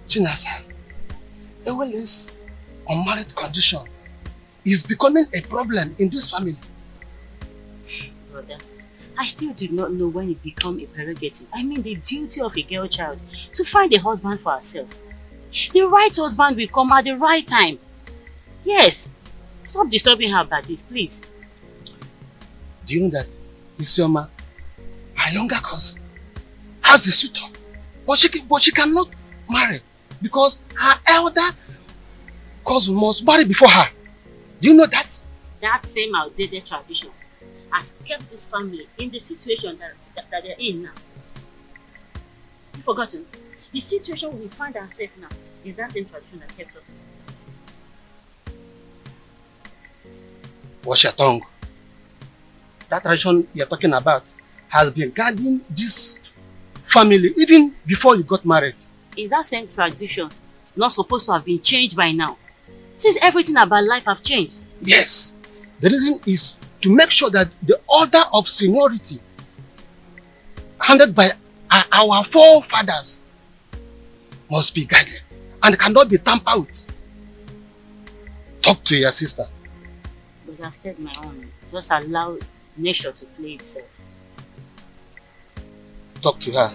Chinasa, this unmarried condition is becoming a problem in this family. Brother, I still do not know when it becomes a prerogative. I mean the duty of a girl child to find a husband for herself. The right husband will come at the right time. Yes. Stop disturbing her about this, please. Do you know that Isioma, her younger cousin, has a suitor, but she cannot marry because her elder cousin must marry before her. Do you know that? That same outdated tradition has kept this family in the situation that they're in now. You've forgotten? The situation we find ourselves now is that same tradition that kept us in this. Watch your tongue. That tradition you're talking about has been guiding this family even before you got married. Is that same tradition not supposed to have been changed by now? Since everything about life have changed. Yes. The reason is to make sure that the order of seniority handed by our forefathers must be guided and cannot be tampered with. Talk to your sister. But I've said my own. Just allow nature to play itself. Talk to her.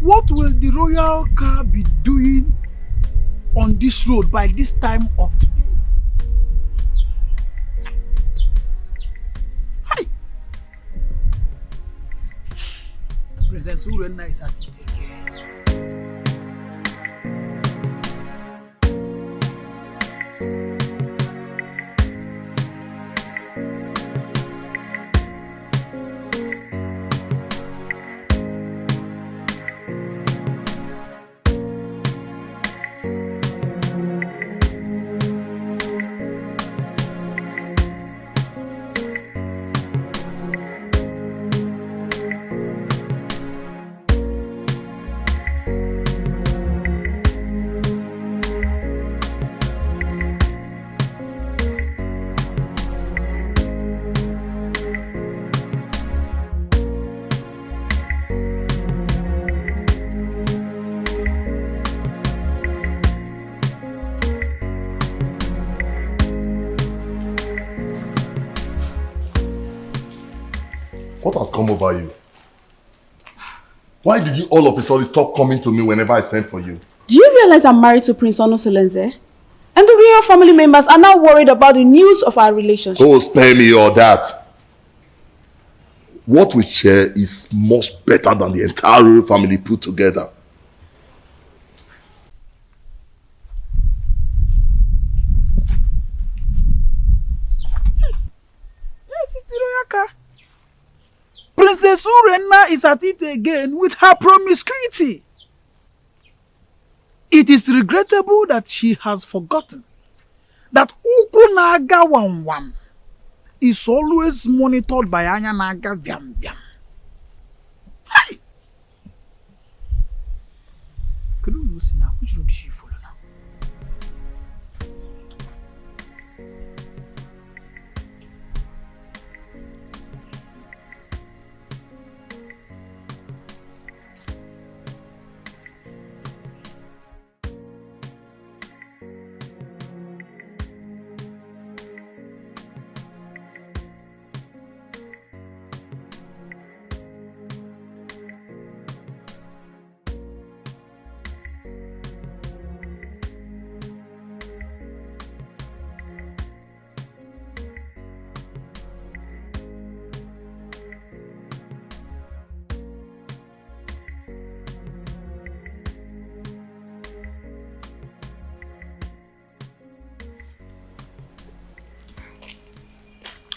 What will the royal car be doing on this road by this time of the day? Hi! Princess Urena is at it again. What has come over you? Why did you all of a sudden stop coming to me whenever I sent for you? Do you realize I'm married to Prince Onosolenze? And the real family members are now worried about the news of our relationship. Oh, spare me all that. What we share is much better than the entire royal family put together. Yes, it's the royal car. Princess Urena is at it again with her promiscuity. It is regrettable that she has forgotten that Ukunaga Wam is always monitored by Anyanaga Vyam Vyam. Hey! Could you see now? Which road did she follow now?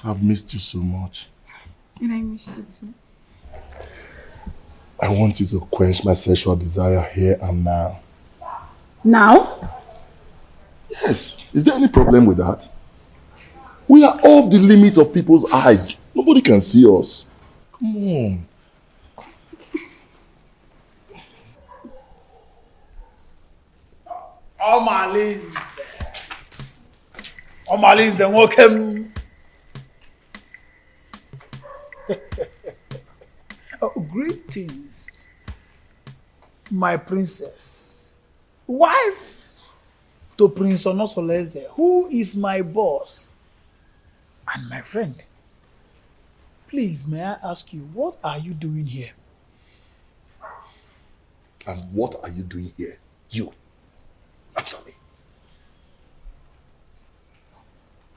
I've missed you so much. And I missed you too. I want you to quench my sexual desire here and now. Now? Yes. Is there any problem with that? We are off the limit of people's eyes. Nobody can see us. Come on. Malin's and welcome. Greetings, my princess, wife to Prince Onosoleze, who is my boss and my friend. Please, may I ask you, what are you doing here? And what are you doing here? You. Answer me.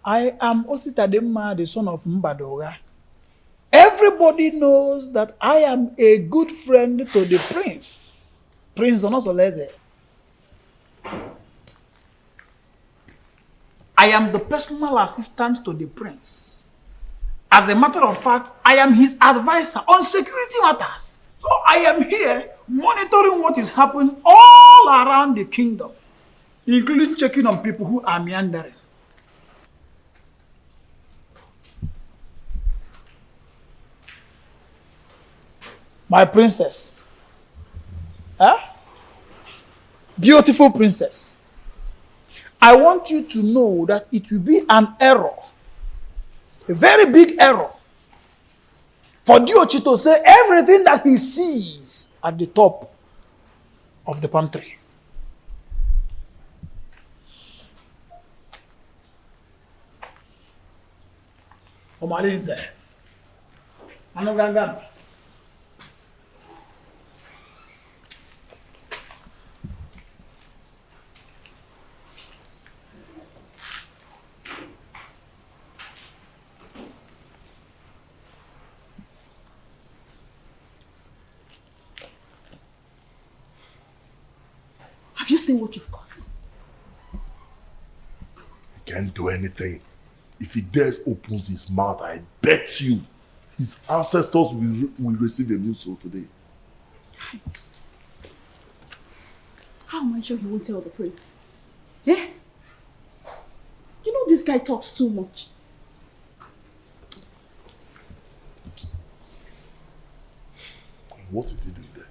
I am Ositadema, the son of Mbadoga. Everybody knows that I am a good friend to the prince, Prince Onosoleze. I am the personal assistant to the prince. As a matter of fact, I am his advisor on security matters. So I am here monitoring what is happening all around the kingdom, including checking on people who are meandering. My princess. Huh? Beautiful princess. I want you to know that it will be an error, a very big error, for Diochi to say everything that he sees at the top of the palm tree. Omalinze. Anoganga. Have you seen what you've caused? He can't do anything. If he dares opens his mouth, I bet you his ancestors will receive a new soul today. How am I sure he won't tell the prince? Yeah? You know this guy talks too much. What is he doing there?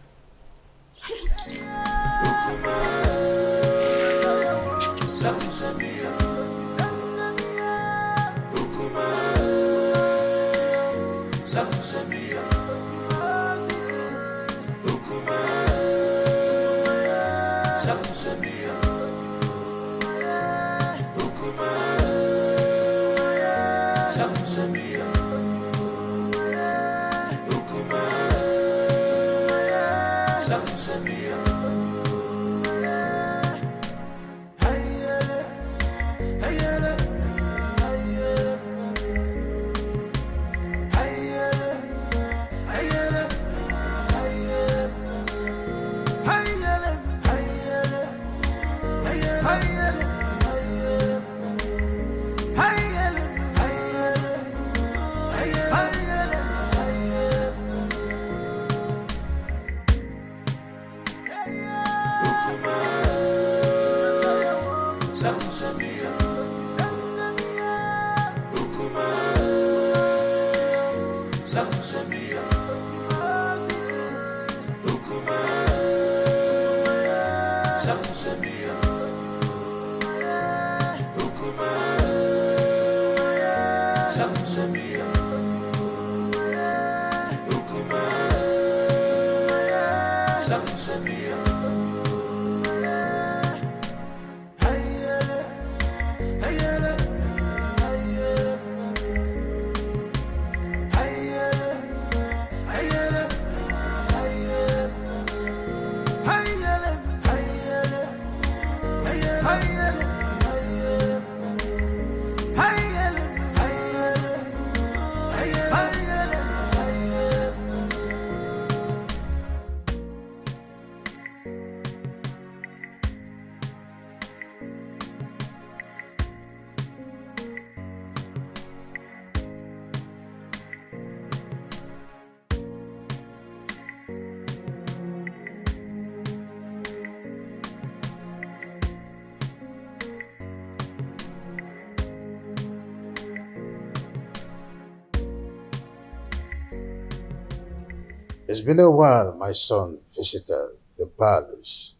It's been a while my son visited the palace,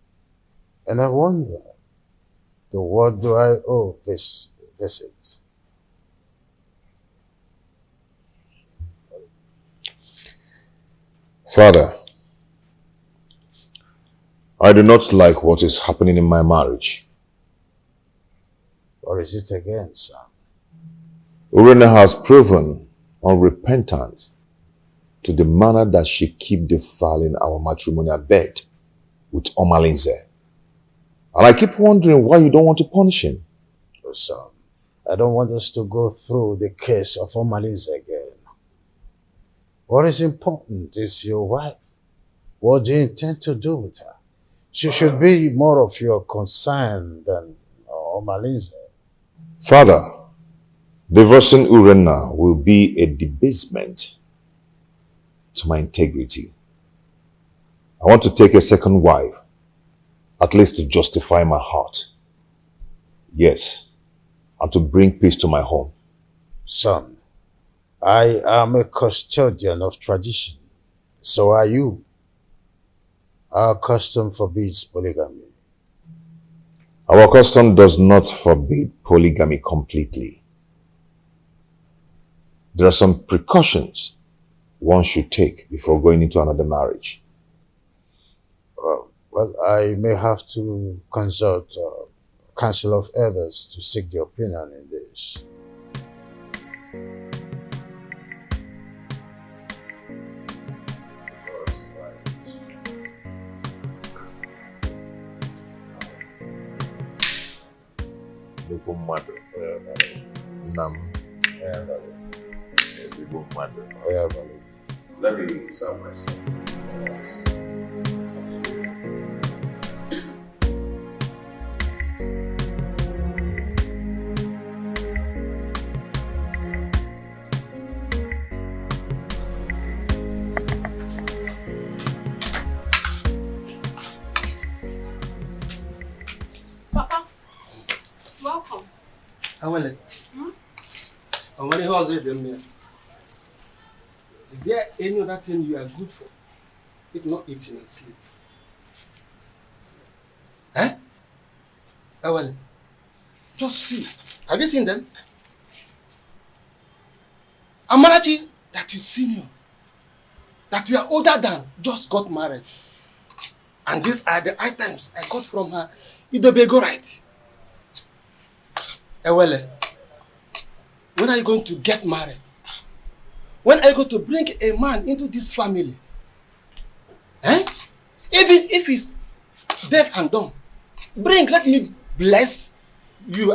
and I wonder, to what do I owe this visit? Father, I do not like what is happening in my marriage. Or is it again, son? Urena has proven unrepentant to the manner that she keep defiling our matrimonial bed with Omalinze. And I keep wondering why you don't want to punish him. Oh, son, I don't want us to go through the case of Omalinze again. What is important is your wife. What do you intend to do with her? She should be more of your concern than Omalinze. Father, divorcing Urena will be a debasement to my integrity. I want to take a second wife, at least to justify my heart. Yes, and to bring peace to my home. Son, I am a custodian of tradition. So are you. Our custom forbids polygamy. Our custom does not forbid polygamy completely. There are some precautions one should take before going into another marriage. Well, I may have to consult Council of Elders to seek the opinion in this. Let me serve myself. Papa, welcome. How will it? And when he was it, is there any other thing you are good for, if not eating and sleep? Eh? Well, just see. Have you seen them? Amarachi, that is senior, that we are older than, just got married. And these are the items I got from her. Idobego right. Ewele, when are you going to get married? When are you going to bring a man into this family? Eh? Even if he's deaf and dumb, let me bless you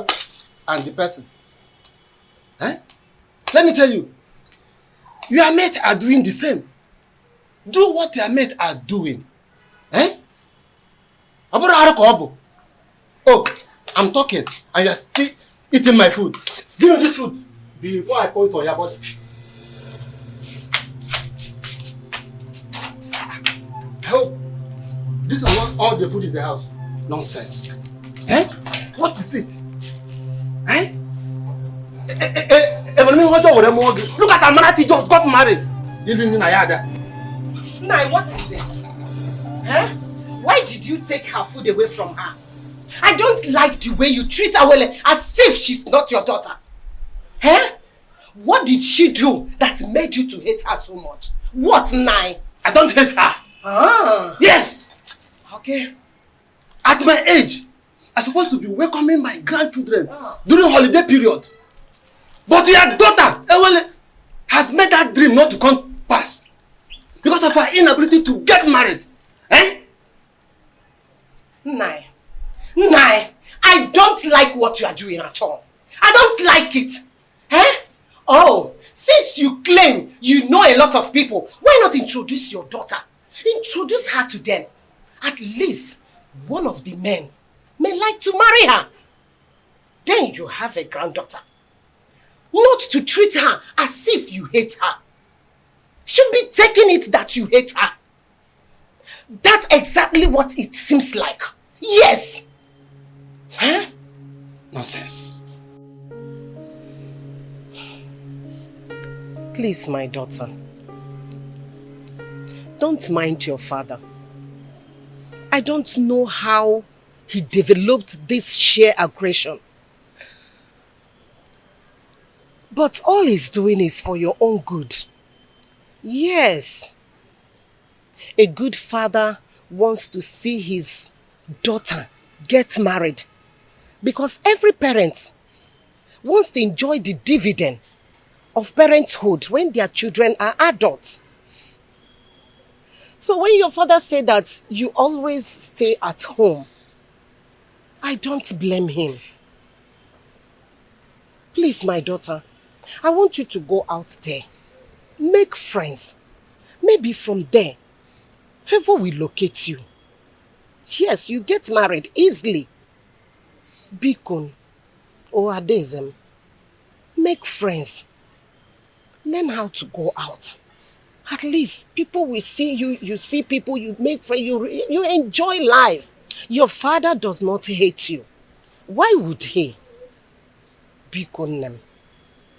and the person. Eh? Let me tell you, your mates are doing the same. Do what your mates are doing. Eh? Oh, I'm talking and you're still eating my food. Give me this food before I point on your body. I hope this is not all the food in the house. Nonsense. Eh? What is it? Eh? Look at Amarati just got married. Even in Ayada. Nai, what is it? Huh? Why did you take her food away from her? I don't like the way you treat her as if she's not your daughter. Huh? What did she do that made you to hate her so much? What, Nai? I don't hate her. Ah. Yes. Okay. At my age, I'm supposed to be welcoming my grandchildren during holiday period. But your daughter, Ewele, has made that dream not to come pass because of her inability to get married. Eh? Nai, I don't like what you are doing at all. I don't like it. Eh? Oh, since you claim you know a lot of people, why not introduce your daughter? Introduce her to them. At least one of the men may like to marry her. Then you have a granddaughter. Not to treat her as if you hate her. Should be taking it that you hate her. That's exactly what it seems like. Yes. Huh? Nonsense. Please, my daughter. Don't mind your father. I don't know how he developed this sheer aggression. But all he's doing is for your own good. Yes. A good father wants to see his daughter get married. Because every parent wants to enjoy the dividend of parenthood when their children are adults. So when your father said that you always stay at home, I don't blame him. Please, my daughter, I want you to go out there. Make friends. Maybe from there, favor will locate you. Yes, you get married easily. Bikon or Adezem. Make friends. Learn how to go out. At least people will see you. You see people, you make friends, you enjoy life. Your father does not hate you. Why would he? Bikonem.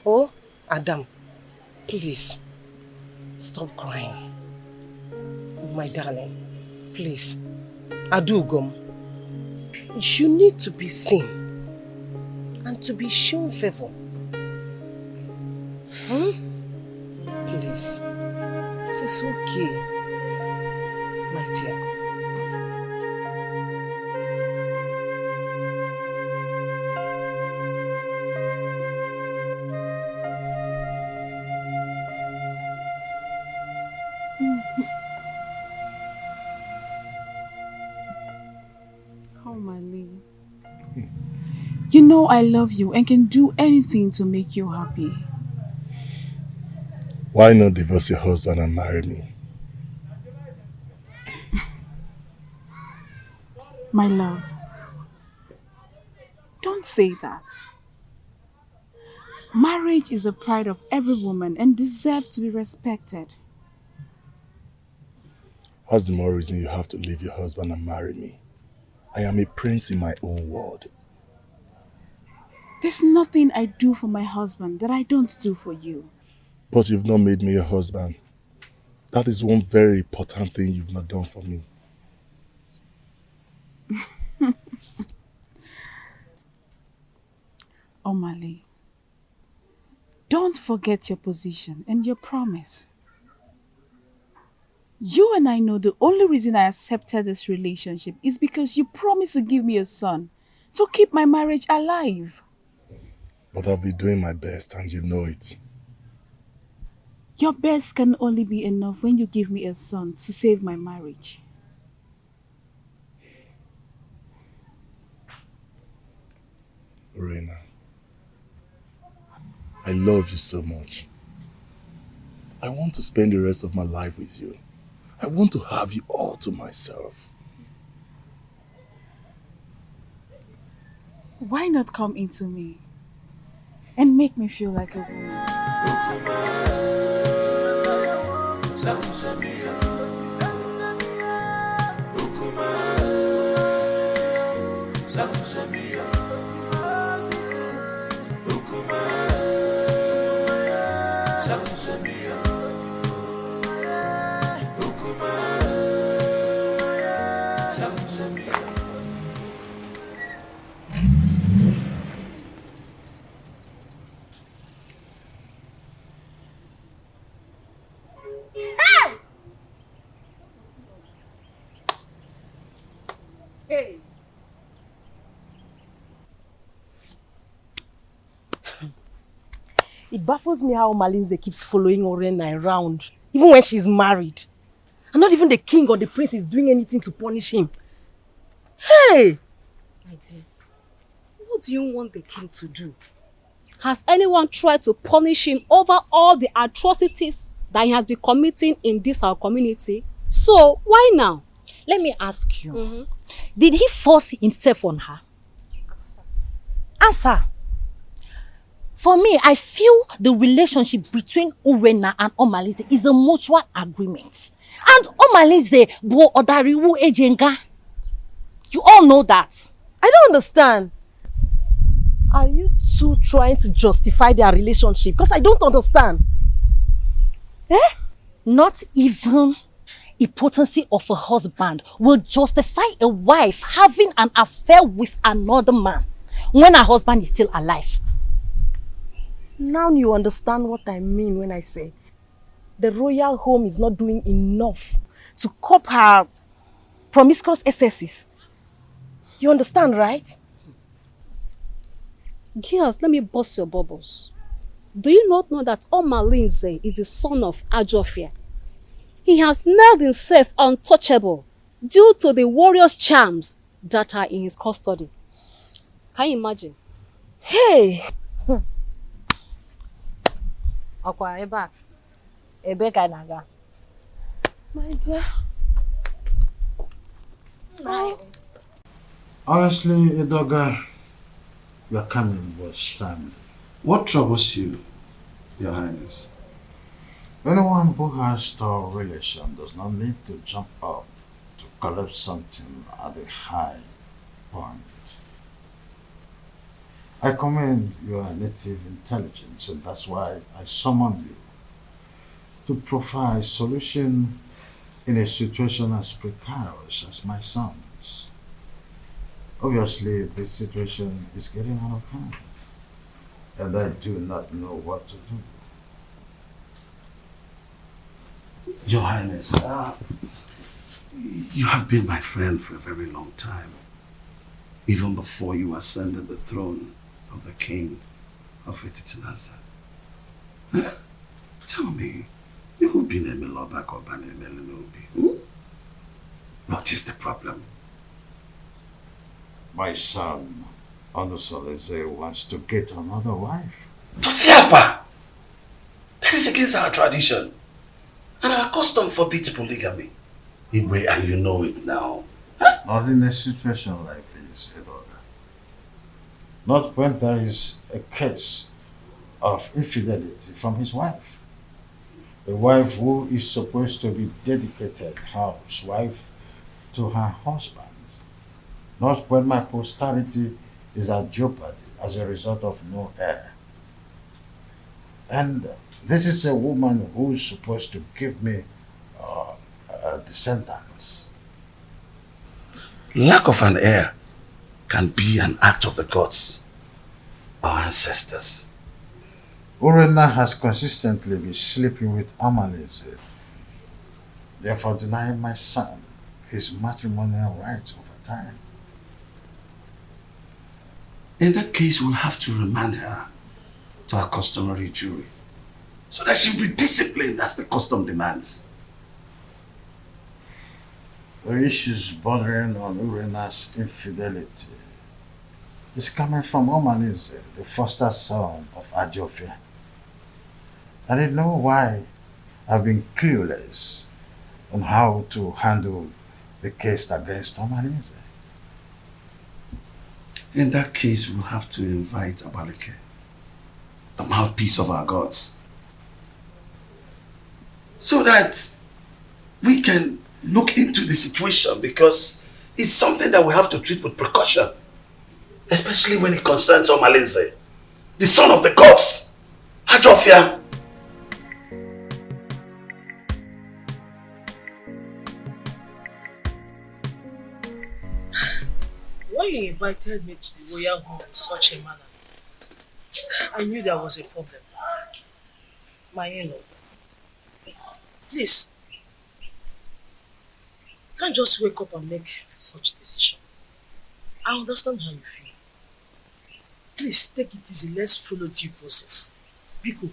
Oh, Adam, please, stop crying. My darling, please. Adugom, you need to be seen and to be shown favor. Please, it is okay, my dear. You know I love you and can do anything to make you happy. Why not divorce your husband and marry me? My love, don't say that. Marriage is the pride of every woman and deserves to be respected. What's the more reason you have to leave your husband and marry me? I am a prince in my own world. There's nothing I do for my husband that I don't do for you. But you've not made me your husband. That is one very important thing you've not done for me. Omali, don't forget your position and your promise. You and I know the only reason I accepted this relationship is because you promised to give me a son to keep my marriage alive. But I'll be doing my best and you know it. Your best can only be enough when you give me a son to save my marriage. Reina, I love you so much. I want to spend the rest of my life with you. I want to have you all to myself. Why not come into me and make me feel like a woman? Hey. It baffles me how Malinze keeps following Orena around, even when she's married. And not even the king or the prince is doing anything to punish him. Hey! My dear, what do you want the king to do? Has anyone tried to punish him over all the atrocities that he has been committing in this our community? So, why now? Let me ask you. Did he force himself on her? Answer. For me, I feel the relationship between Urena and Omalize is a mutual agreement. And Omalize bo odariwu ejenga. You all know that. I don't understand. Are you two trying to justify their relationship? Because I don't understand. Not even impotency of a husband will justify a wife having an affair with another man when her husband is still alive. Now you understand what I mean when I say the royal home is not doing enough to cope her promiscuous excesses. You understand, right? Girls, let me bust your bubbles. Do you not know that Omalinze is the son of Ajofia? He has made himself untouchable due to the warrior's charms that are in his custody. Can you imagine? Hey! Okwa, eba. Ebe ka naga. My dear. Honestly, Idoga, your coming was timely. What troubles you, Your Highness? Anyone who has store relation does not need to jump up to collect something at a high point. I commend your native intelligence, and that's why I summoned you to provide solution in a situation as precarious as my son's. Obviously, this situation is getting out of hand, and I do not know what to do. Your Highness, you have been my friend for a very long time, even before you ascended the throne of the king of Ititinanza. Tell me, you've been a Melobak or Banemelinubi. What is the problem? My son, Onusoleze, wants to get another wife. Tofiapa! That is against our tradition. And our custom forbids polygamy. Igwe, and you know it now. Not in a situation like this, Edoga. Not when there is a case of infidelity from his wife. A wife who is supposed to be dedicated housewife to her husband. Not when my posterity is at jeopardy as a result of no heir. And this is a woman who is supposed to give me descendants. Lack of an heir can be an act of the gods, our ancestors. Urena has consistently been sleeping with Amaleze, therefore denying my son his matrimonial rights over time. In that case, we'll have to remand her to her customary jury, so that she'll be disciplined as the custom demands. The issues bordering on Urena's infidelity is coming from Omaneze, the foster son of Ajofia. I didn't know why I've been clueless on how to handle the case against Omaneze. In that case, we'll have to invite Abaleke, the mouthpiece of our gods, so that we can look into the situation, because it's something that we have to treat with precaution, especially when it concerns Omalinze, the son of the gods, Ajofia. When you invited me to the royal home in such a manner, I knew there was a problem. My in-law, please, you can't just wake up and make such a decision. I understand how you feel. Please take it easy. Let's follow due process. Biko.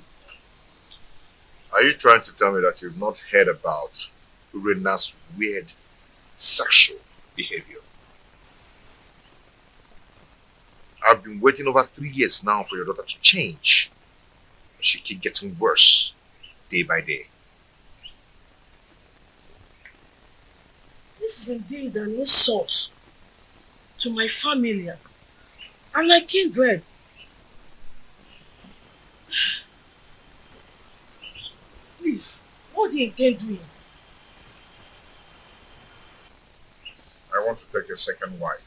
Are you trying to tell me that you've not heard about Urena's weird sexual behavior? I've been waiting over 3 years now for your daughter to change. She keeps getting worse day by day. This is indeed an insult to my family and my kindred. Please, what do you intend doing? I want to take a second wife.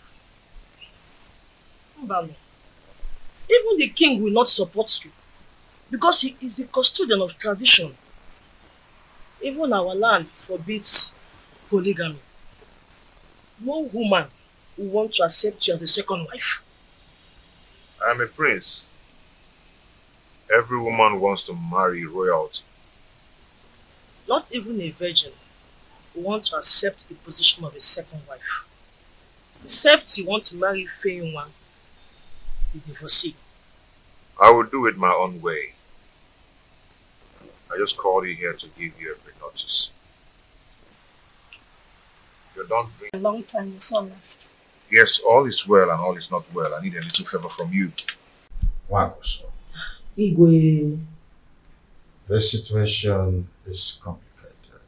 Mbano, even the king will not support you because he is the custodian of tradition. Even our land forbids polygamy. No woman will want to accept you as a second wife. I am a prince. Every woman wants to marry royalty. Not even a virgin will want to accept the position of a second wife. Except you want to marry Feyinwa, the divorcee. I will do it my own way. I just called you here to give you a pre-notice. You're done. A long time you saw last. Yes, all is well and all is not well. I need a little favor from you. Wagoso, Igwe, this situation is complicated.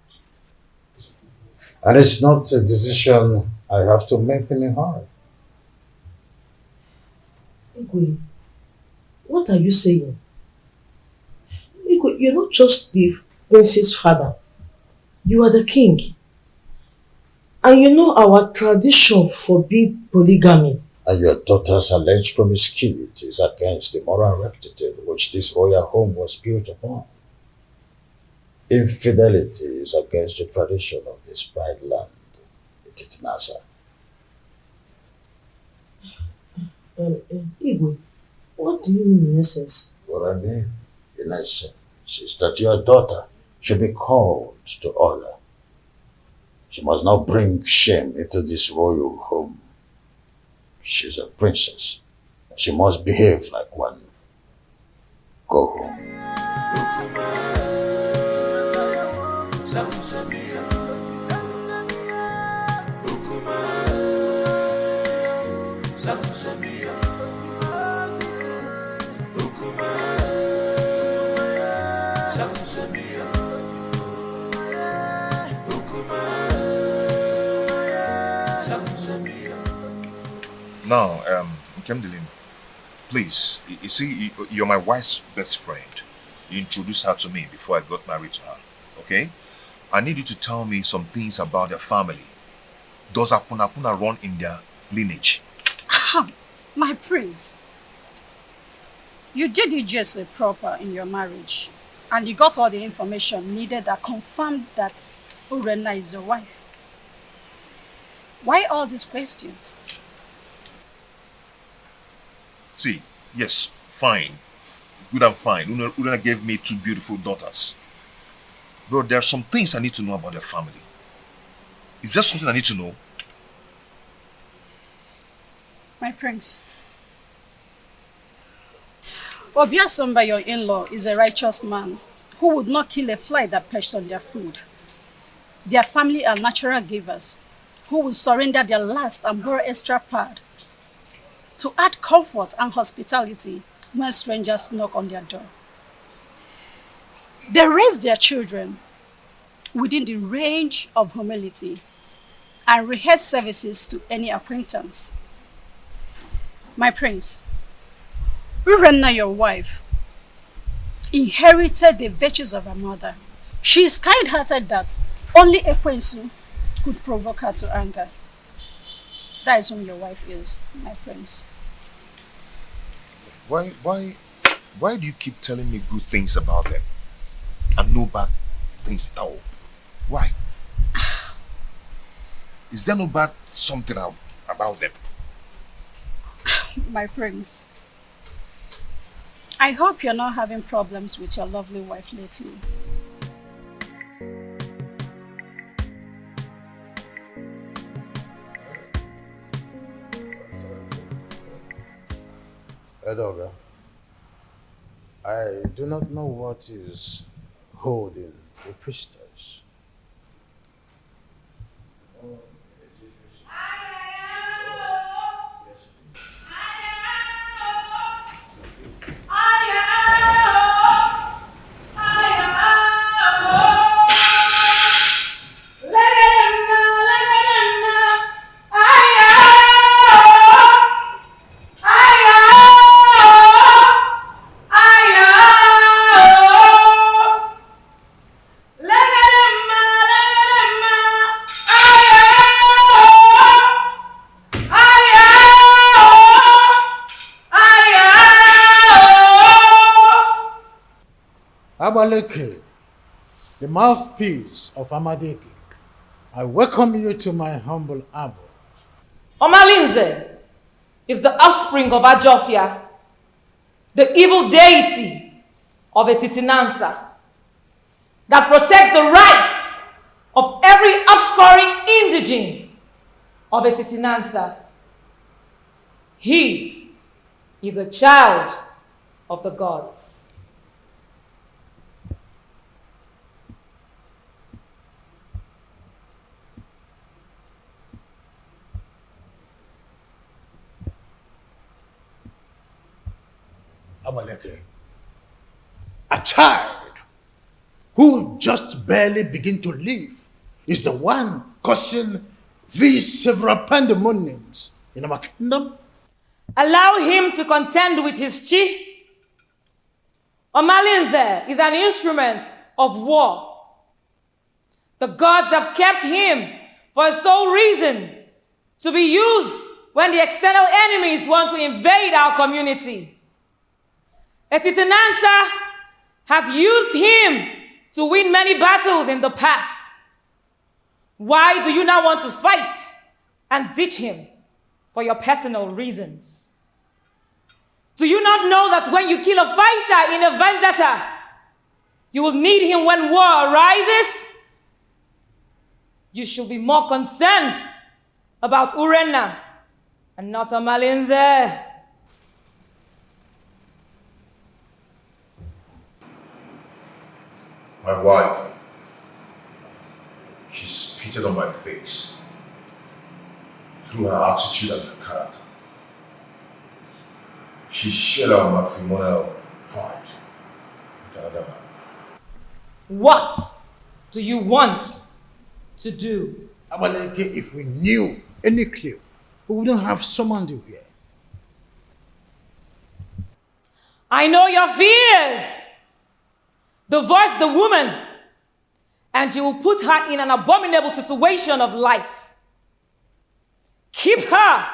And it's not a decision I have to make in a hurry. Igwe, what are you saying? Igwe, you're not just the prince's father. You are the king. And you know our tradition forbids polygamy. And your daughter's alleged promiscuity is against the moral rectitude which this royal home was built upon. Infidelity is against the tradition of this pride land, Nasa. Igwe, what do you mean in essence? What I mean, in essence, is that your daughter should be called to order. She must not bring shame into this royal home. She's a princess. She must behave like one. Go home. Now, Nkemdilim, please, you see, you're my wife's best friend. You introduced her to me before I got married to her, okay? I need you to tell me some things about their family. Does Apunapuna run in their lineage? My prince, you did it just proper in your marriage, and you got all the information needed that confirmed that Urena is your wife. Why all these questions? See, yes, fine. Good and fine. Urena gave me 2 beautiful daughters. But there are some things I need to know about their family. Is there something I need to know? My prince, Obiasomba, your in-law, is a righteous man who would not kill a fly that perched on their food. Their family are natural givers who will surrender their last and borrow extra pad to add comfort and hospitality when strangers knock on their door. They raise their children within the range of humility and rehearse services to any acquaintance. My prince, Urena, your wife, inherited the virtues of her mother. She is kind-hearted that only Ekwensu could provoke her to anger. That is whom your wife is, my prince. Why do you keep telling me good things about them and no bad things at all? Why? Is there no bad something about them? My prince, I hope you're not having problems with your lovely wife lately. Edoga, I do not know what is holding the priestess. Abaleke, the mouthpiece of Amadeke, I welcome you to my humble abode. Omalinze is the offspring of Ajofia, the evil deity of Etitinansa, that protects the rights of every offscoring indigene of Etitinansa. He is a child of the gods. Abaleke, a child who just barely begin to live is the one causing these several pandemoniums in our kingdom. Allow him to contend with his chi. Omalinze is an instrument of war. The gods have kept him for a sole reason, to be used when the external enemies want to invade our community. Etitinansa has used him to win many battles in the past. Why do you now want to fight and ditch him for your personal reasons? Do you not know that when you kill a fighter in a vendetta, you will need him when war arises? You should be more concerned about Urenna and not Omalinze. My wife, she spitted on my face through her attitude and her character. She shared our matrimonial pride with another man. What do you want to do? Abaleke, if we knew any clue, we wouldn't have summoned you here. I know your fears. Divorce the woman, and you will put her in an abominable situation of life. Keep her,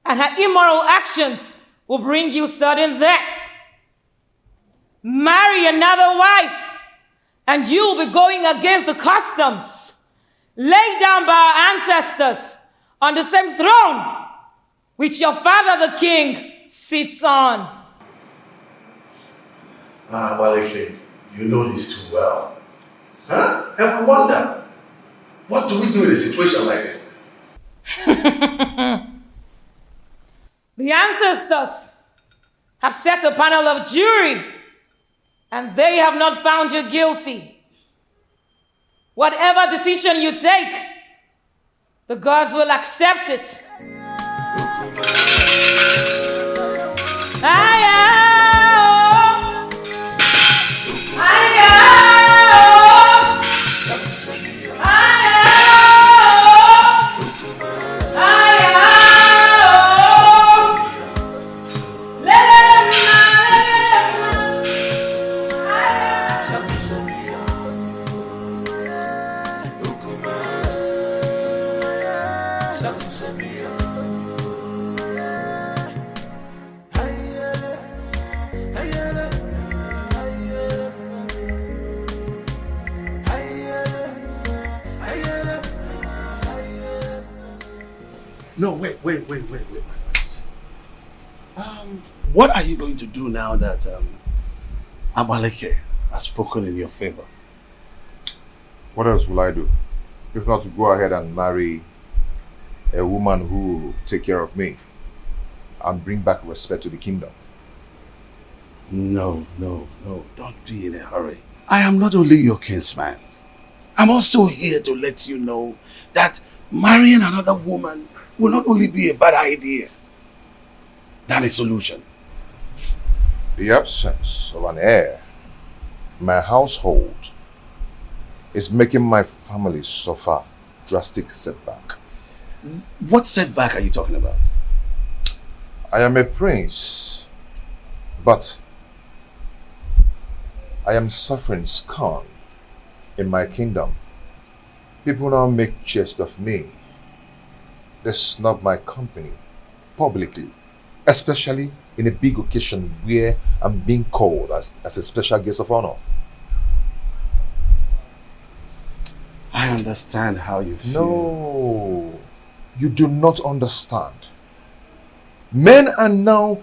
and her immoral actions will bring you sudden death. Marry another wife, and you will be going against the customs laid down by our ancestors on the same throne which your father the king sits on. Malin, you know this too well. Huh? And I wonder, what do we do in a situation like this? The ancestors have set a panel of jury, and they have not found you guilty. Whatever decision you take, the gods will accept it. No, wait. What are you going to do now that Abaleke has spoken in your favor? What else will I do? If not to go ahead and marry a woman who will take care of me and bring back respect to the kingdom. No, don't be in a hurry. I am not only your kinsman. I'm also here to let you know that marrying another woman will not only be a bad idea than a solution. The absence of an heir in my household is making my family suffer drastic setback. What setback are you talking about? I am a prince, but I am suffering scorn in my kingdom. People now make jest of me. They snub my company publicly, especially in a big occasion where I'm being called as a special guest of honor. I understand how you feel. No, you do not understand. Men are now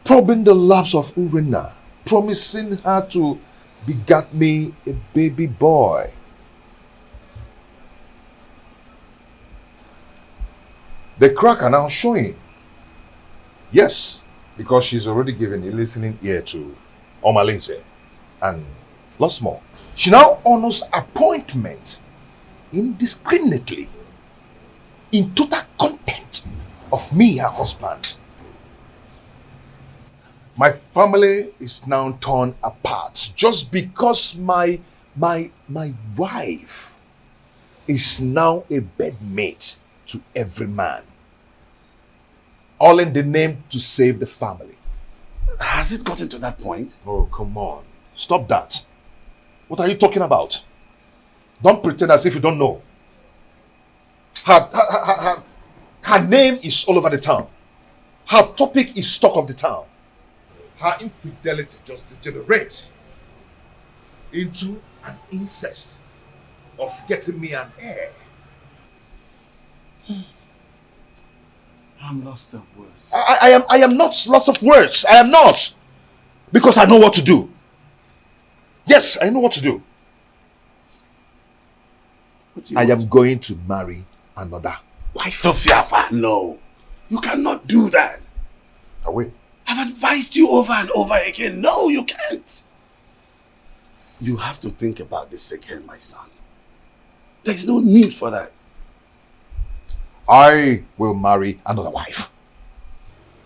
probing the laps of Urena, promising her to beget me a baby boy. The crack are now showing. Yes, because she's already given a listening ear to Omalinze and lots more. She now honors appointment indiscriminately in total contempt of me, her husband. My family is now torn apart just because my wife is now a bedmate to every man. All in the name to save the family. Has it gotten to that point? Oh, come on. Stop that. What are you talking about? Don't pretend as if you don't know. Her name is all over the town. Her topic is talk of the town. Her infidelity just degenerates into an incest of getting me an heir. I'm lost of words. I am not lost of words. I am not. Because I know what to do. Yes, I know what to do. I am going to marry another wife. Tofiafa, no. You cannot do that. I will. I've advised you over and over again. No, you can't. You have to think about this again, my son. There's no need for that. I will marry another wife.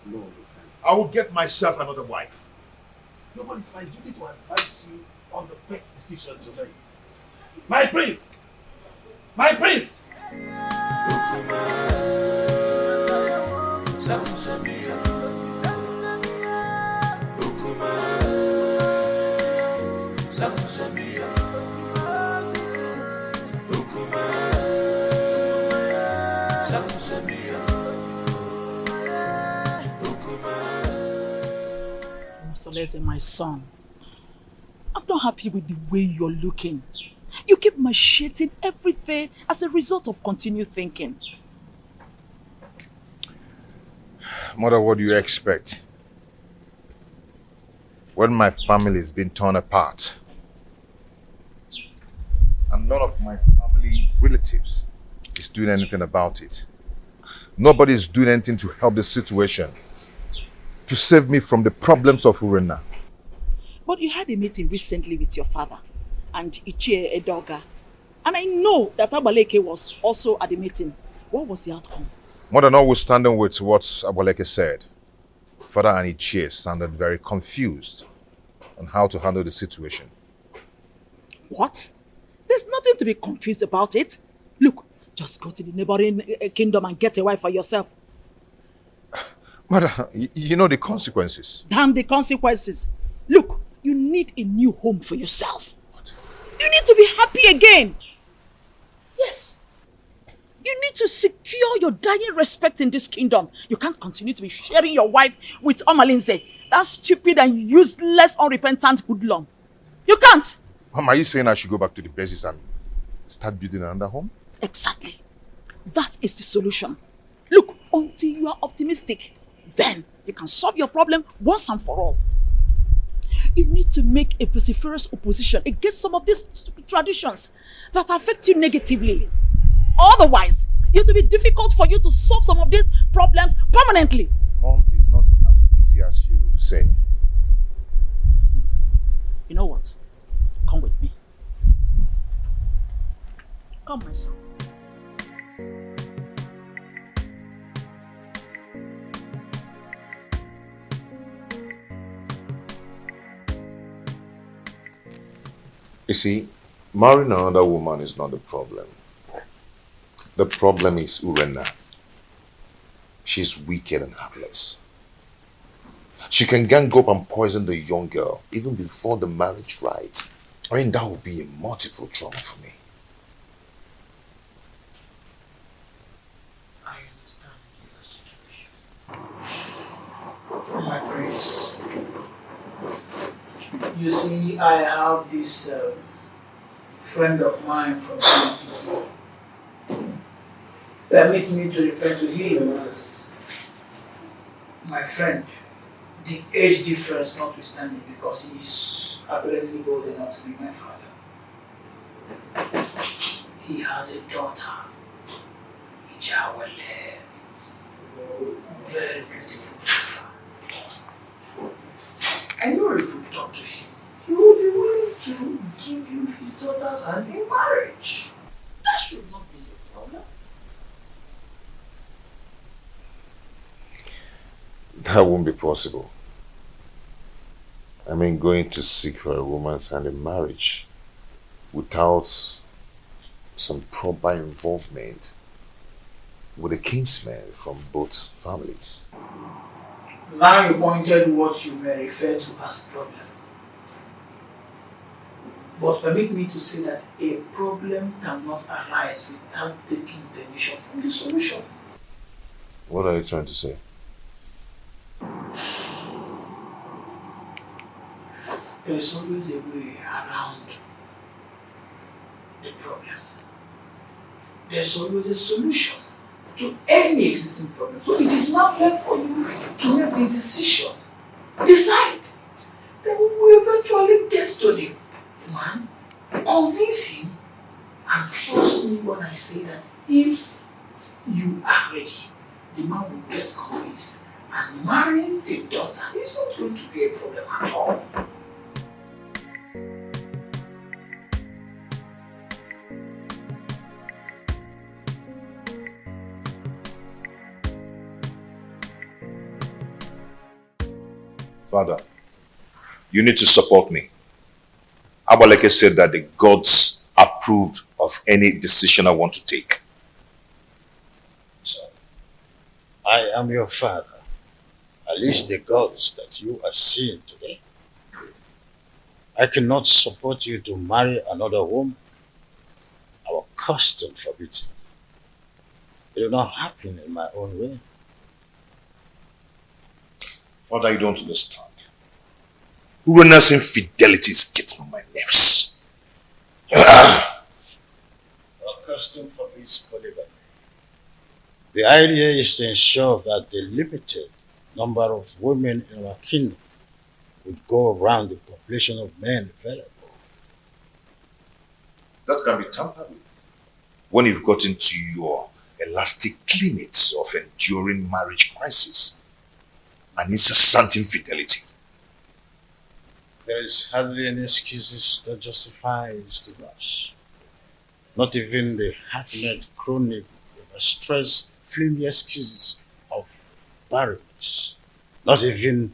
No, you can't. I will get myself another wife. No, but it's my duty to advise you on the best decision to make. My prince! My prince! Soleze, my son, I'm not happy with the way you're looking. You keep macheting everything as a result of continued thinking. Mother, what do you expect? When my family is being torn apart and none of my family relatives is doing anything about it. Nobody is doing anything to help the situation, to save me from the problems of Urena. But you had a meeting recently with your father and Ichie Edoga. And I know that Abaleke was also at the meeting. What was the outcome? Mother, notwithstanding with what Abaleke said, Father and Ichie sounded very confused on how to handle the situation. What? There's nothing to be confused about it. Look, just go to the neighboring kingdom and get a wife for yourself. Mother, you know the consequences. Damn the consequences. Look, you need a new home for yourself. What? You need to be happy again. Yes. You need to secure your dying respect in this kingdom. You can't continue to be sharing your wife with Omalinze, that stupid and useless, unrepentant hoodlum. You can't. Mom, are you saying I should go back to the basis and start building another home? Exactly. That is the solution. Look, until you are optimistic, then you can solve your problem once and for all. You need to make a vociferous opposition against some of these traditions that affect you negatively. Otherwise, it will be difficult for you to solve some of these problems permanently. Mom, it's not as easy as you say. You know what? Come with me. Come, my son. You see, marrying another woman is not the problem. The problem is Urena. She's wicked and heartless. She can gang up and poison the young girl even before the marriage rite. I mean, that would be a multiple trauma for me. I understand your situation. My prince, you see, I have this friend of mine from NTT. Permit me to refer to him as my friend. The age difference notwithstanding, because he is apparently old enough to be my father. He has a daughter, Ijawale, very beautiful daughter. I know if we talk to him, he will be willing to give you his daughter's hand in marriage. That should not be a problem. That won't be possible. I mean, going to seek for a woman's hand in marriage without some proper involvement with a kinsman from both families. Now you pointed what you may refer to as problem. But permit me to say that a problem cannot arise without taking permission from the solution. What are you trying to say? There is always a way around the problem. There's always a solution to any existing problem. So it is now left for you to make the decision. Decide. Then we will eventually get to the man, convince him, and trust me when I say that if you are ready, the man will get convinced. And marrying the daughter is not going to be a problem at all. Father, you need to support me. Abaleke said that the gods approved of any decision I want to take. So, I am your father. At least the gods that you are seeing today. I cannot support you to marry another woman. Our custom forbids it. It will not happen in my own way. Father, you don't understand. Urena's infidelity is getting on my nerves. Our custom forbids polygamy. The idea is to ensure that the limited number of women in our kingdom would go around the population of men available. That can be tampered with when you've got into your elastic limits of enduring marriage crisis and incessant infidelity. There is hardly any excuses that justifies divorce. Not even the half-net chronic overstressed flimsy excuses of barrenness. Not even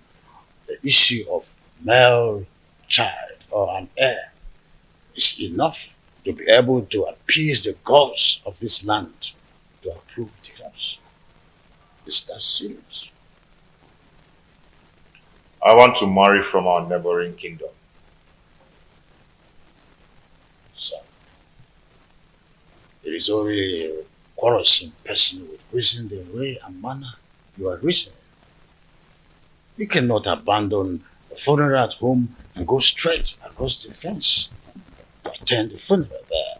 the issue of male child or an heir is enough to be able to appease the gods of this land to approve divorce. Is that serious? I want to marry from our neighboring kingdom. So, it is only a quarrelsome person with reason the way and manner you are reasoning. You cannot abandon the funeral at home and go straight across the fence to attend the funeral there.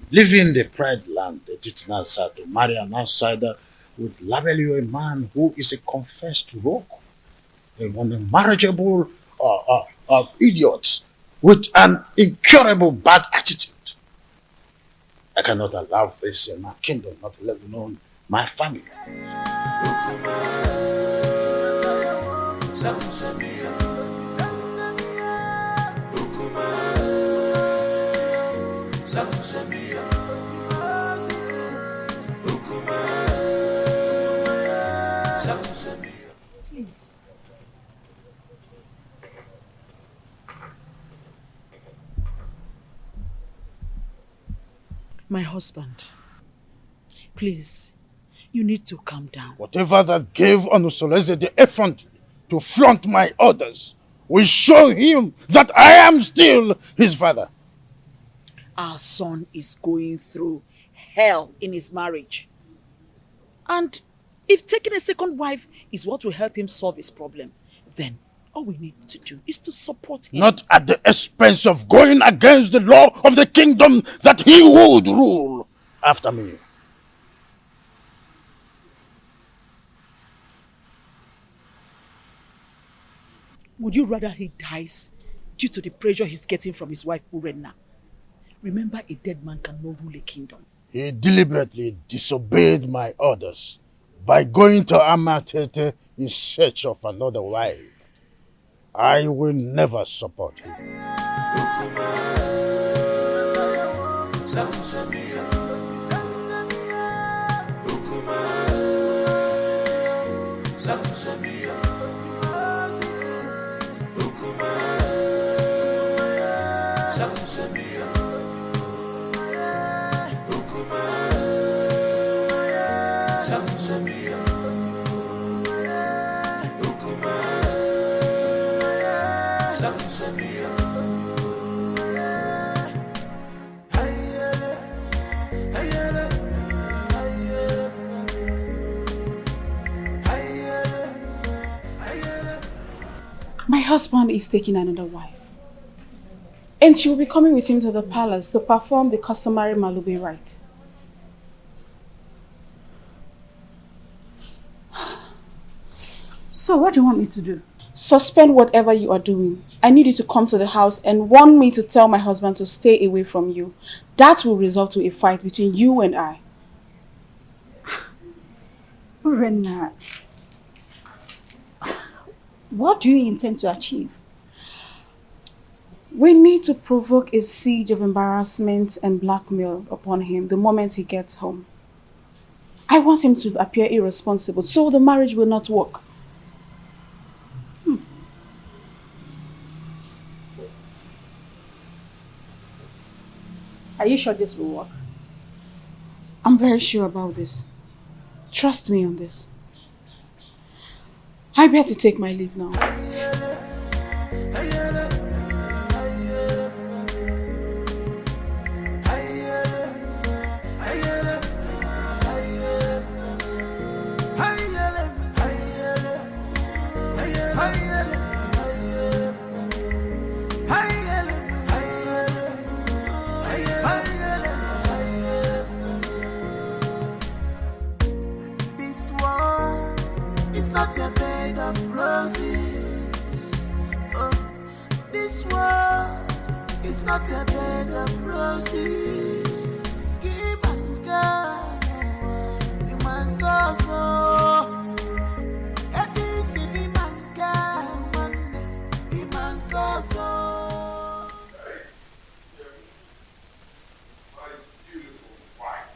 Leaving the pride land, the Titnasa, to marry an outsider would label you a man who is a confessed rogue, an unmarriageable idiot with an incurable bad attitude. I cannot allow this in my kingdom, not let alone my family. My husband, please, you need to calm down. Whatever that gave Onusoleze the effrontery to flaunt my orders will show him that I am still his father. Our son is going through hell in his marriage. And if taking a second wife is what will help him solve his problem, then All we need to do is to support him. Not at the expense of going against the law of the kingdom that he would rule after me. Would you rather he dies due to the pressure he's getting from his wife Urenna? Remember, a dead man cannot rule a kingdom. He deliberately disobeyed my orders by going to Amatete in search of another wife. I will never support him. My husband is taking another wife. And she will be coming with him to the palace to perform the customary Malube rite. So what do you want me to do? Suspend whatever you are doing. I need you to come to the house and warn me to tell my husband to stay away from you. That will result to a fight between you and I. Urenna, what do you intend to achieve? We need to provoke a siege of embarrassment and blackmail upon him the moment he gets home. I want him to appear irresponsible so the marriage will not work. Are you sure this will work? I'm very sure about this. Trust me on this. I better take my leave now. Not a bed of roses. Oh, this world is not a bed of roses. Give and go, the man goes so. It is in the man go, the man goes so. My beautiful wife.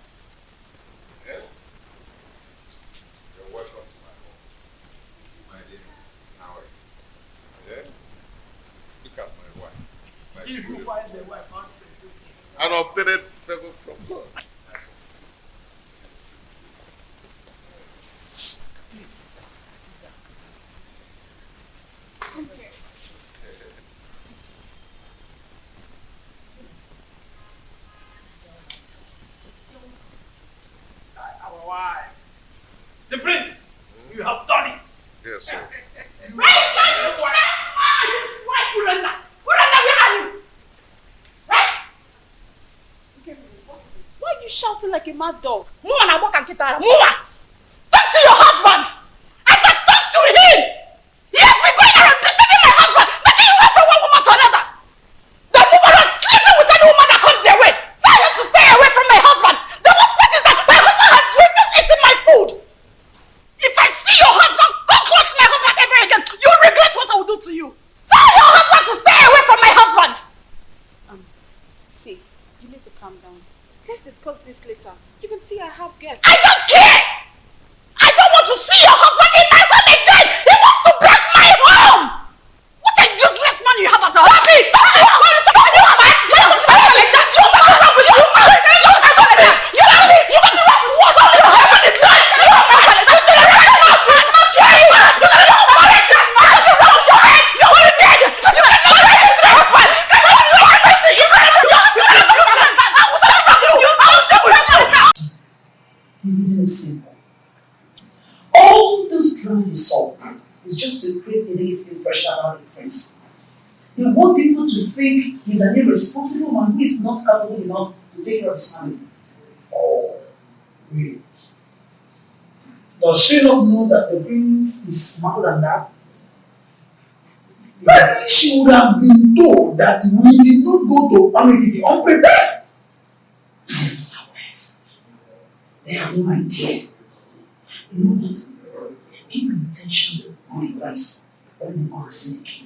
Yeah? You're welcome to my home. My dear, how are you? Yeah? Look at my wife. My If you find the wife, an obtained favor from God. please. Our wife. The prince, you have done it. Yes, sir. Where is his wife, Urenna? Urenna, where are you? Why are you shouting like a mad dog? Move on, walk and get out. Move on. Talk to your husband. I said talk to him. He has been going around deceiving my husband, making you wait from one woman to another. The woman was sleeping with any woman that comes their way. Tell him to stay away from my husband. The worst part is that my husband has refused eating my food. If I see your husband, go close to my husband ever again, you'll regret what I will do to you. Tell your husband to stay away from my husband. See, you need to calm down. Let's discuss this later. You can see I have guests. I don't care! I don't want to see your husband in my home again! He wants to break my home! What a useless man you have as a husband! Stop it! Stop it! Stop it! Let us talk like that! You have wrong with your woman! You have me! You have wrong with what? Your husband is not! You have my husband! I'm not caring! You cannot marry this man! You cannot marry! You're already dead! You cannot marry this husband! You cannot marry this! You cannot marry this! I will stop you! I will deal with you! The reason is simple. All this drama you saw is just to create a negative impression around the prince. They want people to think he's an irresponsible man who is not capable enough to take care of his family. Oh, really? Does she not know that the prince is smarter than that? Maybe she would have been told that we did not go to Pamititi unprepared. They have no idea. You know that keep intention on the price when you are sick.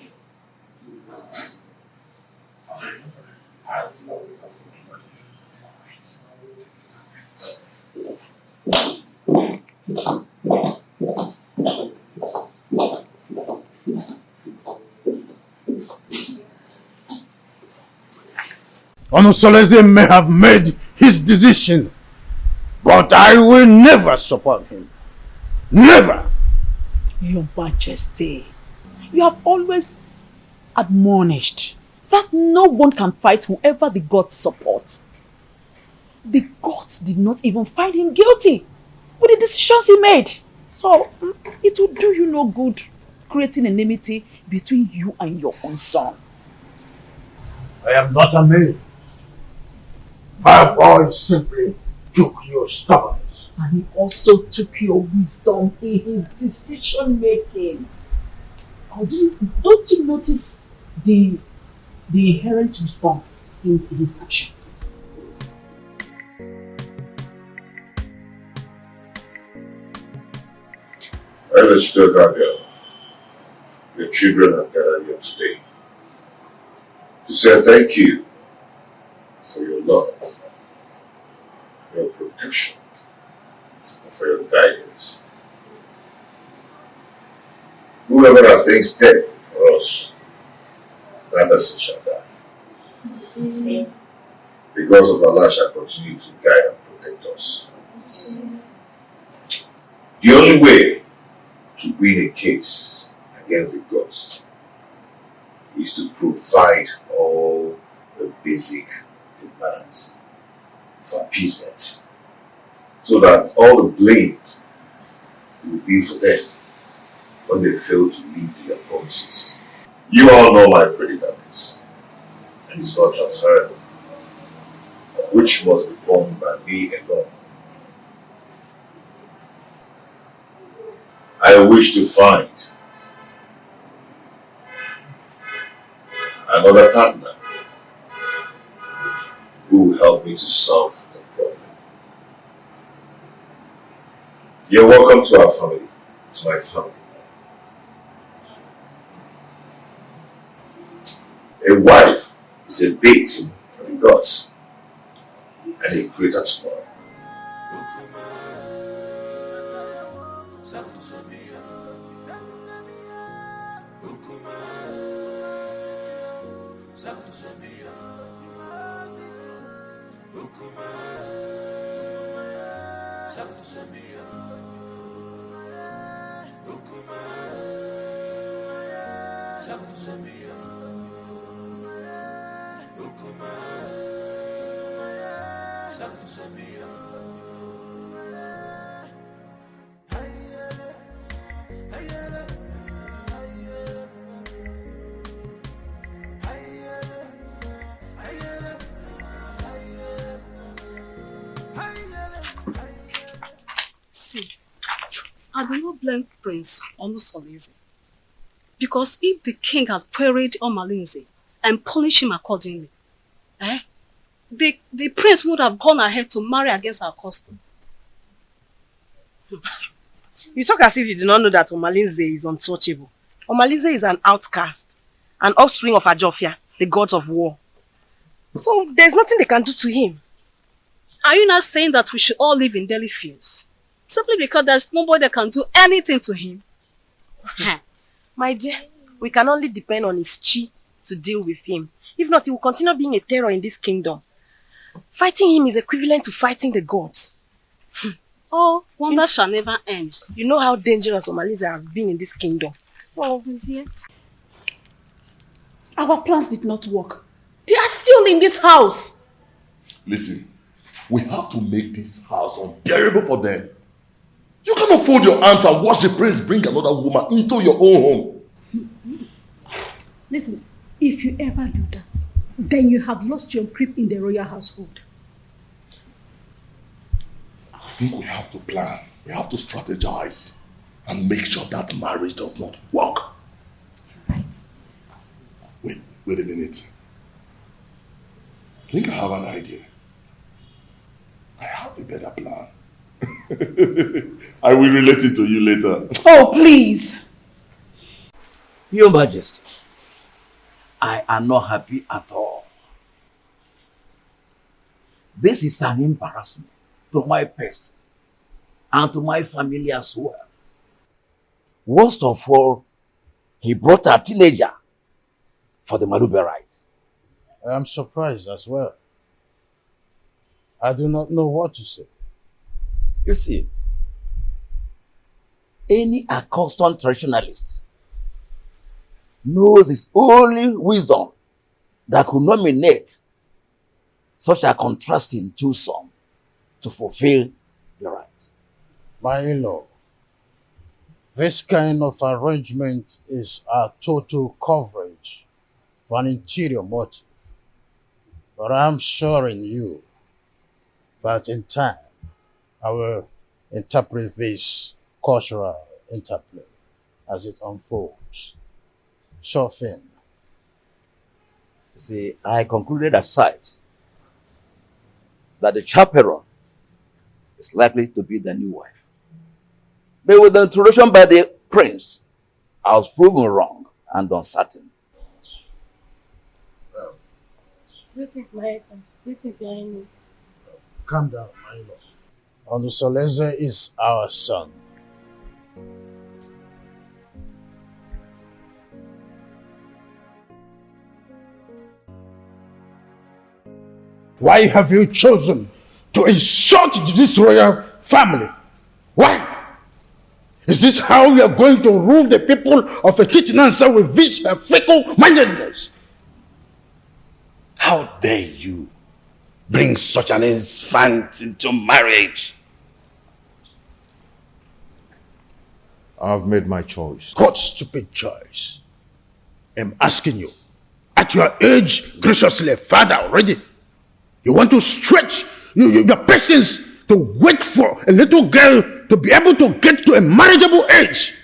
Onosoleze may have made his decision, but I will never support him. Never! Your Majesty, you have always admonished that no one can fight whoever the gods support. The gods did not even find him guilty with the decisions he made. So, it will do you no good creating enmity between you and your own son. I am not a man. My boy simply took your stubbornness. And he also took your wisdom in his decision making. Don't you notice the inherent wisdom in his actions? As a still girl, your children have gathered here today to say thank you for your love, for your protection, and for your guidance. Whoever has things dead for us, that person shall die. Because of Allah shall continue to guide and protect us. The only way to win a case against the gods is to provide all the basic demands for appeasement, so that all the blame will be for them when they fail to live to their promises. You all know my predicaments, and it's not transferable, which must be borne by me alone. I wish to find another partner who will help me to solve the problem. You're welcome to our family, to my family. A wife is a bait for the gods and a greater tomorrow. See, I do not blame Prince Onusoleze, because if the king had queried Omalinze and punished him accordingly, the prince would have gone ahead to marry against our custom. You talk as if you do not know that Omalinze is untouchable. Omalinze is an outcast, an offspring of Ajofia, the gods of war. So there's nothing they can do to him. Are you not saying that we should all live in daily fears? Simply because there's nobody that can do anything to him? My dear, we can only depend on his chi to deal with him. If not, he will continue being a terror in this kingdom. Fighting him is equivalent to fighting the gods. Oh, wonder shall never end. You know how dangerous Omalinze has been in this kingdom. Oh, dear. Our plans did not work. They are still in this house. Listen, we have to make this house unbearable for them. You cannot fold your arms and watch the prince bring another woman into your own home. Listen, if you ever do that, then you have lost your grip in the royal household. I think we have to plan. We have to strategize and make sure that marriage does not work. Right. Wait a minute. I think I have an idea. I have a better plan. I will relate it to you later. Oh, please. Your Majesty, I am not happy at all. This is an embarrassment to my person and to my family as well. Worst of all, he brought a teenager for the Malube rite. I am surprised as well. I do not know what to say. You see, any accustomed traditionalist knows it's only wisdom that could nominate such a contrasting twosome to fulfill the right. My in-law, this kind of arrangement is a total coverage for an interior motive. But I'm assuring you that in time, I will interpret this cultural interplay as it unfolds. Sure thing. See, I concluded aside that the chaperone is likely to be the new wife. But with the introduction by the prince, I was proven wrong and uncertain. Greetings, my husband. Greetings, your Highness. Calm down, my lord. Onusoleze is our son. Why have you chosen to insult this royal family? Why? Is this how we are going to rule the people of a Titinansa with this fickle-mindedness? How dare you bring such an infant into marriage? I've made my choice. What stupid choice? I'm asking you. At your age, graciously, father already, you want to stretch your patience to wait for a little girl to be able to get to a marriageable age.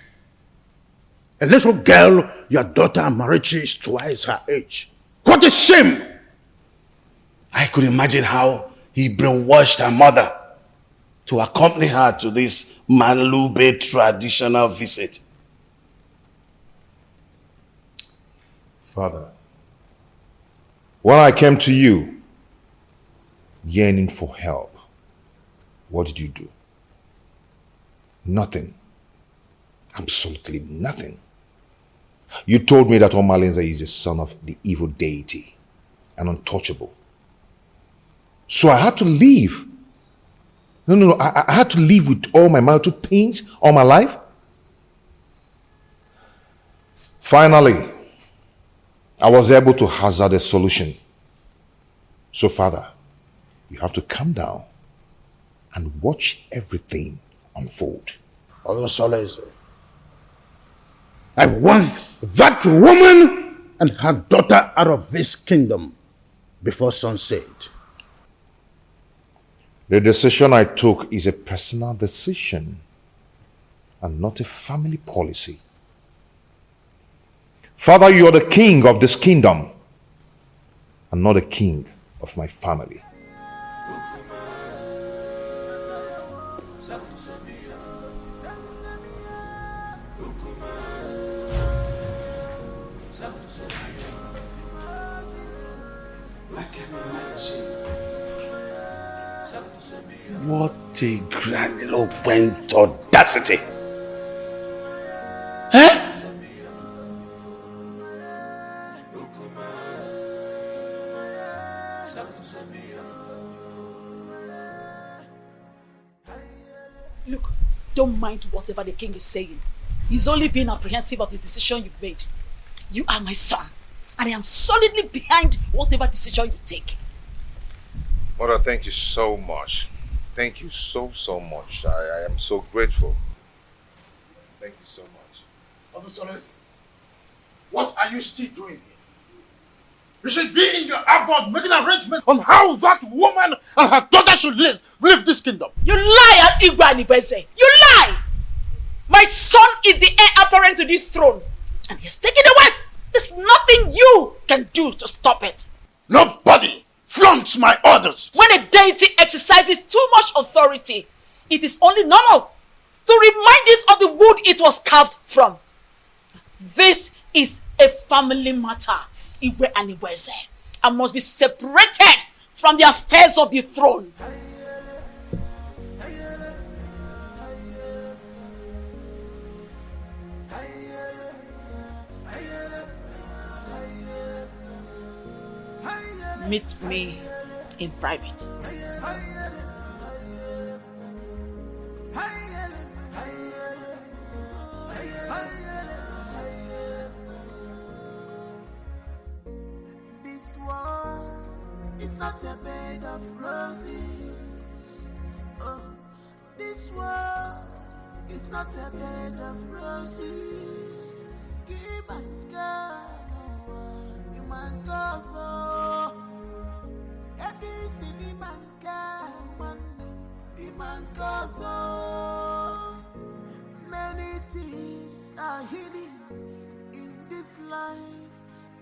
A little girl, your daughter Marichi, is twice her age. What a shame! I could imagine how he brainwashed her mother to accompany her to this Malube traditional visit. Father, when I came to you yearning for help, what did you do? Nothing. Absolutely nothing. You told me that Omalinze is the son of the evil deity and untouchable. So I had to leave. No. I had to live with all my marital pains all my life. Finally, I was able to hazard a solution. So, Father, you have to calm down and watch everything unfold. Onusoleze, I want that woman and her daughter out of this kingdom before sunset. The decision I took is a personal decision and not a family policy. Father, you are the king of this kingdom and not the king of my family. What a grandiloquent audacity! Huh? Look, don't mind whatever the king is saying. He's only being apprehensive of the decision you've made. You are my son, and I am solidly behind whatever decision you take. Mother, thank you so much. Thank you so much. I am so grateful. Thank you so much. Odusolese, what are you still doing here? You should be in your abode making arrangements on how that woman and her daughter should live this kingdom. You lie, Igwe Anibese. You lie! My son is the heir apparent to this throne. And he's taken the wife. There's nothing you can do to stop it. Nobody flaunts my orders. When a deity exercises too much authority, it is only normal to remind it of the wood it was carved from. This is a family matter, Igwe Anibese, and must be separated from the affairs of the throne. Meet me in private. This world is not a bed of roses. Oh, this world is not a bed of roses. Give my God, you my God, many things are hidden in this life,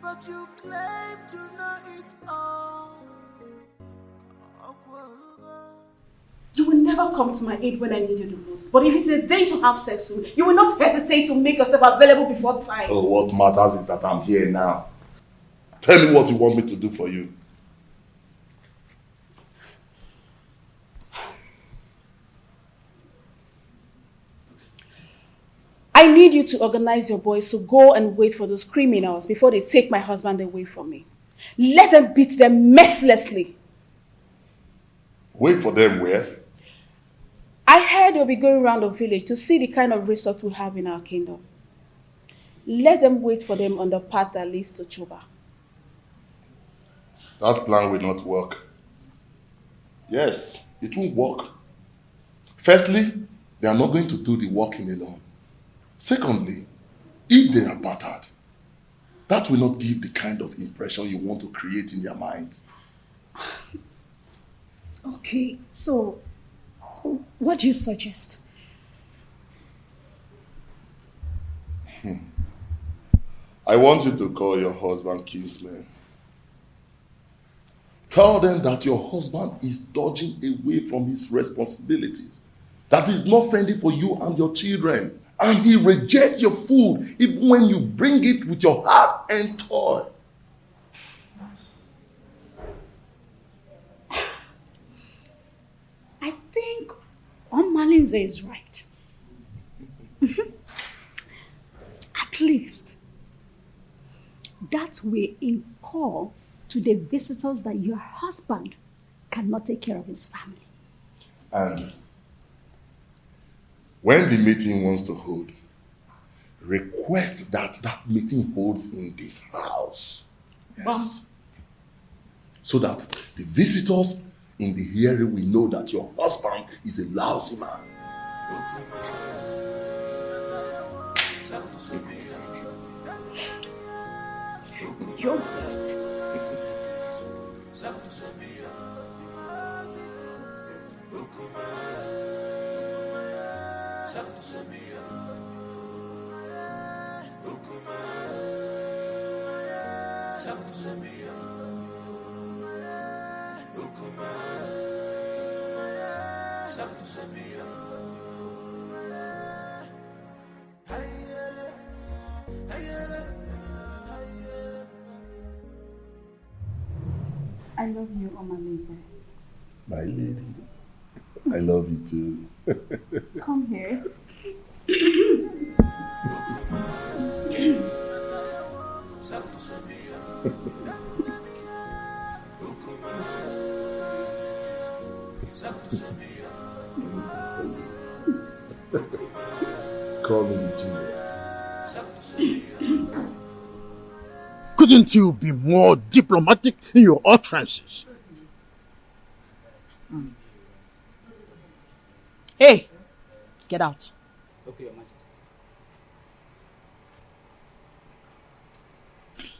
but you claim to know it all. You will never come to my aid when I need you the most. But if it's a day to have sex with, you will not hesitate to make yourself available before time. Oh, what matters is that I'm here now. Tell me what you want me to do for you. I need you to organize your boys to go and wait for those criminals before they take my husband away from me. Let them beat them mercilessly. Wait for them where? I heard they'll be going around the village to see the kind of resort we have in our kingdom. Let them wait for them on the path that leads to Chuba. That plan will not work. Yes, it won't work. Firstly, they are not going to do the walking alone. Secondly, if they are battered, that will not give the kind of impression you want to create in their minds. Okay, so what do you suggest? I want you to call your husband kinsman. Tell them that your husband is dodging away from his responsibilities, that he's not friendly for you and your children, and he rejects your food even when you bring it with your heart and toil. I think Malinze is right. At least that will incur to the visitors that your husband cannot take care of his family. And when the meeting wants to hold, request that that meeting holds in this house. Yes. So that the visitors in the hearing will know that your husband is a lousy man. That is it. You're right. I love you, Omaleze. My lady, I love you too. Come here. Call me genius. Couldn't you be more diplomatic in your utterances? Hey, get out. Okay, Your Majesty.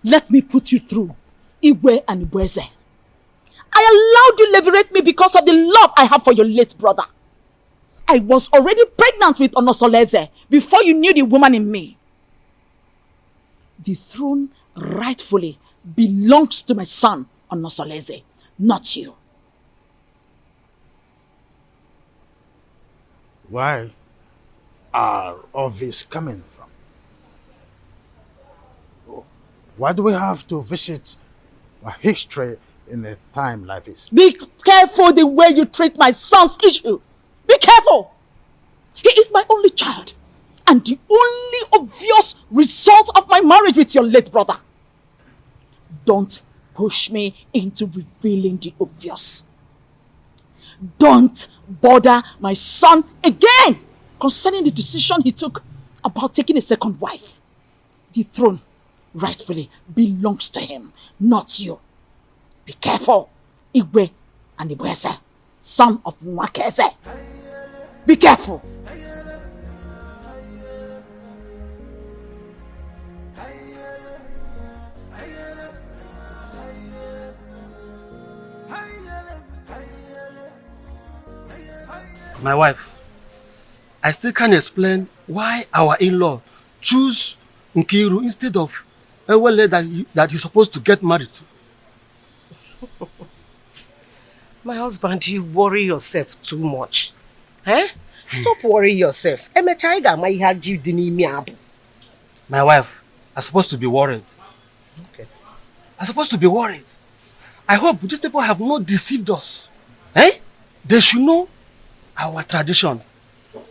Let me put you through Igwe and Ibweze. I allowed you liberate me because of the love I have for your late brother. I was already pregnant with Onosoleze before you knew the woman in me. The throne rightfully belongs to my son, Onosoleze, not you. Where are all this coming from? Why do we have to visit a history in a time like this? Be careful the way you treat my son's issue. Be careful. He is my only child and the only obvious result of my marriage with your late brother. Don't push me into revealing the obvious. Don't bother my son again concerning the decision he took about taking a second wife. The throne rightfully belongs to him, not you. Be careful, Igwe and Ibweze, son of Mwakeze. Be careful. My wife, I still can't explain why our in-law choose Nkiru instead of Ewele that he's supposed to get married to. My husband, you worry yourself too much. Eh? Stop worrying yourself. My wife, I'm supposed to be worried. Okay. I'm supposed to be worried. I hope these people have not deceived us. Eh? They should know our tradition.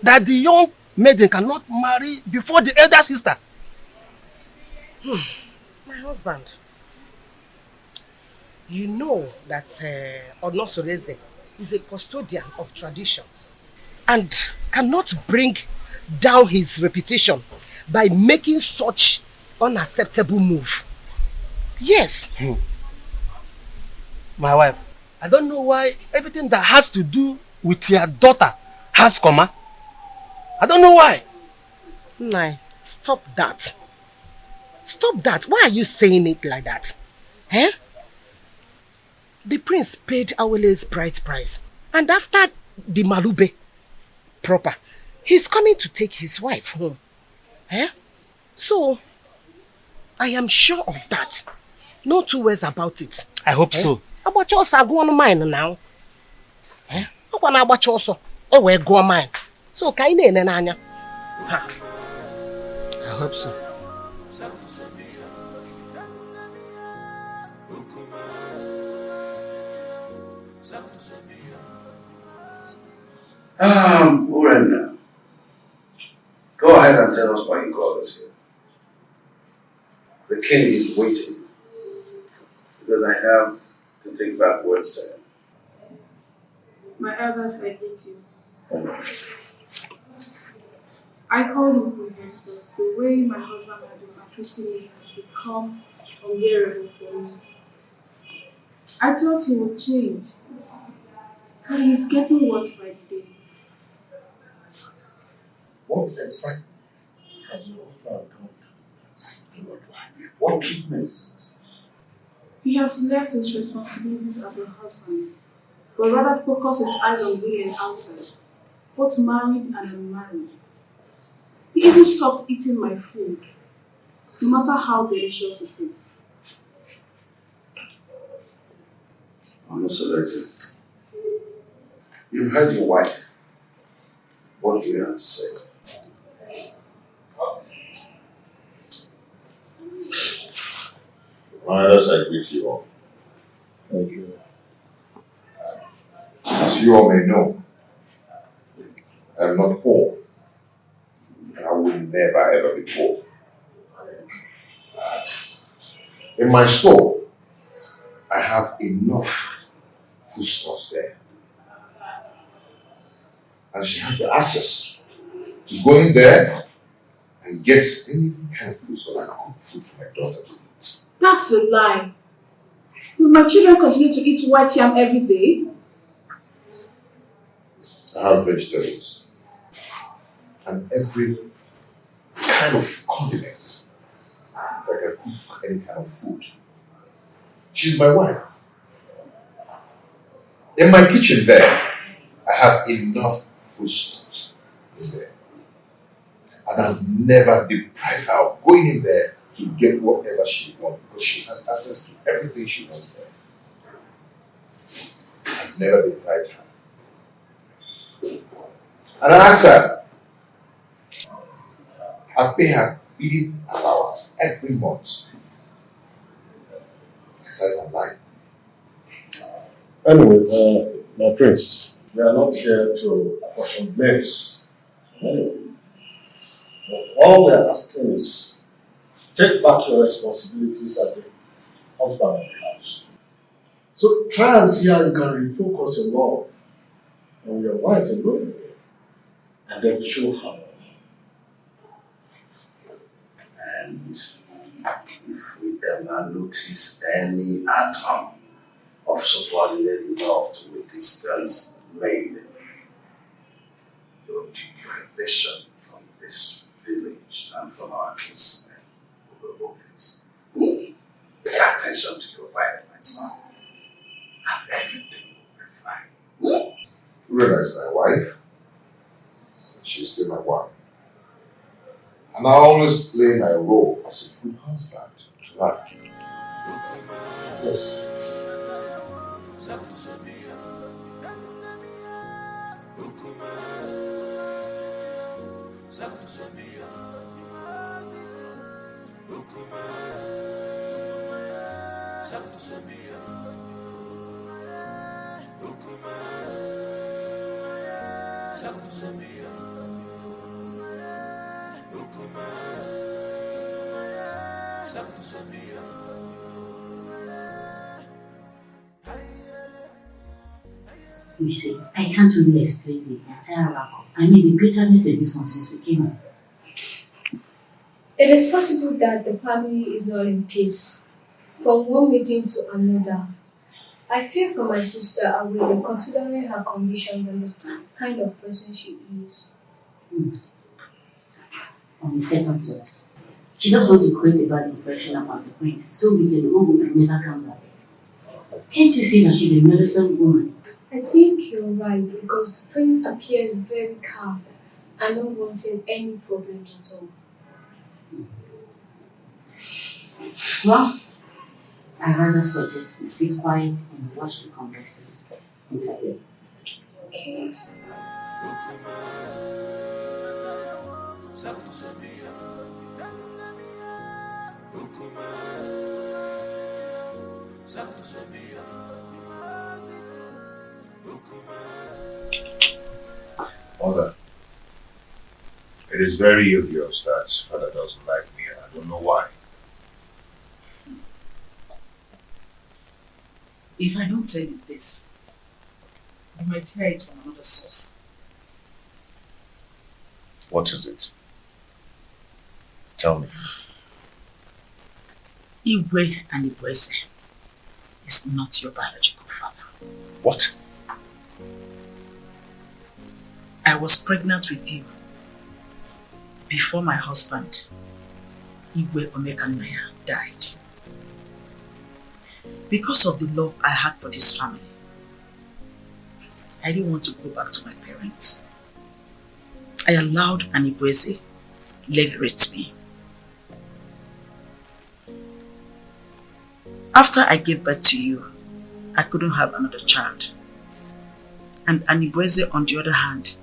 That the young maiden cannot marry before the elder sister. My husband, you know that Onosoleze is a custodian of traditions and cannot bring down his reputation by making such unacceptable move. Yes. My wife, I don't know why everything that has to do with your daughter has comma. I don't know why. Nah, stop that. Stop that. Why are you saying it like that? Eh? The prince paid Awele's bride price. And after the Malube proper, he's coming to take his wife home. Eh? So, I am sure of that. No two ways about it. I hope so. About yours are going mine now. Eh? About also. Oh, we're going mine. So, can you nanya? I hope so. Urena, go ahead and tell us why you called us here. The king is waiting because I have to take back words to him. My elders, I hate you. I called him here because the way my husband had been treating me has become unbearable for me. I thought he would change, but he's getting worse by the day. What exactly has your husband done to your wife? What treatment is it? He has left his responsibilities as a husband, but rather focus his eyes on women outside, both married and unmarried. He even stopped eating my food, no matter how delicious it is. Onosoleze, you've heard your wife. What do you have to say? My elders, I greet you all. Thank you. As you all may know, I am not poor, and I will never ever be poor. In my store, I have enough foodstuffs there. And she has the access to go in there and get any kind of food so I can cook food for my daughter to eat. That's a lie. Will my children continue to eat white yam every day? I have vegetables and every kind of condiments that can cook any kind of food. She's my wife. In my kitchen there, I have enough foodstuffs in there. And I've never deprived her of going in there to get whatever she wants because she has access to everything she wants there. I've never deprived her. And I ask her, I pay her feeding allowance every month. Aside from mine. Anyway, my prince, we are not here to apportion blames. Anyway, all we are asking is take back your responsibilities as the husband of the house. So try and see how you can refocus your love on your wife alone and then show her. And if we ever notice any atom of subordinate love to a distance made, your deprivation from this village and from our kinsmen will be obvious. Pay attention to your wife, my son, and everything will be fine. Rena is my wife. She's still my wife. And I always play my role as a good husband to her. Yes. You see, I can't really explain the entire wrap-up. I mean, the bitterness in this one since we came up. It is possible that the family is not in peace. From one meeting to another, I fear for my sister Awele, considering her conditions and the kind of person she is. On the second thought, she just wants to create a bad impression about the prince, so we can go home and never come back. Can't you see that she's a meddlesome woman? I think you're right, because the prince appears very calm and not wanting any problems at all. Well, I rather suggest we sit quiet and watch the contestants interview. Okay. Mother, it is very obvious that father doesn't like me and I don't know why. If I don't tell you this, you might hear it from another source. What is it? Tell me. Iwe and Ibueze is not your biological father. What? I was pregnant with you before my husband, Iwe Omekanaya, died. Because of the love I had for this family, I didn't want to go back to my parents. I allowed Anibueze leverage me. After I gave birth to you, I couldn't have another child. And Anibueze, on the other hand,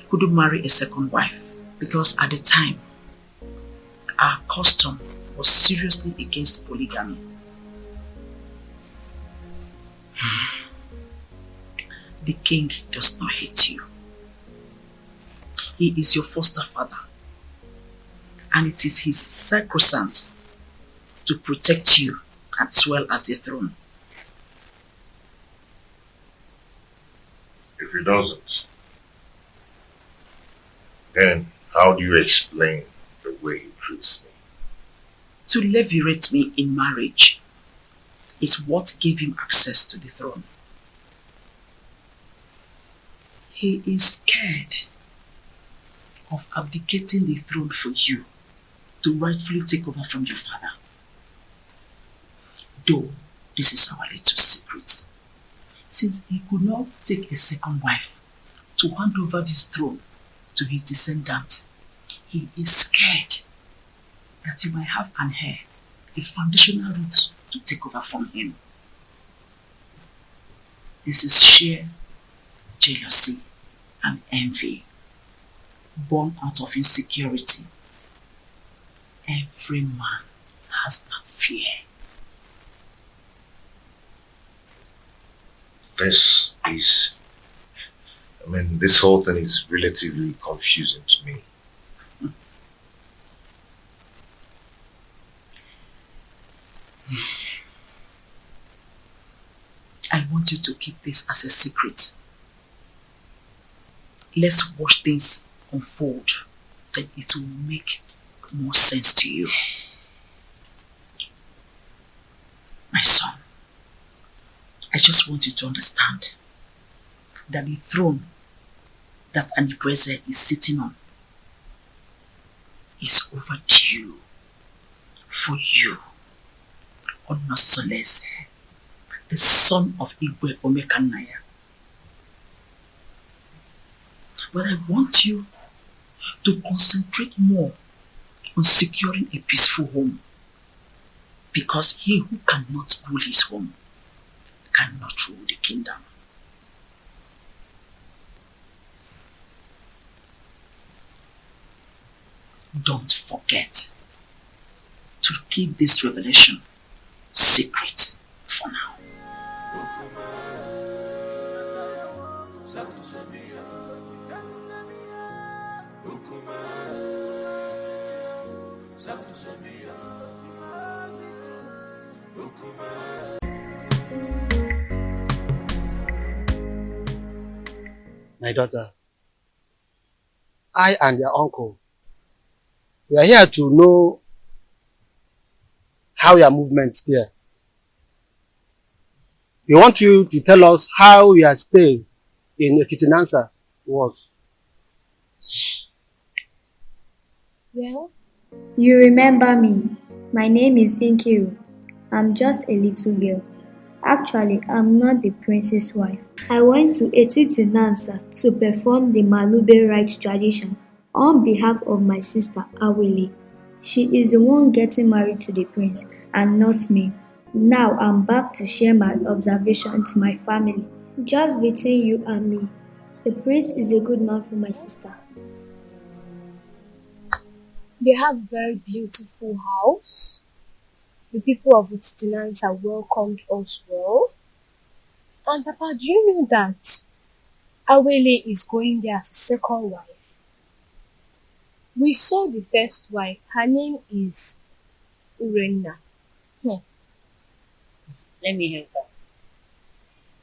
couldn't marry a second wife because at the time, our custom was seriously against polygamy. The king does not hate you. He is your foster father, and it is his sacrosanct to protect you as well as the throne. If he doesn't, then how do you explain the way he treats me? To levirate me in marriage is what gave him access to the throne. He is scared of abdicating the throne for you to rightfully take over from your father. Though this is our little secret, since he could not take a second wife to hand over this throne to his descendants, he is scared that you might have an heir, a foundational root to take over from him. This is sheer jealousy and envy, born out of insecurity. Every man has that fear. This whole thing is relatively confusing to me. I want you to keep this as a secret. Let's watch things unfold, then it will make more sense to you. My son, I just want you to understand that the throne that Anipreze is sitting on is overdue for you, Onosolese, the son of Igwe Omekanaya. But I want you to concentrate more on securing a peaceful home, because he who cannot rule his home cannot rule the kingdom. Don't forget to keep this revelation secret for now. My daughter, I and your uncle, we are here to know how your movements there. We want you to tell us how your stay in Etitinansa was. Well, you remember me. My name is Inquiring. I'm just a little girl. Actually, I'm not the prince's wife. I went to Etitinansa to perform the Malube rites tradition on behalf of my sister Awele. She is the one getting married to the prince and not me. Now I'm back to share my observation to my family. Just between you and me, the prince is a good man for my sister. They have a very beautiful house. The people of Etitinansa welcomed us well. And Papa, do you know that Awele is going there as a second wife? We saw the first wife. Her name is Urenna. Let me help her.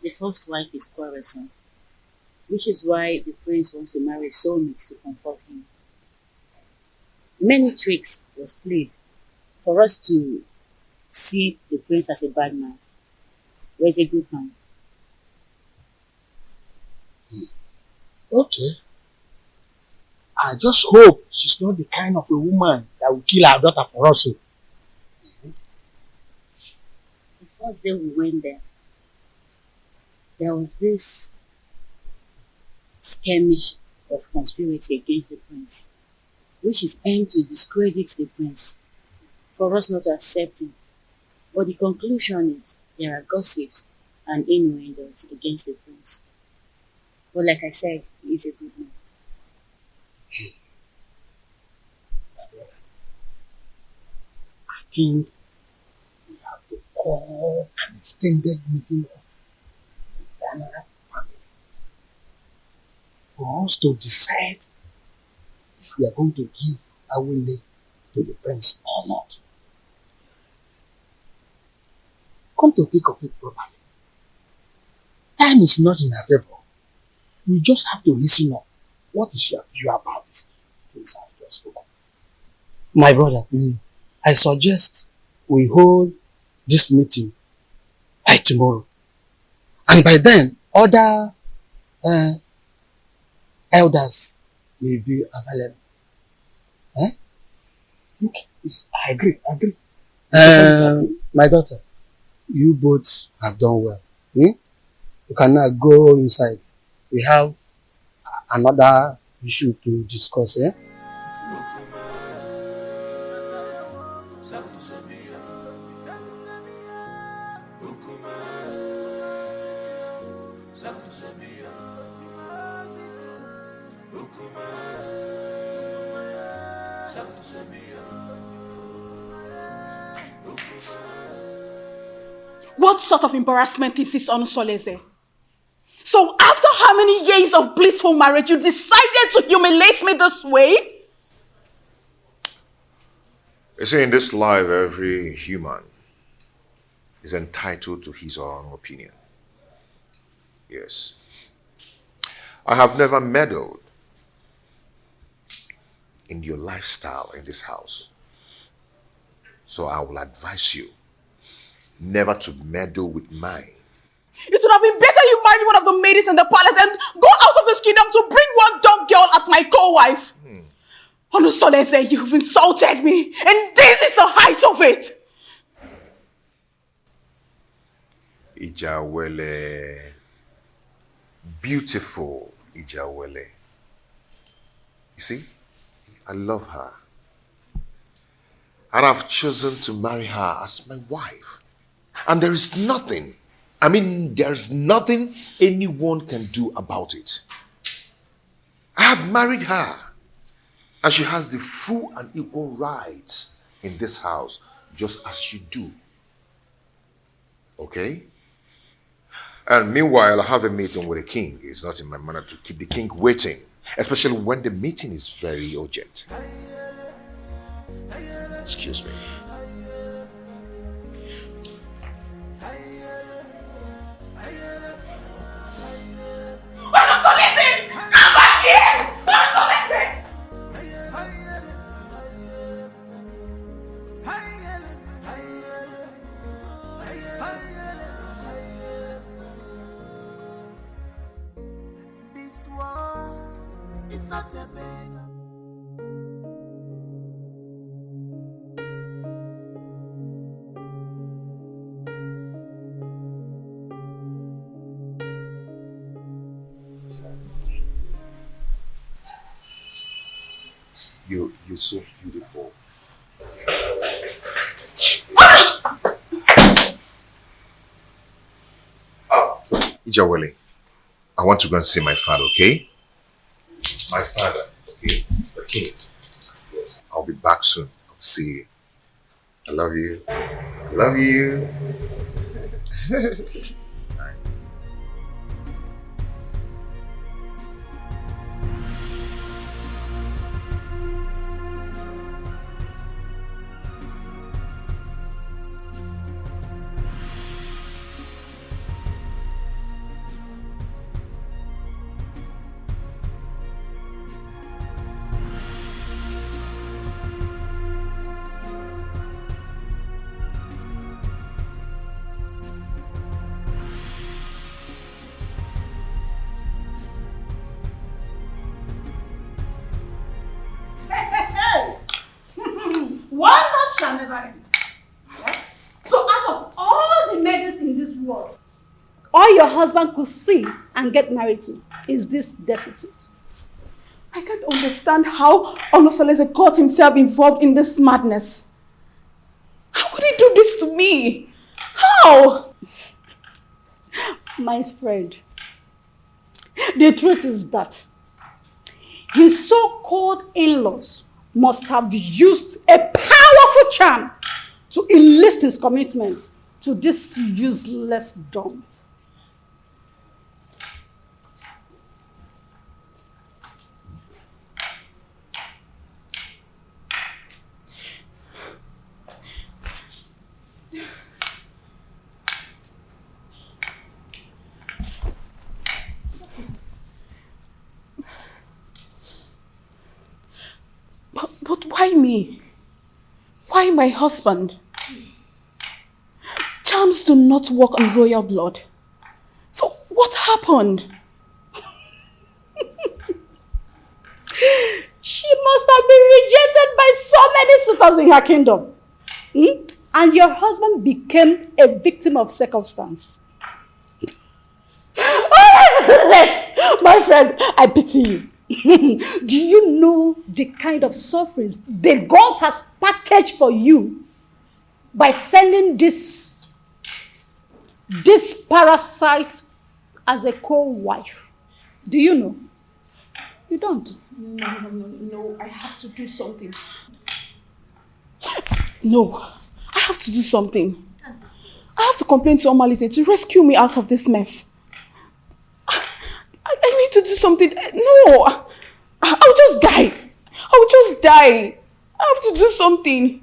The first wife is quarrelsome, which is why the prince wants to marry soulmates to comfort him. Many tricks was played for us to see the prince as a bad man, or as a good man. Okay. I just hope she's not the kind of a woman that will kill her daughter for us. The first day we went there was this skirmish of conspiracy against the prince, which is aimed to discredit the prince, for us not to accept him. But the conclusion is there are gossips and innuendos against the prince. But like I said, he is a good man. I think we have to call an extended meeting of the Ghana family for us to decide if we are going to give Awele to the prince or not. Come to think of it properly, time is not in our favor. We just have to listen up. What is your view about these things I've just spoken? My brother, I suggest we hold this meeting by tomorrow. And by then, other elders may be available. Eh? Okay, I agree. My daughter, you both have done well. You can now go inside. We have another issue to discuss. Eh? What sort of embarrassment is this on Soleze? So after how many years of blissful marriage, you decided to humiliate me this way? You see, in this life, every human is entitled to his or her own opinion. Yes. I have never meddled in your lifestyle in this house. So I will advise you never to meddle with mine. It would have been better you married one of the ladies in the palace and go out of this kingdom to bring one dumb girl as my co-wife. Onusoleze, you've insulted me, and this is the height of it. Ijawele. Beautiful Ijawele. You see, I love her. And I've chosen to marry her as my wife. And there is nothing, there's nothing anyone can do about it. I have married her. And she has the full and equal rights in this house, just as you do. Okay? And meanwhile, I have a meeting with the king. It's not in my manner to keep the king waiting, especially when the meeting is very urgent. Excuse me. Come back here! This one is not a bed. You're so beautiful. Ijawele, I want to go and see my father, okay? My father, okay? The king. Yes, I'll be back soon. I'll see you. I love you. I love you. Wonders shall never end. So out of all the maidens in this world, all your husband could see and get married to is this destitute. I can't understand how Onusoleze got himself involved in this madness. How could he do this to me? How? My friend, the truth is that his so-called in-laws must have used a powerful charm to enlist his commitment to this useless dumb. What is it? But why me? Why my husband? Charms do not work on royal blood. So what happened? She must have been rejected by so many suitors in her kingdom. And your husband became a victim of circumstance. My friend, I pity you. Do you know the kind of sufferings the gods has packaged for you by sending this parasite as a co-wife? Do you know? You don't. No, I have to do something. No, I have to do something. I have to complain to Omalise to rescue me out of this mess. I need to do something. No, I'll just die. I'll just die. I have to do something.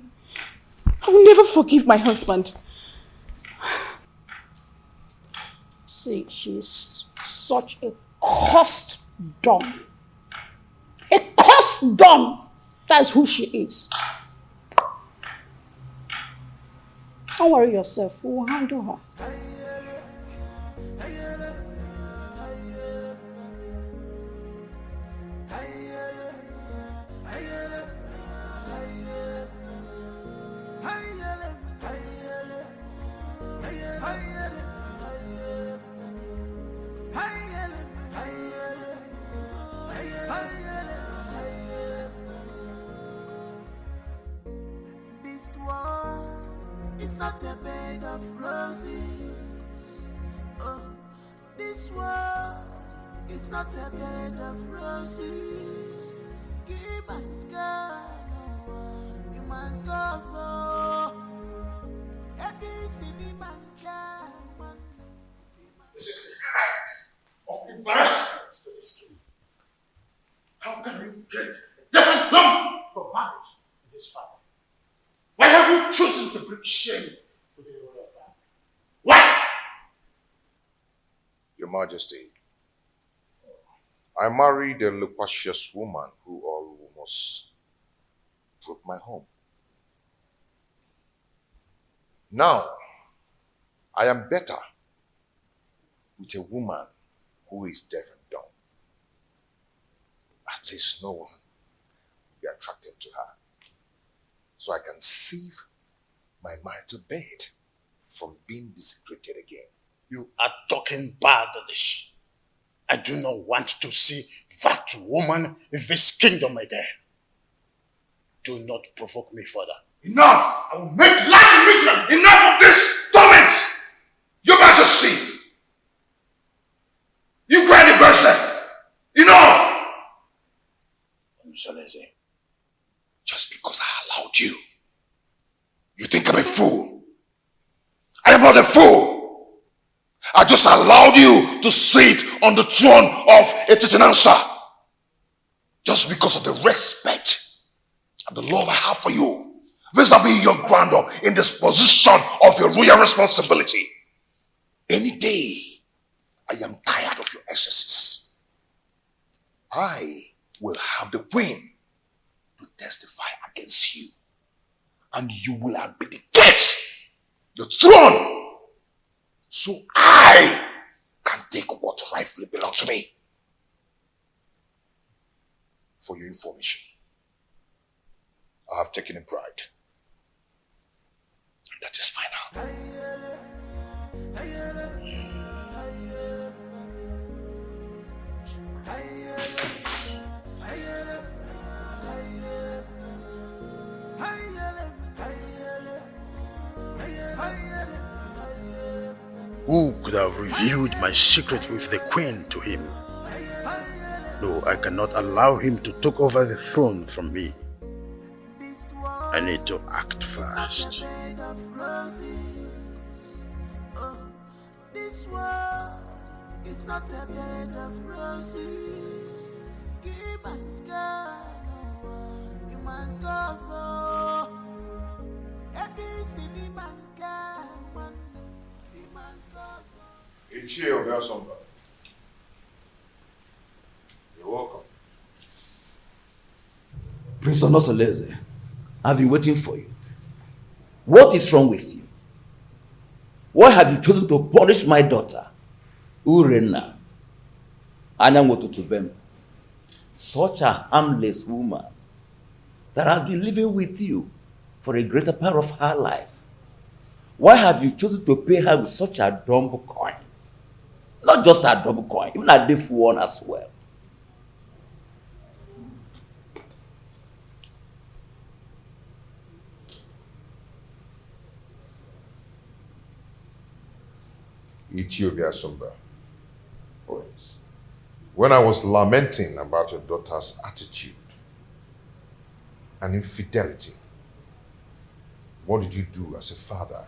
I will never forgive my husband. See, she's such a cursed dumb. A cursed dumb. That's who she is. Don't worry yourself. We will handle her. This world is not a bed of roses. Oh, this world is not a bed of roses. Keep on going, you man go so. This is the height of embarrassment to this king. How can you get a different lump for marriage in this family? Why have you chosen to bring shame to the royal family? Why? Your Majesty, I married a loquacious woman who almost broke my home. Now, I am better with a woman who is deaf and dumb. At least no one will be attracted to her. So I can save my marital bed from being desecrated again. You are talking baddish. I do not want to see that woman in this kingdom again. Do not provoke me further. Enough! I will make life miserable! Enough of this torment! Your Majesty! You cried the person! Enough! Msoleze. Just because I allowed you, you think I'm a fool. I am not a fool. I just allowed you to sit on the throne of a Titanansa. Just because of the respect and the love I have for you. Vis-a-vis your grandeur in this position of your royal responsibility. Any day, I am tired of your excesses. I will have the queen to testify against you. And you will abdicate the throne so I can take what rightfully belongs to me. For your information, I have taken a bride. That is final. Who could have revealed my secret with the queen to him? No, I cannot allow him to take over the throne from me. I need to act fast. This world is not a bed of roses. Keep on going, you man go so. Ichie Obiasomba. You're welcome. Prince Onosoleze, I've been waiting for you. What is wrong with you? Why have you chosen to punish my daughter, Urena, Anyanwotutubem, such a harmless woman that has been living with you for a greater part of her life, why have you chosen to pay her with such a dumb coin? Not just a dumb coin, even a deaf one as well. Ethiopia Sumba. When I was lamenting about your daughter's attitude and infidelity, what did you do as a father?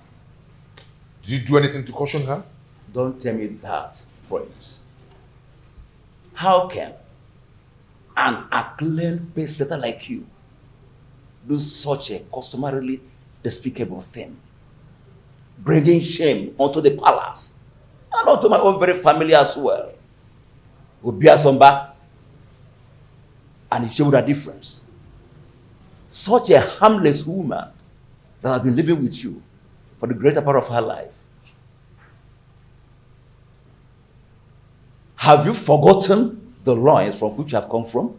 Did you do anything to caution her? Don't tell me that, Prince. How can an acclaimed pace-setter like you do such a customarily despicable thing? Bringing shame onto the palace and onto my own very family as well. Obia Somba, and it showed a difference. Such a harmless woman that has been living with you for the greater part of her life. Have you forgotten the loins from which you have come from?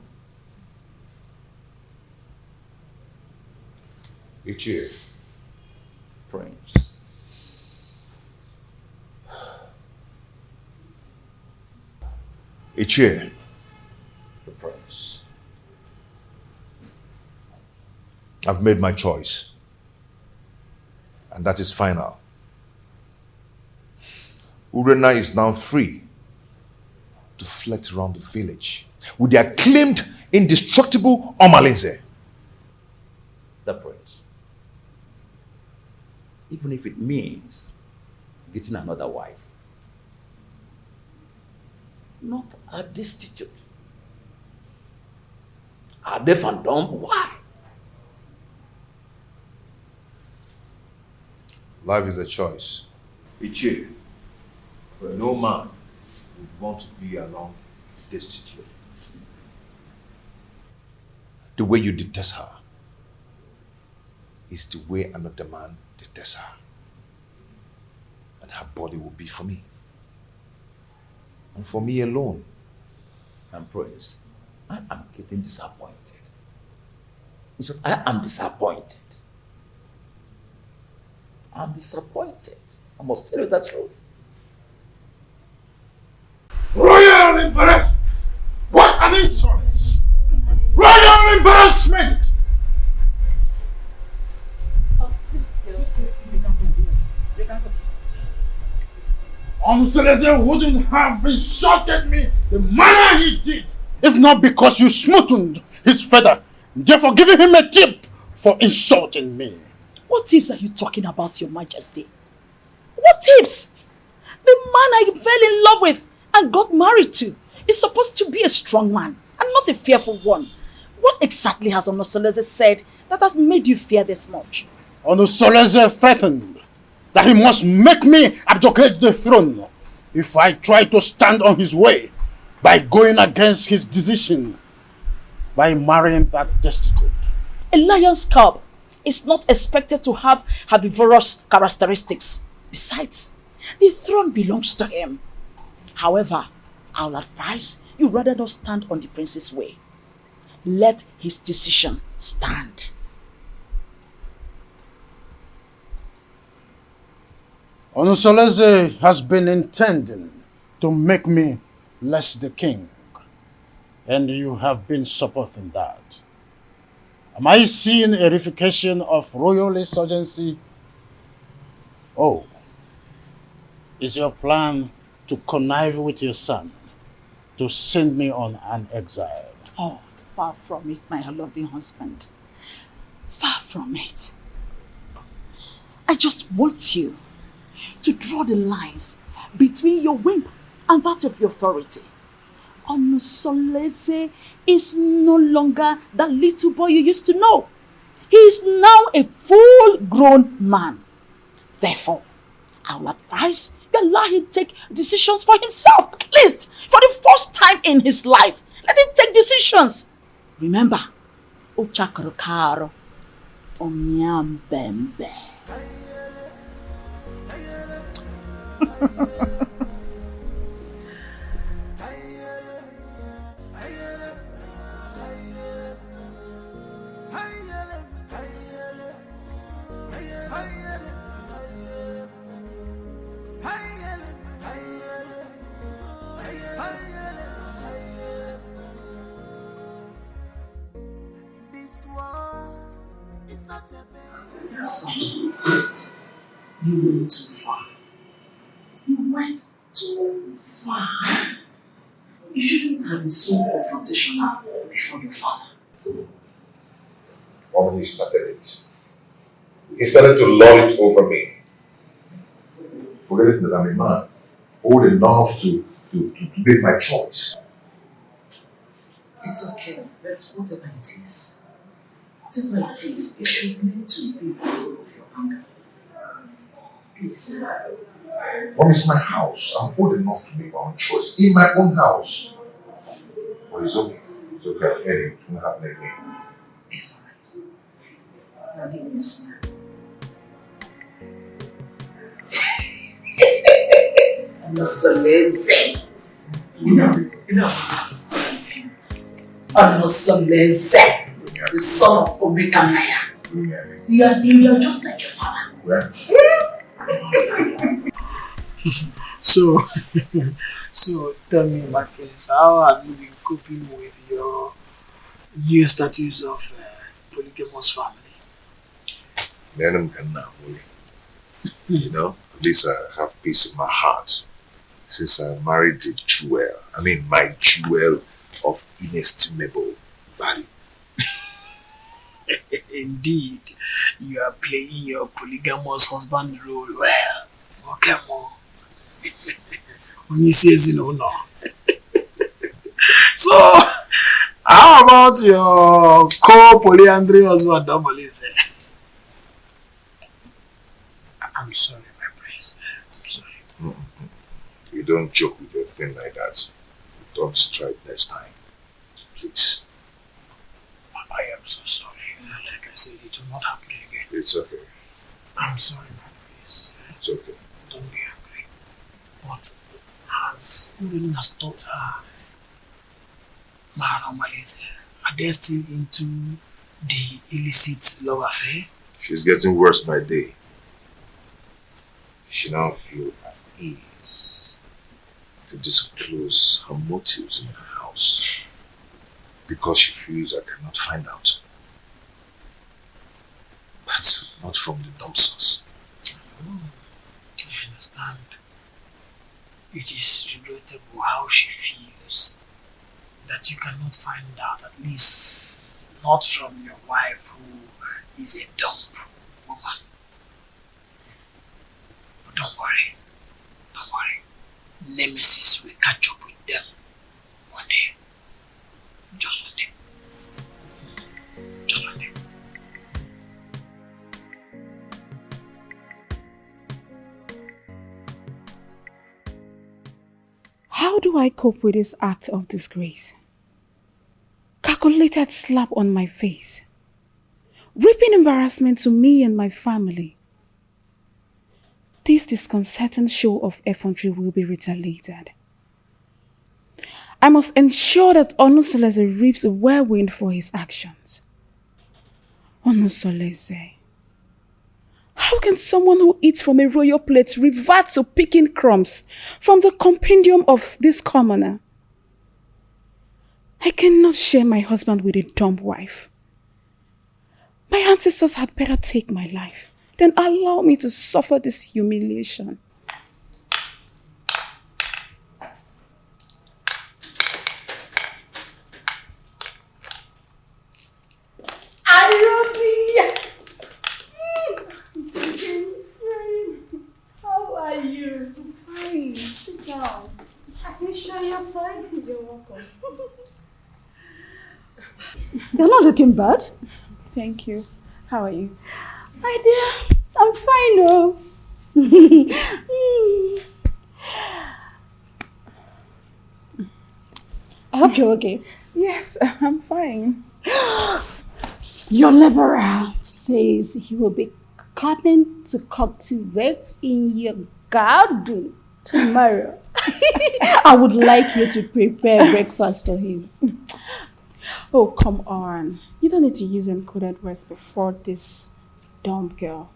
Ichie. Prince. Ichie. The prince. I've made my choice. And that is final. Urena is now free to flit around the village with the acclaimed, indestructible Omalinze. The prince. Even if it means getting another wife. Not a destitute. A deaf and dumb? Why? Life is a choice. Ichie, no man would want to be alone destitute. The way you detest her is the way another man detests her. And her body will be for me. And for me alone. And Prince, I am getting disappointed. In short, I am disappointed. I'm disappointed. I must tell you the truth. Royal embarrassment! What an insolence! Royal embarrassment! Seleze wouldn't have insulted me the manner he did if not because you smoothened his feather, therefore giving him a tip for insulting me. What tips are you talking about, Your Majesty? What tips? The man I fell in love with and got married to is supposed to be a strong man and not a fearful one. What exactly has Onosoleze said that has made you fear this much? Onosoleze threatened that he must make me abdicate the throne if I try to stand on his way by going against his decision by marrying that destitute. A lion's cub is not expected to have herbivorous characteristics. Besides, the throne belongs to him. However, I'll advise you rather not stand on the prince's way. Let his decision stand. Onosoleze has been intending to make me less the king, and you have been supporting that. Am I seeing a reification of royal insurgency? Oh, is your plan to connive with your son to send me on an exile? Oh, far from it, my loving husband. Far from it. I just want you to draw the lines between your whim and that of your authority. Onosoleze is no longer that little boy you used to know. He is now a full-grown man. Therefore, I will advise you allow him take decisions for himself, at least for the first time in his life. Let him take decisions. Remember, Ochakarokaro, Onyambembe. Son, you went too far. You went too far. You shouldn't have been so confrontational before your father. When he started it, he started to lord it over me. Forgetting that I'm a man, old enough to make my choice. It's okay, but whatever it is, you should learn to be in control of your anger. Please. Mom, it's my house. I'm old enough to make my own choice in my own house. But it's okay. It's okay. I've heard it. It won't happen again. It's alright. Now leave me smile. I'm not so lazy. You know, I'm not so lazy. The son of Omega Maya. You are just like your father. So tell me, my friends, how have you been coping with your new status of polygamous family? You know, at least I have peace in my heart since I married the jewel. I mean, my jewel of inestimable value. Indeed, you are playing your polygamous husband role well. Okay, Mom. When he says, no. So, how about your co-polyandry husband, Domolize? I'm sorry, my prince. I'm sorry. You don't joke with a thing like that. Don't strike next time. Please. I am so sorry. Like I said, it will not happen again. It's okay. I'm sorry, my prince. It's okay. Don't be angry. But has Urin has taught her Malin are they still into the illicit love affair? She's getting worse by day. She now feels at ease to disclose her motives in her house because she feels I cannot find out. But not from the dump source. I understand. It is regrettable how she feels that you cannot find out, at least not from your wife who is a dumb woman. But don't worry. Nemesis will catch up with them one day. Just one day. Just one day. How do I cope with this act of disgrace? Calculated slap on my face. Reaping embarrassment to me and my family. This disconcerting show of effrontery will be retaliated. I must ensure that Onusolese reaps a whirlwind for his actions. Onusolese. How can someone who eats from a royal plate revert to picking crumbs from the compendium of this commoner? I cannot share my husband with a dumb wife. My ancestors had better take my life than allow me to suffer this humiliation. How are you? I'm fine. Sit down. Are you sure you're fine? You're welcome. You're not looking bad. Thank you. How are you? My dear, I'm fine, oh. I hope you're okay. Yes, I'm fine. Your liberal says he will be coming to cultivate in your garden tomorrow. I would like you to prepare breakfast for him. Oh, come on. You don't need to use encoded words before this dumb girl.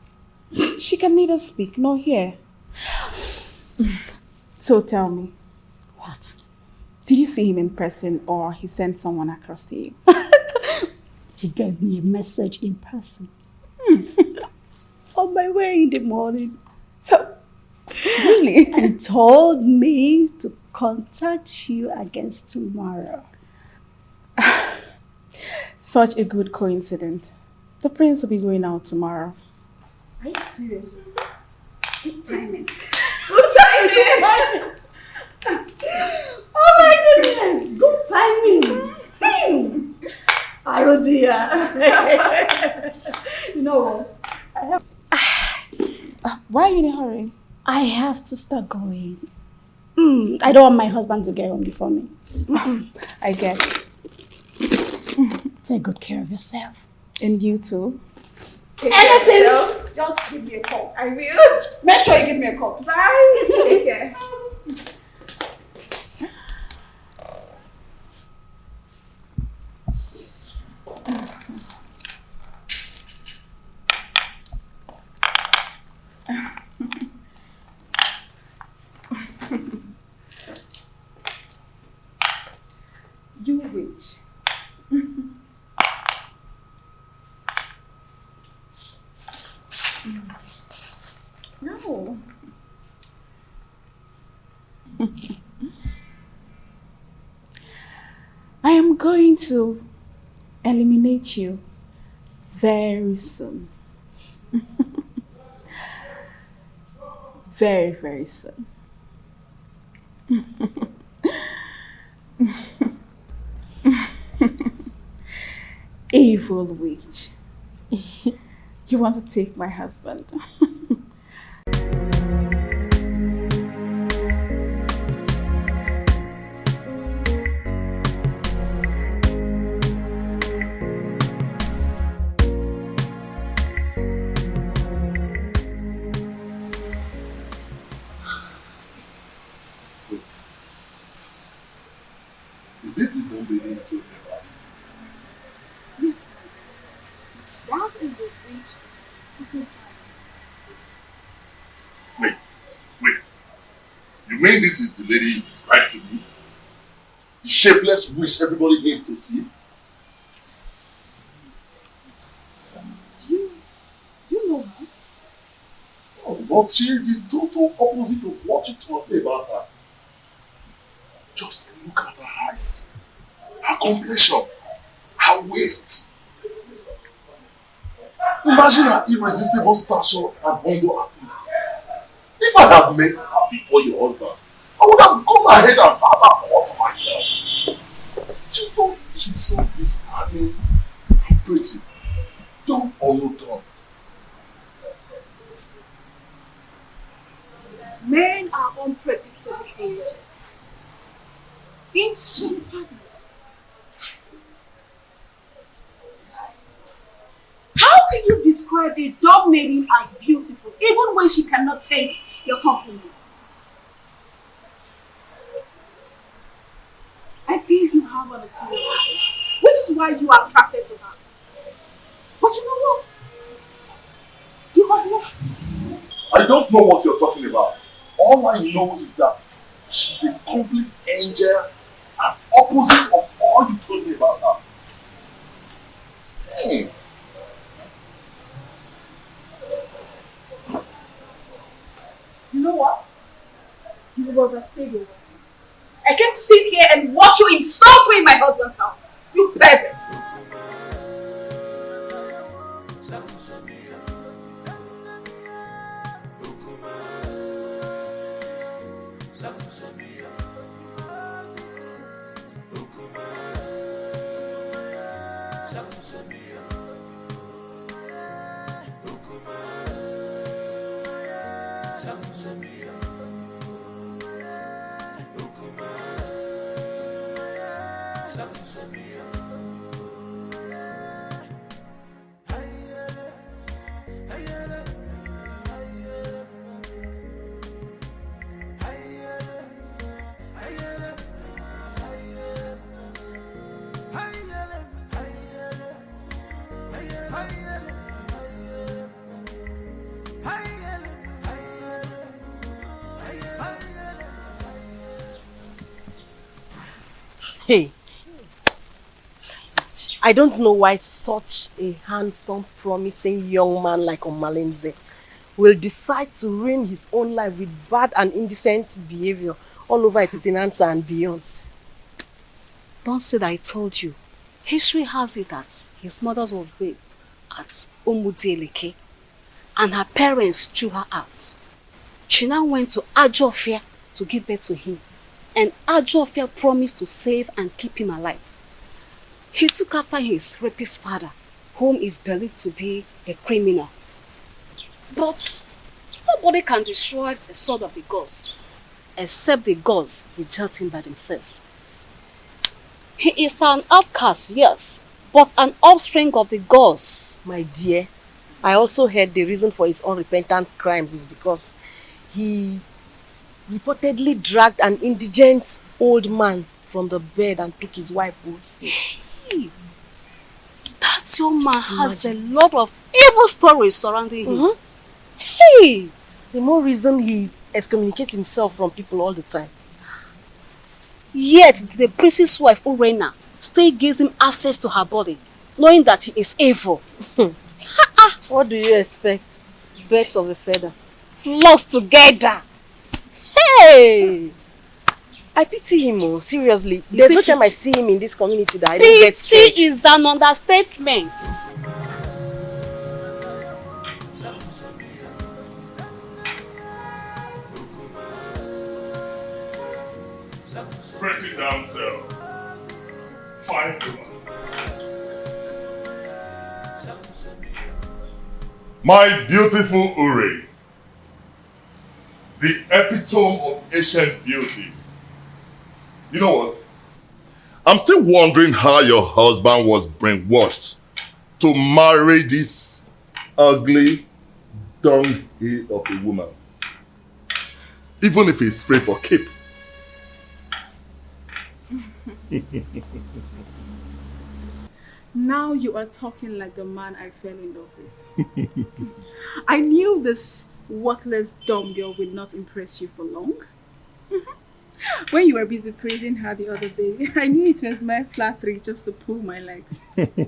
She can neither speak nor hear. So tell me, what? Did you see him in person or he sent someone across to you? He gave me a message in person. my way in the morning. So, really? And told me to contact you against tomorrow. Such a good coincidence. The prince will be going out tomorrow. Are you serious? Good timing. Good timing! Oh my goodness! Good timing! Oh dear. You know what? I have. Why are you in a hurry? I have to start going. I don't want my husband to get home before me. I get it. Take good care of yourself. And you too. Anything? Just give me a call. I will. Make sure you give me a call. Bye. Take care. You witch. No. I am going to eliminate you very soon. Very, very soon. Evil witch. You want to take my husband? Is it the bomb baby you told me about? Yes. That is the witch put inside. Wait. You mean this is the lady you described to me? The shapeless witch everybody hates to see? Do you know her? Oh, but she is the total opposite of what you told me about her. Just look at her height, her complexion, her waist. Imagine her irresistible stature and humble appeal. If I had met her before your husband, I would have gone ahead and had her all to myself. She's so disarming and pretty. Dumb or no dumb. Men are unpredictable creatures. Insatiable partners. How can you describe a dumb maiden as beautiful, even when she cannot take your compliments? I feel you have an opinion, which is why you are attracted to her. But you know what? You have lost. I don't know what you're talking about. All I know is that she's a complete angel and opposite of all you told me about her. Hey. You know what? You have overstayed your welcome. I can't sit here and watch you insult me in my husband's house. You pervert. Hey, I don't know why such a handsome, promising young man like Malinze will decide to ruin his own life with bad and indecent behavior all over Etisinansa and beyond. Don't say that I told you. History has it that his mother was raped at Umudieleke and her parents threw her out. She now went to Ajofia to give birth to him, and Ajofia promised to save and keep him alive. He took after his rapist father, whom is believed to be a criminal. But nobody can destroy the sword of the gods, except the gods reject him by themselves. He is an outcast, yes, but an offspring of the gods. My dear, I also heard the reason for his unrepentant crimes is because he reportedly dragged an indigent old man from the bed and took his wife hostage. Hey, that young man has a lot of evil stories surrounding him. Hey, the more reason he excommunicates himself from people all the time. Yet the priest's wife, Urena, still gives him access to her body, knowing that he is evil. What do you expect? Birds of a feather. Flocks together. Hey! I pity him, seriously. There's no time I see him in this community that I don't get scared. Pity is an understatement. Pretty damsel, fine woman. My beautiful Uri, the epitome of ancient beauty. You know what? I'm still wondering how your husband was brainwashed to marry this ugly dunghill of a woman, even if he's free for keep. Now you are talking like the man I fell in love with. I knew this worthless dumb girl would not impress you for long. When you were busy praising her the other day, I knew it was my flattery just to pull my legs. But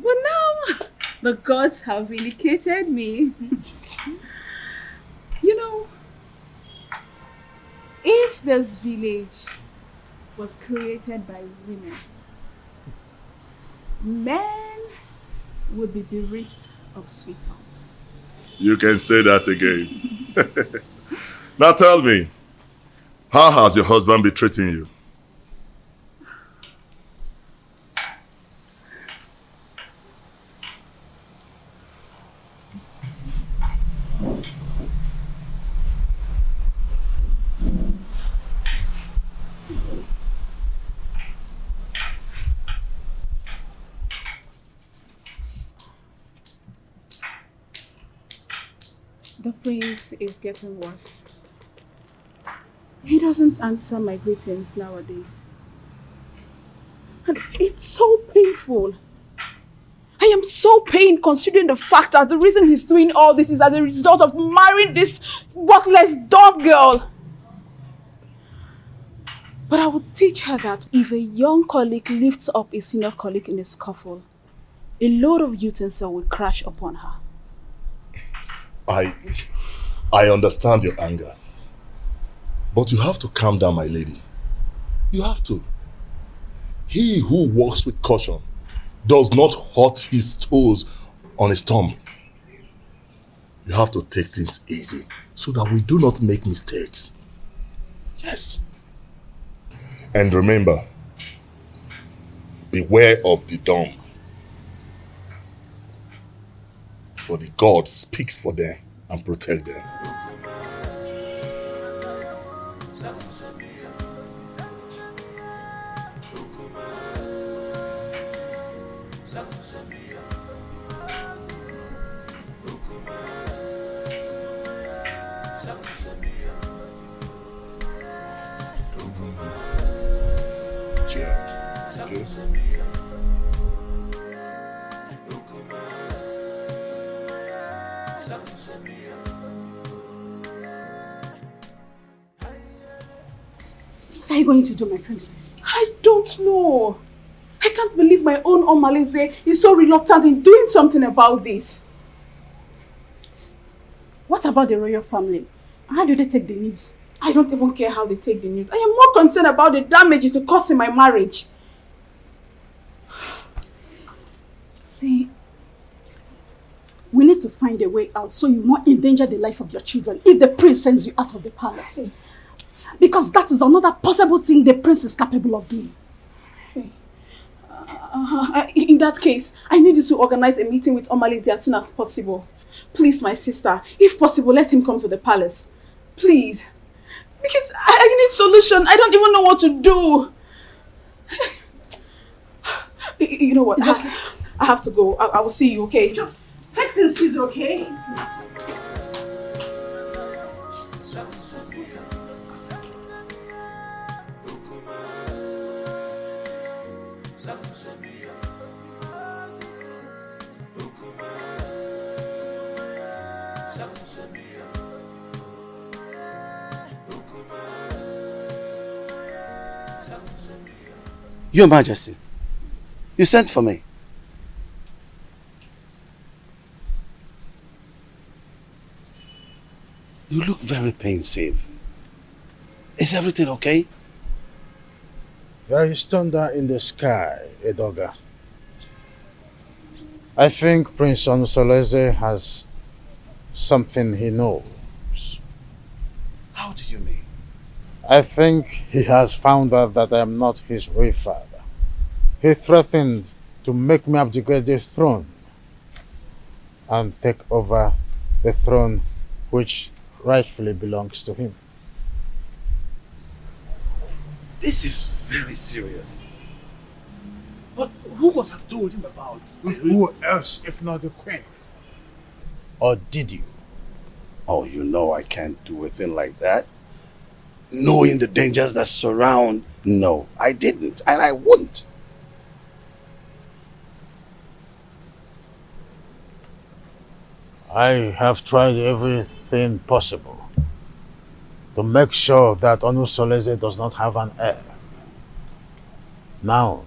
now, the gods have vindicated me. You know, if this village was created by women, men would be bereft of sweet tongues. You can say that again. Now tell me, how has your husband been treating you? The prince is getting worse. He doesn't answer my greetings nowadays. And it's so painful. I am so pained considering the fact that the reason he's doing all this is as a result of marrying this worthless dog girl. But I would teach her that if a young colleague lifts up a senior colleague in a scuffle, a load of utensil will crash upon her. I understand your anger. But you have to calm down, my lady. You have to. He who walks with caution does not hurt his toes on his thumb. You have to take things easy so that we do not make mistakes. Yes. And remember, beware of the dumb. For the God speaks for them and protect them. What are you going to do, my princess? I don't know. I can't believe my own Omalize is so reluctant in doing something about this. What about the royal family? How do they take the news? I don't even care how they take the news. I am more concerned about the damage it will cause in my marriage. See, we need to find a way out so you won't endanger the life of your children if the prince sends you out of the palace. Because that is another possible thing the prince is capable of doing. In that case, I need you to organize a meeting with Omalidi as soon as possible. Please, my sister, if possible, let him come to the palace. Please. Because I need solution. I don't even know what to do. You know what? I have to go. I will see you, okay? Just take things easy, okay? Your Majesty, you sent for me. You look very pensive. Is everything okay? There is thunder in the sky, Edoga. I think Prince Onusoleze has something he knows. How do you mean? I think he has found out that I am not his real father. He threatened to make me abdicate the throne and take over the throne which rightfully belongs to him. This is very serious. But who must have told him about it? Who else if not the queen? Or did you? Oh, you know I can't do a thing like that. Knowing the dangers that surround, no, I didn't, and I wouldn't. I have tried everything possible to make sure that Onusoleze does not have an heir. Now,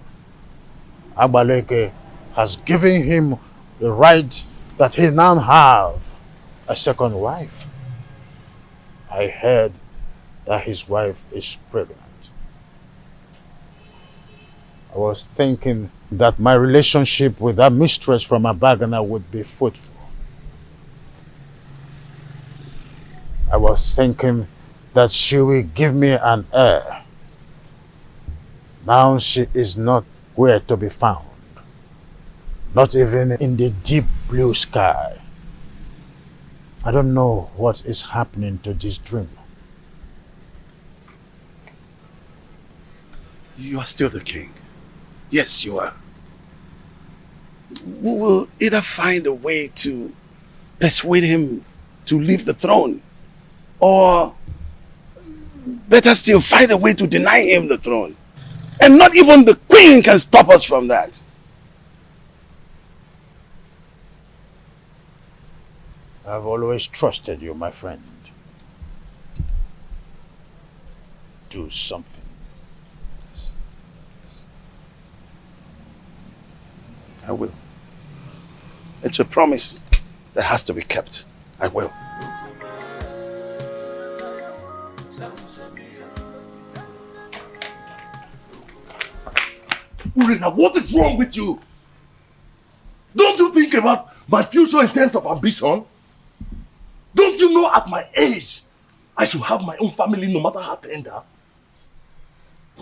Agbaleke has given him the right that he now have a second wife. I heard that his wife is pregnant. I was thinking that my relationship with that mistress from Abagana would be fruitful. I was thinking that she will give me an heir. Now she is not where to be found. Not even in the deep blue sky. I don't know what is happening to this dream. You are still the king. Yes, you are. We will either find a way to persuade him to leave the throne, or better still, find a way to deny him the throne. And not even the queen can stop us from that. I've always trusted you, my friend. Do something. Yes. Yes. I will. It's a promise that has to be kept. I will. Urena, what is wrong with you? Don't you think about my future in terms of ambition? Don't you know at my age, I should have my own family no matter how tender?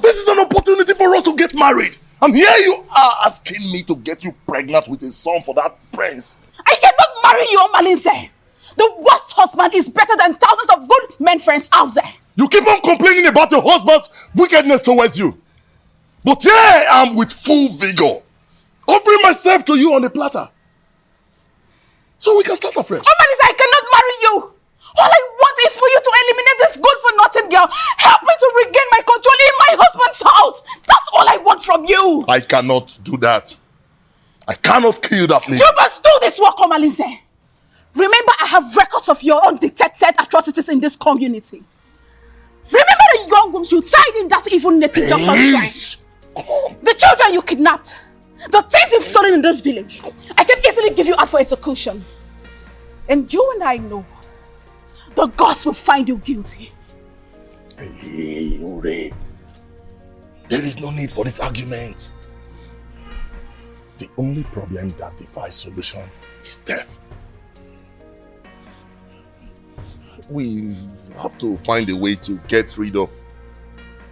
This is an opportunity for us to get married. And here you are asking me to get you pregnant with a son for that prince. I cannot marry you, Malinze. The worst husband is better than thousands of good men friends out there. You keep on complaining about your husband's wickedness towards you. But here I am with full vigor, offering myself to you on a platter. So we can start afresh. Oh, Malinze, I cannot marry you. All I want is for you to eliminate this good-for-nothing girl. Help me to regain my control in my husband's house. That's all I want from you. I cannot do that. I cannot kill that lady. You must do this work, Malinze. Remember, I have records of your undetected atrocities in this community. Remember the young women you tied in that evil native doctor's shrine. The children you kidnapped. The things you've stolen in this village. I can easily give you out for execution. And you and I know the gods will find you guilty. Hey, Ure. There is no need for this argument. The only problem that defies solution is death. We have to find a way to get rid of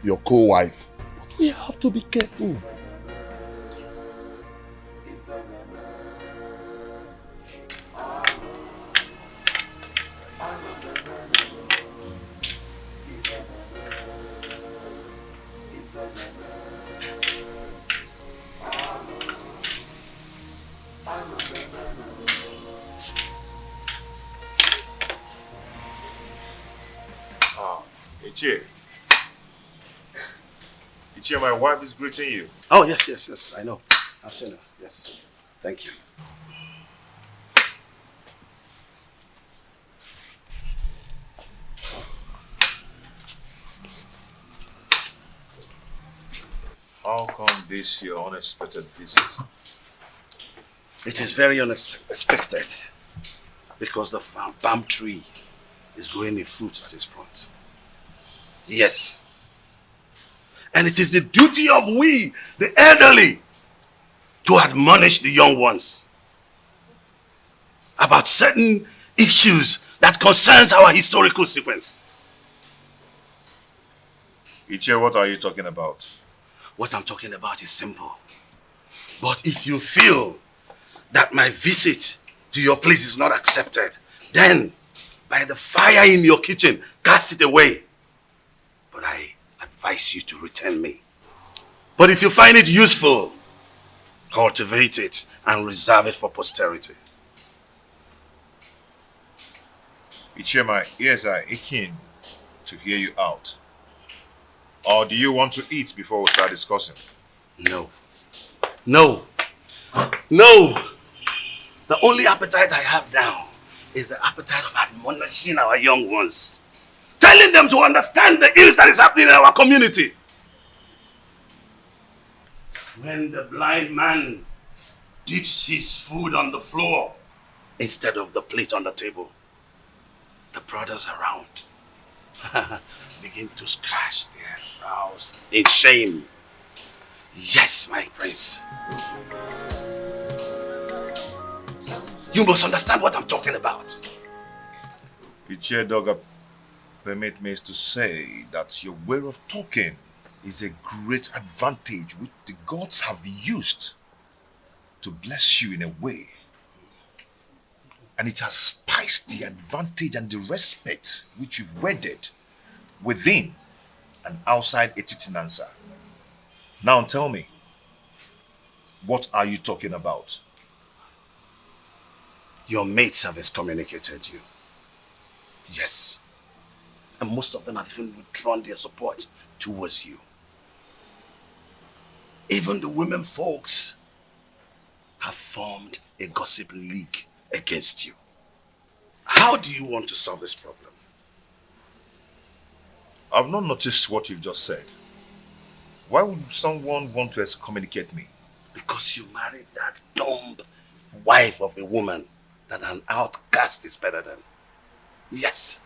your co-wife. But we have to be careful. Ichie, my wife is greeting you. Oh, yes, I know. I've seen her, yes. Thank you. How come this your unexpected visit? It is very unexpected because the palm tree is growing a fruit at its front. Yes. And it is the duty of we, the elderly, to admonish the young ones about certain issues that concerns our historical sequence. Ichie, what are you talking about? What I'm talking about is simple. But if you feel that my visit to your place is not accepted, then by the fire in your kitchen, cast it away. But I advise you to return me. But if you find it useful, cultivate it and reserve it for posterity. Ichie, my ears are aching to hear you out. Or do you want to eat before we start discussing? No. No. No! The only appetite I have now is the appetite of admonishing our young ones. Telling them to understand the ills that is happening in our community. When the blind man dips his food on the floor instead of the plate on the table, the brothers around begin to scratch their brows in shame. Yes, my prince. You must understand what I'm talking about. Ichie Doga, permit me to say that your way of talking is a great advantage which the gods have used to bless you in a way. And it has spiced the advantage and the respect which you've wedded within and outside Etitinansa. Now tell me, what are you talking about? Your mates have excommunicated you. Yes. And most of them have even withdrawn their support towards you. Even the women folks have formed a gossip league against you. How do you want to solve this problem? I've not noticed what you've just said. Why would someone want to excommunicate me? Because you married that dumb wife of a woman that an outcast is better than. Yes.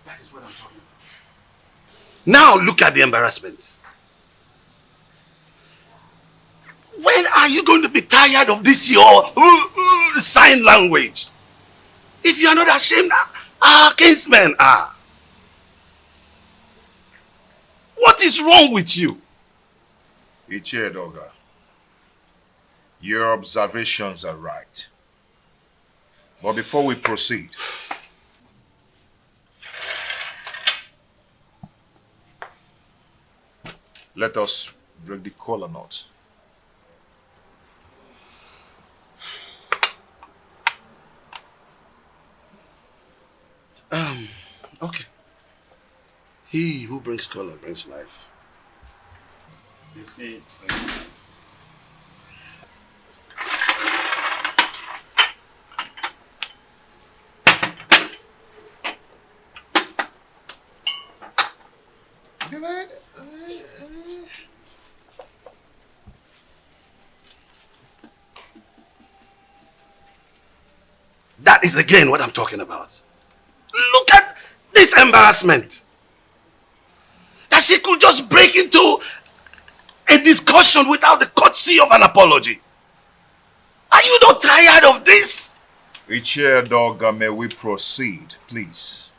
That is what I'm talking about. Now look at the embarrassment. When are you going to be tired of this your sign language? If you are not ashamed, our kinsmen are. What is wrong with you? Ichie Doga, your observations are right. But before we proceed, let us break the kola knot. Okay. He who brings color brings life. You see, That is again what I'm talking about. Look at this embarrassment. That she could just break into a discussion without the courtesy of an apology. Are you not tired of this? Chair dog, may we proceed, please?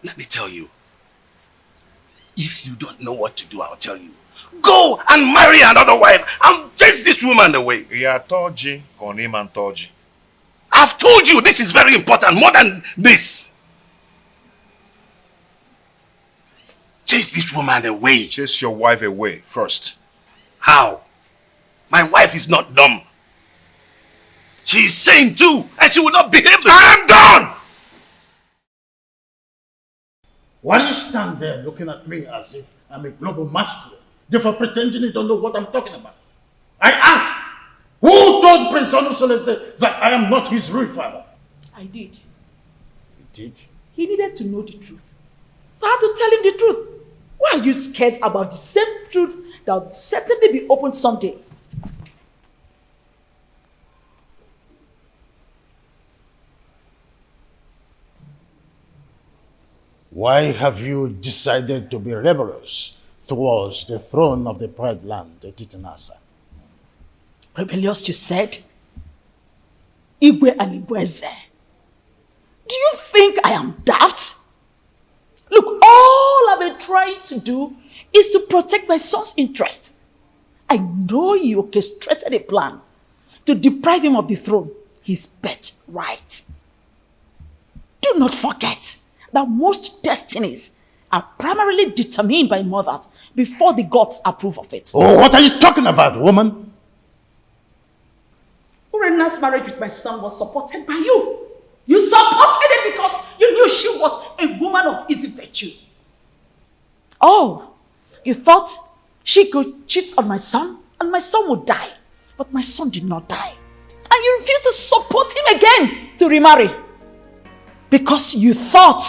Let me tell you. If you don't know what to do, I'll tell you. Go and marry another wife and chase this woman away. I've told you this is very important, more than this. Chase this woman away. Chase your wife away first. How? My wife is not dumb. She is sane too, and she will not behave the I am done! Why do you stand there looking at me as if I'm a global master, therefore pretending you don't know what I'm talking about? I asked, who told Prince Onusolese that I am not his real father? I did. You did? He needed to know the truth. So I had to tell him the truth. Why are you scared about the same truth that will certainly be opened someday? Why have you decided to be rebellious towards the throne of the Pride Land, the Titanasa? Rebellious, you said? Igwe and Ibweze. Do you think I am daft? Look, all I've been trying to do is to protect my son's interest. I know you orchestrated a plan to deprive him of the throne, his birthright. Do not forget that most destinies are primarily determined by mothers before the gods approve of it. Oh, what are you talking about, woman? Urena's marriage with my son was supported by you. You supported it because you knew she was a woman of easy virtue. Oh, you thought she could cheat on my son and my son would die. But my son did not die. And you refused to support him again to remarry. Because you thought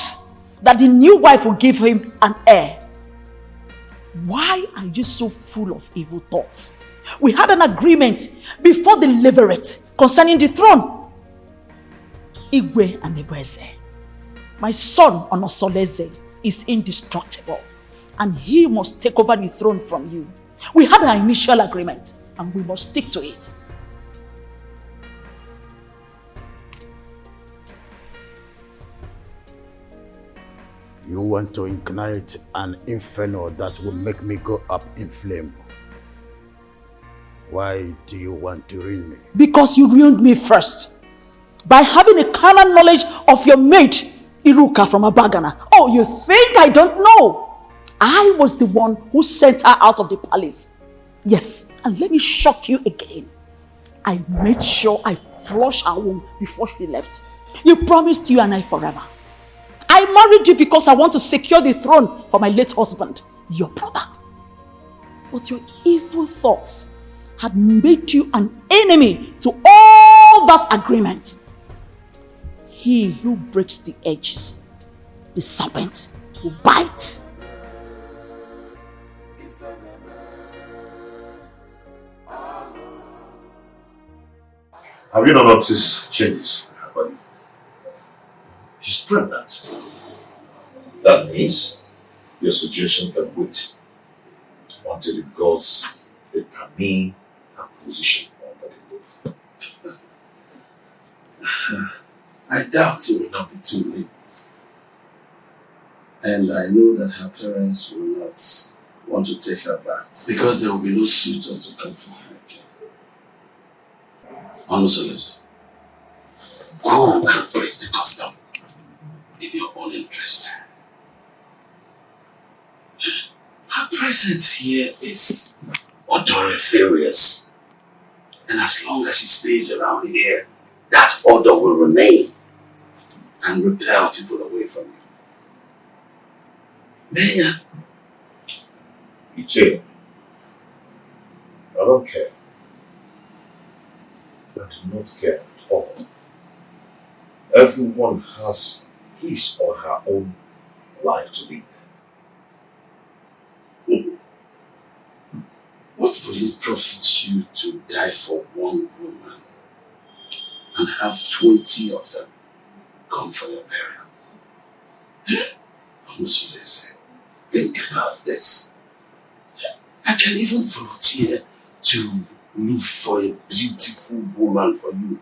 that the new wife would give him an heir. Why are you so full of evil thoughts? We had an agreement before the levirate concerning the throne. Igwe and Ibweze. My son Onosoleze is indestructible and he must take over the throne from you. We had an initial agreement and we must stick to it. You want to ignite an inferno that will make me go up in flame. Why do you want to ruin me? Because you ruined me first. By having a carnal knowledge of your mate, Iruka from Abagana. Oh, you think I don't know? I was the one who sent her out of the palace. Yes, and let me shock you again. I made sure I flushed her womb before she left. You promised you and I forever. I married you because I want to secure the throne for my late husband, your brother. But your evil thoughts had made you an enemy to all that agreement. He who breaks the edges, the serpent will bite. Have you not noticed changes in her body? She's pregnant. That means your suggestion can wait until the gods determine her position under the roof. I doubt it will not be too late. And I know that her parents will not want to take her back because there will be no suitor to come for her again. Onusolese, go and break the custom in your own interest. Her presence here is odoriferous. And as long as she stays around here, that odor will remain and repel people away from you. Maya. Iche, I don't care. I do not care at all. Everyone has his or her own life to live. would it profit you to die for one woman and have 20 of them come for your burial? Honestly, think about this. I can even volunteer to look for a beautiful woman for you.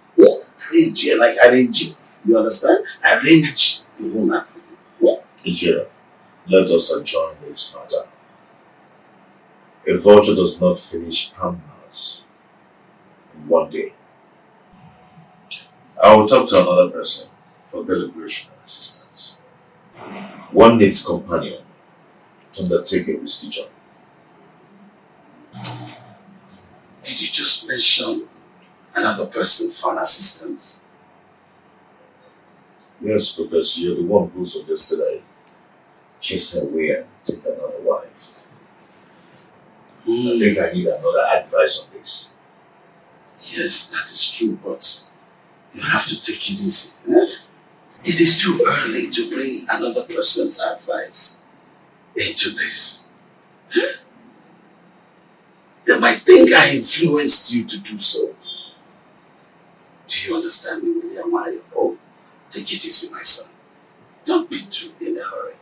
Arrange it. You understand? Arrange the woman for you. Teacher, let us adjourn this matter. A vulture does not finish Palmhouse in one day. I will talk to another person for deliberation and assistance. One needs companion to undertake a risky journey. Did you just mention another person for an assistance? Yes, because you're the one who suggested I chase her away and take another wife. I think I need another advice on this. Yes, that is true, but you have to take it easy. It is too early to bring another person's advice into this. They might think I influenced you to do so. Do you understand me, William? Oh, take it easy, my son. Don't be too in a hurry.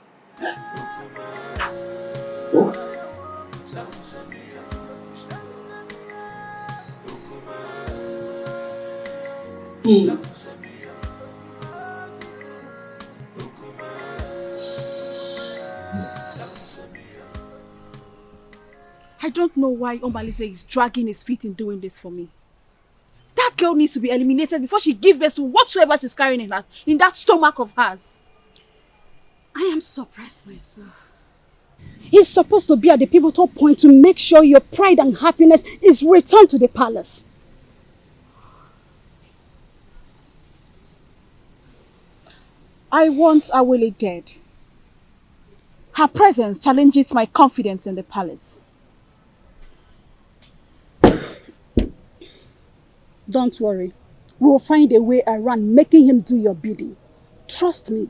Oh. I don't know why Omalize is dragging his feet in doing this for me. That girl needs to be eliminated before she gives birth to whatsoever she's carrying in that stomach of hers. I am surprised myself. He's supposed to be at the pivotal point to make sure your pride and happiness is returned to the palace. I want Awele dead. Her presence challenges my confidence in the palace. Don't worry. We will find a way around making him do your bidding. Trust me.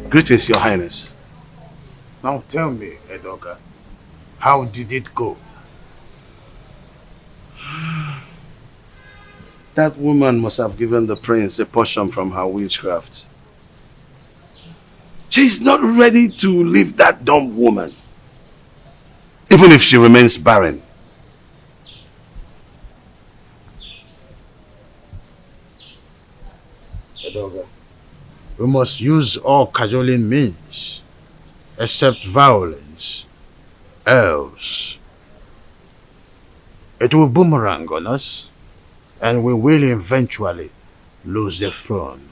Greetings, Your Highness. Now tell me, Edoga, how did it go? That woman must have given the prince a portion from her witchcraft. She's not ready to leave that dumb woman, even if she remains barren. Edoga, we must use all cajoling means, except violence. Else, it will boomerang on us, and we will eventually lose the throne.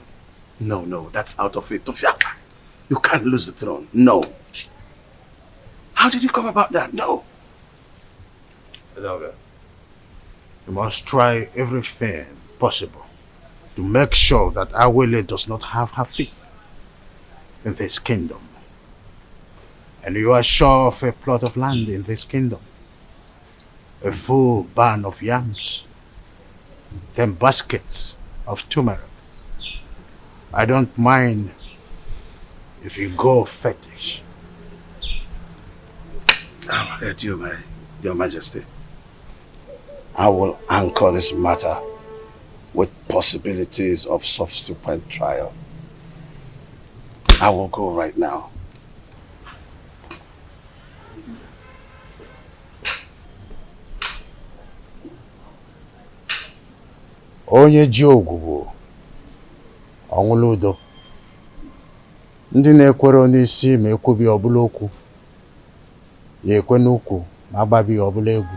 No, that's out of it. Tofiaka, you can't lose the throne. No. How did you come about that? No. Edoga, you must try everything possible to make sure that Awele does not have her feet in this kingdom. And you are sure of a plot of land in this kingdom, a full barn of yams, 10 baskets of turmeric. I don't mind if you go fetish. Your Majesty, I will anchor this matter with possibilities of subsequent trial. I will go right now. Onye ji ogwugwu ọnwụla udo. Ndị na-ekwere n'isi ma ekwubi ọbụla okwu, ya ekwe n'ukwu ma agbabi ọbụla egwu.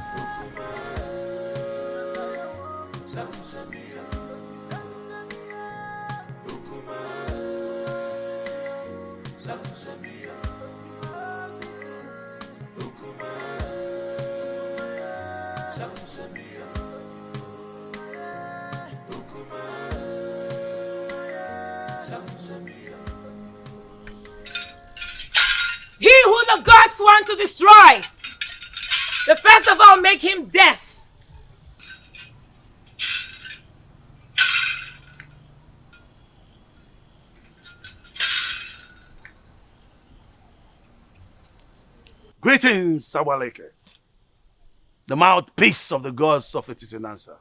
He who the gods want to destroy, the first of all make him death. Greetings, Awaleke, the mouthpiece of the gods of Etitinansa.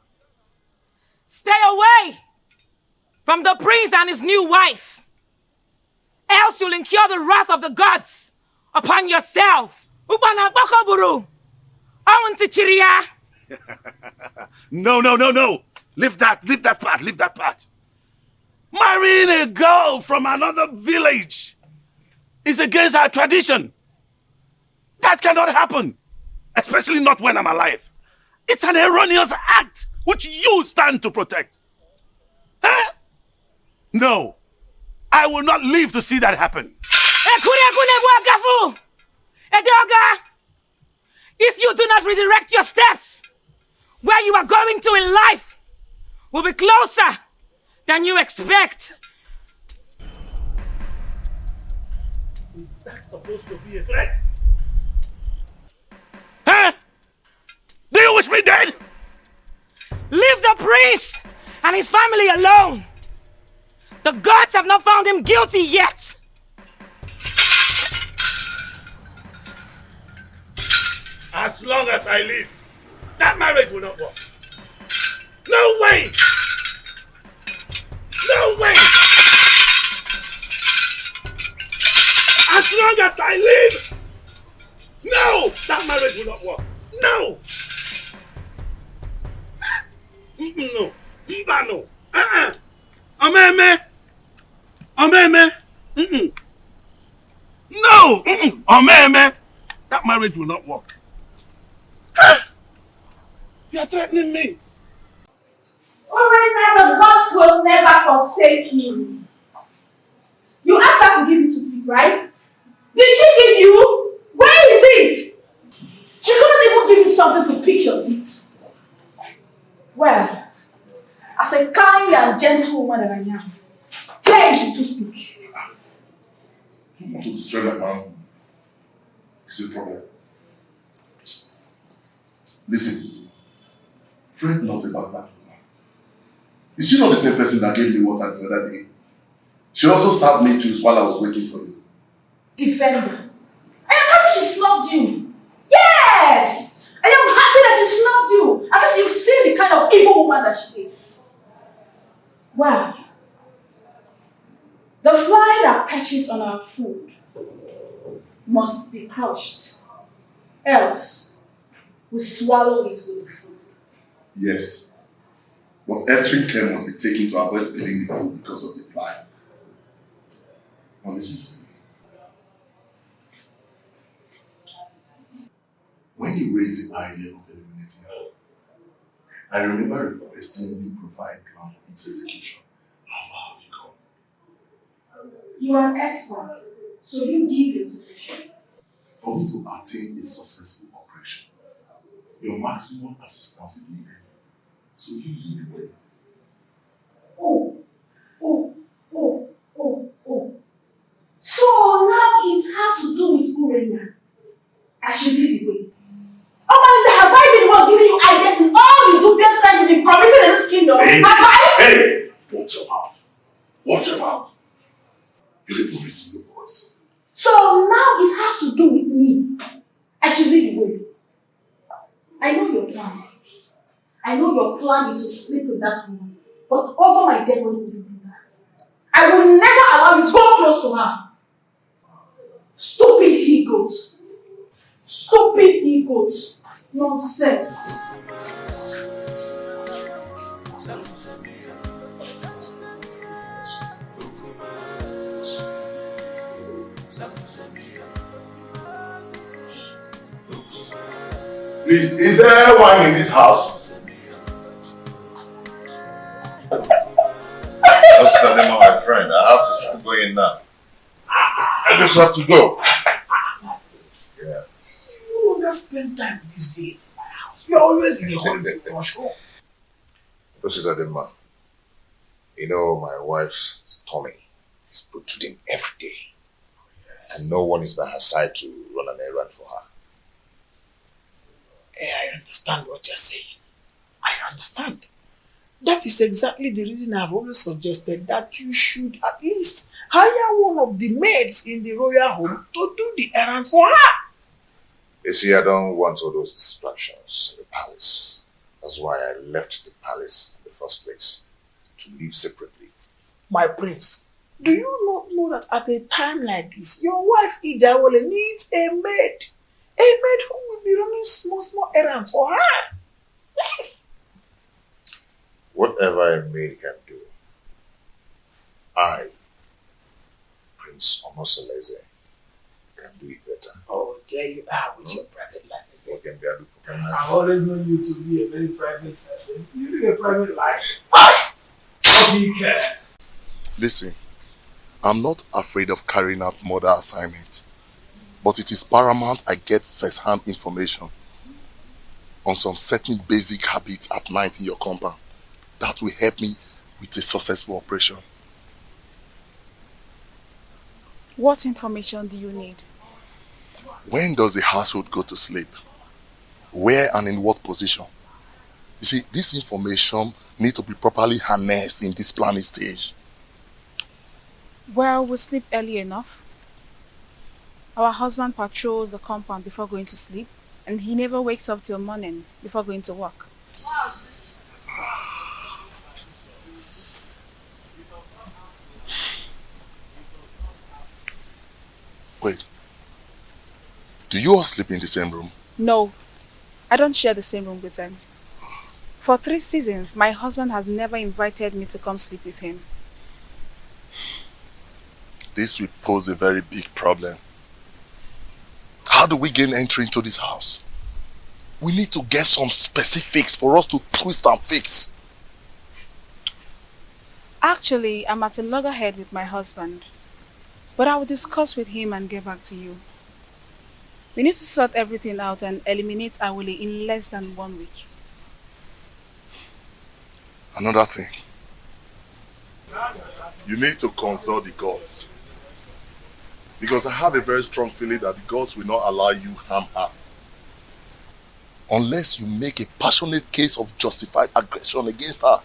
Stay away from the prince and his new wife, else you'll incur the wrath of the gods upon yourself. No. Leave that part. Marrying a girl from another village is against our tradition. That cannot happen, especially not when I'm alive. It's an erroneous act which you stand to protect. Huh? No, I will not live to see that happen. If you do not redirect your steps, where you are going to in life will be closer than you expect. Is that supposed to be a threat? Huh? Do you wish me dead? Leave the priest and his family alone. The gods have not found him guilty yet. As long as I live, that marriage will not work. No way! No way! As long as I live, no! That marriage will not work. No! No. No. Omeme. No! Omeme. That marriage will not work. You are threatening me. Alright, now the gods will never forsake you. You asked her to give you to feed, right? Did she give you? Where is it? She couldn't even give you something to pick your feet. Well, as a kind and gentle woman that I am, here is to speak. You want to destroy that man? It's your problem. Listen, fret not about that woman. Is she not the same person that gave me water the other day? She also served me juice while I was waiting for you. Defender. I am happy she snubbed you. Yes! I am happy that she snubbed you. At least you've seen the kind of evil woman that she is. Well, the fly that perches on our food must be crushed. Else, we swallow it with the food. Yes. But extreme care must be taken to avoid spilling the food because of the fly. Now listen to me. When you raised the idea of eliminating her, I remember requesting you provide plan for its execution. How far have you gone? You are an expert, so you give the solution. For me to attain a successful operation, your maximum assistance is needed. So you lead the way. Oh. So now it has to do with Urena. I should lead the way. Oh, man, have I been the one giving you ideas in all you do just trying to be committed in this kingdom? Hey! Have I? Hey! Watch your mouth. Watch your mouth. You'll even receive your voice. So now it has to do with me. I should lead the way. I know your plan. I know your plan is to sleep with that woman. But over my dead body, will you do that? I will never allow you to go close to her. Stupid egos. Stupid egos. Nonsense. Please, is there wine in this house? That's my friend. I have to start going now. I just have to go. Yeah. You no longer spend time these days in my house. You're always in a holiday rush home. This is Adema. You know, my wife's tummy is protruding every day. Yes. And no one is by her side to run an errand for her. I understand what you're saying. I understand. That is exactly the reason I've always suggested that you should at least hire one of the maids in the royal home to do the errands for her. You see, I don't want all those distractions in the palace. That's why I left the palace in the first place, to live separately. My prince, do you not know that at a time like this, your wife Ijawole needs a maid? A maid who will be running small errands for her. Yes. Whatever a maid can do, I, Prince Omosoleze, can do it better. Oh, there you are with your private life. I've always known you to be a very private person. You live a private life. Listen, I'm not afraid of carrying out murder assignment, but it is paramount I get first-hand information on some certain basic habits at night in your compound that will help me with a successful operation. What information do you need? When does the household go to sleep? Where and in what position? You see, this information needs to be properly harnessed in this planning stage. Well, we sleep early enough. Our husband patrols the compound before going to sleep, and he never wakes up till morning before going to work. Wait, do you all sleep in the same room? No, I don't share the same room with them. For 3 seasons, my husband has never invited me to come sleep with him. This will pose a very big problem. How do we gain entry into this house? We need to get some specifics for us to twist and fix. Actually, I'm at a loggerhead with my husband, but I will discuss with him and get back to you. We need to sort everything out and eliminate Awole in less than 1 week. Another thing. You need to consult the gods. Because I have a very strong feeling that the gods will not allow you harm her. Unless you make a passionate case of justified aggression against her.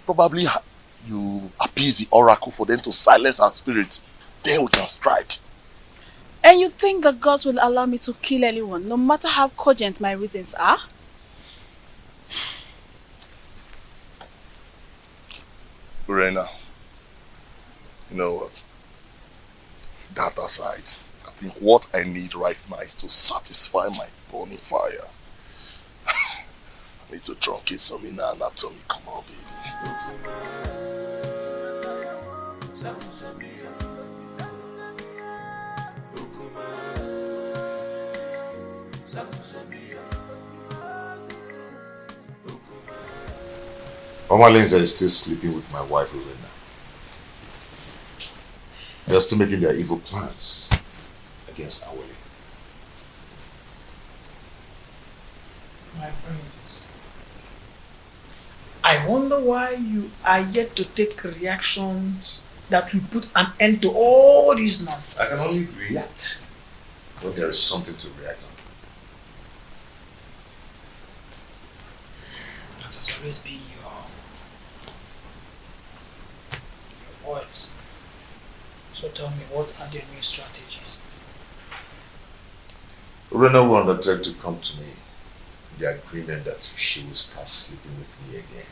Probably you appease the oracle for them to silence her spirit. Then we can strike. And you think the gods will allow me to kill anyone, no matter how cogent my reasons are? Urena, you know what? That aside, I think what I need right now is to satisfy my burning fire. I need to truncate some inner anatomy. Come on, baby. Mama Lindsay is still sleeping with my wife, Urena. They're still making their evil plans against Awole. My friends, I wonder why you are yet to take reactions that will put an end to all this nonsense. I can only react when there is something to react on. That has always been your words. So tell me, what are the new strategies? Urena will undertake to come to me in the agreement that she will start sleeping with me again.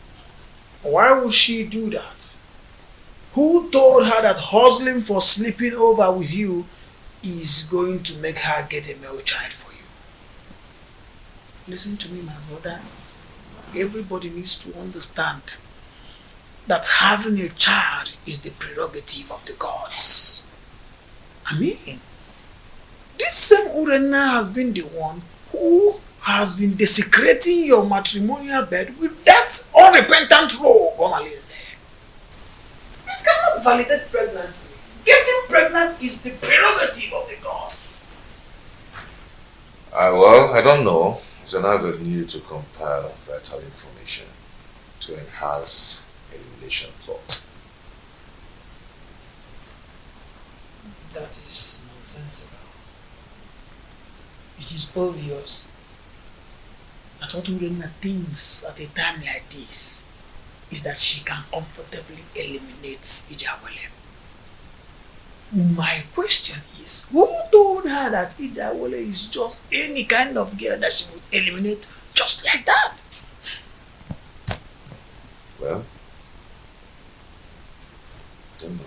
Why would she do that? Who told her that hustling for sleeping over with you is going to make her get a male child for you? Listen to me, my brother. Everybody needs to understand that having a child is the prerogative of the gods. I mean, this same Urena has been the one who has been desecrating your matrimonial bed with that unrepentant rogue, Omalinze. It cannot validate pregnancy. Getting pregnant is the prerogative of the gods. Well, I don't know. It's an avenue to compile vital information to enhance elimination plot. That is nonsensical. It is obvious that what Urena thinks at a time like this is that she can comfortably eliminate Ijawole. My question is, who told told her that Idawole is just any kind of girl that she would eliminate just like that. Well, I don't know.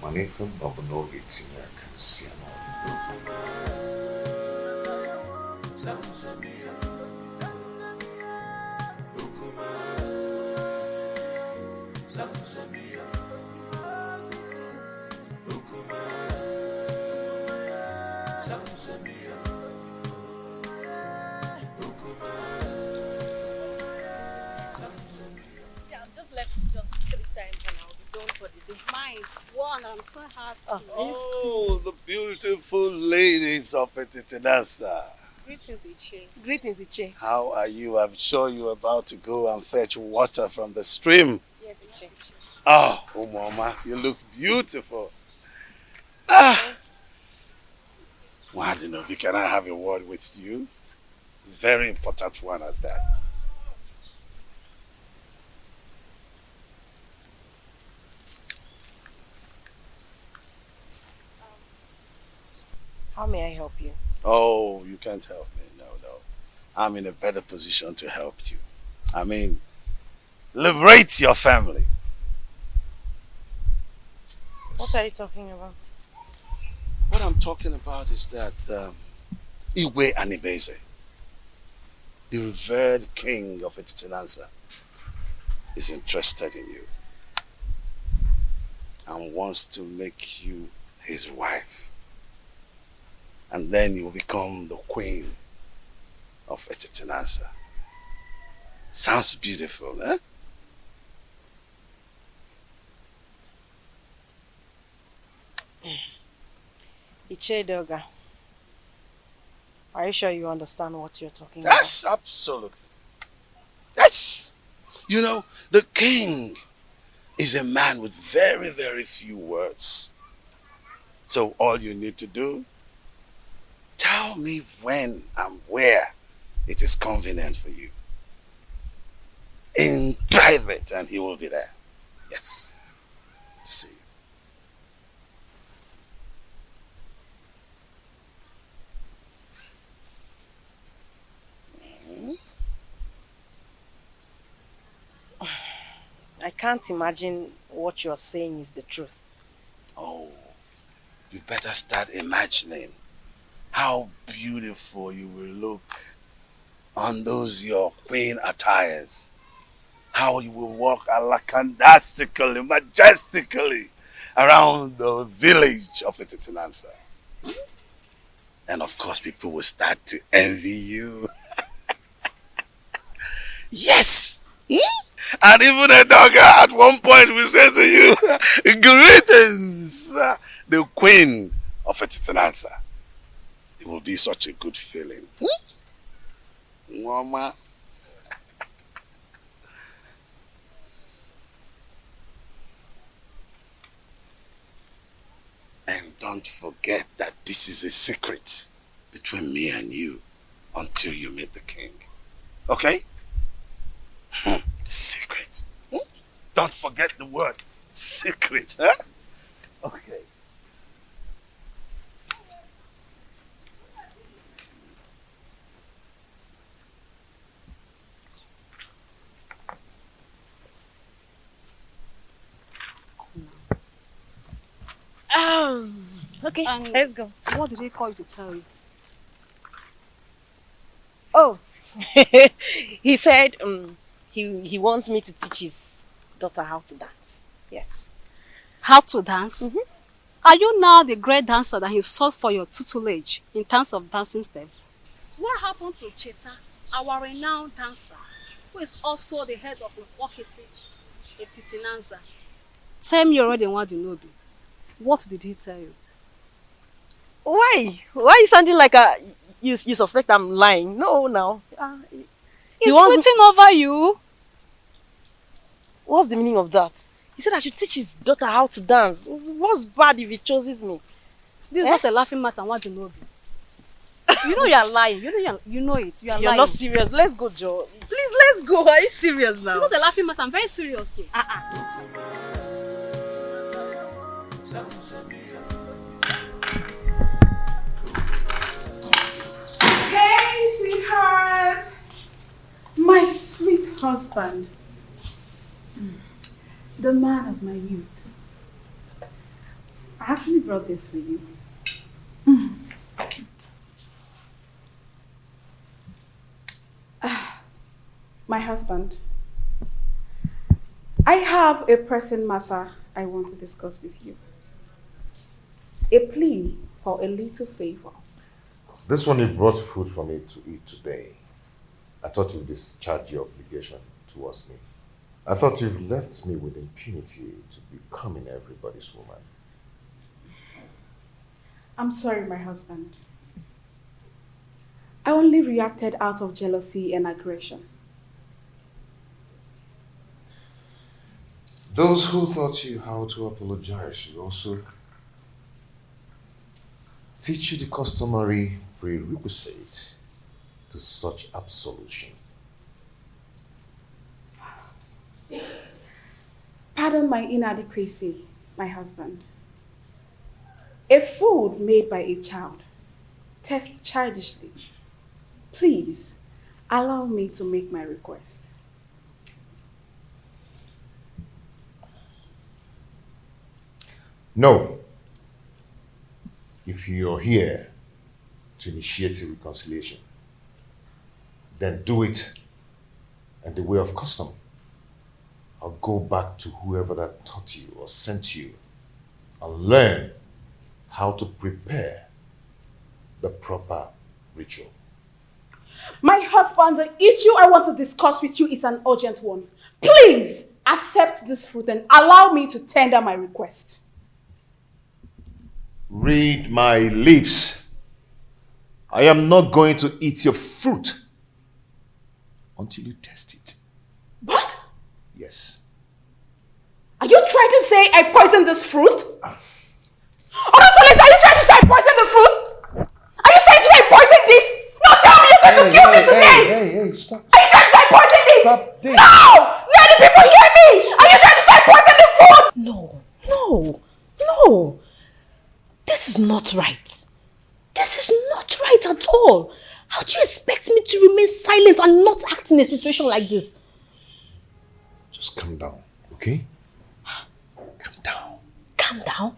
Money from Bobono gets in there, I can see Mine's one, I'm so happy. Oh, the beautiful ladies of Etitinasa. Greetings, Iche. Greetings, Iche. How are you? I'm sure you're about to go and fetch water from the stream. Yes, Iche. Oh, Mama, you look beautiful. Ah! Wadinobi, can I have a word with you? Very important one at that. How may I help you? Oh, you can't help me. No. I'm in a better position to help you. I mean, liberate your family. What are you talking about? What I'm talking about is that Iwe Anibeze, the revered king of Etitinansa, is interested in you and wants to make you his wife. And then you will become the queen of Etitinansa. Sounds beautiful, eh? Ichedoga, are you sure you understand what you're talking about? Yes, absolutely. Yes. You know, the king is a man with very, very few words. So all you need to do, tell me when and where it is convenient for you. In private, and he will be there. Yes. To see you. I can't imagine what you're saying is the truth. Oh, you better start imagining how beautiful you will look on those your queen attires. How you will walk alakandastically, majestically around the village of Etitinansa. And of course, people will start to envy you. Yes! And even a dogger at one point will say to you, greetings, the queen of Etitinansa. It will be such a good feeling. Mama. And don't forget that this is a secret between me and you until you meet the king. Okay? Secret. Don't forget the word secret. Huh? Okay. Okay, And let's go. What did he call you to tell you? Oh, he said he wants me to teach his daughter how to dance. Yes. How to dance? Are you now the great dancer that he sought for your tutelage in terms of dancing steps? What happened to Cheta, our renowned dancer, who is also the head of Wakiti, Etitinansa? Tell me already what you know. What did he tell you? Why? Why are you sounding like you suspect I'm lying? No, now. He's flirting over you. What's the meaning of that? He said I should teach his daughter how to dance. What's bad if he chooses me? This is not a laughing matter. What do you know? You know you're lying. You know it. You're lying. Not serious. Let's go, Joe. Please, let's go. Are you serious now? It's not a laughing matter. I'm very serious. sweetheart. My sweet husband. The man of my youth. I actually brought this for you. My husband. I have a pressing matter I want to discuss with you. A plea for a little favor. This one you brought food for me to eat today. I thought you'd discharge your obligation towards me. I thought you've left me with impunity to becoming everybody's woman. I'm sorry, my husband. I only reacted out of jealousy and aggression. Those who taught you how to apologize should also teach you the customary prerequisite to such absolution. Pardon my inadequacy, my husband. A food made by a child tastes childishly. Please, allow me to make my request. No. If you're here to initiate a reconciliation, then do it in the way of custom. I'll go back to whoever that taught you or sent you and learn how to prepare the proper ritual. My husband, the issue I want to discuss with you is an urgent one. Please accept this fruit and allow me to tender my request. Read my lips. I am not going to eat your fruit until you test it. What? Yes. Are you trying to say I poisoned this fruit? Honestly, are you trying to say I poisoned the fruit? Are you trying to say I poisoned it? No, tell me you're going to kill me today! Hey, stop. Are you trying to say I poisoned it? Stop this. No! Let the people hear me! Are you trying to say I poisoned the food? No. This is not right. This is not right at all. How do you expect me to remain silent and not act in a situation like this? Just calm down, okay? Calm down. Calm down?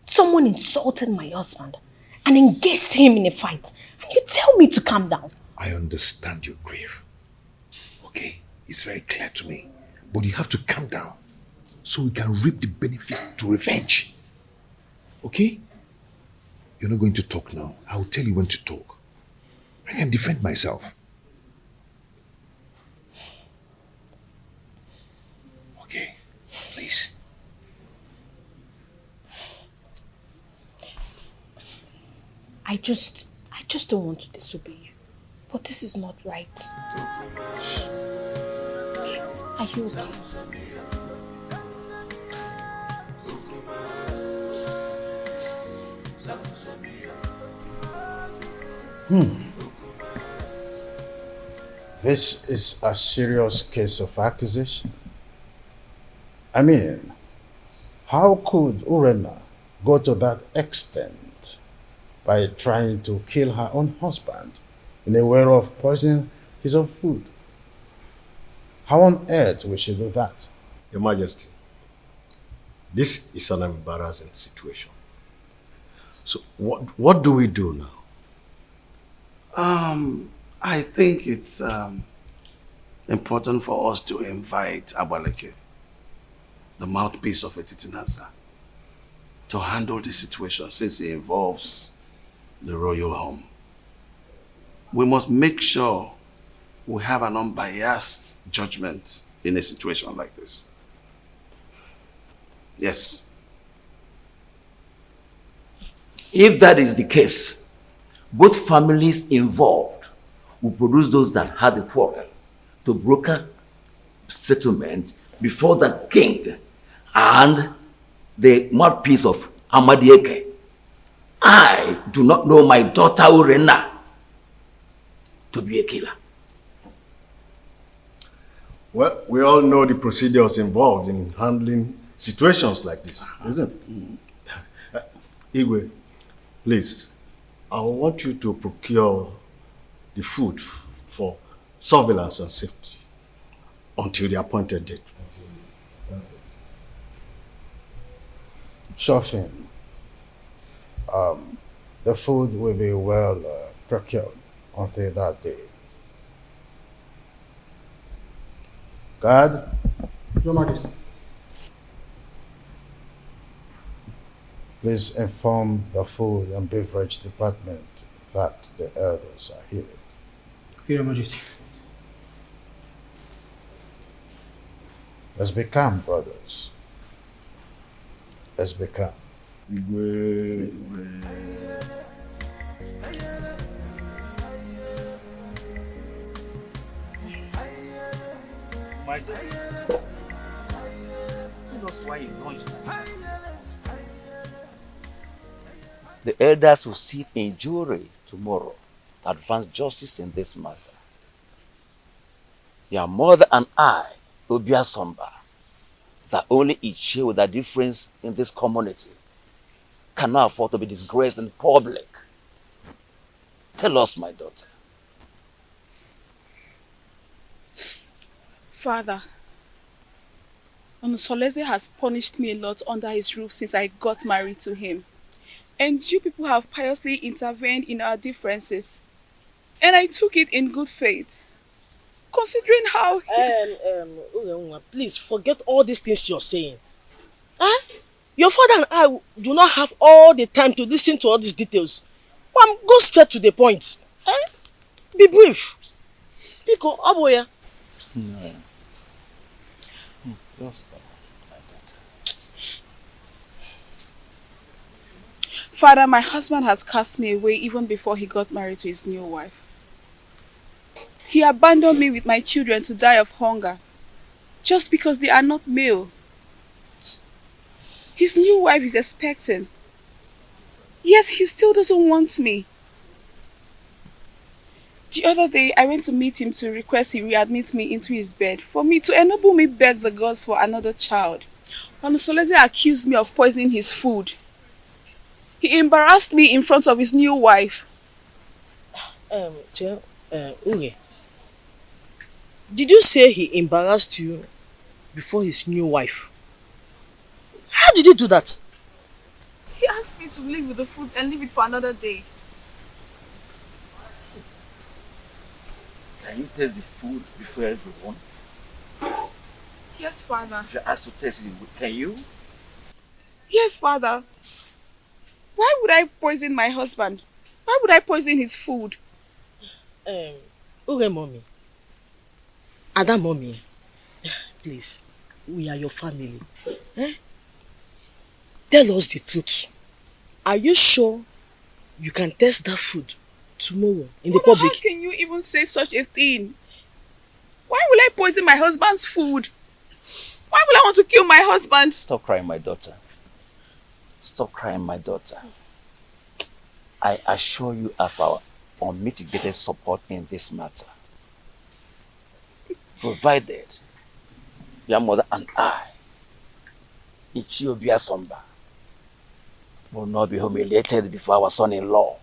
Someone insulted my husband and engaged him in a fight. And you tell me to calm down. I understand your grief. Okay? It's very clear to me. But you have to calm down so we can reap the benefit to revenge. Okay? You're not going to talk now. I will tell you when to talk. I can defend myself. Okay? Please. I just don't want to disobey you. But this is not right. Okay. Are you okay? This is a serious case of accusation. I mean, how could Urena go to that extent by trying to kill her own husband in a way of poisoning his own food? How on earth will she do that? Your Majesty, this is an embarrassing situation. So what do we do now? I think it's important for us to invite Abaleke, the mouthpiece of Etitinansa, to handle the situation since it involves the royal home. We must make sure we have an unbiased judgment in a situation like this. Yes. If that is the case, both families involved will produce those that had the quarrel to broker settlement before the king and the mouthpiece of Amadieke. I do not know my daughter Urena to be a killer. Well, we all know the procedures involved in handling situations like this, isn't it? Igwe, please, I want you to procure the food for surveillance and safety until the appointed date. Sure thing. The food will be well procured until that day. Guard. Your Majesty. Please inform the food and beverage department that the elders are here. Your Majesty. Let's be calm, brothers. Let's be calm. My God. Tell us why you launched that. The elders will sit in jury tomorrow to advance justice in this matter. Your mother and I will be a somber that only each with a difference in this community cannot afford to be disgraced in public. Tell us, my daughter. Father, Onusoleze has punished me a lot under his roof since I got married to him. And you people have piously intervened in our differences. And I took it in good faith. Considering how please forget all these things you're saying. Huh? Your father and I do not have all the time to listen to all these details. Go straight to the point. Huh? Be brief. Biko, Aboya. No. Just my daughter. Father, my husband has cast me away even before he got married to his new wife. He abandoned me with my children to die of hunger, just because they are not male. His new wife is expecting, yet he still doesn't want me. The other day, I went to meet him to request he readmit me into his bed for me to enable me beg the gods for another child. Onusoleze accused me of poisoning his food. He embarrassed me in front of his new wife. Unge, did you say he embarrassed you before his new wife? How did he do that? He asked me to leave with the food and leave it for another day. Can you taste the food before everyone? Yes, Father. If you ask to taste it, can you? Yes, Father. Why would I poison my husband? Why would I poison his food? Uge mommy. Ada mommy. Please, we are your family. Tell us the truth. Are you sure you can taste that food tomorrow in the public? How can you even say such a thing? Why will I poison my husband's food? Why will I want to kill my husband? Stop crying, my daughter. Stop crying, my daughter. I assure you of our unmitigated support in this matter. Provided your mother and I, Ichiobia Somba, will not be humiliated before our son-in-law.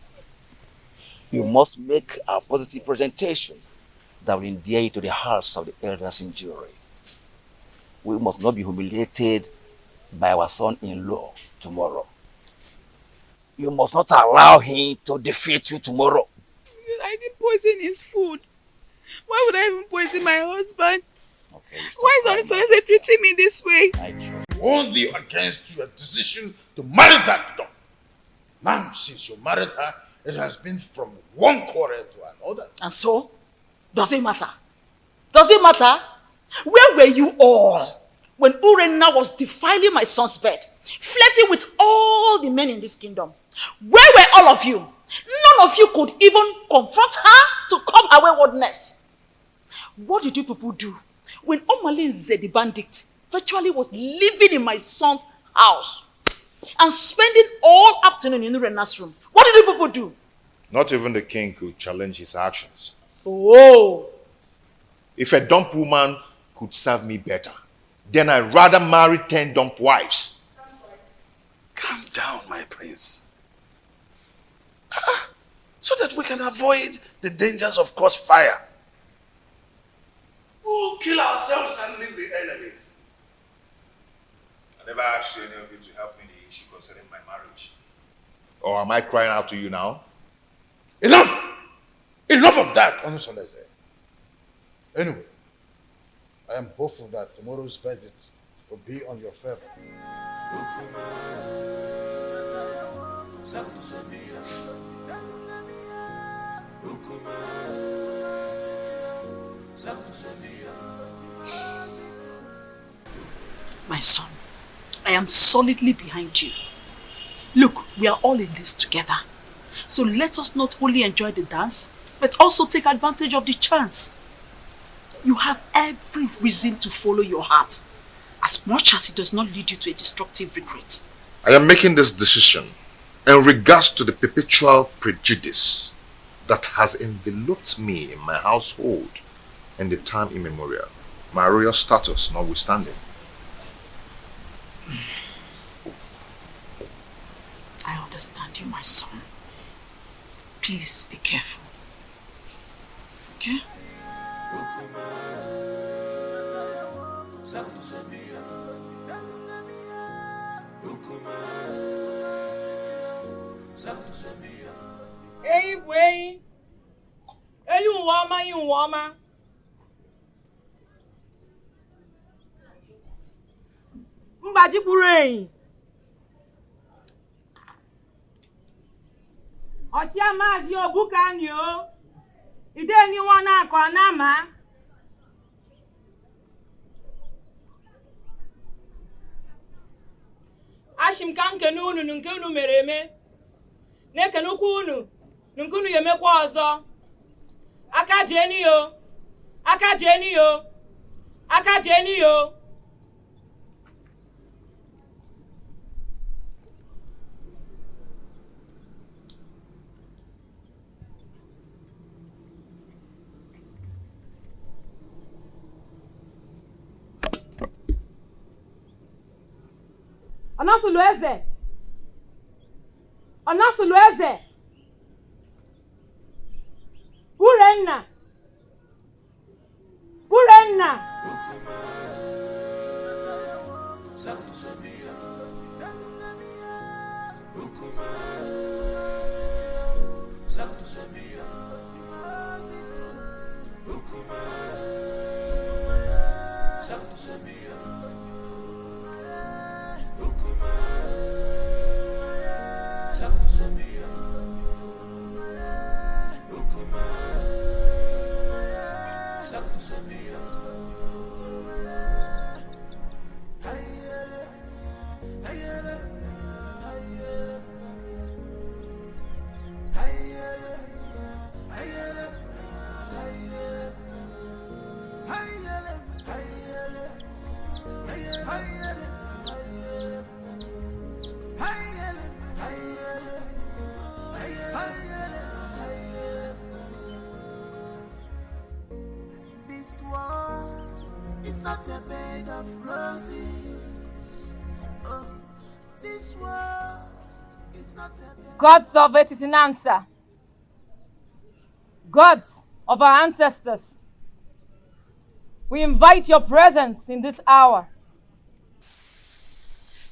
You must make a positive presentation that will endear you to the hearts of the elders in jury. We must not be humiliated by our son-in-law tomorrow. You must not allow him to defeat you tomorrow. I didn't poison his food. Why would I even poison my husband? Okay, why is Onusoleze treating me this way? I warn thee against your decision to marry that dog. Now, since you married her, it has been from one quarrel to another. And so? Does it matter? Does it matter? Where were you all when Urenna was defiling my son's bed, flirting with all the men in this kingdom? Where were all of you? None of you could even confront her to curb her waywardness. What did you people do when Malin the bandit virtually was living in my son's house and spending all afternoon in Urenna's room? What did you people do? Not even the king could challenge his actions. Oh. If a dump woman could serve me better, then I'd rather marry 10 dump wives. That's right. Calm down, my prince. So that we can avoid the dangers of crossfire. We'll kill ourselves and leave the enemies. I never asked you any of you to help me in the issue concerning my marriage. Or am I crying out to you now? Enough! Enough of that! Anyway, I am hopeful that tomorrow's verdict will be on your favor. My son, I am solidly behind you. Look, we are all in this together. So let us not only enjoy the dance, but also take advantage of the chance. You have every reason to follow your heart, as much as it does not lead you to a destructive regret. I am making this decision in regards to the perpetual prejudice that has enveloped me in my household in the time immemorial, my royal status notwithstanding. I understand you, my son. Please be careful. Okay? Hey, wait. Hey, you wama. Mbaji Burain. Ochia mas yo bukan yo. Ide ni wana ko anama. Ashim kan kenu unu nkenu mereme. Ne kenu ku unu nkunu yemekwa ọzọ. Aka jeni yo. Aka jeni yo. Aka jeni yo. Onasulu eze. Onasulu eze. Urenna. Urenna. This world is not a bed of roses. Oh, this world is not a bed. Gods of Etitinansa. Gods of our ancestors. We invite your presence in this hour.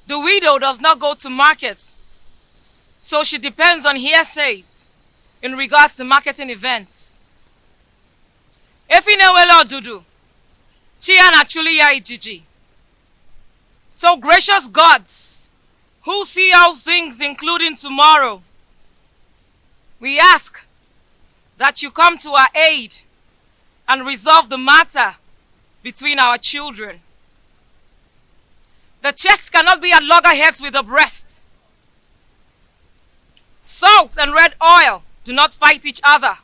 The widow does not go to market, so she depends on hearsays in regards to marketing events. Efinewelo Dudu, Chian actually ya ijiji. So gracious gods, who see all things including tomorrow, we ask that you come to our aid and resolve the matter between our children. The chest cannot be at loggerheads with the breast. Salt and red oil do not fight each other.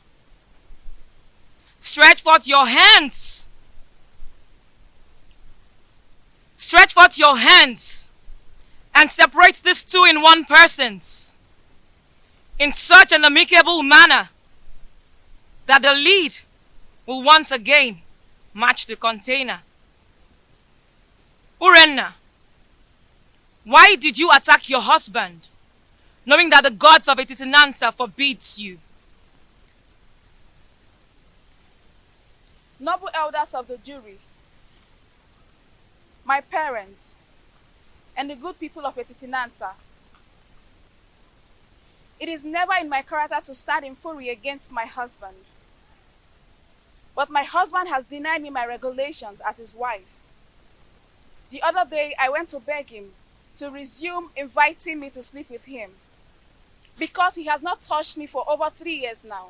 Stretch forth your hands. Stretch forth your hands and separate these two in one persons in such an amicable manner that the lead will once again match the container. Urenna, why did you attack your husband, knowing that the gods of Etitinansa forbids you? noble elders of the jury, my parents, and the good people of Etitinansa, it is never in my character to stand in fury against my husband. But my husband has denied me my regulations as his wife. The other day, I went to beg him to resume inviting me to sleep with him because he has not touched me for over 3 years now.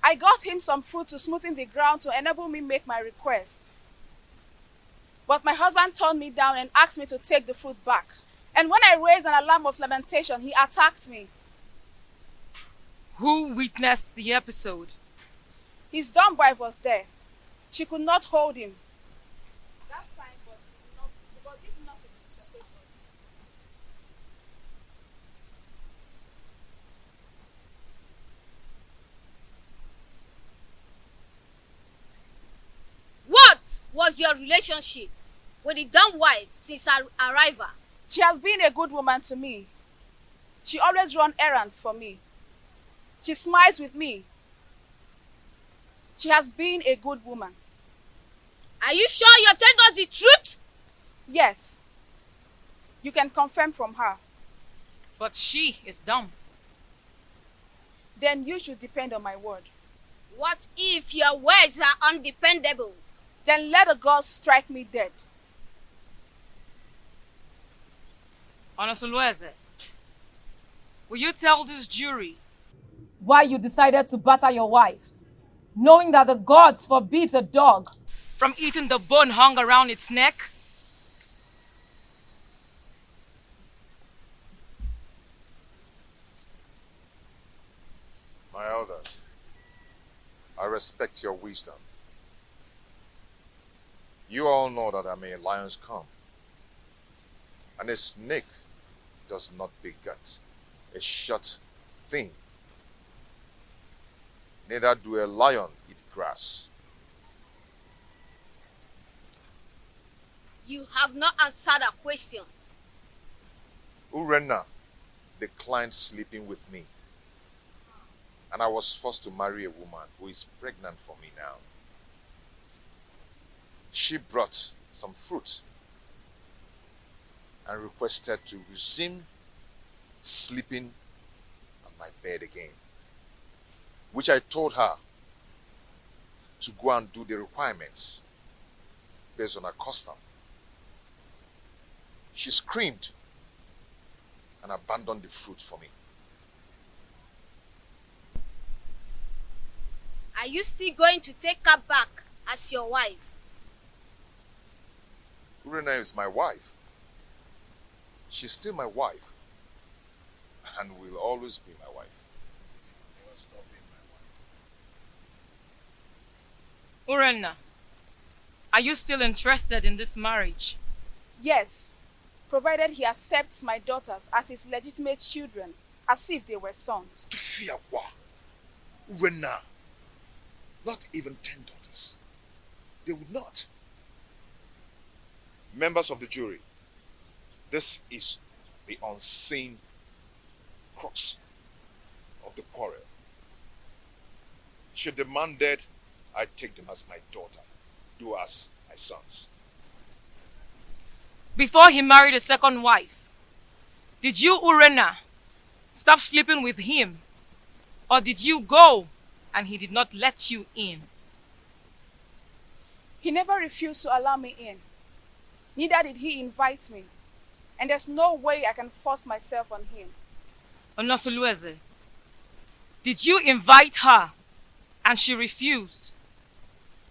I got him some fruit to smoothen the ground to enable me make my request. But my husband turned me down and asked me to take the fruit back. And when I raised an alarm of lamentation, he attacked me. Who witnessed the episode? His dumb wife was there. She could not hold him. That time, but did nothing to separate us. What was your relationship with the dumb wife since her arrival? She has been a good woman to me. She always runs errands for me. She smiles with me. She has been a good woman. Are you sure you're telling us the truth? Yes. You can confirm from her. But she is dumb. Then you should depend on my word. What if your words are undependable? Then let the gods strike me dead. Onosulueze, will you tell this jury why you decided to batter your wife, knowing that the gods forbid a dog from eating the bone hung around its neck? My elders, I respect your wisdom. You all know that I may lions come, and a snake does not beget a short thing. Neither do a lion eat grass. You have not answered a question. Urenna declined sleeping with me, and I was forced to marry a woman who is pregnant for me now. She brought some fruit and requested to resume sleeping on my bed again, which I told her to go and do the requirements based on her custom. She screamed and abandoned the fruit for me. Are you still going to take her back as your wife? Urena is my wife. She's still my wife and will always be my wife. Never stop being my wife. Urenna, are you still interested in this marriage? Yes, provided he accepts my daughters as his legitimate children, as if they were sons. To fear what? Urena, not even 10 daughters. They would not. Members of the jury, this is the unseen crux of the quarrel. She demanded I take them as my daughter, do as my sons. Before he married a second wife, did you, Urenna, stop sleeping with him? Or did you go and he did not let you in? He never refused to allow me in. Neither did he invite me. And there's no way I can force myself on him. Onosulueze, did you invite her and she refused?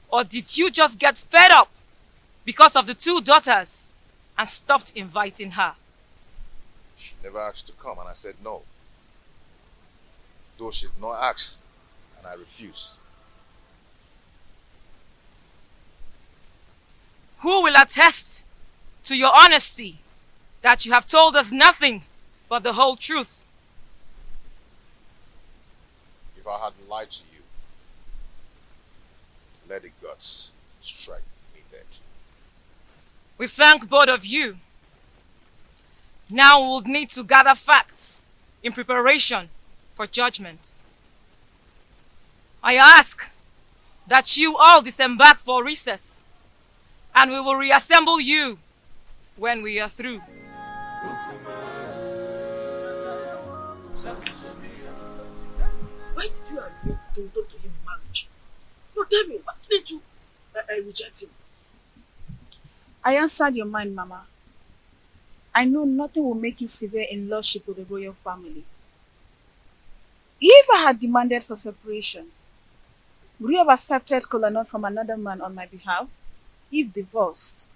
Or did you just get fed up because of the 2 daughters and stopped inviting her? She never asked to come and I said no. Though she did not ask and I refused. Who will attest to your honesty that you have told us nothing but the whole truth? If I had lied to you, let the gods strike me dead. We thank both of you. Now we'll need to gather facts in preparation for judgment. I ask, that you all disembark for recess, and we will reassemble you when we are through. Why did you agree to return to him in marriage? No, tell me, why didn't you reject him? I answered your mind, Mama. I know nothing will make you severe in lordship with the royal family. If I had demanded for separation, would you have accepted Kolanut from another man on my behalf? If divorced?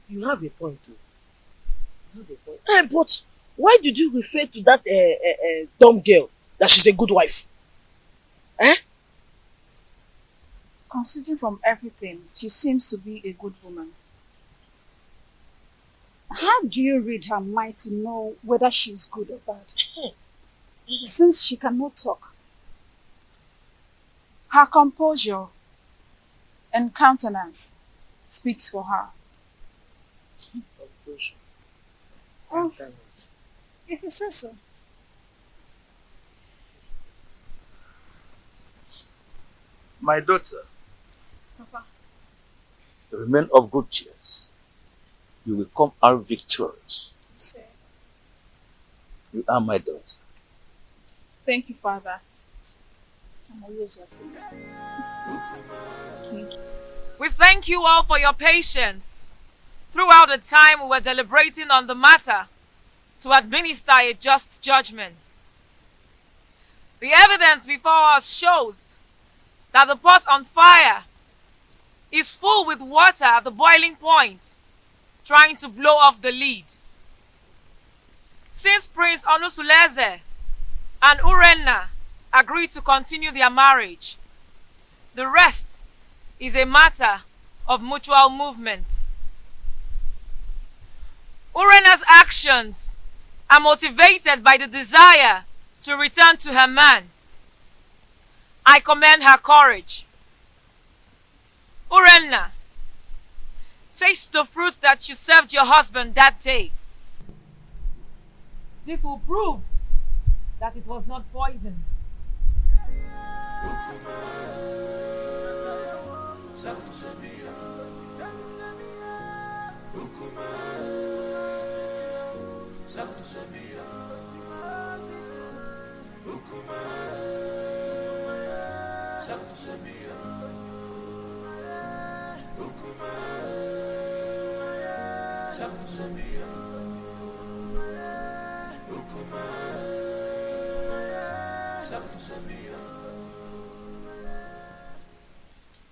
You have a point too. You have a point. But why did you refer to that dumb girl that she's a good wife? Eh? Considering from everything, she seems to be a good woman. How do you read her mind to know whether she's good or bad? Since she cannot talk. Her composure and countenance speaks for her. Composure. Oh, if you say so. My daughter, Papa. remain of good cheer. You will come out victorious. Sir. You are my daughter. Thank you, Father. I'm always your friend. Thank you. We thank you all for your patience throughout the time we were deliberating on the matter to administer a just judgment. The evidence before us shows that the pot on fire is full with water at the boiling point, trying to blow off the lid. Since Prince Onusuleze and Urenna agreed to continue their marriage, the rest is a matter of mutual movement. Urenna's actions are motivated by the desire to return to her man. I commend her courage. Urenna, taste the fruit that you served your husband that day. This will prove that it was not poison.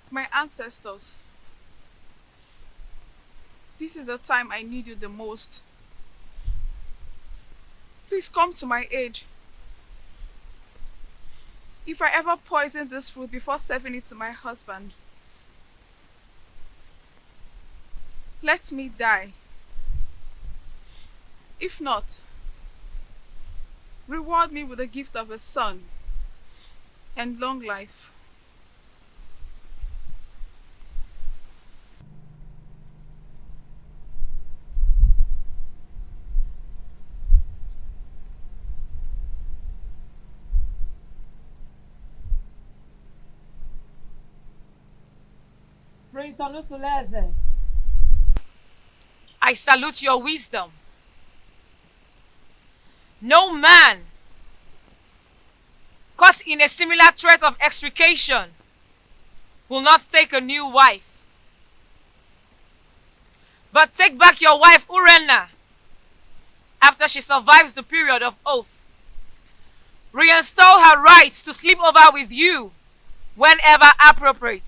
My ancestors, this is the time I need you the most. Please come to my aid. If I ever poison this fruit before serving it to my husband, let me die. If not, reward me with the gift of a son and long life. Prince Onusuleze, I salute your wisdom. No man caught in a similar threat of extrication will not take a new wife. But take back your wife Urenna after she survives the period of oath. Reinstall her rights to sleep over with you whenever appropriate.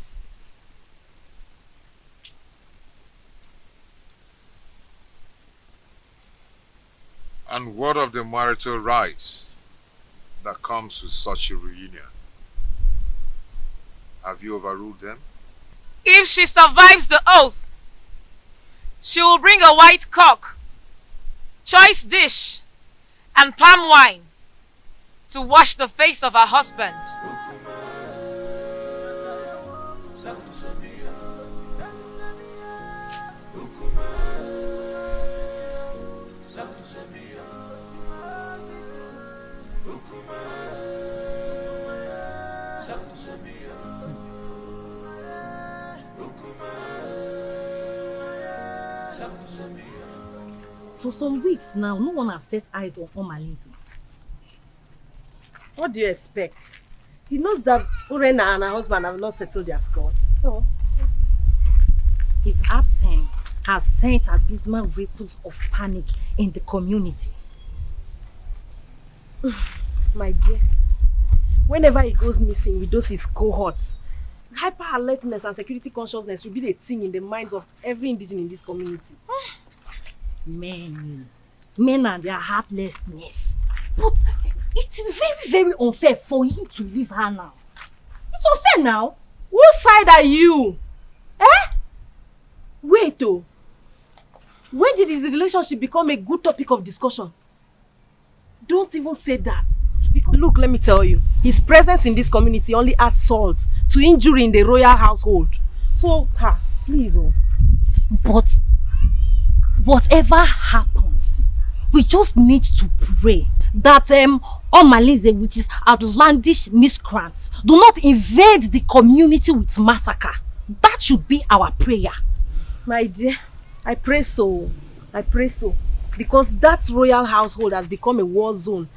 And what of the marital rights that comes with such a reunion? Have you overruled them? If she survives the oath, she will bring a white cock, choice dish, and palm wine to wash the face of her husband. For some weeks now, no one has set eyes on Malin. What do you expect? He knows that Urena and her husband have not settled their scores. So, his absence has sent abysmal ripples of panic in the community. My dear, whenever he goes missing with those his cohorts, hyper alertness and security consciousness will be the thing in the minds of every indigenous in this community. Men and their heartlessness. But it is very, very unfair for him to leave her now. It's unfair now. Whose side are you? Wait oh. When did his relationship become a good topic of discussion? Don't even say that. Because look, let me tell you, his presence in this community only adds salt to injury in the royal household. So, please oh. But whatever happens, we just need to pray that Omalize with his outlandish miscreants do not invade the community with massacre. That should be our prayer. My dear, I pray so. I pray so. Because that royal household has become a war zone.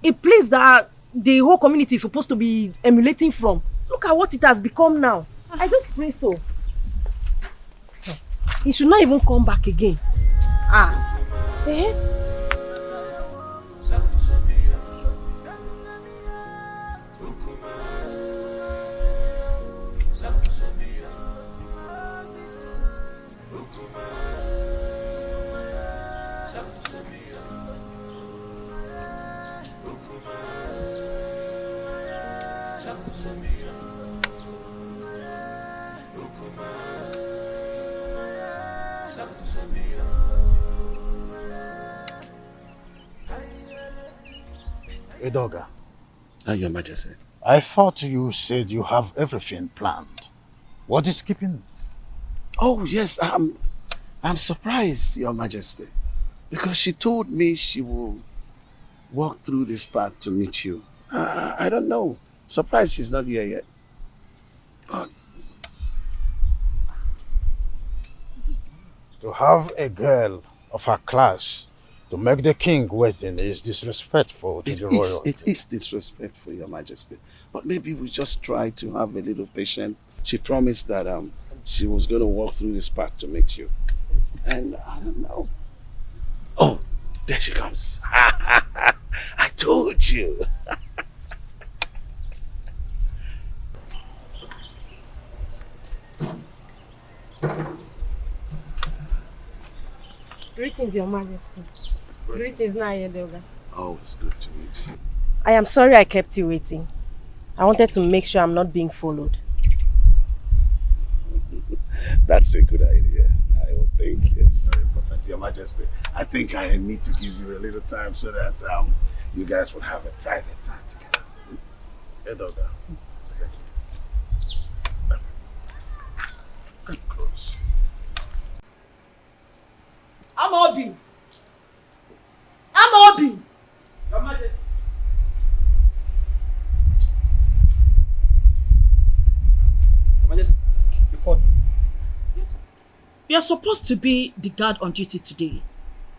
A place that the whole community is supposed to be emulating from. Look at what it has become now. I just pray so. He should not even come back again. Edoga. Your Majesty. I thought you said you have everything planned. What is keeping? Oh yes, I'm surprised, Your Majesty, because she told me she will walk through this path to meet you. I don't know. Surprised she's not here yet. To have a girl of her class to make the king waiting is disrespectful to the royal. It is disrespectful, Your Majesty. But maybe we just try to have a little patience. She promised that she was going to walk through this path to meet you. And I don't know. Oh, there she comes. I told you. Greetings, Your Majesty. Greetings, Edoga. Oh, it's good to meet you. I am sorry I kept you waiting. I wanted to make sure I'm not being followed. That's a good idea. I would think, yes. Very important, Your Majesty. I think I need to give you a little time so that you guys will have a private time together. Edoga. Come close. Amobi! Your Majesty. Your Majesty, you called me. Yes, sir. You are supposed to be the guard on duty today,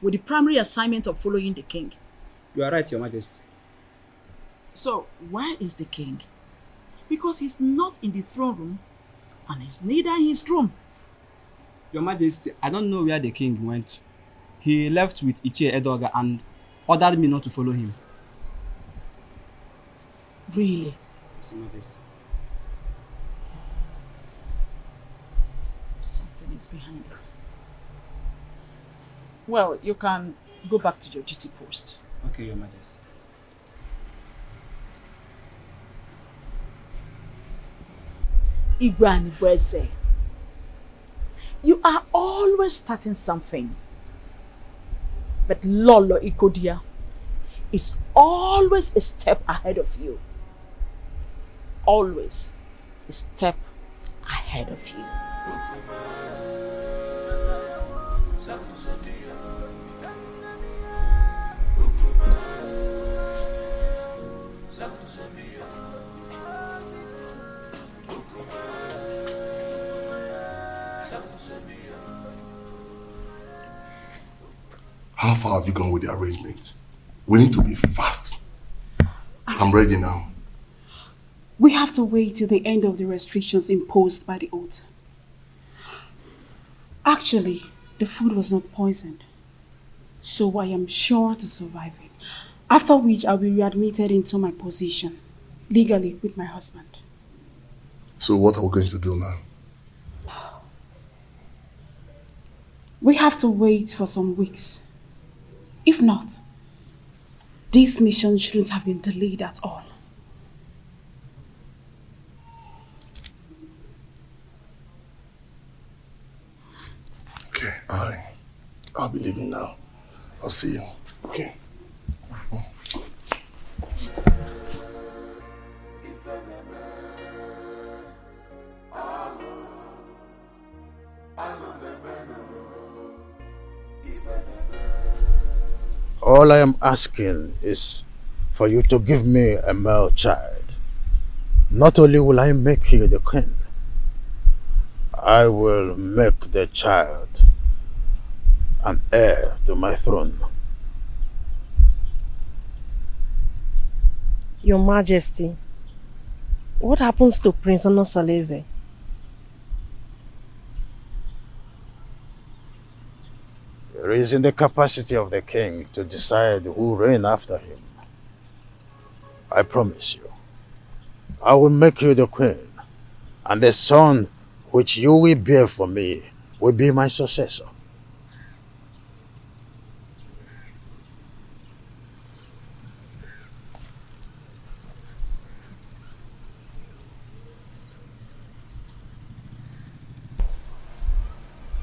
with the primary assignment of following the king. You are right, Your Majesty. So, where is the king? Because he's not in the throne room, and he's neither in his room. Your Majesty, I don't know where the king went. He left with Ichie Edoga and ordered me not to follow him. Really? Yes, Your Majesty. Something is behind this. Well, you can go back to your duty post. Okay, Your Majesty. Igwanibweze, you are always starting something. But Lolo Ikodia is always a step ahead of you. Always a step ahead of you. How far have you gone with the arrangement? We need to be fast. I'm ready now. We have to wait till the end of the restrictions imposed by the oath. Actually, the food was not poisoned, so I am sure to survive it. After which I'll be readmitted into my position, legally with my husband. So what are we going to do now? We have to wait for some weeks. If not, this mission shouldn't have been delayed at all. Okay, I'll be leaving now. I'll see you. Okay. All I am asking is for you to give me a male child. Not only will I make you the queen, I will make the child an heir to my throne. Your Majesty, what happens to Prince Onosaleze? It is in the capacity of the king to decide who reign after him. I promise you, I will make you the queen, and the son which you will bear for me will be my successor.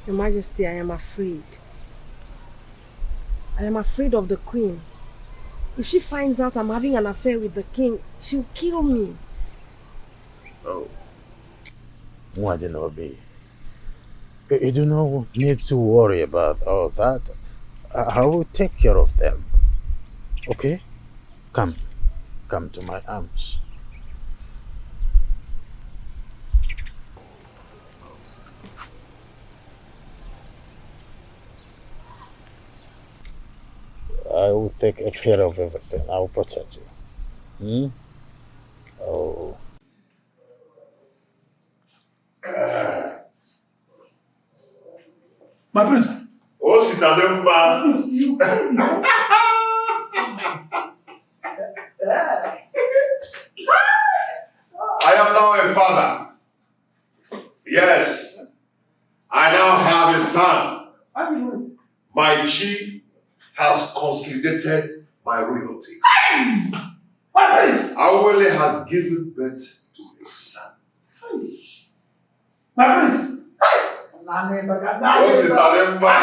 Your Majesty, I am afraid. I am afraid of the queen. If she finds out I'm having an affair with the king, she'll kill me. Oh, Mwadinobi, you do not need to worry about all that. I will take care of them. Okay? Come to my arms. I will take care of everything. I will protect you. Oh. My prince. Oh, Sitademba. You I am now a father. Yes. I now have a son. My chi has consolidated my royalty. My prince. Awele has given birth to a son. My prince. Oh, Sitalemba.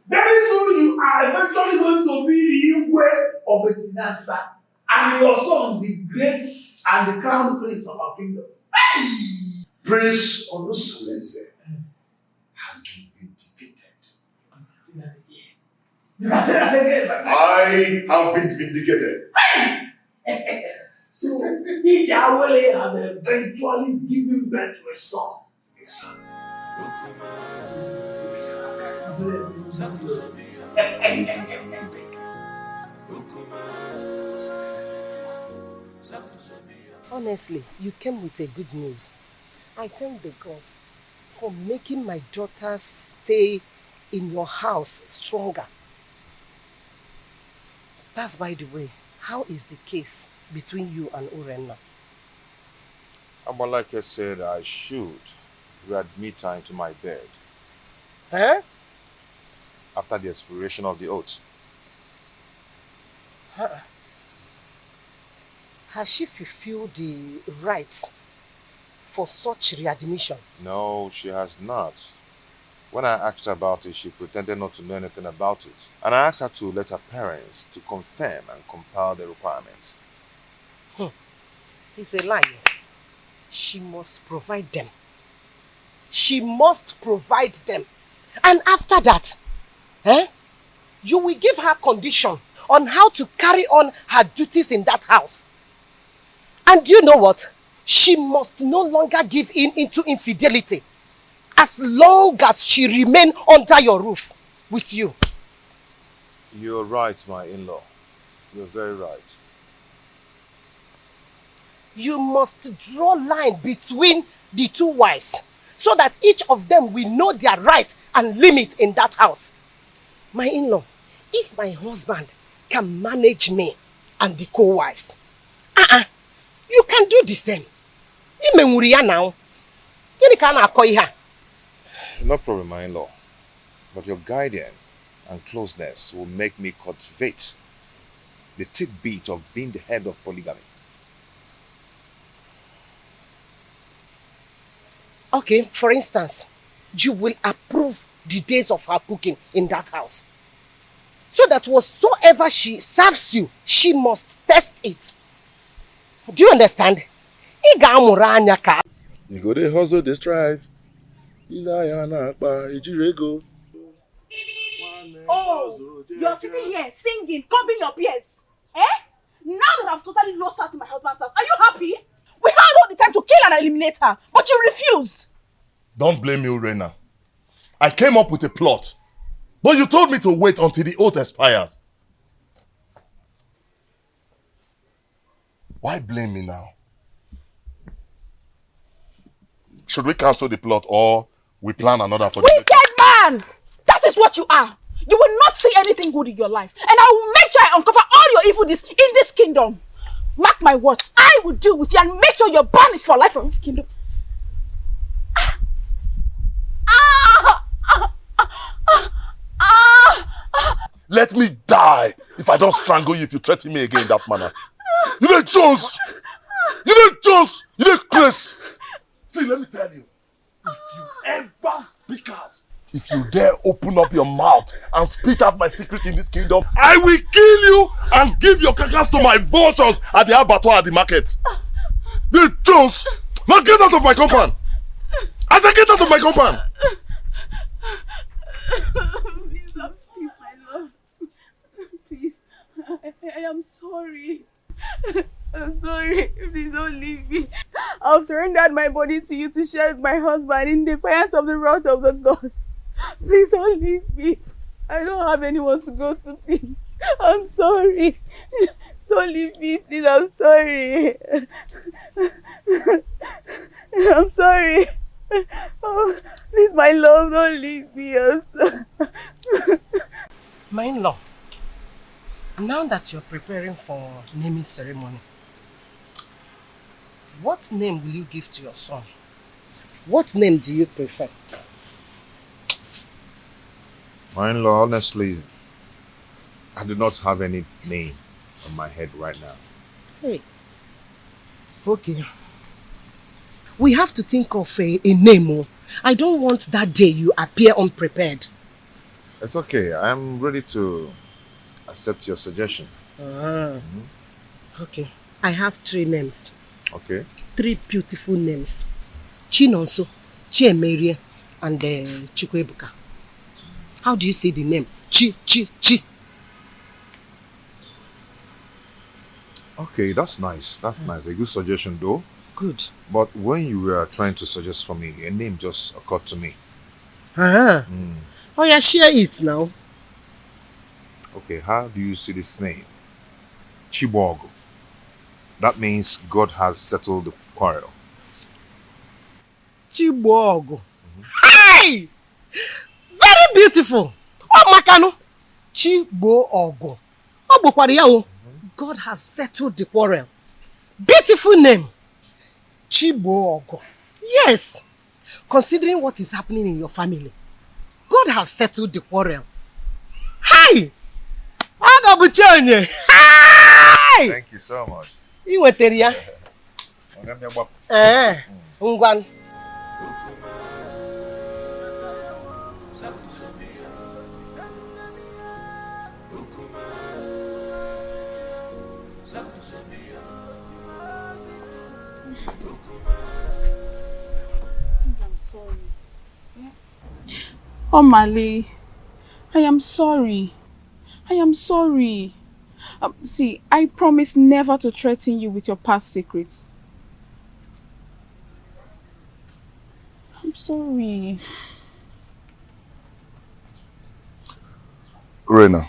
Very soon you are eventually going to be the Igwe of Betinasa, and your son the great and the crown prince of our kingdom. Prince Onosaleze has been vindicated. You can say that again. I have been vindicated. So, Ijawele has eventually given birth to a son. A son. Honestly, you came with a good news. I thank the gods for making my daughter's stay in your house stronger. That's by the way. How is the case between you and Urenna? But like I said, I should readmit her into my bed. Huh? After the expiration of the oath. Huh? Has she fulfilled the rites for such readmission? No, she has not. When I asked her about it, she pretended not to know anything about it. And I asked her to let her parents to confirm and compile the requirements. He's a liar. she must provide them. She must provide them. And after that, you will give her condition on how to carry on her duties in that house. And you know what? She must no longer give in into infidelity as long as she remains under your roof with you. You're right, my in-law. You're very right. You must draw line between the two wives so that each of them will know their right and limit in that house. My in-law, if my husband can manage me and the co-wives, you can do the same. Now. No problem, my in-law. But your guidance and closeness will make me cultivate the tidbit of being the head of polygamy. Okay, for instance, you will approve the days of her cooking in that house. So that whatsoever she serves you, she must test it. Do you understand? You go to hustle, they strive. Oh, you're sitting here singing, covering your ears. Now that I've totally lost her to my husband's house, are you happy? We had all the time to kill and eliminate her, but you refused. Don't blame me, Urena. I came up with a plot, but you told me to wait until the oath expires. Why blame me now? Should we cancel the plot or we plan another for the wicked man! That is what you are. You will not see anything good in your life. And I will make sure I uncover all your evil deeds in this kingdom. Mark my words, I will deal with you and make sure you're banished for life from this kingdom. Let me die if I don't strangle you if you threaten me again in that manner. You know Jones! You know Jones! You know Chris! See, let me tell you. If you ever speak out, if you dare open up your mouth and spit out my secret in this kingdom, I will kill you and give your carcass to my vultures at the abattoir at the market. The Jones! Now get out of my compound! As I get out of my compound! Please don't speak, my love. Please, I am sorry. I'm sorry. Please don't leave me. I've surrendered my body to you to share with my husband in defiance of the wrath of the gods. Please don't leave me. I don't have anyone to go to, please. I'm sorry. Don't leave me, please. I'm sorry. I'm sorry. Oh, please, my love, don't leave me. I'm sorry. My in-law, now that you're preparing for naming ceremony, what name will you give to your son? What name do you prefer? My in-law, honestly, I do not have any name on my head right now. Hey. Okay. We have to think of a name. I don't want that day you appear unprepared. It's okay. I'm ready to accept your suggestion. Okay. I have 3 names. Okay. 3 beautiful names. Chinonso, Chiemerie, and Chukwebuka. How do you say the name? Chi. Okay, that's nice. That's nice. A good suggestion though. Good. But when you were trying to suggest for me, a name just occurred to me. Oh yeah, share it now. Okay, how do you see this name? Chibogo. That means God has settled the quarrel. Chibogo. Hey! Very beautiful. Oh, Makano. Chibogo. Oh, God have settled the quarrel. Beautiful name. Chibogo. Yes. Considering what is happening in your family, God have settled the quarrel. Hi! Hi! Thank you so much. You were there. Ungwan. Oh, Mali, I am sorry. I am sorry. See, I promise never to threaten you with your past secrets. I'm sorry. Rena,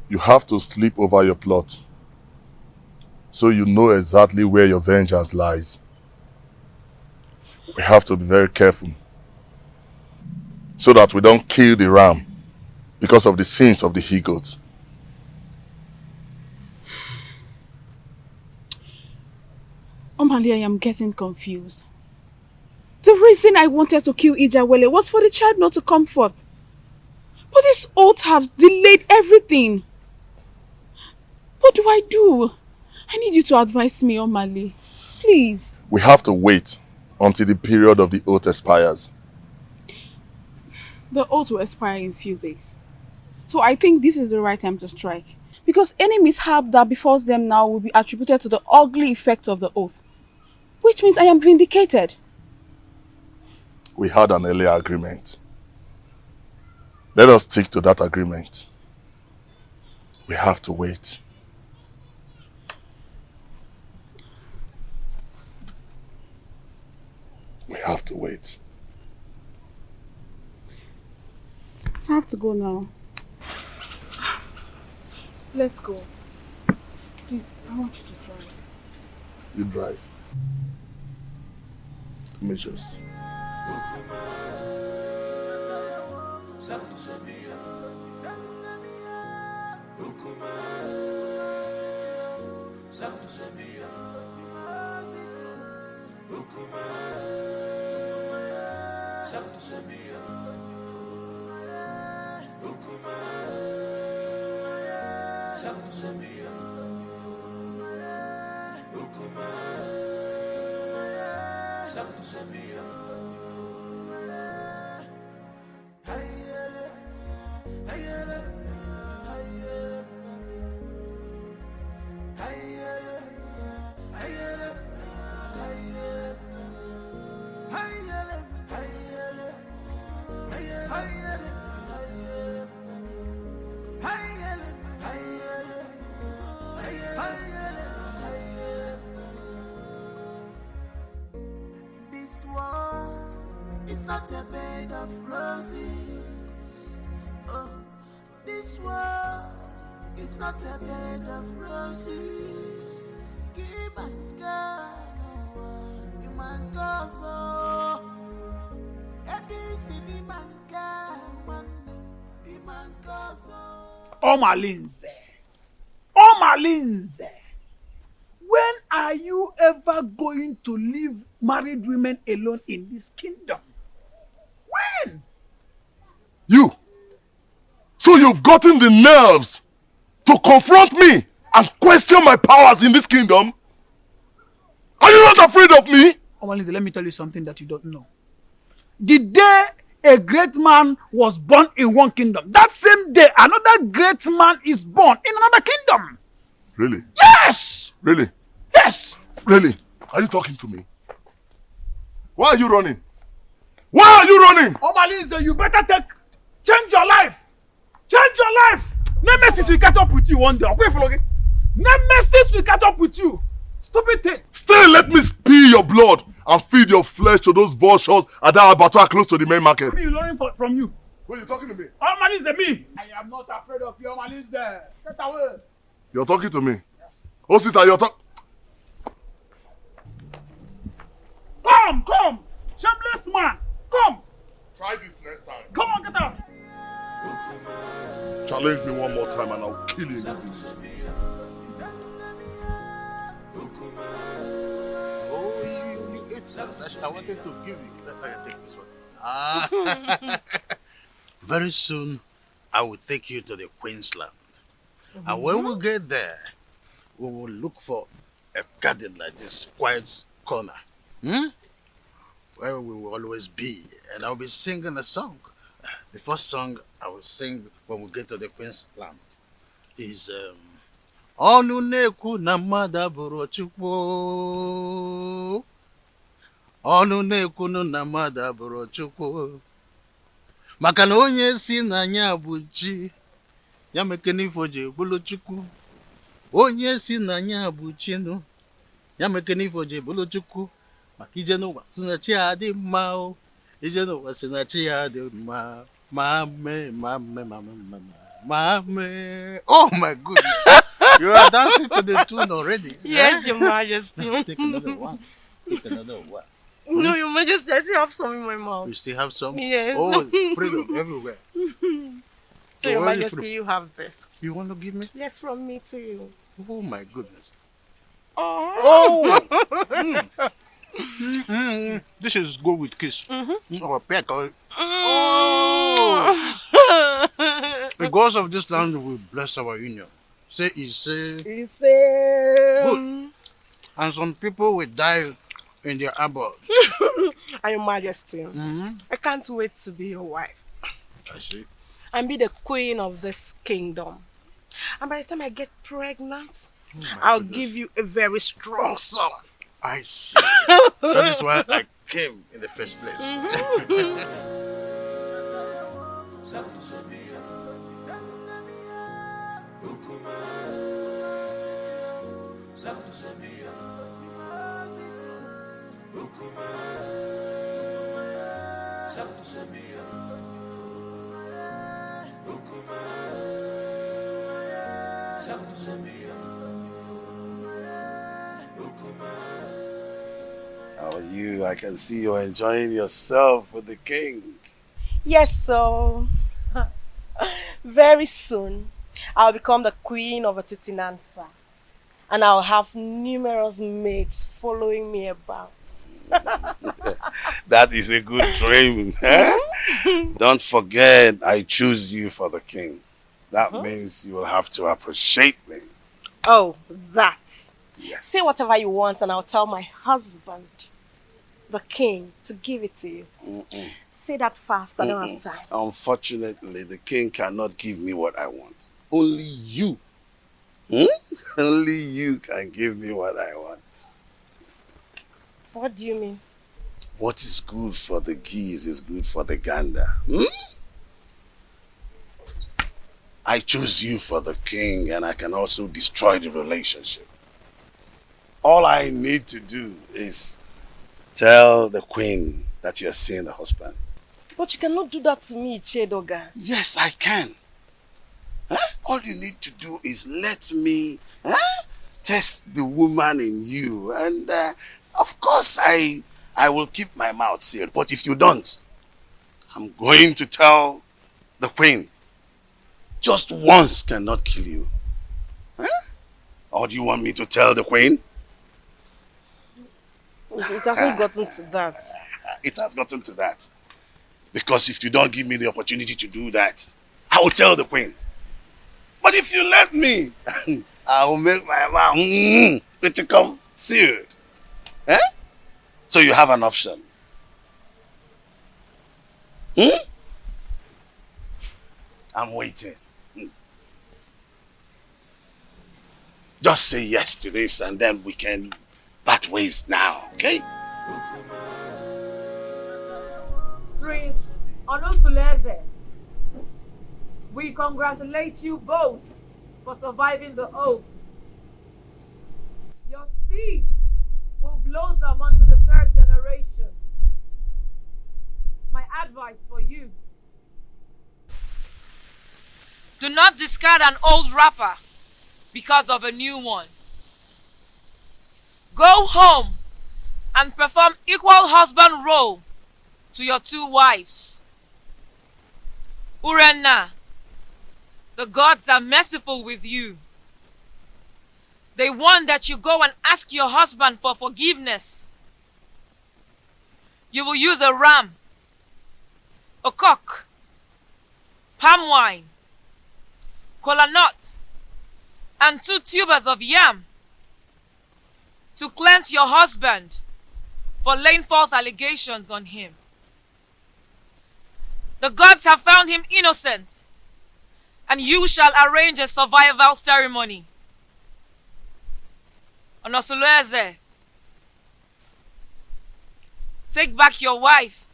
you have to sleep over your plot so you know exactly where your vengeance lies. We have to be very careful so that we don't kill the ram because of the sins of the he-goats. Omali, I am getting confused. The reason I wanted to kill Ijawele was for the child not to come forth. But this oath has delayed everything. What do I do? I need you to advise me, Omali. Please. We have to wait until the period of the oath expires. The oath will expire in a few days. So I think this is the right time to strike. Because any mishap that befalls them now will be attributed to the ugly effect of the oath. Which means I am vindicated. We had an earlier agreement. Let us stick to that agreement. We have to wait. We have to wait. I have to go now. Let's go. Please, I want you to drive. You drive. Let me just... This world is not a bed of roses. Oh, this world is not a bed of roses. Give and God, you man gozo. Oh, Malinze. Oh, Malinze. When are you ever going to leave married women alone in this kingdom? When? You! So you've gotten the nerves to confront me and question my powers in this kingdom? Are you not afraid of me? Oh, Malinze, let me tell you something that you don't know. The day a great man was born in one kingdom, that same day another great man is born in another kingdom. Really? Yes! Really? Yes! Really? Are you talking to me? Why are you running? Why are you running? Oh, Malinze, you better change your life. Change your life. Nemesis will catch up with you one day. Okay, Nemesis will catch up with you. Stupid thing. Still let me spill your blood and feed your flesh to those vultures at that abattoir close to the main market. Me learning from you. Who are you talking to me? Oh, Malinze, me. I am not afraid of you, Malinze. Get away. You're talking to me. Oh, sister, you're talking. Come. Shameless man. Come. Try this next time. Come on, get out. Challenge me one more time and I'll kill you. I wanted to give you. Let me take this one. Very soon, I will take you to the Queensland. And when we get there, we will look for a garden like this, quiet corner. Where we will always be. And I'll be singing a song. The first song I will sing when we get to the Queensland is Onu neku na mada buru chukwu. Ọnụ na-ekwunu na mmadụ abụrụ Chukwu. Maka na onye si na ya bụ chi, ya mekene ifo ji bụrụ Chukwu. Onye si na ya bụ chinu, ya mekene ifo ji bụrụ Chukwu. Maka ije n'ụwa si na chi ya dị mma o. Ije n'ụwa si na chi ya dị mma. Mame. Oh my goodness. You are dancing to the tune already. Yes, Your Majesty. Take another one. Take another one. No, Your Majesty, I still have some in my mouth. You still have some? Yes. Oh, freedom everywhere. So, Your Majesty, you have this. You want to give me? Yes, from me too. Oh my goodness. Oh! This is good with kiss. Or peck. Oh! The gods of this land will bless our union. Say, good. And some people will die in their abode. And Your Majesty, I can't wait to be your wife. I see. And be the queen of this kingdom. And by the time I get pregnant, I'll give you a very strong son. I see. That is why I came in the first place. How are you? I can see you're enjoying yourself with the king. Yes, so very soon I'll become the queen of Atitinanfa, and I'll have numerous maids following me about. That is a good dream. Don't forget, I choose you for the king. That means you will have to appreciate me. Oh, that. Yes. Say whatever you want and I'll tell my husband, the king, to give it to you. Say that fast, I don't have time. Unfortunately, the king cannot give me what I want. Only you. Only you can give me what I want. What do you mean? What is good for the geese is good for the gander. I choose you for the king, and I can also destroy the relationship. All I need to do is tell the queen that you're seeing the husband. But you cannot do that to me, Chedoga. Yes, I can. All you need to do is let me test the woman in you. And of course, I will keep my mouth sealed. But if you don't, I'm going to tell the queen. Just once cannot kill you. Or do you want me to tell the queen? It hasn't gotten to that. It has gotten to that. Because if you don't give me the opportunity to do that, I will tell the queen. But if you let me, I will make my mouth to come sealed. So you have an option. I'm waiting. Just say yes to this and then we can part ways now, okay? Prince Onosuleze, we congratulate you both for surviving the oath. Your seed will blossom unto the third generation. My advice for you: do not discard an old wrapper because of a new one. Go home and perform equal husband role to your two wives. Urenna, the gods are merciful with you. They want that you go and ask your husband for forgiveness. You will use a ram, a cock, palm wine, kola nut, and 2 tubers of yam to cleanse your husband for laying false allegations on him. The gods have found him innocent, and you shall arrange a survival ceremony. Onosuleze, take back your wife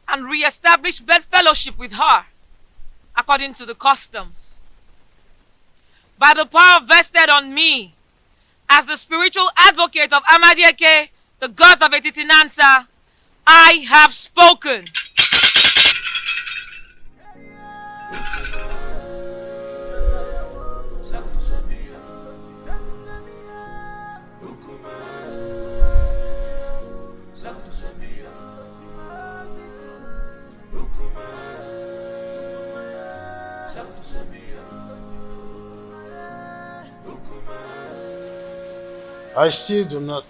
and re-establish bedfellowship with her according to the customs. By the power vested on me as the spiritual advocate of Amadieke, the gods of Etitinansa, I have spoken. I still do not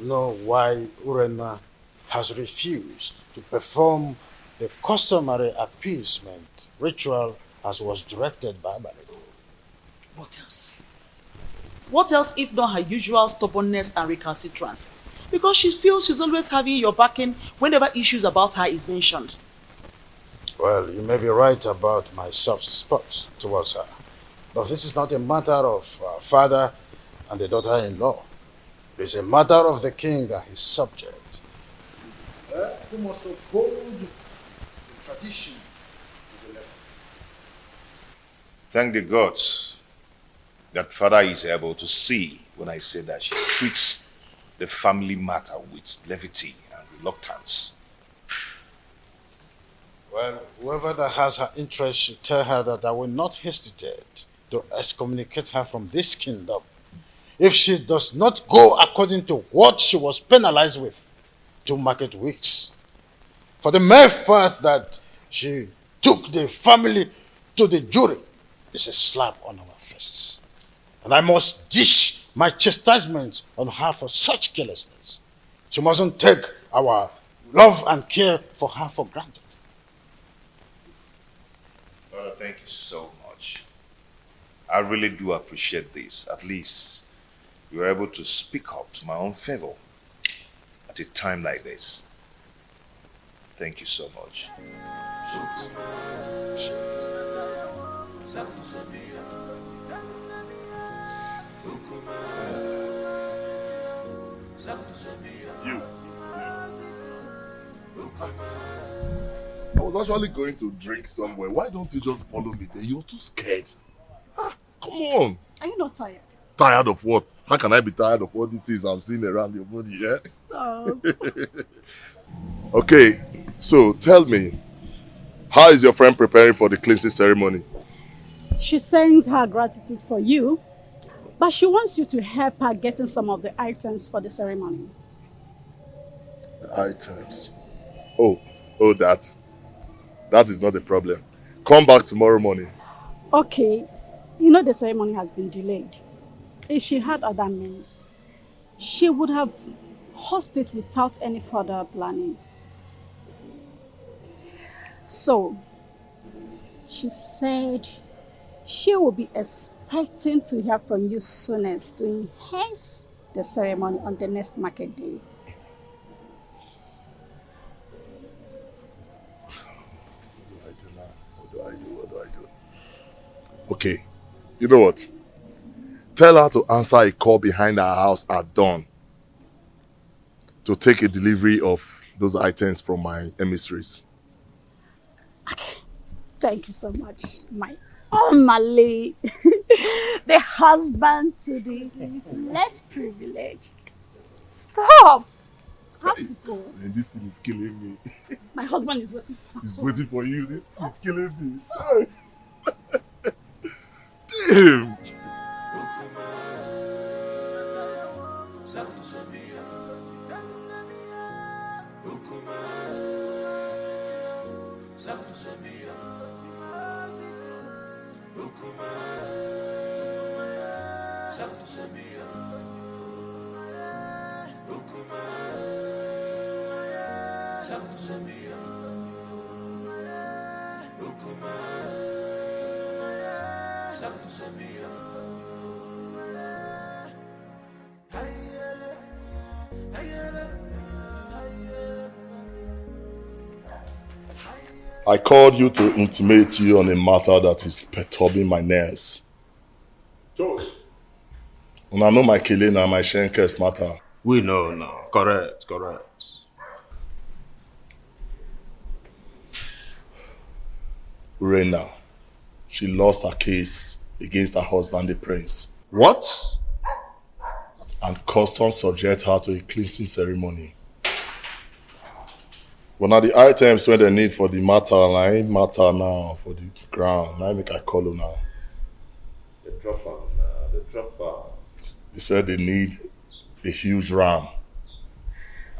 know why Urena has refused to perform the customary appeasement ritual as was directed by Malin. What else? What else if not her usual stubbornness and recalcitrance? Because she feels she's always having your backing whenever issues about her is mentioned. Well, you may be right about my soft spot towards her. But this is not a matter of father and the daughter-in-law. It is a matter of the king and his subject. Who must uphold the tradition to the letter. Thank the gods that father is able to see when I say that she treats the family matter with levity and reluctance. Well, whoever that has her interest should tell her that I will not hesitate to excommunicate her from this kingdom if she does not go according to what she was penalized with 2 market weeks. For the mere fact that she took the family to the jury is a slap on our faces. And I must dish my chastisement on her for such carelessness. She mustn't take our love and care for her for granted. Father, thank you so much. I really do appreciate this. At least you were able to speak up to my own favor at a time like this. Thank you so much. You. I was actually going to drink somewhere. Why don't you just follow me there? You're too scared. Come on. Are you not tired? Tired of what? How can I be tired of all these things I'm seeing around your body, yeah? Stop. Okay, so tell me, how is your friend preparing for the cleansing ceremony? She sends her gratitude for you, but she wants you to help her getting some of the items for the ceremony. Items? Oh, that. That is not a problem. Come back tomorrow morning. Okay, you know the ceremony has been delayed. If she had other means, she would have hosted it without any further planning. So, she said she will be expecting to hear from you soonest to enhance the ceremony on the next market day. What do I do? Okay, you know what? Tell her to answer a call behind our house at dawn to take a delivery of those items from my emissaries. Thank you so much, my Malin, the husband to the less privileged. Stop! I have to go. And this thing is killing me. My husband is waiting. He's waiting for you. This is killing me. Damn! I called you to intimate you on a matter that is perturbing my nerves. And I know my killing and my Shenkes matter. We know now. Correct. Urena, she lost her case against her husband, the prince. What? And customs subject her to a cleansing ceremony. But now the items when they need for the matter, ain't matter now for the ground. Now make I call her now. The dropper. They said they need a huge ram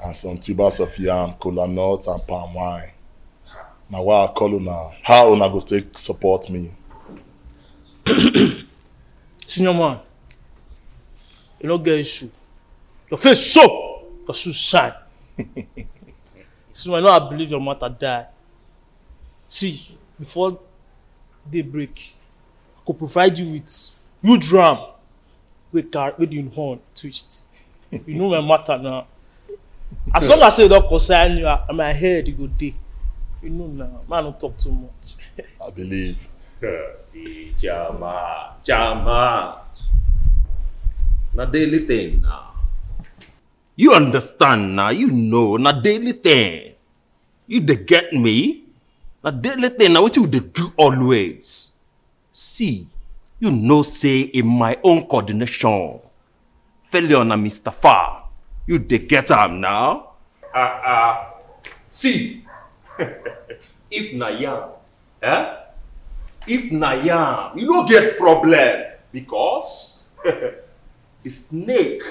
and some tubers of yam, cola nuts and palm wine. Now why I call you now? How una go take support me? Senior man, you don't get issue. Your face so, your shoes shine. So I know I believe your mother die. See, before daybreak, I could provide you with huge ram with the horn twist. You know my matter now. As long as you don't concern you, and my head you go day. You know now, man don't talk too much. I believe. See, Jama. Na daily thing now. You understand now, you know, na daily thing. You dey get me? Na daily thing now, what you dey do always. See, you know say in my own coordination, failure na Mr. Far. You dey get am now? See, if na yam, if na yam, you don't get problem because the snake,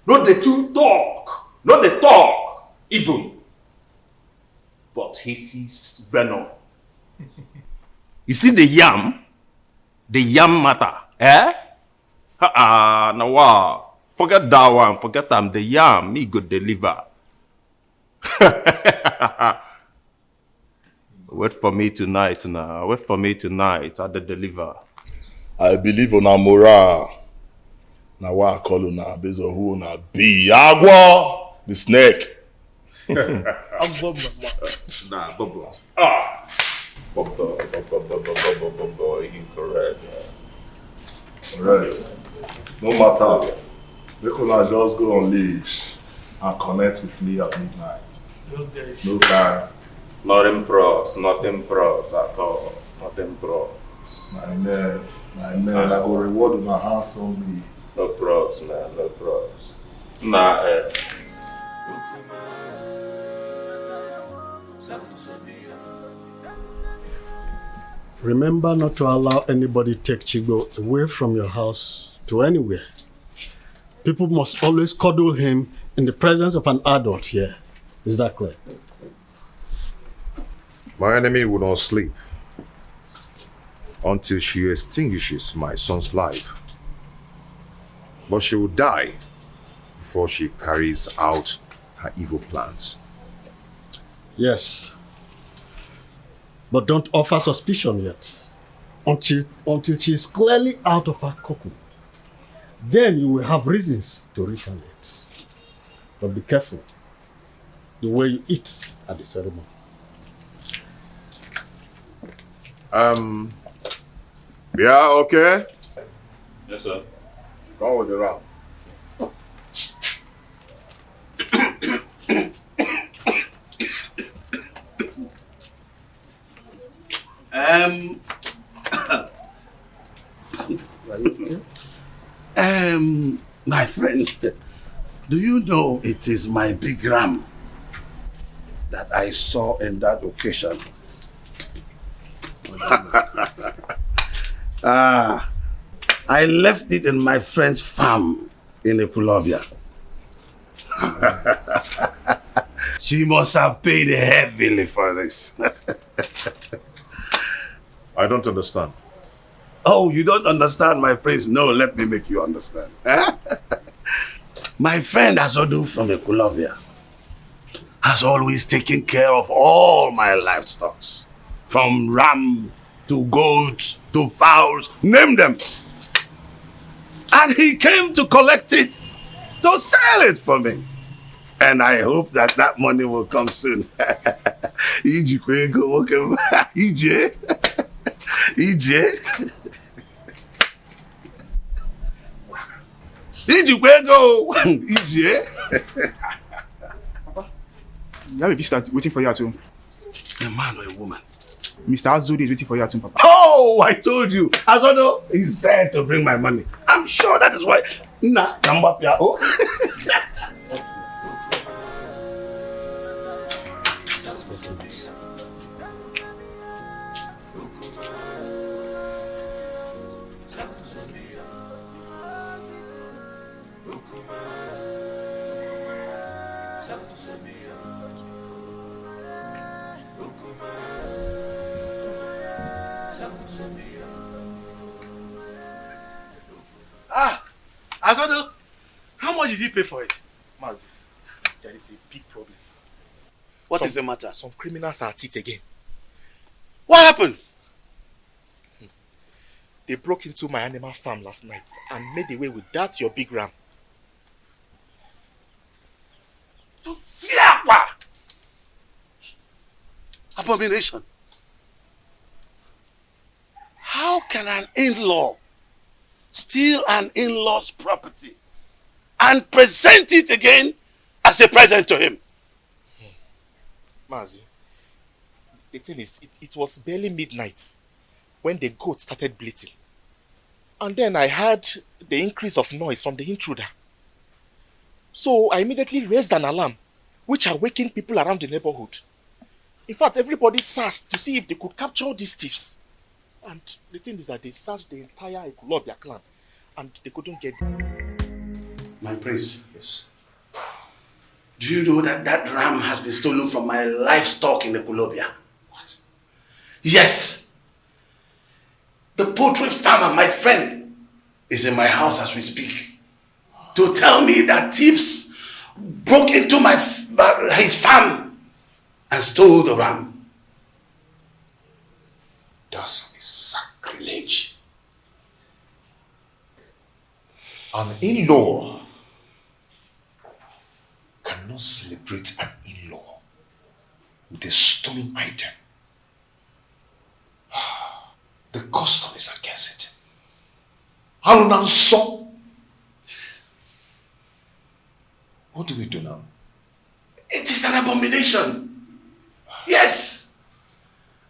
not the two talk, not the talk even, but he sees venom. You see the yam matter, now wow. Forget that one, forget them. The yam, me go deliver. Wait for me tonight now. Wait for me tonight at the deliver. I believe on our morale. Now why I call you now based on who na be Agua, the snake. Nah, Bobo. Bobo, incorrect. Alright. No matter. They could not just go on leash and connect with me at midnight. No time. Nothing props at all. Nothing props. My man, I go reward my handsomely. No props, man, no props. Nah, Remember not to allow anybody take Chigo away from your house to anywhere. People must always cuddle him in the presence of an adult here. Is that clear? My enemy will not sleep until she extinguishes my son's life. But she will die before she carries out her evil plans. Yes. But don't offer suspicion yet. Until she is clearly out of her cocoon. Then you will have reasons to retaliate. But be careful the way you eat at the ceremony. Yeah, okay? Yes, sir. Go with the round. My friend, do you know it is my big ram that I saw in that occasion? I left it in my friend's farm in Epulovia. She must have paid heavily for this. I don't understand. Oh, you don't understand, my prince? No, let me make you understand. My friend Azodu from Epulovia has always taken care of all my livestock. From ram to goats to fowls, name them. And he came to collect it, to sell it for me. And I hope that money will come soon. Iji go. Iji, eh? You have a visitor waiting for you at home. A man or a woman? Mr. Azuri is waiting for you at home, Papa. Oh, I told you. Azodo is there to bring my money. I'm sure that is why. Nah, Kambapia. Oh. Azodo, how much did he pay for it? Mazi, there is a big problem. What is the matter? Some criminals are at it again. What happened? They broke into my animal farm last night and made away with that your big ram. Abomination. How can an in-law steal an in-law's property and present it again as a present to him? Mazi, the thing is, it was barely midnight when the goat started bleating. And then I heard the increase of noise from the intruder. So I immediately raised an alarm, which awakened people around the neighborhood. In fact, everybody searched to see if they could capture these thieves. And the thing is that they searched the entire Ekulobia clan and they couldn't get them. My prince. Yes. Do you know that that ram has been stolen from my livestock in Ekulobia? What? Yes. The poultry farmer, my friend, is in my house as we speak to tell me that thieves broke into his farm and stole the ram. That's a sacrilege. An in-law cannot celebrate an in-law with a stolen item. The custom is against it. So, what do we do now? It is an abomination. Yes.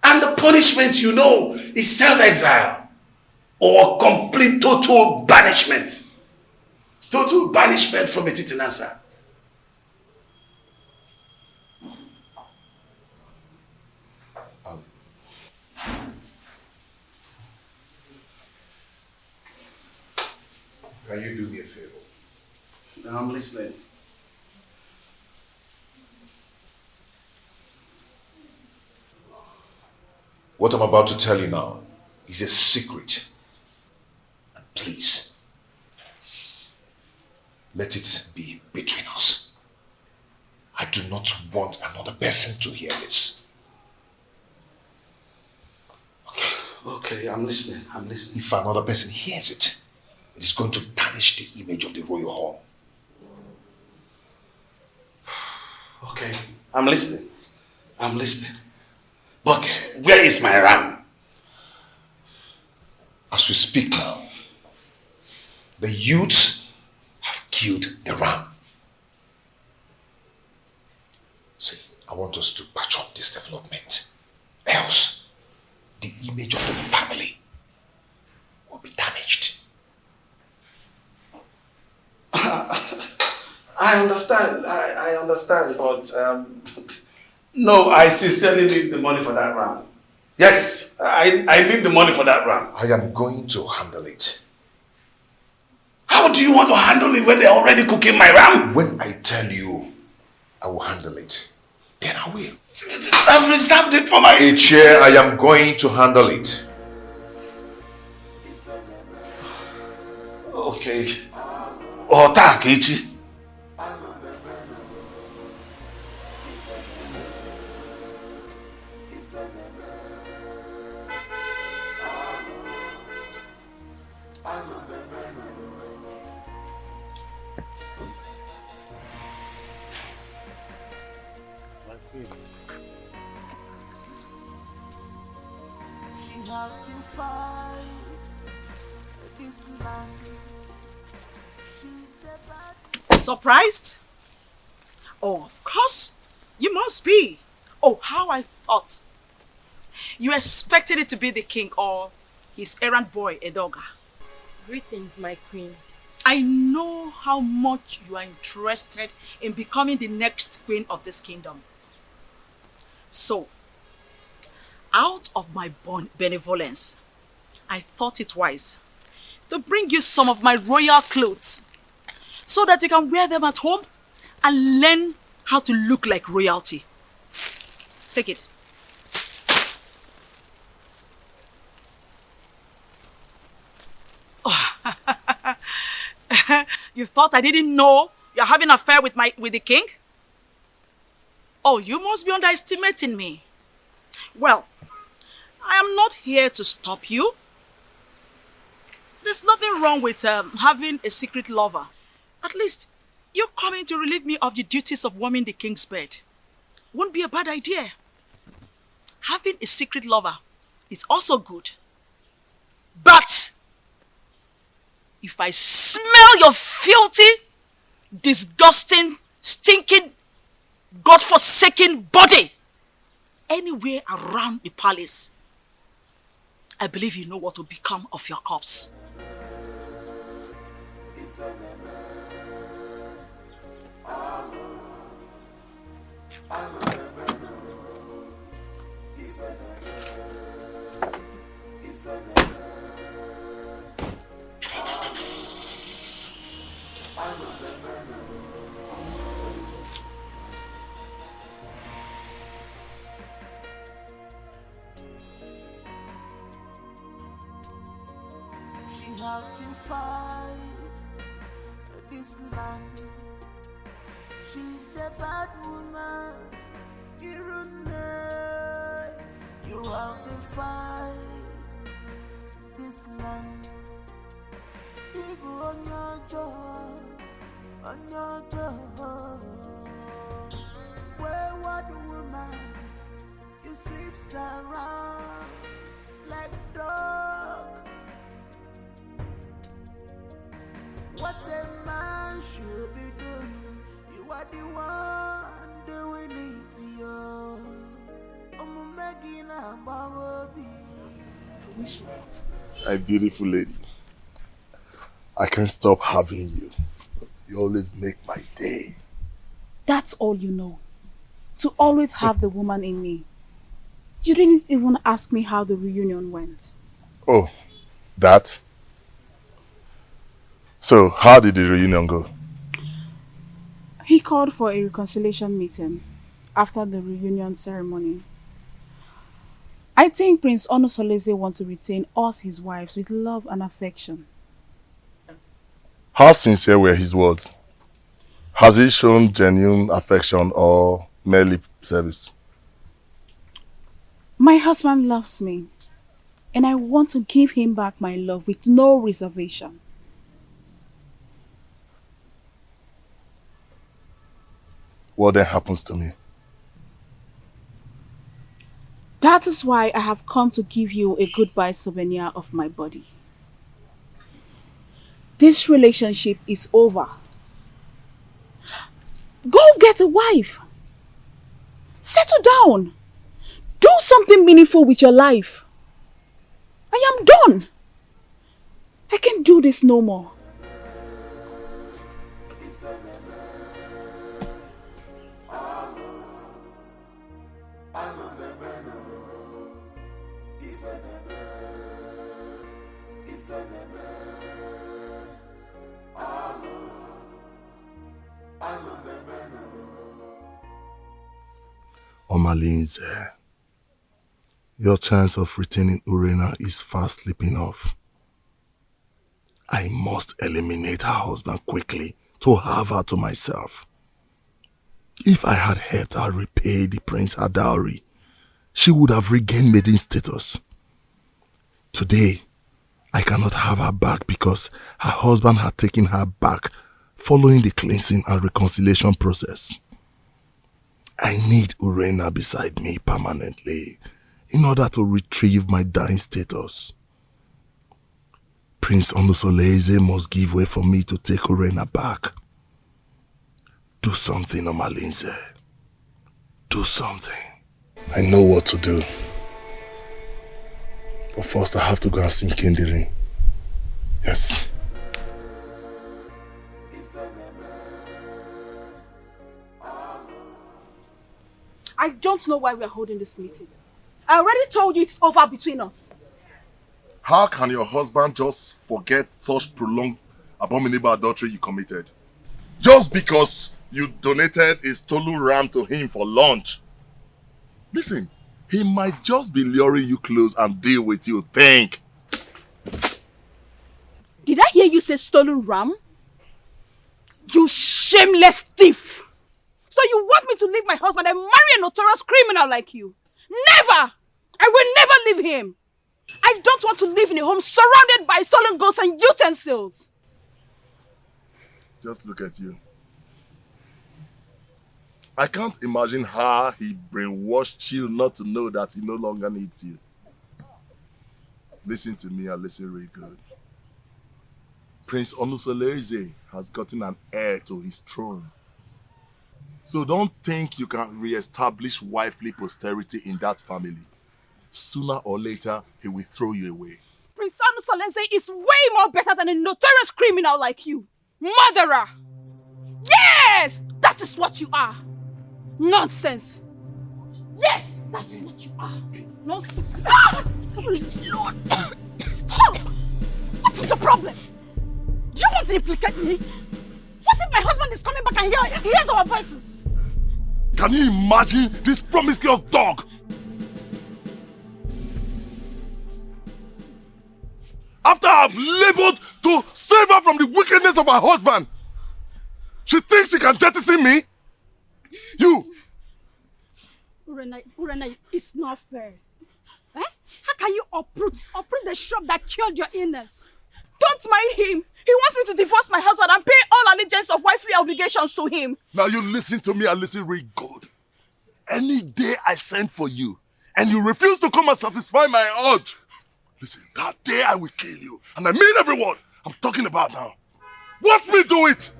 And the punishment, you know, is self-exile or complete total banishment. Total banishment from Etitinasa. Can you do me a favor? I'm listening. What I'm about to tell you now is a secret. And please, let it be between us. I do not want another person to hear this. Okay, I'm listening. If another person hears it, it is going to tarnish the image of the royal home. Okay, I'm listening. But where is my ram? As we speak now, the youths have killed the ram. See, I want us to patch up this development. Else, the image of the family will be damaged. I understand. I understand, but no, I sincerely need the money for that ram. Yes, I need the money for that ram. I am going to handle it. How do you want to handle it when they're already cooking my ram? When I tell you I will handle it, then I will. I've reserved it for my... Chair, I am going to handle it. Okay. Oh, thank you. She has to fight this land. She's Surprised? Oh, of course. You must be. Oh, how I thought. You expected it to be the king or his errand boy, Edoga. Greetings, my queen. I know how much you are interested in becoming the next queen of this kingdom. So, out of my benevolence, I thought it wise to bring you some of my royal clothes so that you can wear them at home and learn how to look like royalty. Take it. You thought I didn't know you're having an affair with the king? Oh, you must be underestimating me. Well, I am not here to stop you. There's nothing wrong with having a secret lover. At least, you're coming to relieve me of the duties of warming the king's bed. Won't be a bad idea. Having a secret lover is also good. But if I smell your filthy, disgusting, stinking, God-forsaken body anywhere around the palace, I believe you know what will become of your corpse. How to fight this land. She's a bad woman. You have to fight this land. You go on your job, on your job. Wayward woman, you sleeps around like dog. What a man should be doing, you are the one doing it to you. My beautiful lady, I can't stop having you. You always make my day. That's all you know. To always have the woman in me. You didn't even ask me how the reunion went. Oh, that? So, how did the reunion go? He called for a reconciliation meeting after the reunion ceremony. I think Prince Onosoleze wants to retain us, his wives, with love and affection. How sincere were his words? Has he shown genuine affection or mere lip service? My husband loves me, and I want to give him back my love with no reservation. What then happens to me? That is why I have come to give you a goodbye souvenir of my body. This relationship is over. Go get a wife. Settle down. Do something meaningful with your life. I am done. I can't do this no more. Omalinze, your chance of retaining Urena is fast slipping off. I must eliminate her husband quickly to have her to myself. If I had helped her repay the prince her dowry, she would have regained maiden status. Today, I cannot have her back because her husband had taken her back following the cleansing and reconciliation process. I need Urena beside me permanently in order to retrieve my dying status. Prince Onusoleze must give way for me to take Urena back. Do something, Omalinze. Do something. I know what to do. But first I have to go and sing Kindiri. Yes. I don't know why we are holding this meeting. I already told you it's over between us. How can your husband just forget such prolonged abominable adultery you committed? Just because you donated a stolen ram to him for lunch. Listen, he might just be luring you close and deal with you. Think. Did I hear you say stolen ram? You shameless thief! So you want me to leave my husband and marry a notorious criminal like you? Never! I will never leave him! I don't want to live in a home surrounded by stolen goods and utensils! Just look at you. I can't imagine how he brainwashed you not to know that he no longer needs you. Listen to me and listen really good. Prince Onusoleze has gotten an heir to his throne. So don't think you can re-establish wifely posterity in that family. Sooner or later, he will throw you away. Prince Onusoleze is way more better than a notorious criminal like you. Murderer! Yes! That is what you are. Nonsense. Yes, that's what you are. Nonsense. Ah! Lord! Stop! What is the problem? Do you want to implicate me? What if my husband is coming back and hears our voices? Can you imagine this promiscuous dog? After I've labored to save her from the wickedness of my husband, she thinks she can jettison me? You! Urena, it's not fair. Eh? How can you uproot the shrub that killed your illness? Don't mind him. He wants me to divorce my husband and pay all allegiance of wifely obligations to him. Now you listen to me and listen real good. Any day I send for you and you refuse to come and satisfy my urge, listen, that day I will kill you. And I mean every word I'm talking about now. Watch me do it!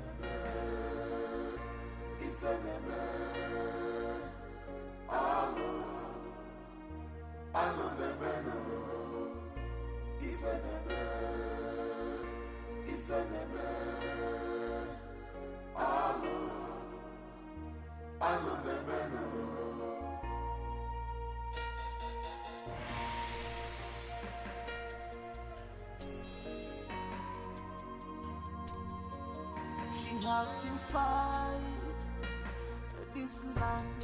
She has defied this land.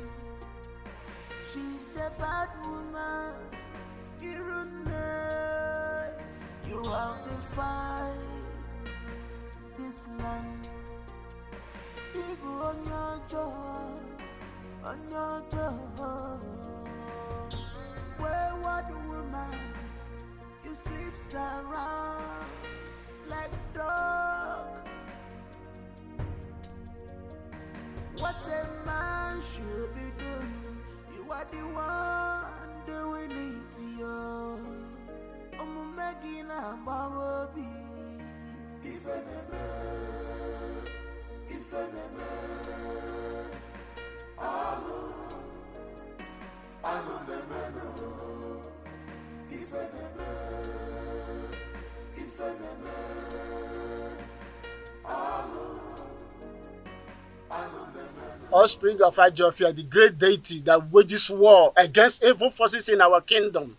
She's a bad woman. You have defied this land. People on your job, wayward woman, you sleep around like dog. What a man should be doing, you are the one doing it to you. I'm making a baby. If Offspring of Ajofia, the great deity that wages war against evil forces in our kingdom.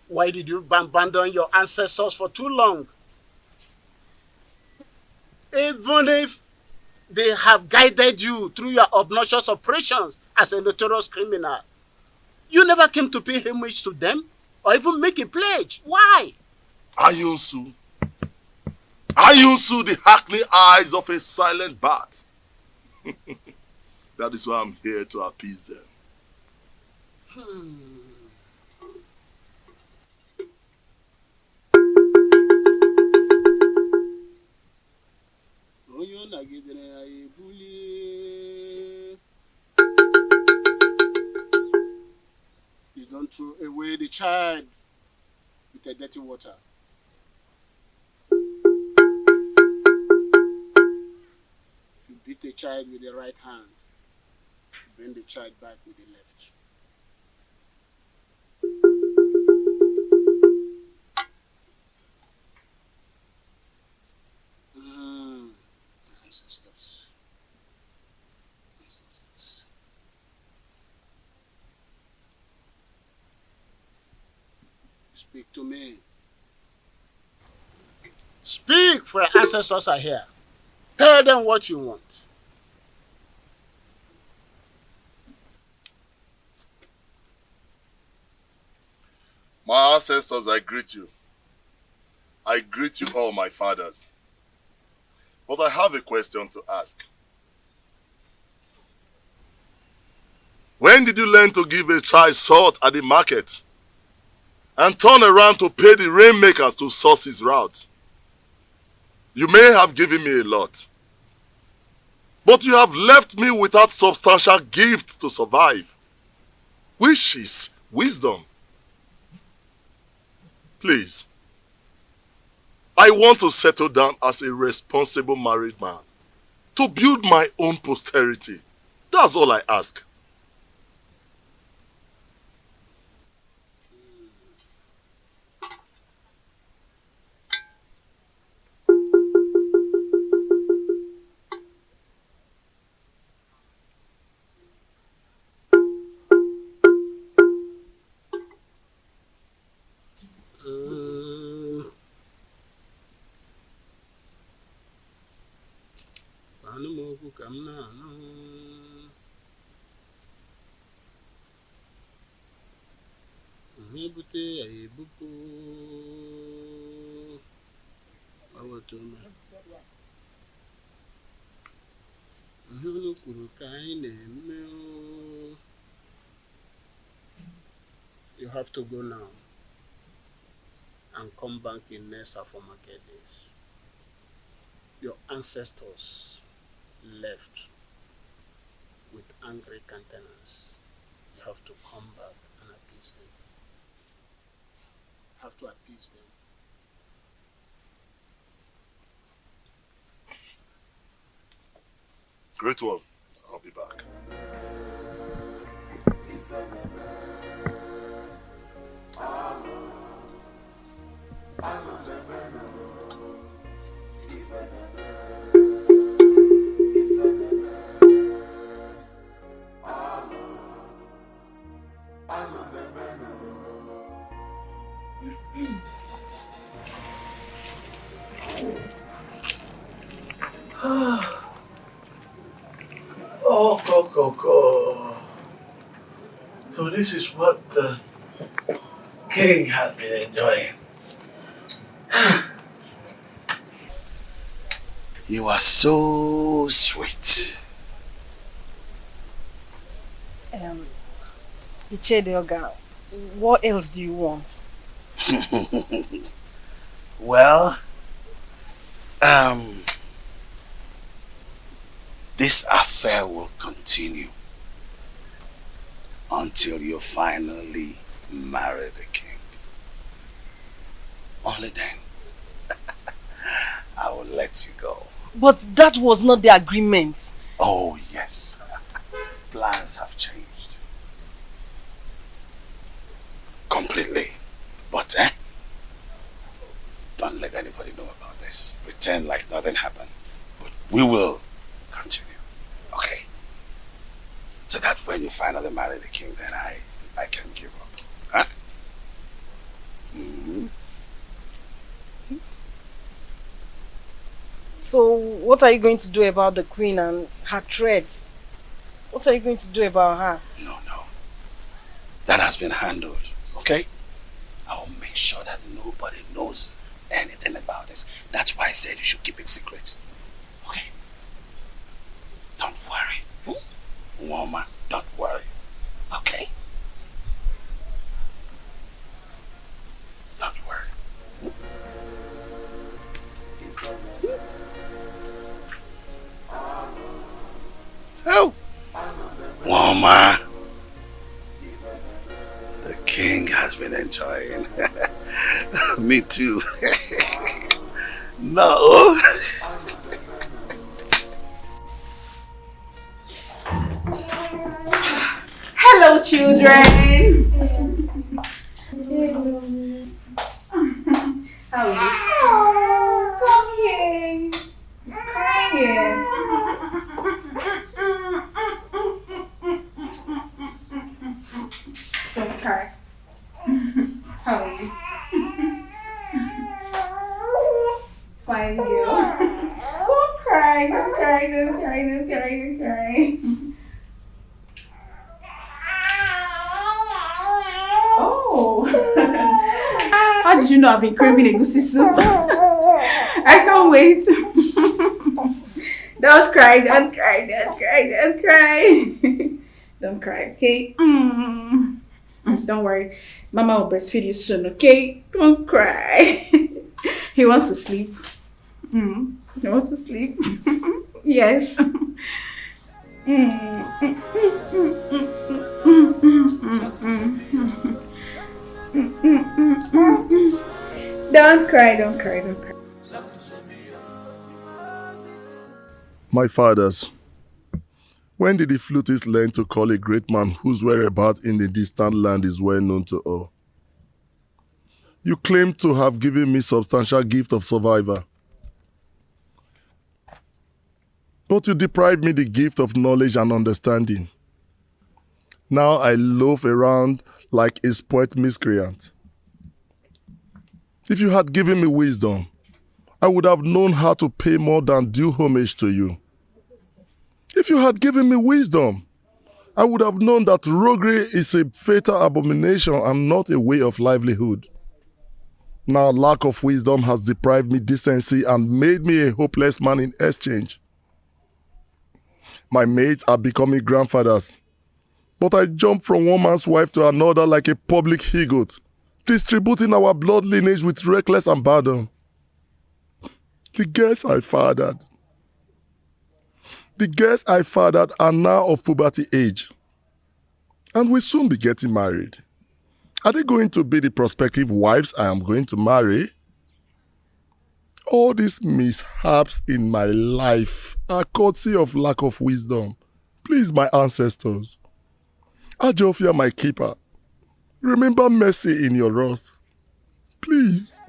Why did you abandon your ancestors for too long? Even if they have guided you through your obnoxious operations as a notorious criminal, you never came to pay homage to them or even make a pledge. Why? Ayunsu, the hackney eyes of a silent bat. That is why I'm here to appease them. You don't throw away the child with a dirty water. child with the right hand. Bring the child back with the left. Ancestors. Ancestors. Speak to me. Speak, for your ancestors are here. Tell them what you want. My ancestors, I greet you. I greet you all, my fathers. But I have a question to ask. When did you learn to give a child salt at the market and turn around to pay the rainmakers to source his route? You may have given me a lot, but you have left me without substantial gift to survive, which is wisdom. Please, I want to settle down as a responsible married man, to build my own posterity. That's all I ask. You have to go now and come back in Nessa for market days. Your ancestors left with angry countenance. You have to come back and appease them. You have to appease them. Great one. I'll be back. Oh, Coco. So this is what the king has been enjoying. You are so sweet. Ichedioga, what else do you want? Well, this affair will continue until you finally marry the king. Only then I will let you go. But that was not the agreement. Oh yes, plans have changed completely. But don't let anybody know about this. Pretend like nothing happened. But we will continue. Okay? So that when you finally marry the king, then I can give up. Huh? Mm-hmm. So what are you going to do about the queen and her threats? What are you going to do about her? No. That has been handled. Okay? I will make sure that nobody knows anything about this. That's why I said you should keep it secret. Okay? Don't worry. Woman, don't worry. Okay? Don't worry. Oh! Woman, the king has been enjoying. Me too. No. children. How is it? Oh, come here. It's crying. Don't cry. How are you? Fine, girl. Don't cry, don't cry, don't cry, don't cry, don't cry. Oh. How did you know I've been craving egusi soup? I can't wait. Don't cry, don't cry, don't cry, don't cry. Don't cry, okay? Don't worry. Mama will breastfeed you soon, okay? Don't cry. He wants to sleep. He wants to sleep. Yes. Don't cry, don't cry, don't cry. My fathers, when did the flutist learn to call a great man whose whereabouts in the distant land is well known to all? You claim to have given me substantial gift of survivor. But you deprived me the gift of knowledge and understanding. Now I loaf around like a spoilt miscreant. If you had given me wisdom, I would have known how to pay more than due homage to you. If you had given me wisdom, I would have known that roguery is a fatal abomination and not a way of livelihood. Now lack of wisdom has deprived me decency and made me a hopeless man in exchange. My mates are becoming grandfathers, but I jump from one man's wife to another like a public he-goat, distributing our blood lineage with reckless abandon. The girls I fathered are now of puberty age and will soon be getting married. Are they going to be the prospective wives I am going to marry? All these mishaps in my life are courtesy of lack of wisdom. Please, my ancestors, Ajofia, my keeper, remember mercy in your wrath. Please.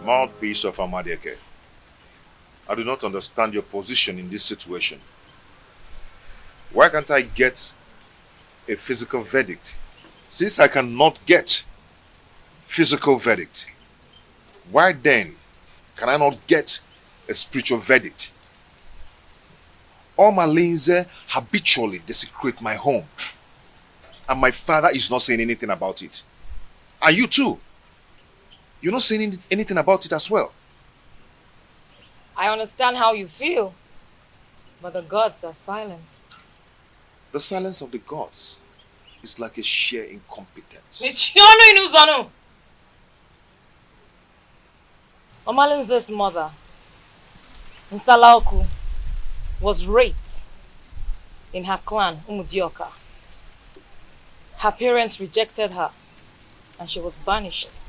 Mouthpiece of Amadeke, I do not understand your position in this situation. Why can't I get a physical verdict? Since I cannot get physical verdict, why then can I not get a spiritual verdict? All Malins habitually desecrate my home, and my father is not saying anything about it. And you too. You're not saying anything about it as well. I understand how you feel, but the gods are silent. The silence of the gods is like a sheer incompetence. Omalinze's mother, Nsalaoku, was raped in her clan, Umudioka. Her parents rejected her and she was banished.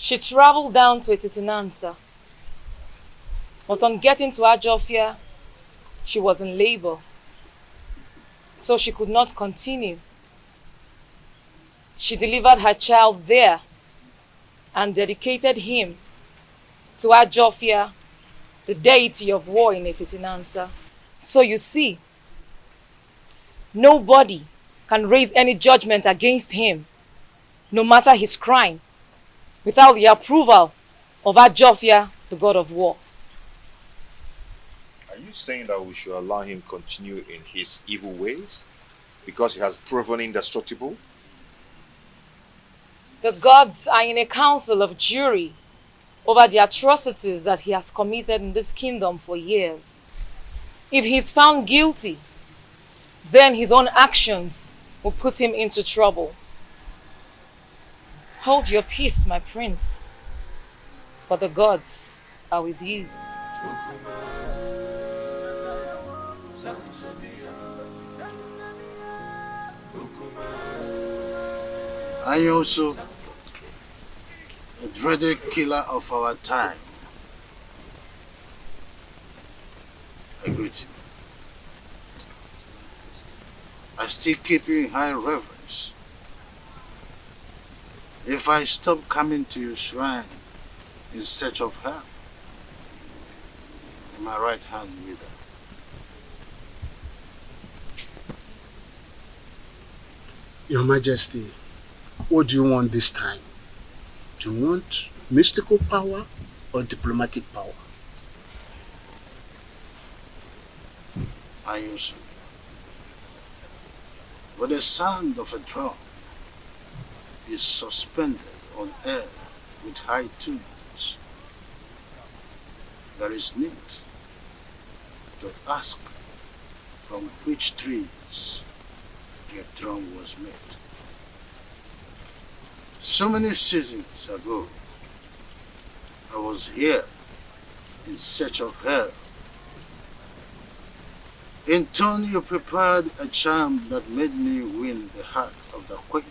She traveled down to Etitinansa, but on getting to Ajofia, she was in labor, so she could not continue. She delivered her child there and dedicated him to Ajofia, the deity of war in Etitinansa. So you see, nobody can raise any judgment against him, no matter his crime, without the approval of Ajofia, the god of war. Are you saying that we should allow him continue in his evil ways because he has proven indestructible? The gods are in a council of jury over the atrocities that he has committed in this kingdom for years. If he is found guilty, then his own actions will put him into trouble. Hold your peace, my prince, for the gods are with you. I also, a dreaded killer of our time. I greet you. I still keep you in high reverence. If I stop coming to your shrine in search of her, in my right hand wither. Your Majesty, what do you want this time? Do you want mystical power or diplomatic power? I use it. But the sound of a drum is suspended on air with high tunes. There is need to ask from which trees the drum was made. So many seasons ago, I was here in search of her. In turn, you prepared a charm that made me win the heart of the queen.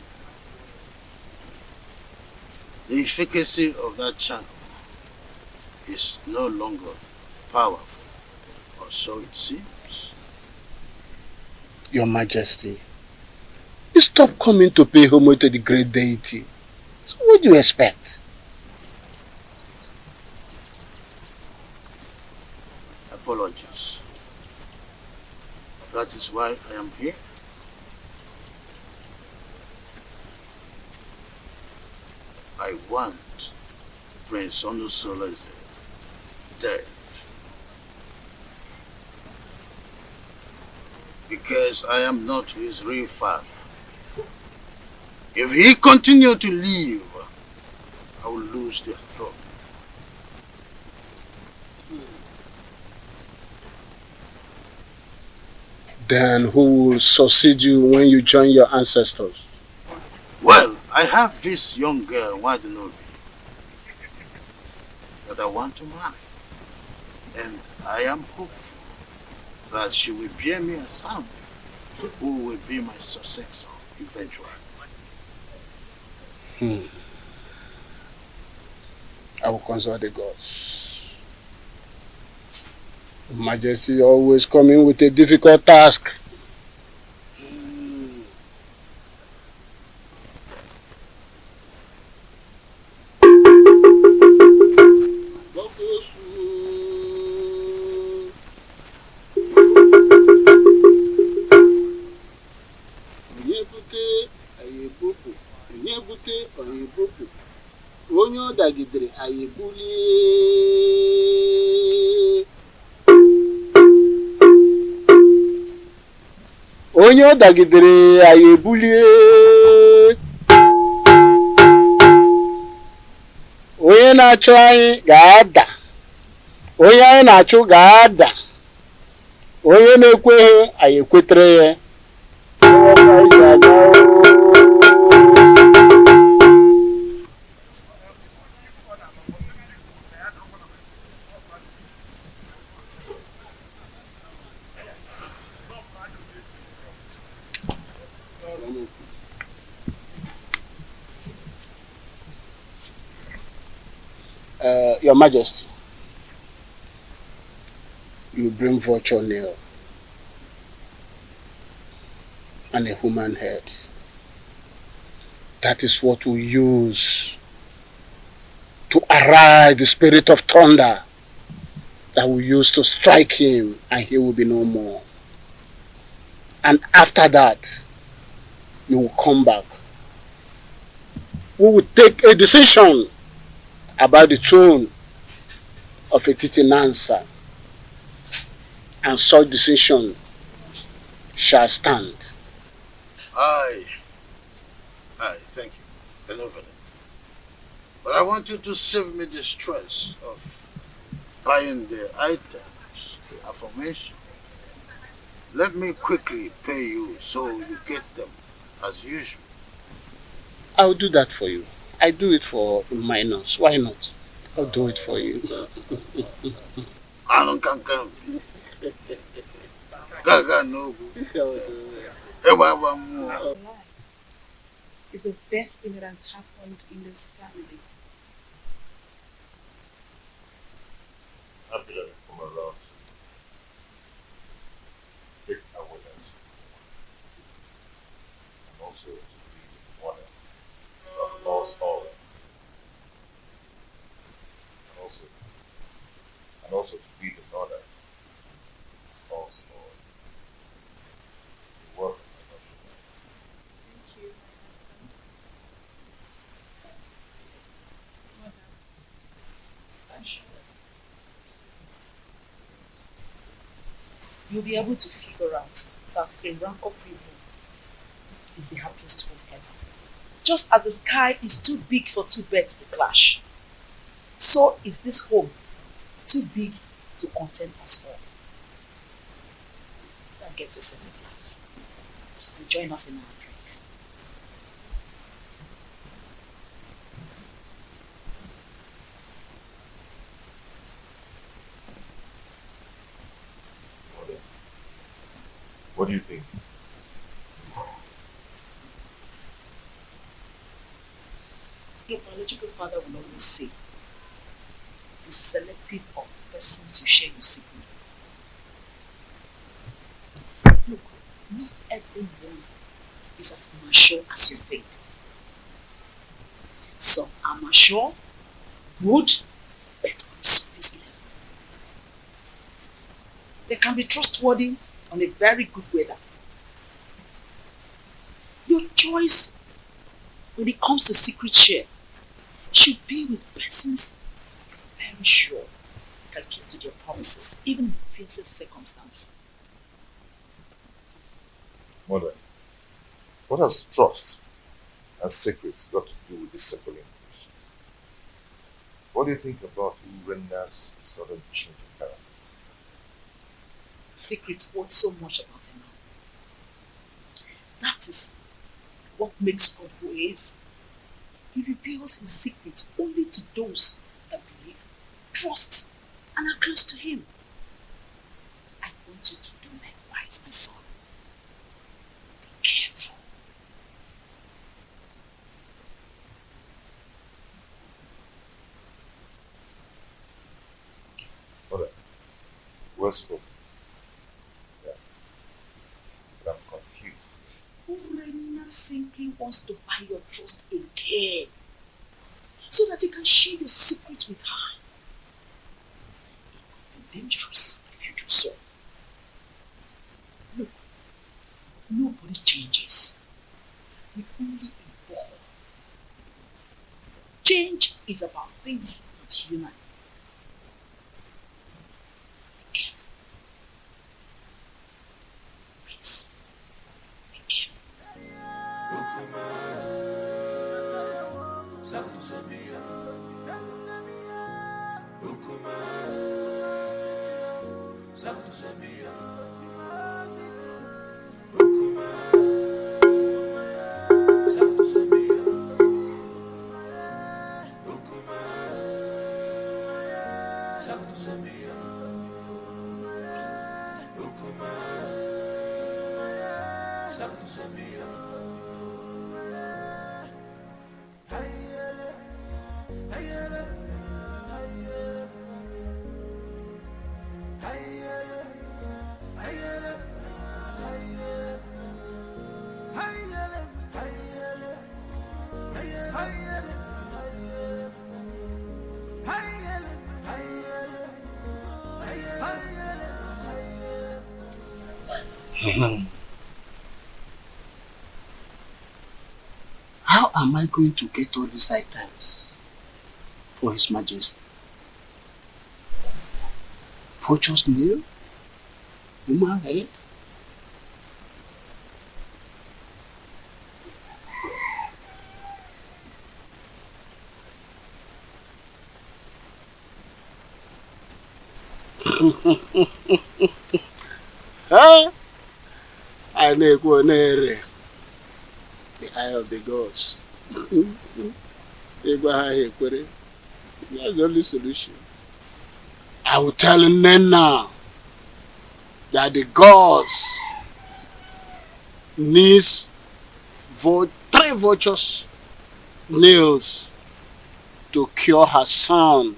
The efficacy of that charm is no longer powerful, or so it seems. Your Majesty, you stop coming to pay homage to the great deity. So what do you expect? Apologies. That is why I am here. I want Prince Onusoleze dead. Because I am not his real father. If he continue to live, I will lose the throne. Then who will succeed you when you join your ancestors? Well, I have this young girl, Wadenobi, that I want to marry. And I am hopeful that she will bear me a son who will be my successor eventually. I will consult the gods. Your Majesty always coming with a difficult task. Onye ọ dagidere anyị ebulie. Onye ọ dagidere anyị ebulie. Onye na-achụ anyị ga-ada. Onye anyị na-achụ ga-ada. Onye na-ekweghị anyị ekwetere ya. Your Majesty, you bring vulture nail and a human head. That is what we use to arise the spirit of thunder that we use to strike him, and he will be no more. And after that, you will come back. We will take a decision about the throne of Etiti Nansa, and such decision shall stand. Aye, thank you, benevolent. But I want you to save me the stress of buying the items, the affirmation. Let me quickly pay you so you get them as usual. I'll do that for you. I do it for minors. Why not? I'll do it for you. Lives is the best thing that has happened in this family. Happy that you come around to take away that soup and also to be the mother of us all. And also to be the mother of us all. You're welcome, my love. Thank you, my husband. Mother, I'm sure that you'll be able to figure out that a rancor-free home is the happiest home ever. Just as the sky is too big for two birds to clash, so is this home too big to contain us all. Now get yourself a glass and join us in our drink. What do you think? Your biological father will always say, be selective of persons you share your secret with. Look, not everyone is as mature as you think. Some are mature, good, but on a surface level. They can be trustworthy on a very good weather. Your choice when it comes to secret share should be with persons very sure can keep to their promises, even in the fiercest circumstance. Mother, what has trust and secrets got to do with this simple English? What do you think about Urena's sudden change of character? Secrets hold so much about him. That is what makes God who he is. He reveals his secrets only to those that believe, trust, and are close to him. I want you to do likewise, my son. Be careful. Mother, well spoken. Yeah. But I'm confused. Urena simply wants to buy your trust again, so that you can share your secret with her. It could be dangerous if you do so. Look, nobody changes. We only evolve. Change is about things not human. Be careful. Please, be careful. How am I going to get all these items for His Majesty? Vulture's nail? Human head? Huh? I go the eye of the gods. That's the only solution. I will tell them now that the gods needs 3 vultures nails to cure her son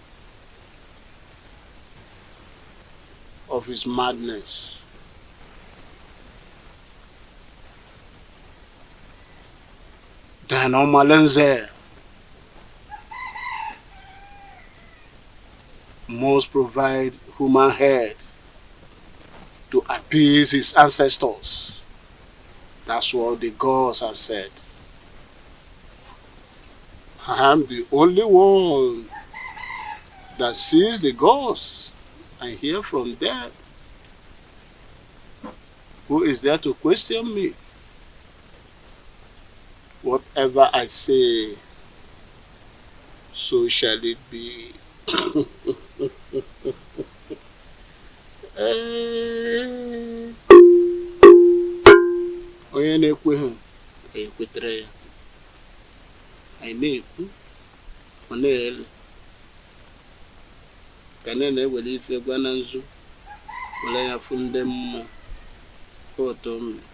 of his madness. Then on Malenze must provide human head to appease his ancestors. That's what the gods have said. I am the only one that sees the gods and hear from them. Who is there to question me? Whatever I say, so shall it be. Onye na-ekwe ha ekwetere ya. Anyị na-ekwu ọ na-ele ka na-ewere ife gwa na nzu were ya fụ ndị mmụọ otu mmiri.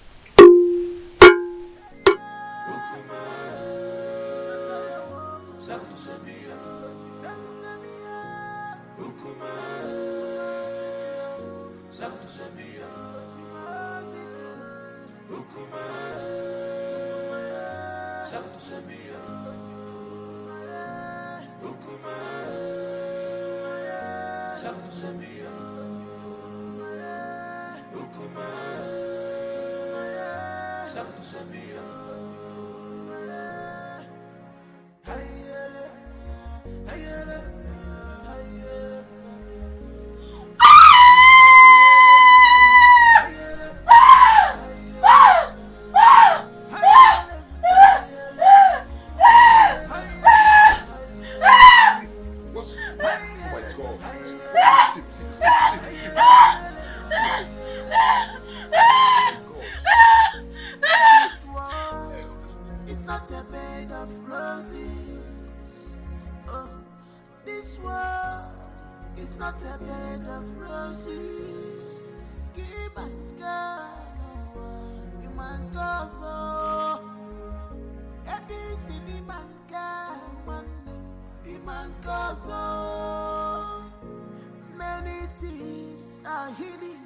Many things are hidden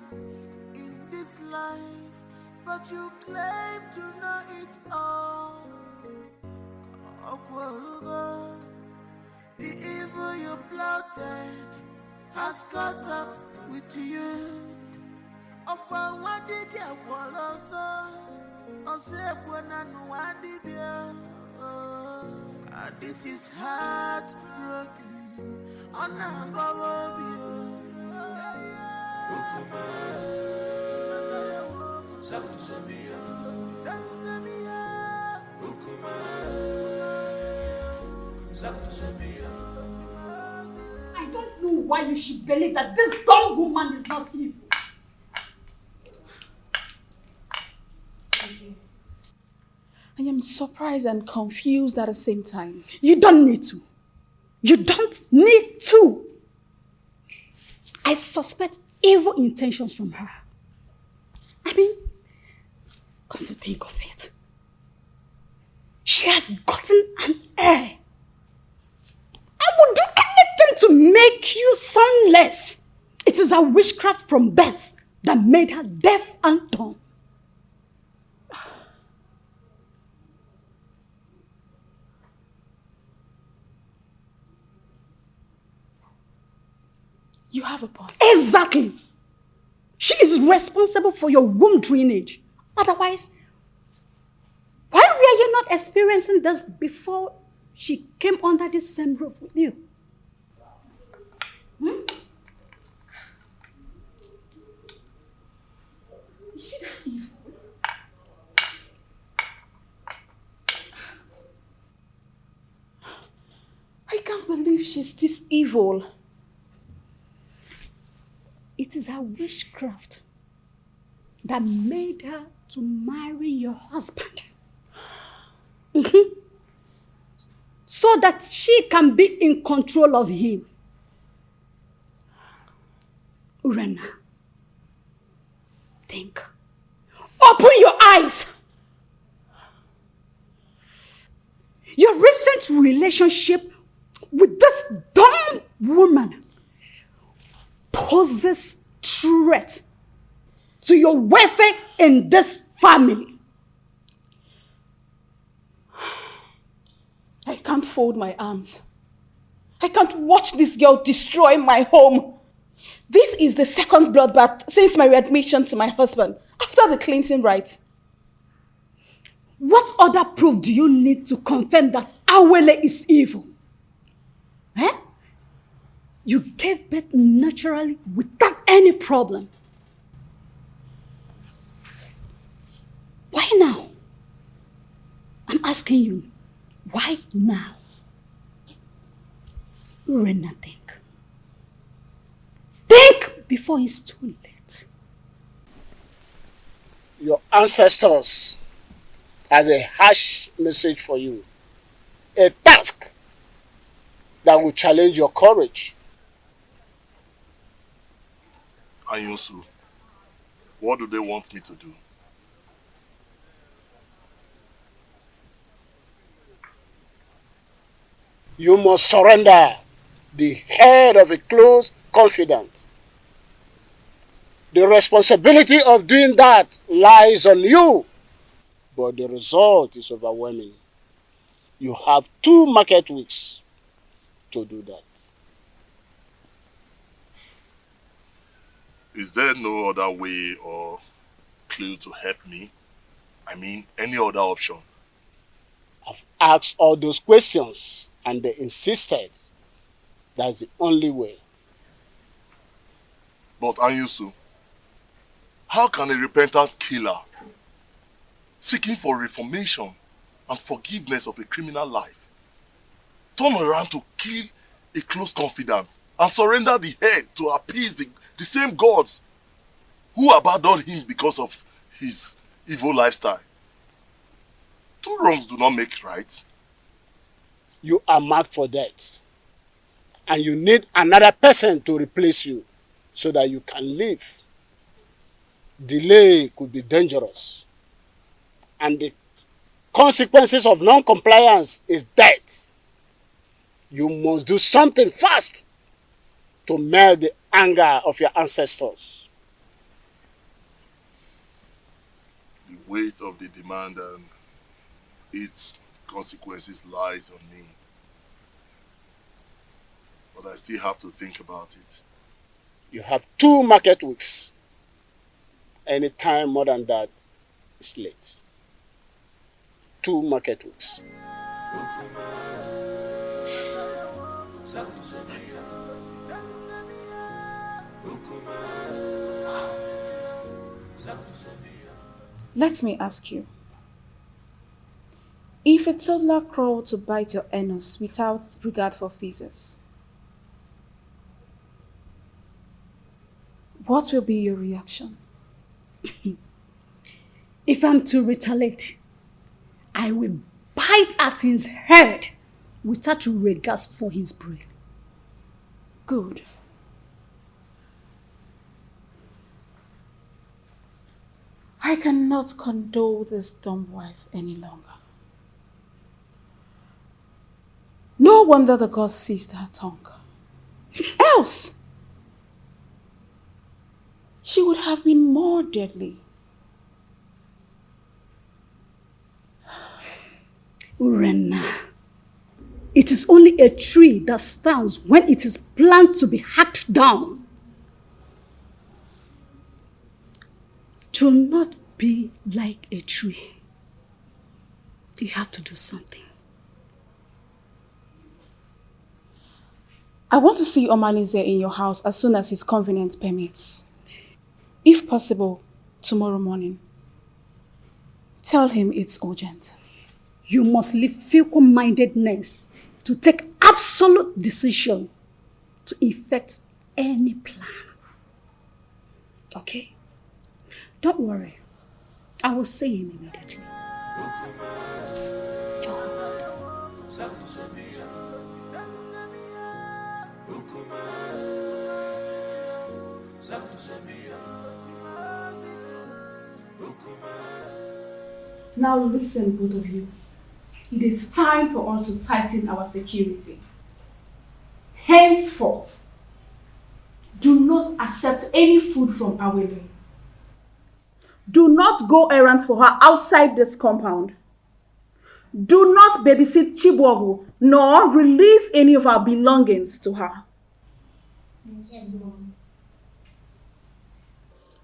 in this life, but you claim to know it all. The evil you plotted has caught up with you. This is heartbroken. I don't know why you should believe that this dumb woman is not evil. I am surprised and confused at the same time. You don't need to. You don't need to. I suspect evil intentions from her. I mean, come to think of it, she has gotten an heir. I would do anything to make you sonless. It is her witchcraft from birth that made her deaf and dumb. You have a point. Exactly. She is responsible for your womb drainage. Otherwise, why were you not experiencing this before she came under this same roof with you? Is she that evil? I can't believe she's this evil. It is her witchcraft that made her to marry your husband. So that she can be in control of him. Urena, think. Open your eyes. Your recent relationship with this dumb woman poses threat to your welfare in this family. I can't fold my arms. I can't watch this girl destroy my home. This is the second bloodbath since my readmission to my husband after the cleansing rite. What other proof do you need to confirm that Awele is evil? Eh? You gave birth naturally without any problem. Why now? I'm asking you, why now? Urena, think. Think before it's too late. Your ancestors has a harsh message for you. A task that will challenge your courage. Anyusu, what do they want me to do? You must surrender the head of a close confidant. The responsibility of doing that lies on you, but the result is overwhelming. You have 2 market weeks to do that. Is there no other way or clue to help me? I mean, any other option? I've asked all those questions and they insisted that's the only way. But Anyusu, how can a repentant killer seeking for reformation and forgiveness of a criminal life turn around to kill a close confidant and surrender the head to appease the same gods who abandoned him because of his evil lifestyle? 2 wrongs do not make right. You are marked for death. And you need another person to replace you so that you can live. Delay could be dangerous. And the consequences of non-compliance is death. You must do something fast to melt the anger of your ancestors. The weight of the demand and its consequences lies on me. But I still have to think about it. You have 2 market weeks. Any time more than that is late. 2 market weeks. Let me ask you. If a toddler crawled to bite your anus without regard for physics, what will be your reaction? If I'm to retaliate, I will bite at his head without regard for his brain. Good. I cannot condole this dumb wife any longer. No wonder the gods seized her tongue. Else, she would have been more deadly. Urena, it is only a tree that stands when it is planned to be hacked down. To not be like a tree, you have to do something. I want to see Omalinze in your house as soon as his convenience permits. If possible, tomorrow morning. Tell him it's urgent. You must leave fickle-mindedness to take absolute decision to effect any plan. Okay? Don't worry. I will see him immediately. Just Now listen, both of you. It is time for us to tighten our security. Henceforth, do not accept any food from Awele. Do not go errands for her outside this compound. Do not babysit Chibuogu, nor release any of our belongings to her. Yes, Mom.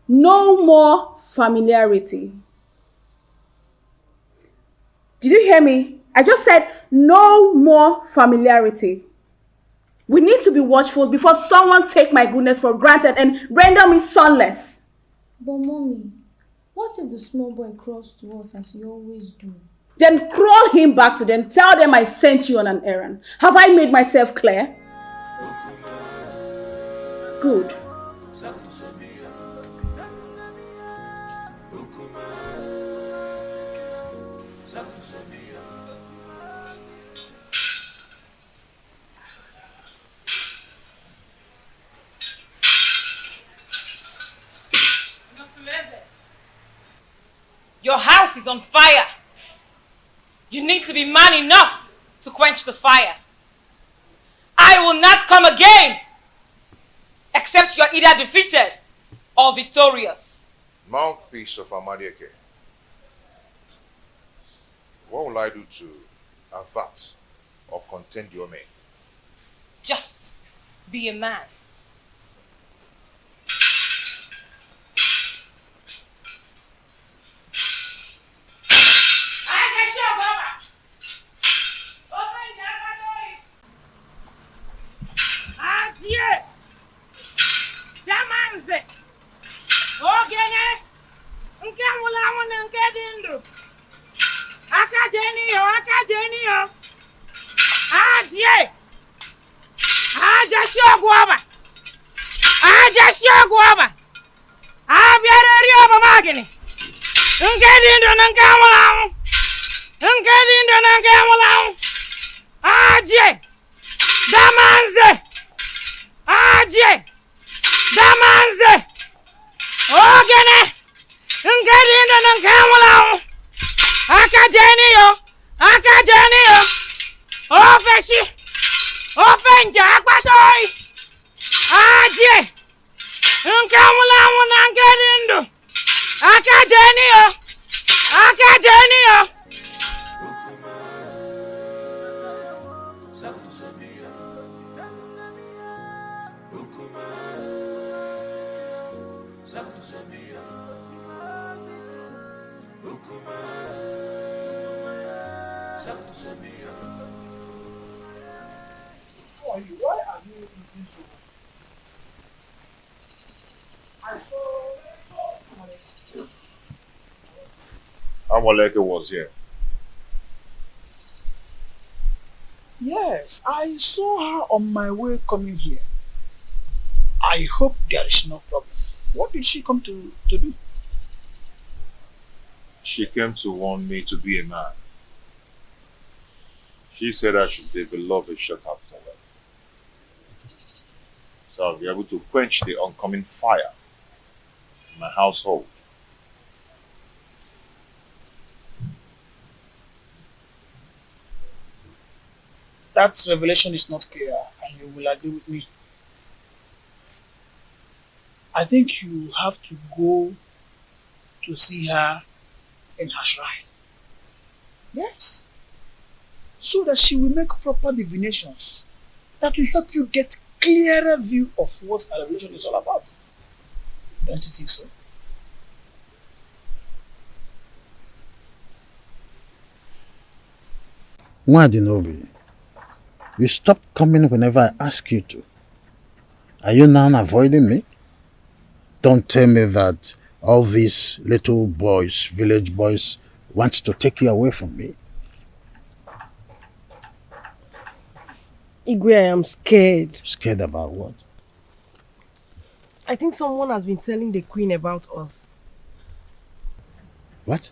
No more familiarity. Did you hear me? I just said no more familiarity. We need to be watchful before someone take my goodness for granted and render me sonless. But Mommy, what if the small boy crawls to us as you always do? Then crawl him back to them. Tell them I sent you on an errand. Have I made myself clear? Good. Your house is on fire. You need to be man enough to quench the fire. I will not come again except you are either defeated or victorious. Mouthpiece of Amadieke. What will I do to avert or contain your men? Just be a man. Why are you eating so much? I saw Amoleke was here. Yes, I saw her on my way coming here. I hope there is no problem. What did she come to do? She came to warn me to be a man. She said I should develop a shut-up for her, so I'll be able to quench the oncoming fire in my household. That revelation is not clear, and you will agree with me. I think you have to go to see her in her shrine. Yes. So that she will make proper divinations that will help you get clearer view of what her revelation is all about. Don't you think so? Nwadinobi, you stop coming whenever I ask you to. Are you now avoiding me? Don't tell me that all these little boys, village boys, want to take you away from me. Igwe, I am scared. Scared about what? I think someone has been telling the queen about us. What?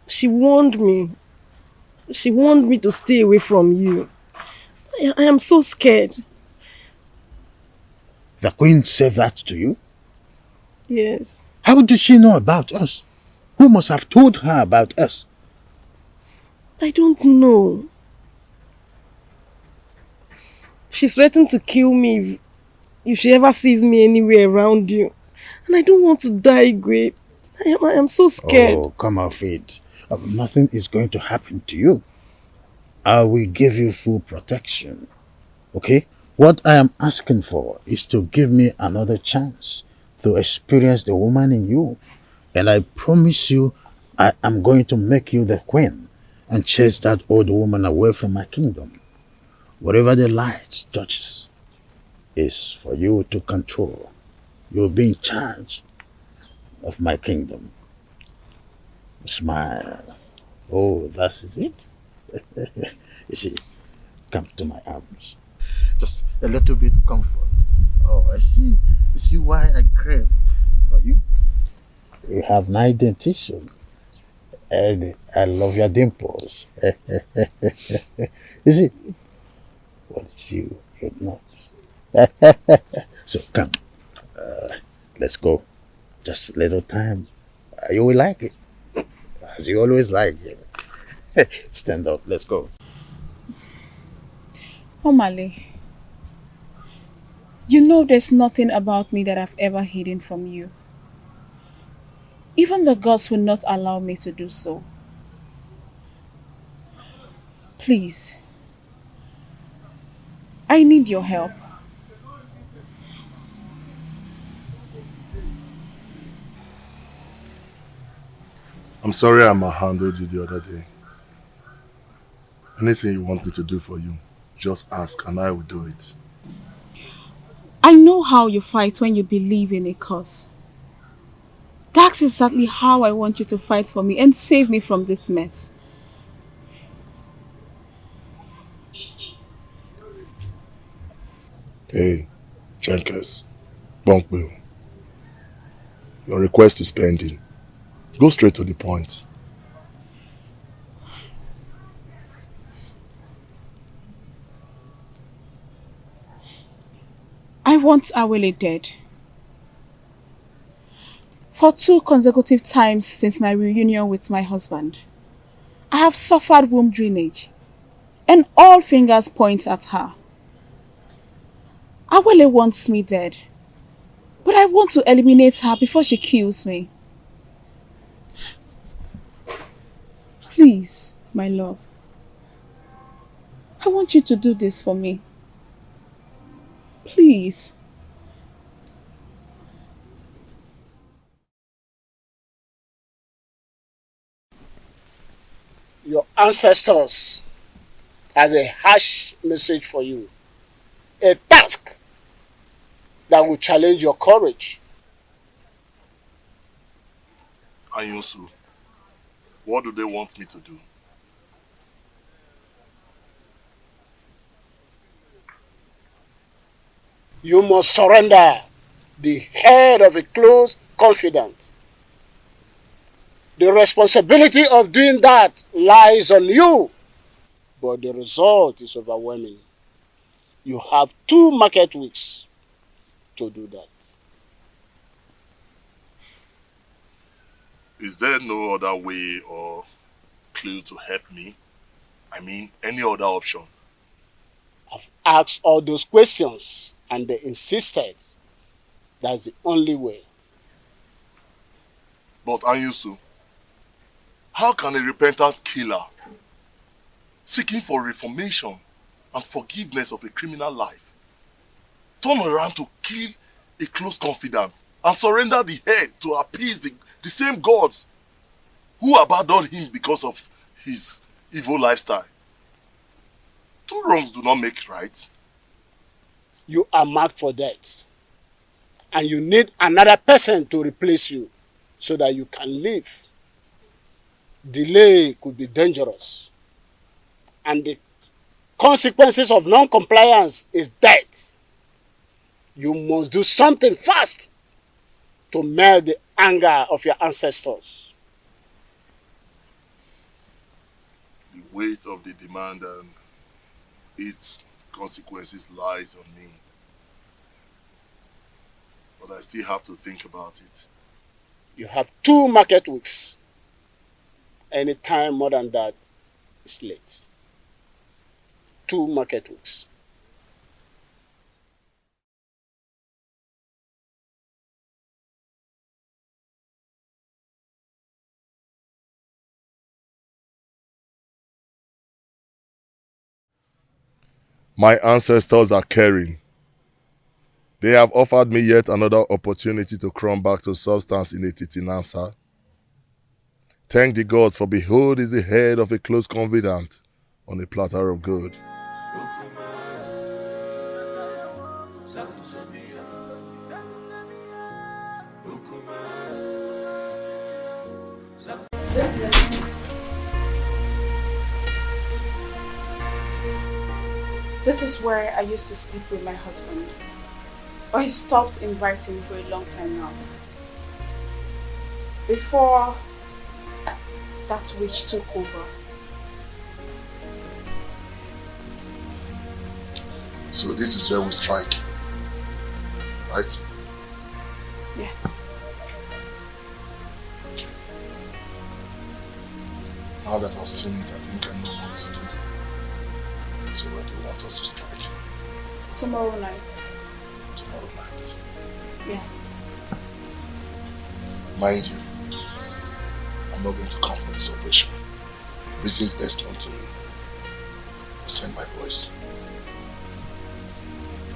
She warned me. She warned me to stay away from you. I am so scared. The queen said that to you? Yes. How did she know about us? Who must have told her about us? I don't know. She threatened to kill me if she ever sees me anywhere around you. And I don't want to die, Great. I am so scared. Oh, come off it. Nothing is going to happen to you. I will give you full protection. Okay? What I am asking for is to give me another chance to experience the woman in you. And I promise you, I am going to make you the queen and chase that old woman away from my kingdom. Whatever the light touches is for you to control. You'll be in charge of my kingdom. Smile. Oh, that is it. You see, come to my arms. Just a little bit comfort. Oh, I see. You see why I crave for you? You have nice dentition. And I love your dimples. You see, what is you? You're not. So come. Let's go. Just a little time. You will like it. As you always like it. Stand up. Let's go. Omale, you know there's nothing about me that I've ever hidden from you. Even the gods will not allow me to do so. Please, I need your help. I'm sorry I mishandled you the other day. Anything you want me to do for you, just ask and I will do it. I know how you fight when you believe in a cause. That's exactly how I want you to fight for me and save me from this mess. Hey, Jenkins, Bunkbill. Your request is pending. Go straight to the point. I want Awele dead. For 2 consecutive times since my reunion with my husband, I have suffered womb drainage, and all fingers point at her. Awele wants me dead, but I want to eliminate her before she kills me. Please, my love, I want you to do this for me. Please. Your ancestors has a harsh message for you. A task that will challenge your courage. Anyusu, what do they want me to do? You must surrender the head of a close confidant. The responsibility of doing that lies on you, but the result is overwhelming. You have 2 market weeks to do that. Is there no other way or clue to help me? I mean, any other option? I've asked all those questions and they insisted that's the only way. But Anyusu, how can a repentant killer seeking for reformation and forgiveness of a criminal life turn around to kill a close confidant and surrender the head to appease the same gods who abandoned him because of his evil lifestyle? 2 wrongs do not make right. You are marked for death. And you need another person to replace you so that you can live. Delay could be dangerous. And the consequences of non-compliance is death. You must do something fast. to melt the anger of your ancestors. The weight of the demand and its consequences lies on me. But I still have to think about it. You have 2 market weeks. Any time more than that is late. 2 market weeks. My ancestors are caring. They have offered me yet another opportunity to come back to substance in a titinansa. Thank the gods, for behold is the head of a close confidant on a platter of gold. This is where I used to sleep with my husband. But he stopped inviting for a long time now. Before that witch took over. So this is where we strike, right? Yes. Now that I've seen it, I think I know what to do. So when do you want us to strike? Tomorrow night. Tomorrow night. Yes. Mind you, I'm not going to come for this operation. Reasons best known to me. I'll send my boys.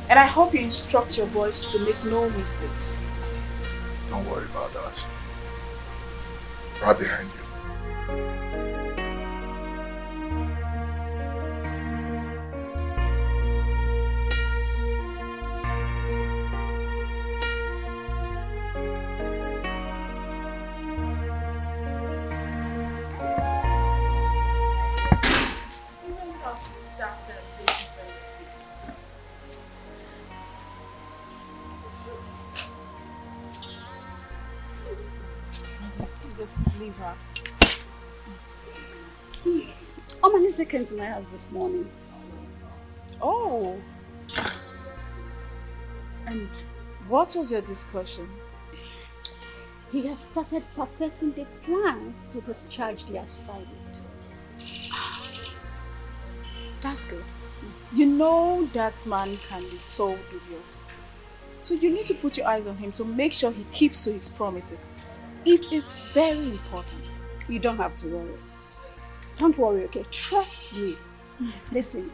And I hope you instruct your boys to make no mistakes. Don't worry about that. Right behind you. Just leave her. Omanise came to my house this morning. Oh. And what was your discussion? He has started perfecting the plans to discharge the assignment. That's good. You know that man can be so dubious. So you need to put your eyes on him to make sure he keeps to his promises. It is very important. You don't have to worry. Don't worry, okay? Trust me. Listen,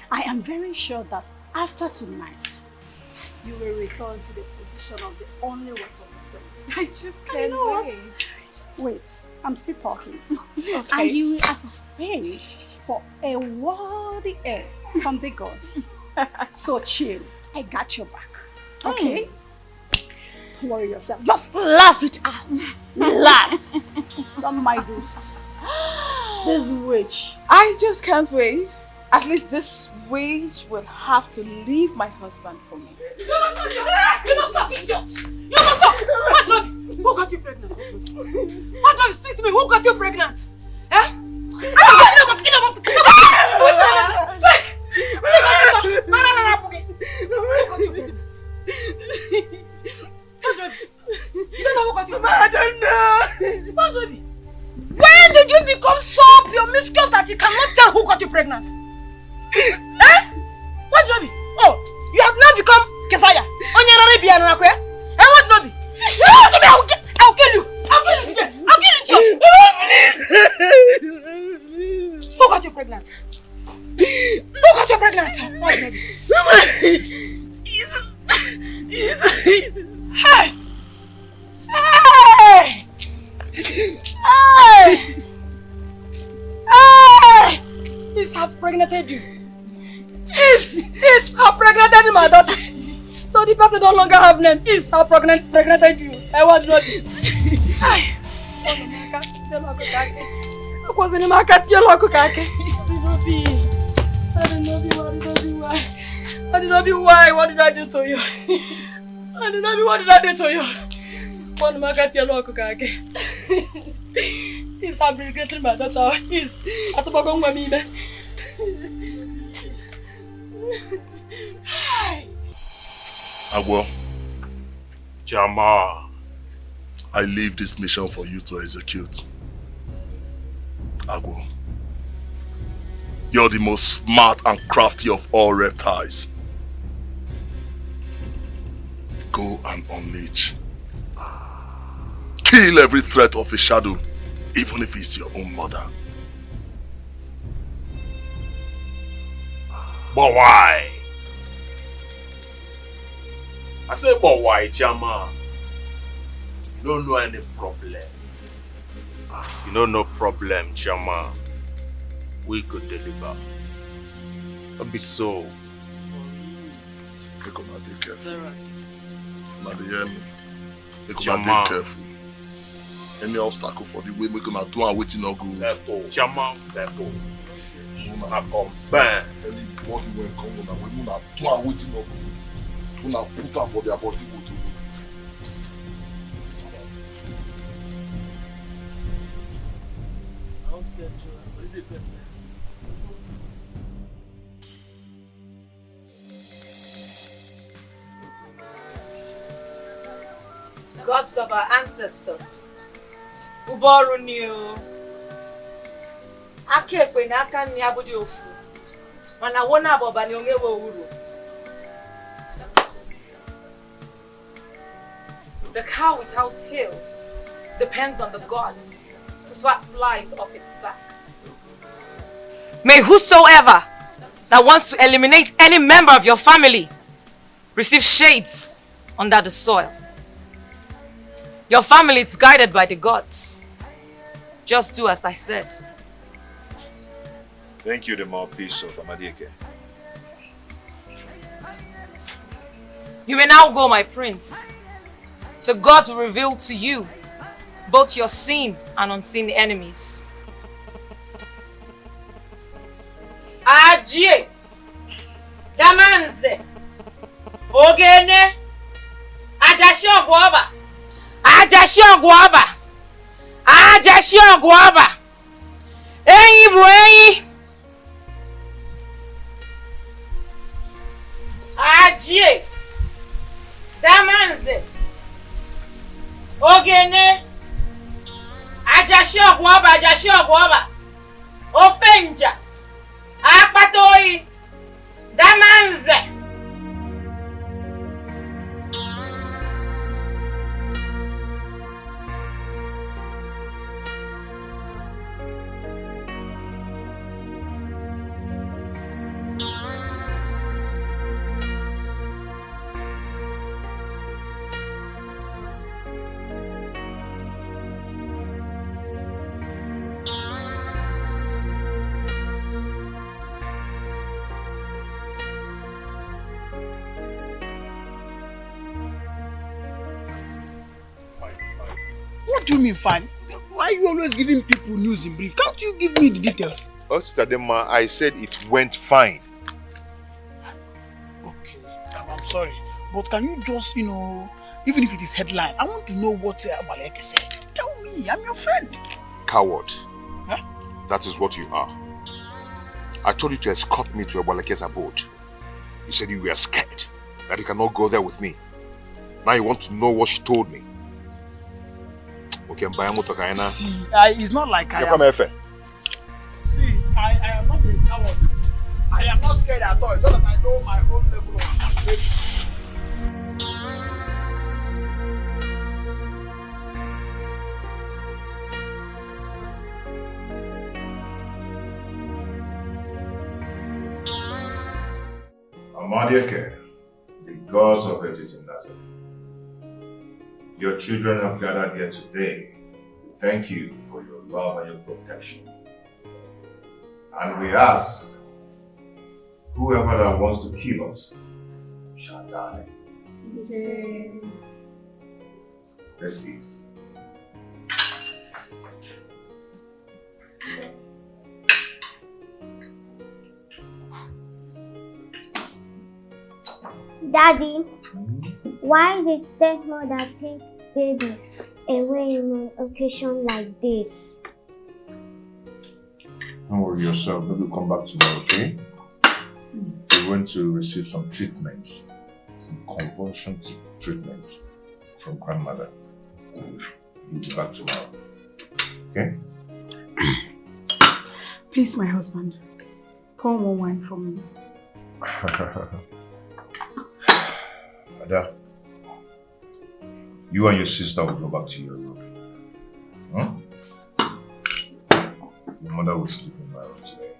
I am very sure that after tonight, you will return to the position of the only weapon of things. I just can't wait. Wait, I'm still talking. Okay. And you will anticipate for a worthy heir from the gods. So chill. I got your back. Okay? Don't worry yourself. Just laugh it out. Laugh. Don't mind this. This witch. I just can't wait. At least this witch will have to leave my husband for me. You don't stop, idiot! You don't stop! What, Lord? Who got you pregnant? What, Lord? Speak to me. Who got you pregnant? Eh? I don't know. When did you become so promiscuous that you cannot tell who got you pregnant? Eh? What, Joby? Oh, you have now become Kesaya. Eh, what, Joby? I'll kill you. I'll kill you. I'll kill you. Please. Who got you pregnant? Who got you pregnant? What, Joby? Hey! Hey! Hey! Hey! He's half pregnanted you. He's half pregnanted my daughter. So the person no longer have name. He's half pregnanted you. I want to Hey! I was in the market. I don't know why. What did I do to you? Aninabi, what did I do to you? One market yellow again. He's abrogating my daughter. He's at the bottom of me. Agwo. Jama. I leave this mission for you to execute. Agwo. You're the most smart and crafty of all reptiles. Go and unleash. Kill every threat of a shadow, even if it's your own mother. But why? I say, but why, Jama? You don't know any problem. You know no problem, Jama. We could deliver. Don't be so. Make una dey careful. Now dey hear me. Make una Jama. dey careful. Any obstacle for the way, make una do and waiting no good. Settle. Jama, settle. Una come back. Anybody when come una way, una do and waiting no good. Una put am for their body go to. Gods of our ancestors. Uboru new. Akekwe na aka nni abụghị ofu. Mana wona abọba ni onwe uru. The cow without tail depends on the gods to swat flies off its back. May whosoever that wants to eliminate any member of your family receive shades under the soil. Your family is guided by the gods. Just do as I said. Thank you, the mouthpiece of Amadieke. You may now go, my prince. The gods will reveal to you both your seen and unseen enemies. Ajie, Damanze, Ogene, Ajashio Guaba, Ajashio Guaba, Ajashio Guaba, Eyi Bueyi, Ajie, Damanze, Ogene, Ajashio Guaba, Ofenja, Akpatoi, Damanze. What do you mean fine? Why are you always giving people news in brief? Can't you give me the details? Oh, Sister Dema, I said it went fine. Okay, I'm sorry. But can you just, even if it is headline, I want to know what Abaleke said. Tell me, I'm your friend. Coward. Huh? That is what you are. I told you to escort me to Abaleke's abode. You said you were scared, that you cannot go there with me. Now you want to know what she told me. Okay, see, it's not like I am... See, I am not a coward. I am not scared at all. It's just that I know my own level of ability. Amadieke, the gods of it is in Nazareth. Your children have gathered here today. We thank you for your love and your protection. And we ask, whoever that wants to kill us shall die. Let's eat. Daddy, Why did stepmother take baby away in an occasion like this? Don't worry yourself. Maybe we'll come back tomorrow, okay? We're going to receive some treatments, some conversion treatments from grandmother. We'll be back tomorrow, okay? Please, my husband, pour more wine for me. Ada, you and your sister will go back to your room. Huh? Your mother will sleep in my room today.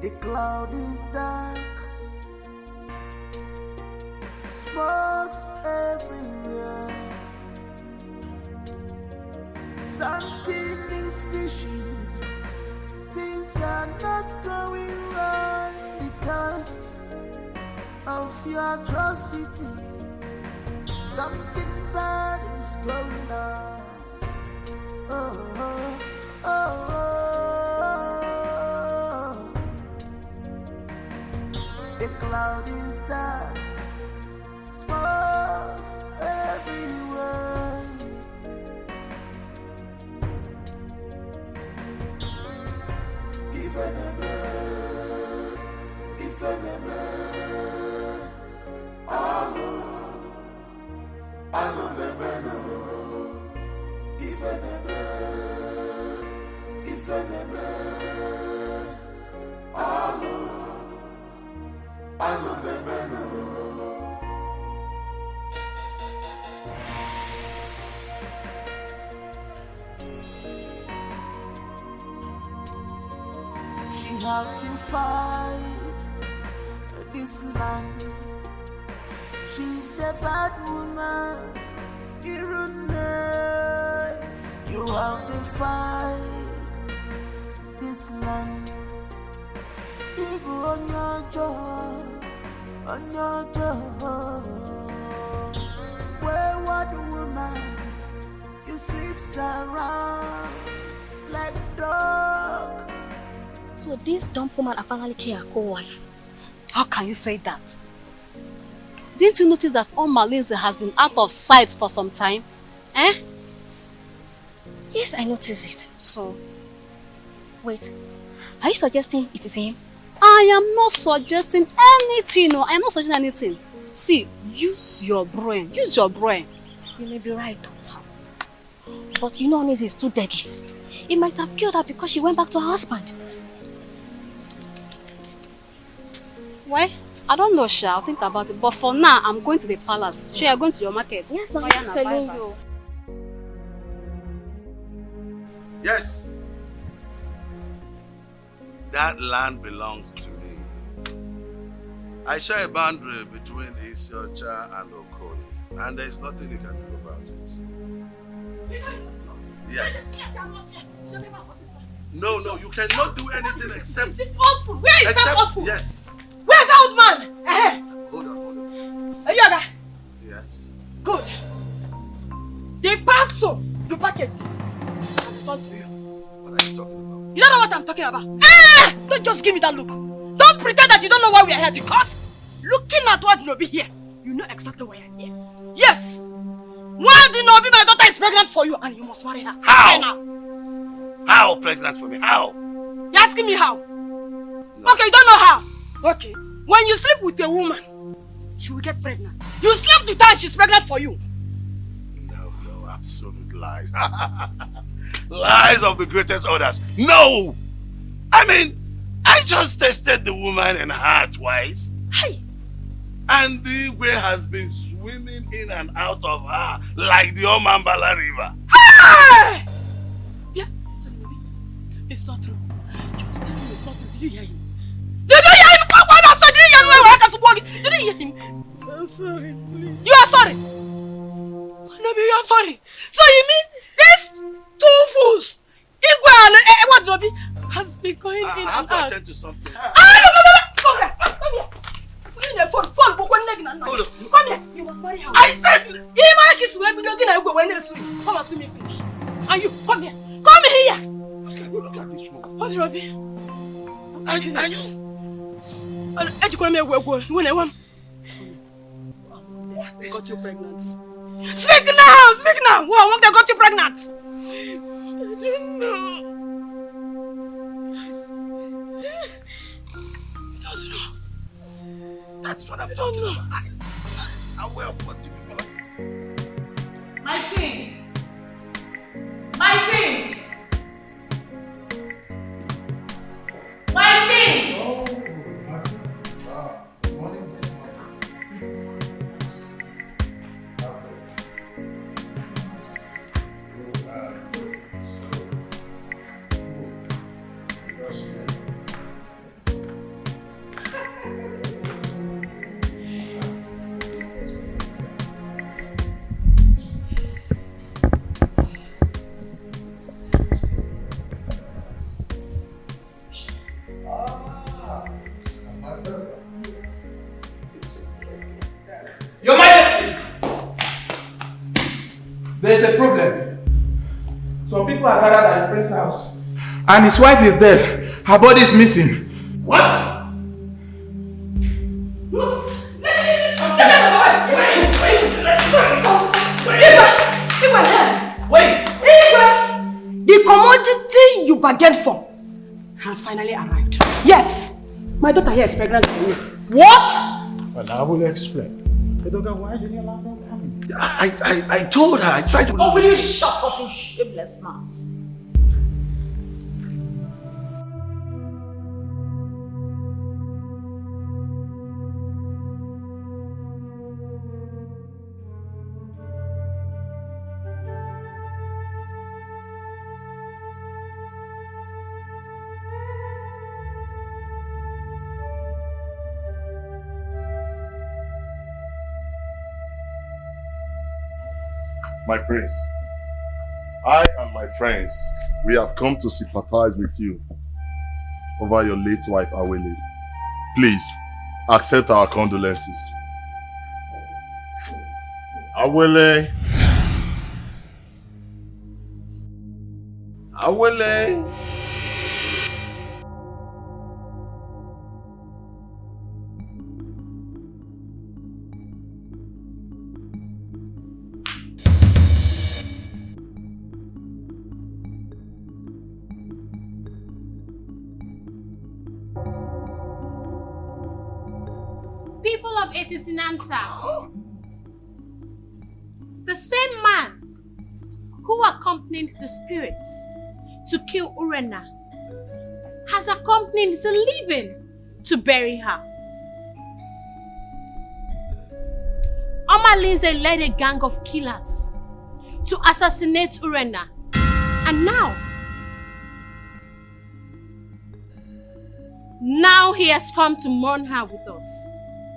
The cloud is dark, smokes everywhere. Something is fishing, things are not going right because of your atrocity. Something bad is going on. Oh, oh, oh, oh. The cloud is dark, smokes everywhere. If enemy, I know never know. If enemy, I know never know. She have defied this land. She's a bad woman. You have defied this land. Big on your jaw, on your jaw. Wayward woman, you sleeps around like dog. So this dumb woman I finally killed her co-wife. How can you say that? Didn't you notice that Malin has been out of sight for some time? Eh? Yes, I noticed it. So? Wait, are you suggesting it is him? I am not suggesting anything. No, I am not suggesting anything. See, use your brain. Use your brain. You may be right, but you know this is too deadly. It might have killed her because she went back to her husband. Well, I don't know, Sha. I'll think about it. But for now, I'm going to the palace. Sha, you're going to your market. Yes, I'm just telling you. Yes. That land belongs to me. I share a boundary between Isiocha and Okoye, and there is nothing you can do about it. Yes. No, you cannot do anything except... This old food. Where is that old food? Yes. Where's that old man? Hold on. Are you there? Yes. Good. The parcel you packaged. I'll return to you. What are you talking about? You don't know what I'm talking about. Don't just give me that look. Don't pretend that you don't know why we are here, because looking at what Nobi here, you know exactly why I'm here. Yes. Why did Nobi, my daughter is pregnant for you and you must marry her? How? Right now. How pregnant for me? How? You're asking me how? No. Okay, you don't know how. Okay. When you sleep with a woman, she will get pregnant. You slept with her and she's pregnant for you. No, absolute lies. Lies of the greatest orders. No! I mean, I just tested the woman and her twice. Hey! And the Igwe has been swimming in and out of her like the Omambala River. Hey! Yeah. It's not true. Just tell me it's not true. Did you hear him? Did you hear him? Did you hear him? I'm sorry, please. You are sorry? No, you are sorry. So you mean these two fools, Igwe and what Nobi, has been going in and out? I have to attend to something. Come here. Come here. You must marry her. I said... Come and see me finish. And you, come here. Come here. Look at this woman. What, Robbie? Are you? Got you pregnant. Speak now! What they got you pregnant? I don't know. You don't know. That's what I'm talking about. I'm aware of what you got. My king! My king! My king! Your Majesty! There's a problem. Some people are gathered at the prince's house, and his wife is dead. Her body is missing. What? The commodity you bargained for has finally arrived. Yes, my daughter here is pregnant for you. What? Well, I will explain. Why did you allow them to come in? I told her, I tried to... Oh, will you shut up, you shameless man? My prince, I and my friends, we have come to sympathize with you over your late wife, Awele. Please, accept our condolences. Awele. Awele. People of Etitinanta, the same man who accompanied the spirits to kill Urena has accompanied the living to bury her. Omalinze led a gang of killers to assassinate Urena, and now he has come to mourn her with us.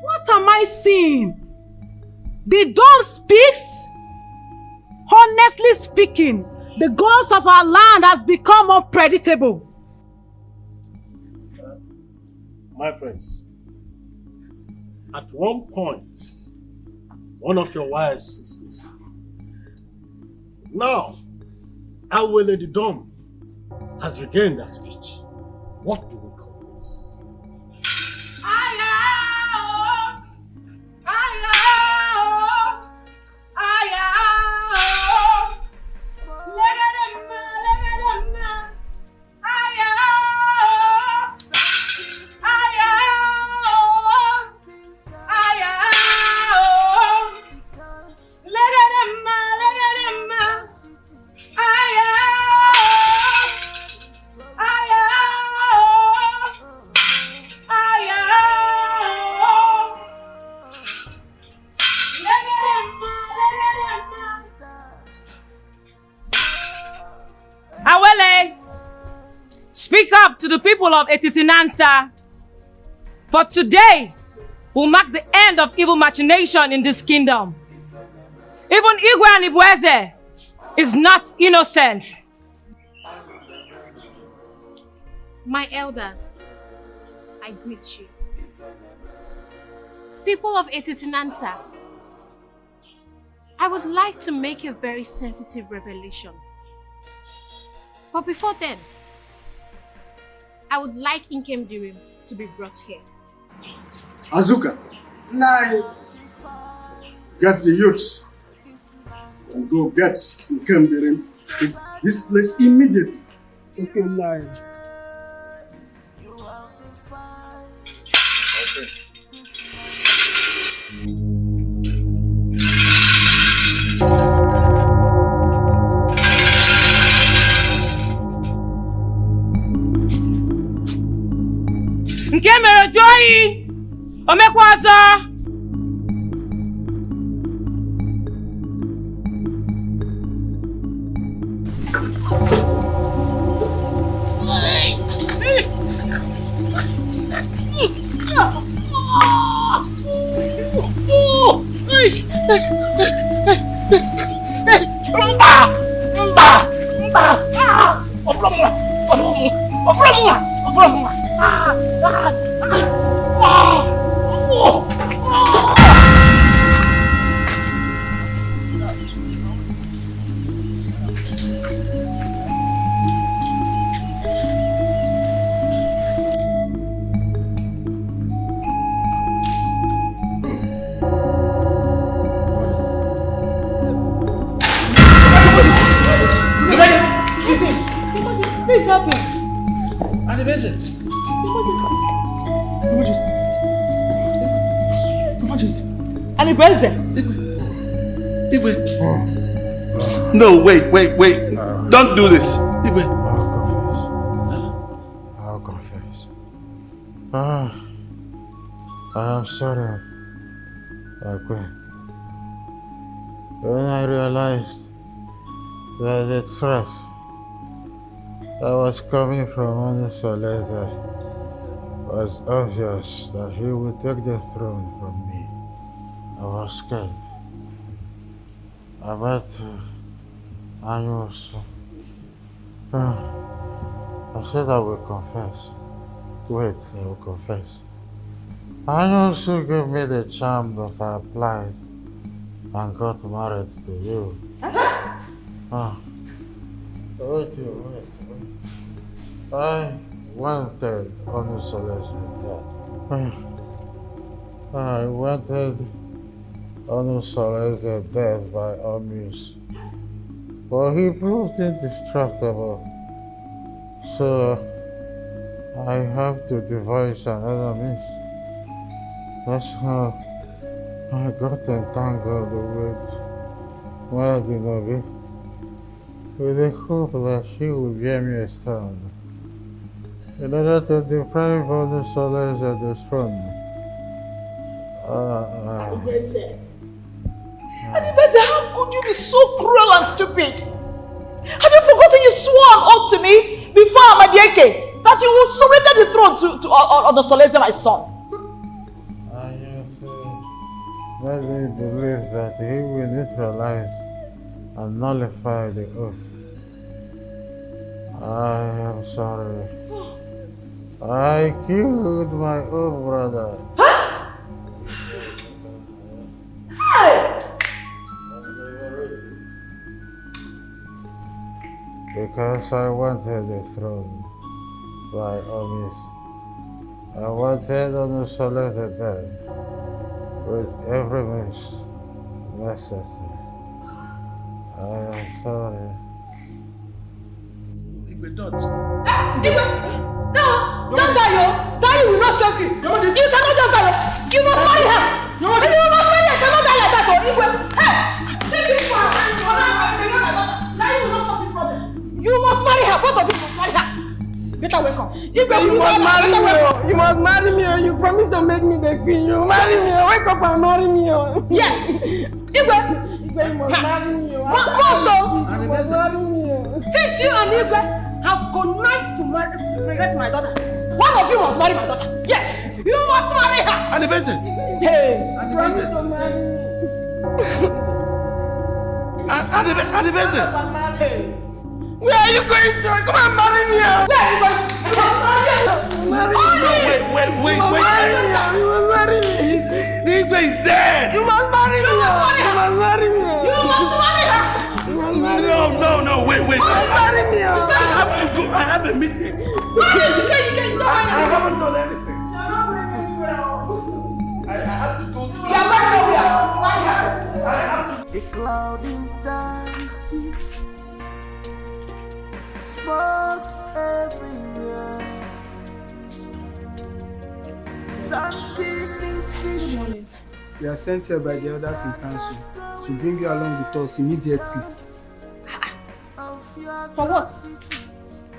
What am I seeing? The dawn speaks? Honestly speaking, the gods of our land has become unpredictable. My friends, at one point, one of your wives is missing. Now, our Lady Dawn has regained her speech. What do we call this? Speak up to the people of Etitinansa. For today will mark the end of evil machination in this kingdom. Even Igwe and Ibueze is not innocent. My elders, I greet you. People of Etitinansa, I would like to make a very sensitive revelation. But before then, I would like Inkem Dirim to be brought here. Azuka, get the youths and go get Inkem Dirim to this place immediately. Okay, Nai. Nke mere Joyi omekwazo. Please help him. No, wait. Don't do this. I'll confess. I am sorry. When I realized that the threat that was coming from Onusoleta was obvious that he would take the throne from me, I was scared. About Anyusu. I said I will confess. Wait, I will confess. Anyusu gave me the charm that I applied and got married to you. Wait. I wanted Onusole's death. I wanted Onusole's death by all means. But he proved indestructible. So I have to devise another means. That's how I got entangled with Wadinobi. with the hope that she will bear me a son, in order to deprive all the solace of the throne. Anibese, how could you be so cruel and stupid? Have you forgotten you swore an oath to me before Amadieke that you will surrender the throne to Onosoleze, my son? And you let me believe that he will neutralize and nullify the oath. I am sorry. I killed my own brother. Because I wanted the throne by all means. I wanted Onosoleze dead with every means necessary. I am sorry. Igwe, don't. Igwe! No! Don't die, yo! Die will not save you! You cannot just die! You must marry her! You must marry her! You cannot die like that, oh! Igwe! Hey! Take you for her! Now you will not solve this problem! You must marry her! Both of you must marry her! Better wake up! Igwe, you must marry me! You must marry me! You promised to make me the queen! You marry me! Wake up and marry me! Yes! Igwe! Igwe, you must marry me! You must marry me! Since you and Igwe have connived to regret my daughter, one of you must marry my daughter. Yes, you must marry her. Anibese. Hey, promise to marry me. Anibese. Where are you going to? Come and marry me. Where are you going? Marry me. Wait. You must marry me. Igwe is dead. You must marry me. You must marry her. You must marry me. You must marry her. No, wait. You must marry me. I have to go. I have a meeting. Why did you say you can stop? I haven't done anything. I have to go to... You are married nowhere. Marry her. I have to... The cloud is dark, smokes everywhere. Something is fishing. We are sent here by the elders in council to bring you along with us immediately. For what?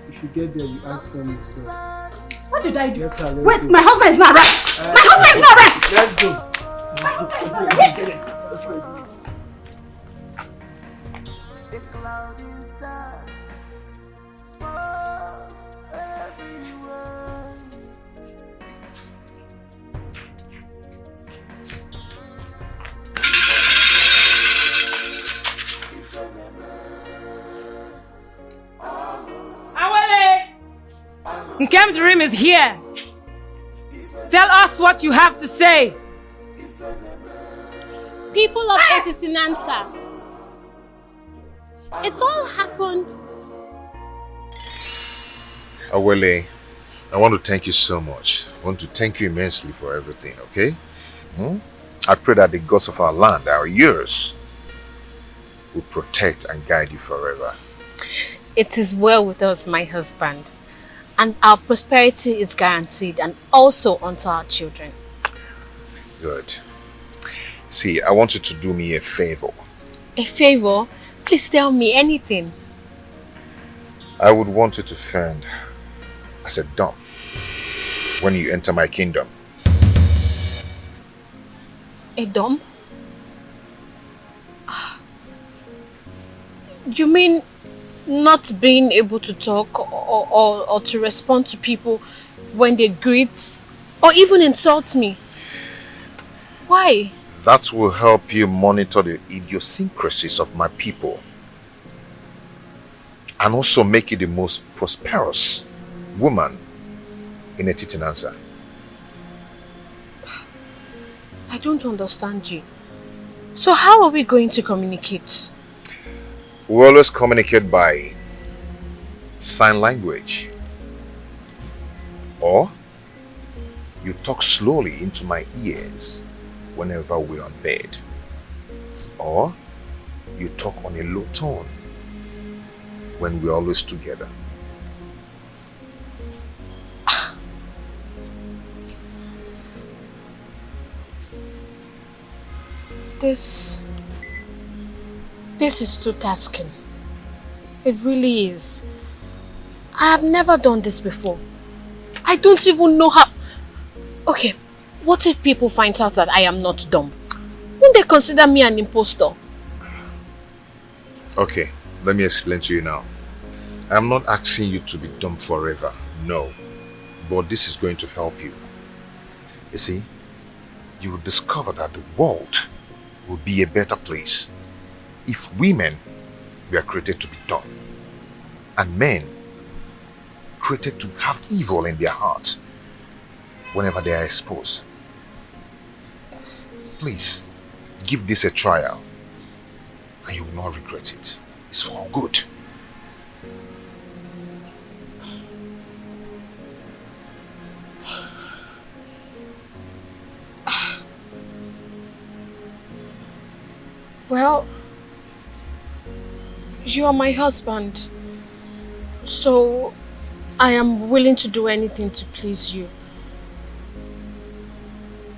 If you get there, you ask them yourself. What did I do? Wait, my husband is not right. My husband is not right. Let's go. The cloud is dark, smokes everywhere. Nkem Dream is here. Tell us what you have to say. People of Etitinansa, it all happened. Awele, I want to thank you so much. I want to thank you immensely for everything, okay? I pray that the gods of our land, our years, will protect and guide you forever. It is well with us, my husband. And our prosperity is guaranteed, and also unto our children. Good. See, I want you to do me a favor. A favor? Please tell me anything. I would want you to fend as a dump when you enter my kingdom. A dump? You mean not being able to talk or to respond to people when they greet or even insult me? Why? That will help you monitor the idiosyncrasies of my people and also make you the most prosperous woman in Etitinansa. I don't understand you. So how are we going to communicate? We always communicate by sign language. Or you talk slowly into my ears whenever we're on bed. Or you talk on a low tone when we're always together. This is too tasking. It really is. I have never done this before. I don't even know how... Okay, what if people find out that I am not dumb? Won't they consider me an impostor? Okay, let me explain to you now. I'm not asking you to be dumb forever, no. But this is going to help you. You see, you will discover that the world will be a better place if women were created to be dumb and men created to have evil in their hearts whenever they are exposed. Please, give this a trial and you will not regret it. It's for good. Well, you are my husband, so I am willing to do anything to please you.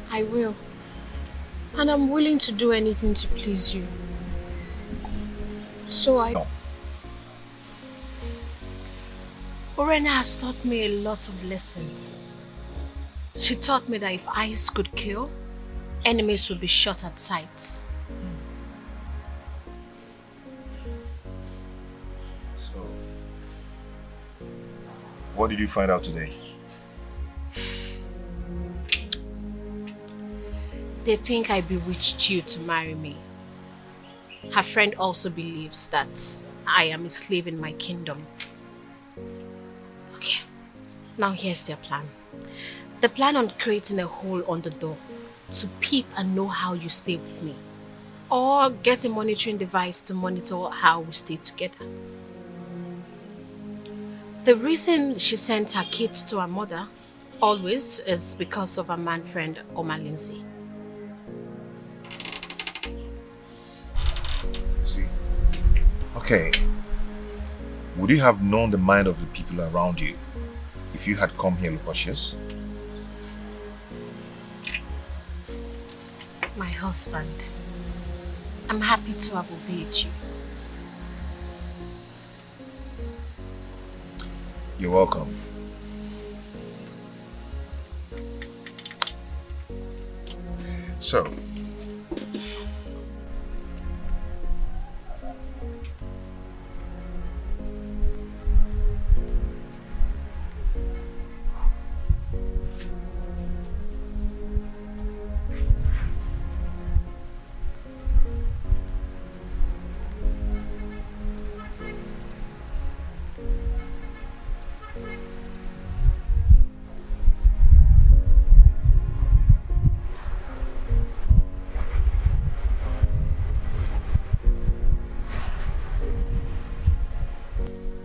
I will. And I'm willing to do anything to please you. So No. Orena has taught me a lot of lessons. She taught me that if eyes could kill, enemies would be shot at sight. So, what did you find out today? They think I bewitched you to marry me. Her friend also believes that I am a slave in my kingdom. Okay, now here's their plan. They plan on creating a hole on the door to peep and know how you stay with me. Or get a monitoring device to monitor how we stay together. The reason she sent her kids to her mother always is because of her man friend Malin. See? Okay. Would you have known the mind of the people around you if you had come here cautious? My husband, I'm happy to have obeyed you. You're welcome. So,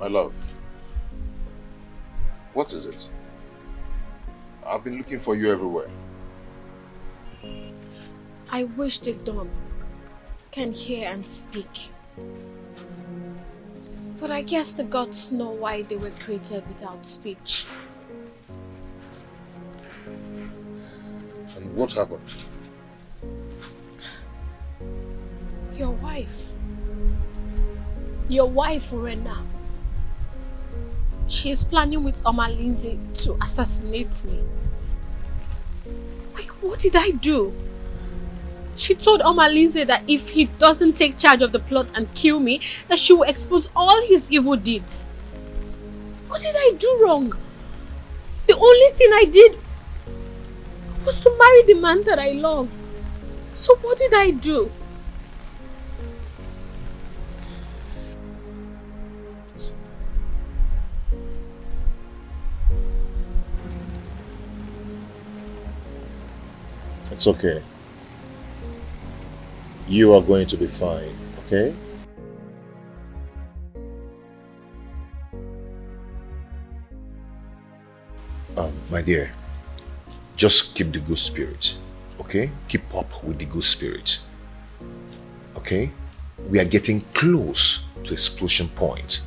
my love, what is it? I've been looking for you everywhere. I wish the dumb can hear and speak. But I guess the gods know why they were created without speech. And what happened? Your wife. Your wife, Orena. She is planning with Lindsay to assassinate me. Like, what did I do? She told Lindsay that if he doesn't take charge of the plot and kill me, that she will expose all his evil deeds. What did I do wrong? The only thing I did was to marry the man that I love. So what did I do? It's okay. You are going to be fine, okay? My dear, just keep the good spirit, okay? Keep up with the good spirit, okay? We are getting close to explosion point.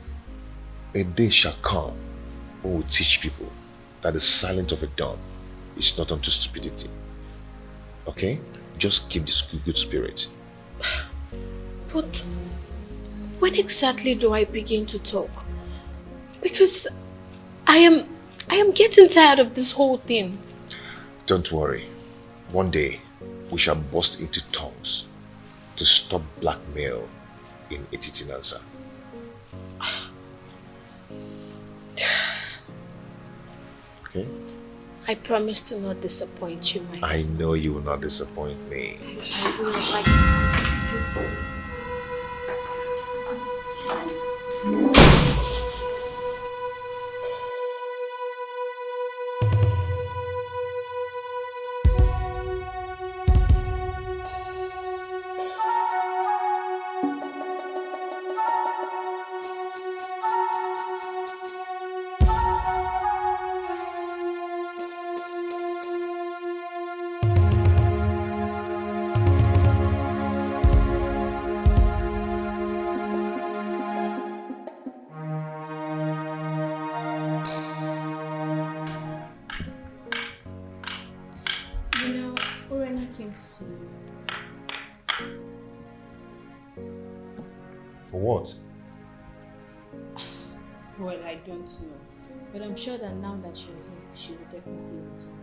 A day shall come when we teach people that the silence of a dawn is not unto stupidity. Okay? Just keep this good spirit. But when exactly do I begin to talk? Because I am getting tired of this whole thing. Don't worry. One day, we shall burst into tongues to stop blackmail in Etitinansa. Okay? I promise to not disappoint you, my I husband. know you will not disappoint me. I will, like... For what? Well, I don't know. But I'm sure that now that you're here, she will definitely return.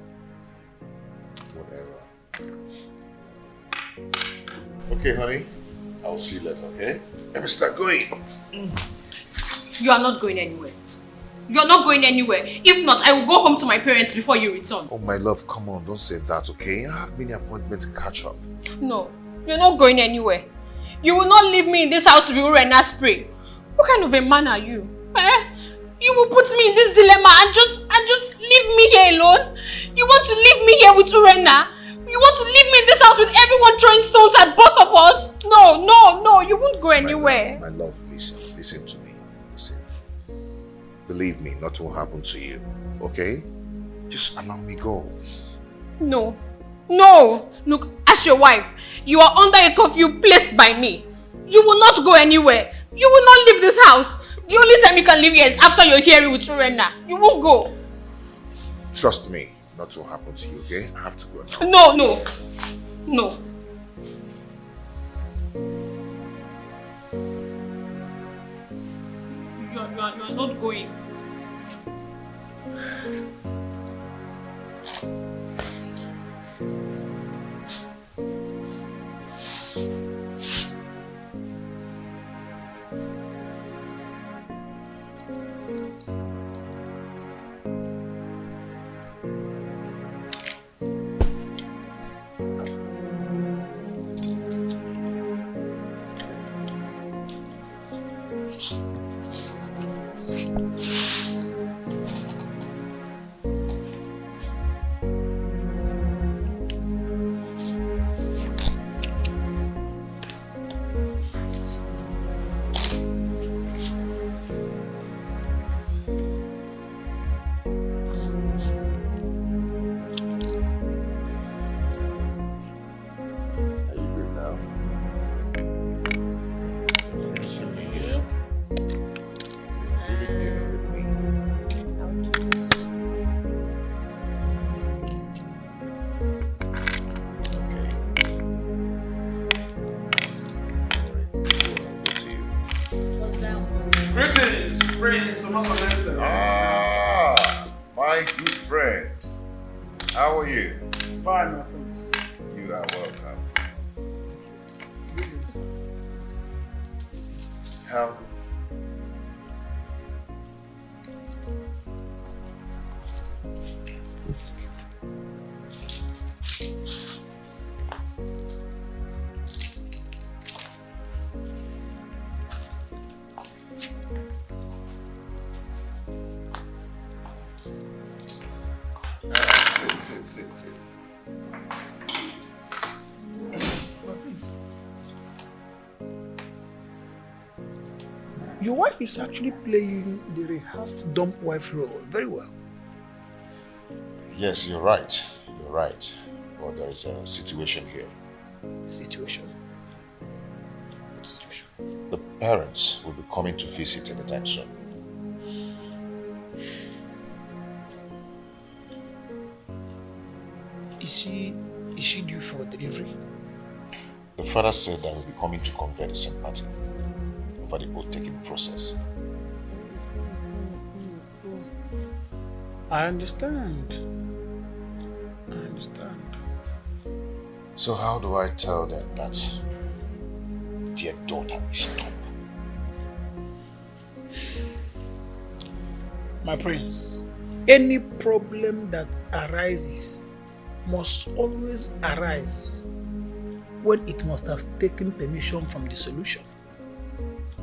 Whatever. Okay, honey. I'll see you later, okay? Let me start going. You are not going anywhere. You're not going anywhere. If not, I will go home to my parents before you return. Oh, my love, come on. Don't say that, okay? I have many appointments to catch up. No, you're not going anywhere. You will not leave me in this house to be Urena spray. What kind of a man are you? You will put me in this dilemma and just leave me here alone? You want to leave me here with Urena? You want to leave me in this house with everyone throwing stones at both of us? No, you won't go anywhere. My love, listen to me. Listen. Believe me, nothing will happen to you, okay? Just allow me go. No. Look, as your wife, you are under a curfew placed by me. You will not go anywhere. You will not leave this house. The only time you can leave here is after you're here with Urena. You won't go. Trust me, nothing will happen to you, okay? I have to go now. No. You are not going. My good friend. How are you? Fine, my friends. You are welcome. How? Sit. Your wife is actually playing the rehearsed dumb wife role very well. Yes, you're right. But there is a situation here. Situation? What situation? The parents will be coming to visit anytime soon. Is she due for delivery? The father said that he'll be coming to convert the same party. over the oath-taking process. I understand. I understand. So how do I tell them that their daughter is dumb? My prince, any problem that arises must always arise when it must have taken permission from the solution.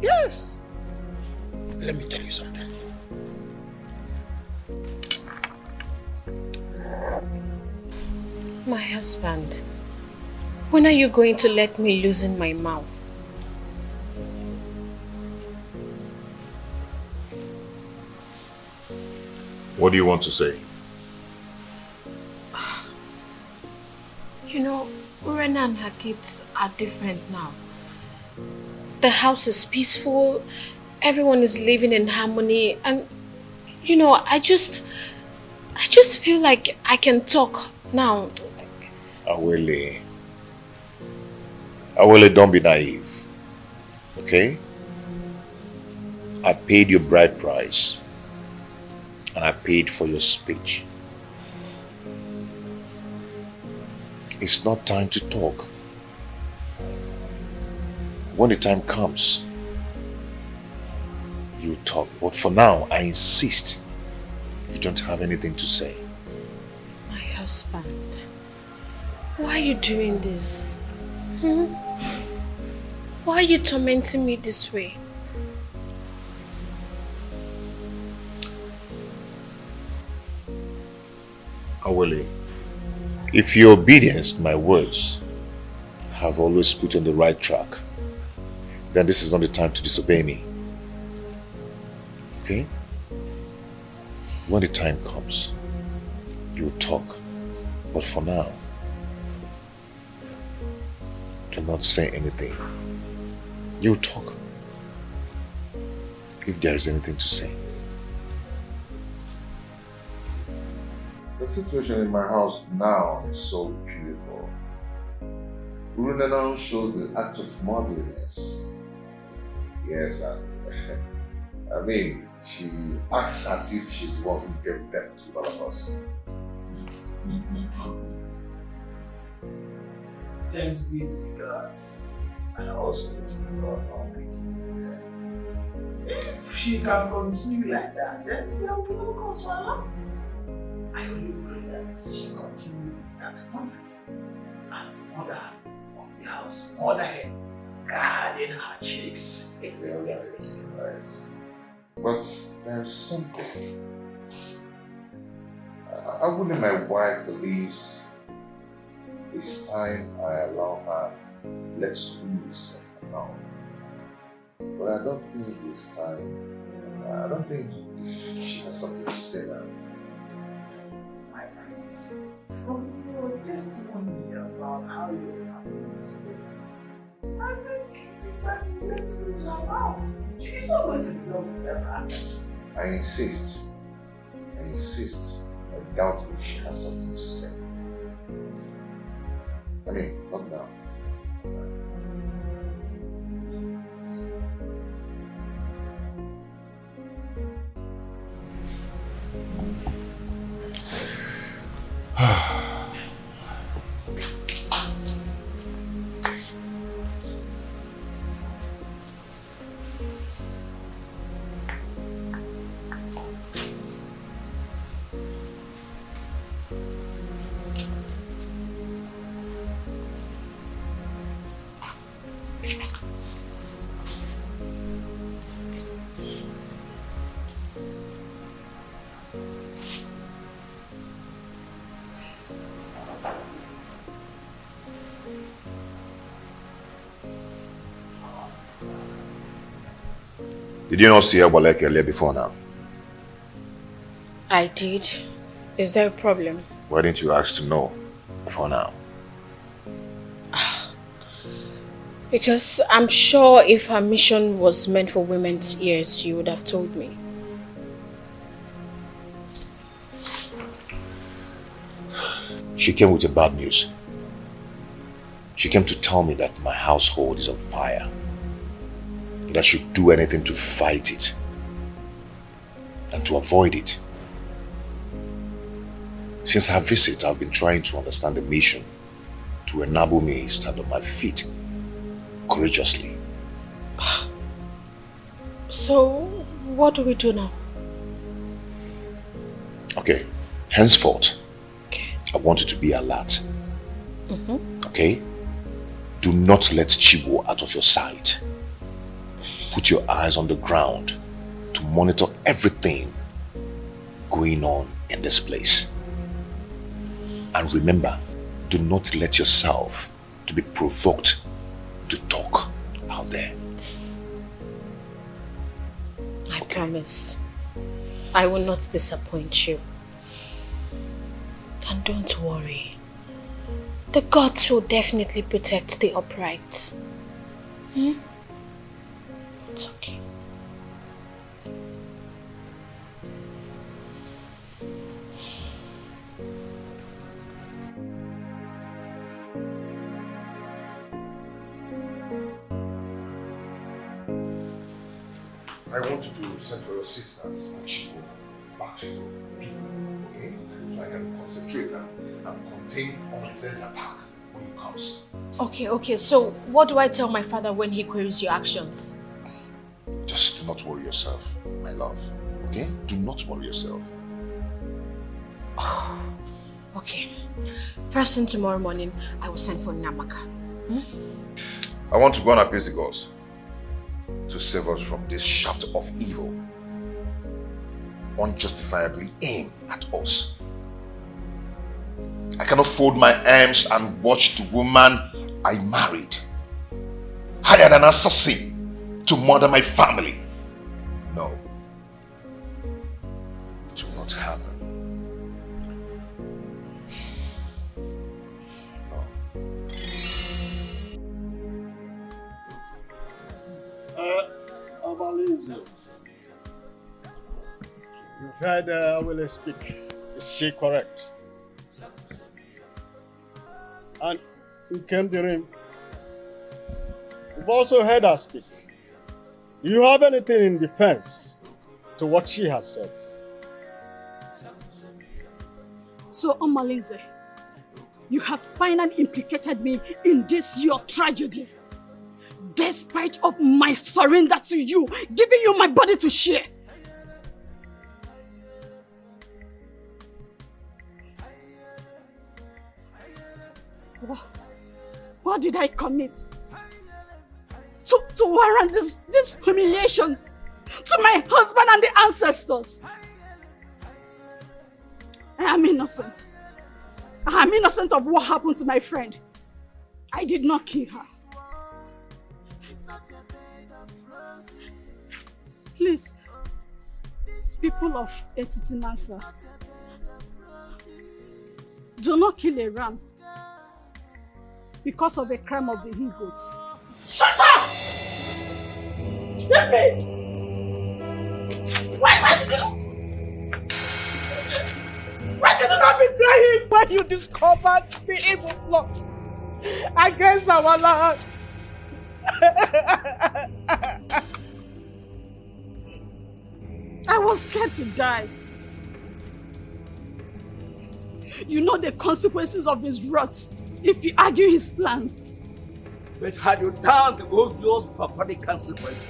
Yes. Let me tell you something. My husband, when are you going to let me loosen my mouth? What do you want to say? You know, Rena and her kids are different now. The house is peaceful, everyone is living in harmony, and you know, I just feel like I can talk now. Awele, don't be naive, okay? I paid your bride price, and I paid for your speech. It's not time to talk. When the time comes, you talk. But for now, I insist you don't have anything to say. My husband, why are you doing this? Why are you tormenting me this way? Awele, if your obedience to my words have always put you on the right track, then this is not the time to disobey me. Okay? When the time comes, you'll talk. But for now, do not say anything. You'll talk if there is anything to say. The situation in my house now is so beautiful. Urunana shows the act of motherliness. Yes, I mean, she acts as if she's the one who gave birth to all of us. Thanks be to the gods and also to God Almighty. If she can continue like that, then there will be no cause for alarm. I only pray that she continue with that honor as the mother of the house, motherhead, guarding her chicks. Right. But there's something. I wouldn't my wife believes it's time I allow her let's lose now. But I don't think it's time. I don't think she has something to say now. My prince, from your testimony about how your family is doing, I think it is time you let lose her mouth. She is not going to be done forever. I insist. I doubt if she has something to say. I mean, not now. Did you not see Abalek earlier before now? I did. Is there a problem? Why didn't you ask to know before now? Because I'm sure if her mission was meant for women's ears, you would have told me. She came with the bad news. She came to tell me that my household is on fire. that I should do anything to fight it and to avoid it. Since her visit, I've been trying to understand the mission to enable me to stand on my feet courageously. So, what do we do now? Okay, henceforth, I want you to be alert. Okay? Do not let Chibo out of your sight. Put your eyes on the ground to monitor everything going on in this place. And remember, do not let yourself to be provoked to talk out there. I promise. I will not disappoint you. And don't worry. The gods will definitely protect the upright. It's okay. I want you to send for your sisters and she will back to you people, okay? So I can concentrate and contain Omalize's attack when he comes. Okay, so what do I tell my father when he queries your actions? Just do not worry yourself, my love, okay? Do not worry yourself. Okay. First thing tomorrow morning, I will send for Namaka. I want to go and appease the gods to save us from this shaft of evil unjustifiably aimed at us. I cannot fold my arms and watch the woman I married hired an assassin to murder my family. No. It will not happen. You've heard Awele speak. Is she correct? And Nkemdirim, you've also heard her speak. Do you have anything in defense to what she has said? So, Omalize, you have finally implicated me in this your tragedy. Despite of my surrender to you, giving you my body to share. What did I commit to warrant this humiliation to my husband and the ancestors? I am innocent. I am innocent of what happened to my friend. I did not kill her. Please, people of Etitinasa, do not kill a ram because of a crime of the he-goats. Shut up! Let me! Why did you not betray him when you discovered the evil plot against our land? I was scared to die. You know the consequences of his wrath if you argue his plans. But had you done the obvious barbaric consequences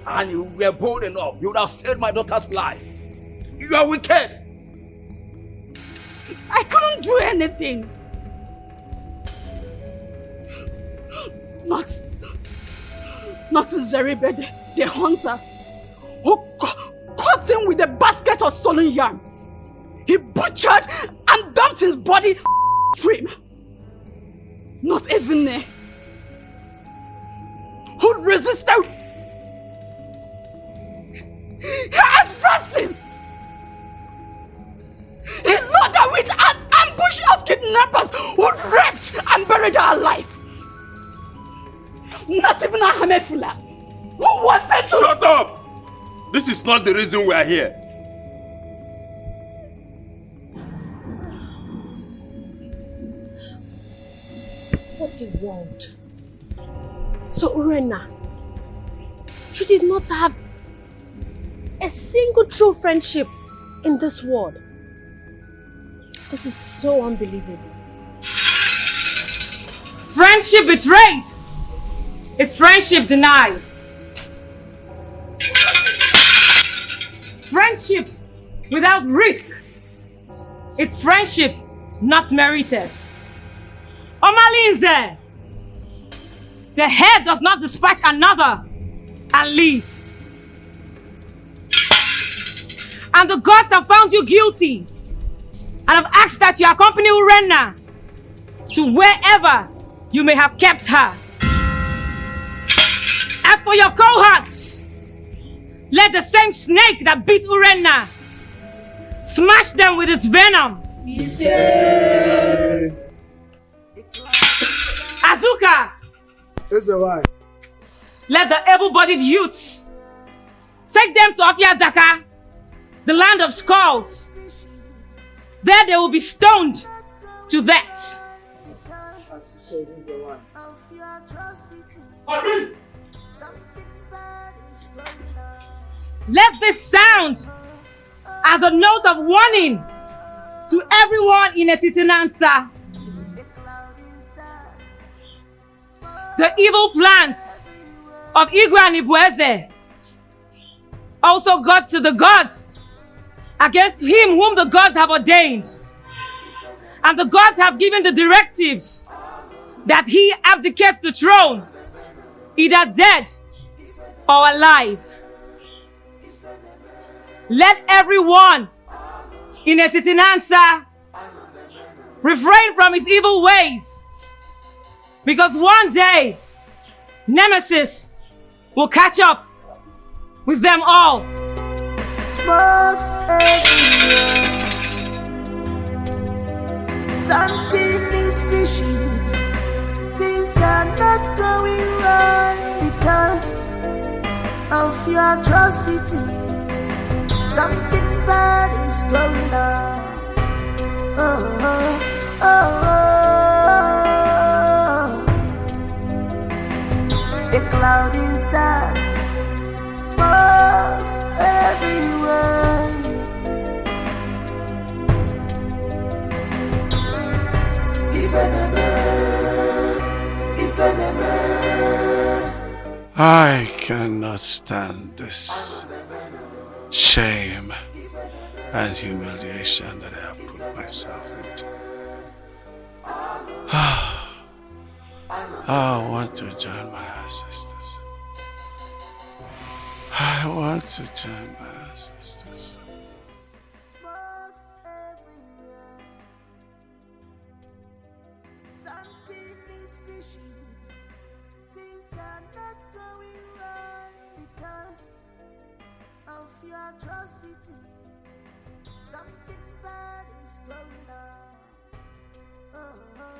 and you were bold enough, you would have saved my daughter's life. You are wicked. I couldn't do anything. Not Zeribe, the hunter, who caught him with a basket of stolen yam. He butchered and dumped his body stream. Not Ezine, who resisted her advances. He lured her with an ambush of kidnappers who raped and buried her alive. Not even a Hamefula who wanted to— Shut up! This is not the reason we are here. What a world. So, Urena, You did not have a single true friendship in this world. This is so unbelievable. Friendship betrayed is friendship denied. Friendship without risk, it's friendship not merited. Omalinze, the head does not dispatch another and leave. And the gods have found you guilty and have asked that you accompany Urenna to wherever you may have kept her. As for your cohorts, let the same snake that beat Urenna smash them with its venom. Azuka, let the able-bodied youths take them to Afiadaka, the land of skulls. There they will be stoned to death. Let this sound as a note of warning to everyone in Etitinansa. The evil plans of Igwe and Ibueze also got to the gods against him whom the gods have ordained. And the gods have given the directives that he abdicates the throne, either dead or alive. Let everyone in Etitinansa refrain from his evil ways, because one day Nemesis will catch up with them all. Smokes everywhere. Something is fishing. Things are not going right because of your atrocity. Something bad is going on. Oh, oh, oh, oh. The cloud is dark. Smokes everywhere. I cannot stand this shame and humiliation that I have put myself into. I want to join my ancestors. I want to join my ancestors. Something is fishing. Things are not going right because of your atrocity. Something bad is going on. Oh, oh,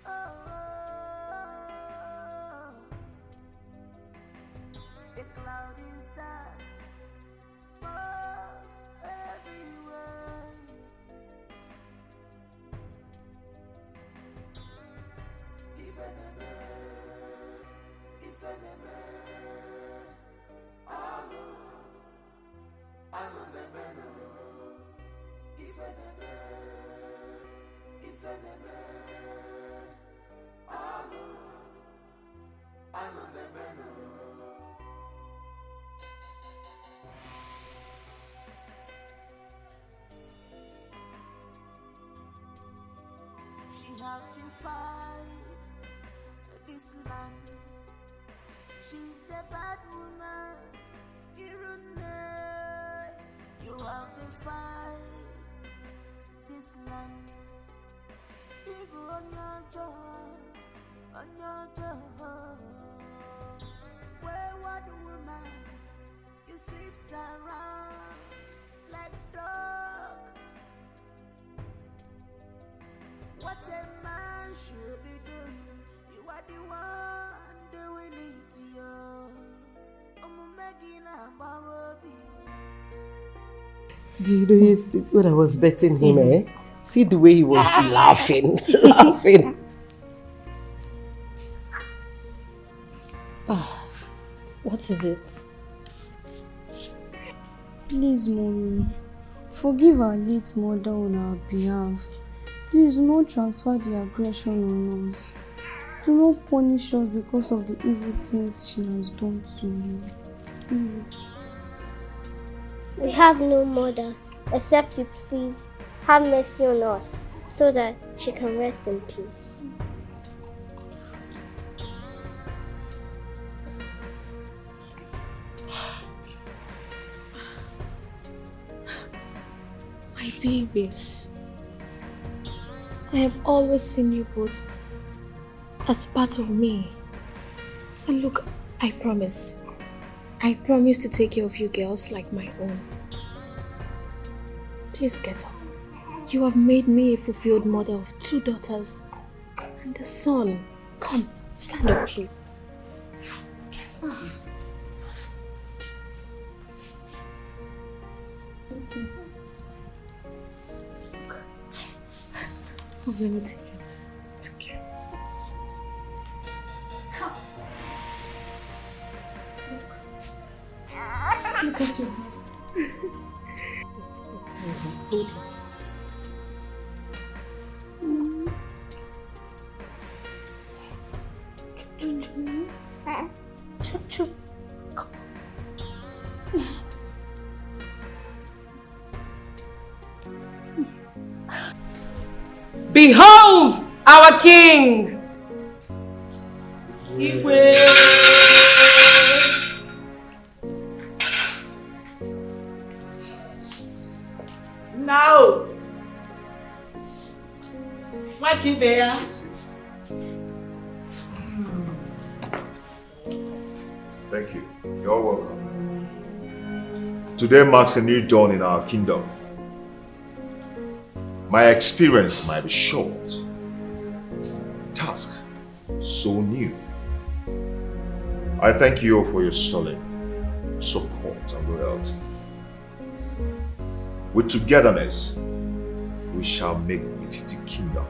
oh, oh. The cloud is dark. Smokes everywhere. She has defied this land. She's a bad woman. You have defied this land. Big on your jaw, on your jaw. Wayward woman, you sleeps around like dog. What a man should be doing, you are the one doing it to you. Do you know when I was betting him, see the way he was laughing, laughing. What is it? Please, Mommy, forgive our late mother on our behalf. Please do not transfer the aggression on us. Do not punish us because of the evil things she has done to you. Please. We have no mother, except you please have mercy on us, so that she can rest in peace. My babies, I have always seen you both as part of me. And look, I promise to take care of you girls like my own. Please get up. You have made me a fulfilled mother of 2 daughters and a son. Come, stand up, please. Get up. Let me take you. Okay. Come. Look at your head. Behold our king! Now, what is there? Thank you. You're welcome. Today marks a new dawn in our kingdom. My experience might be short. Task so new. I thank you for your solid support and loyalty. With togetherness, we shall make Etiti Kingdom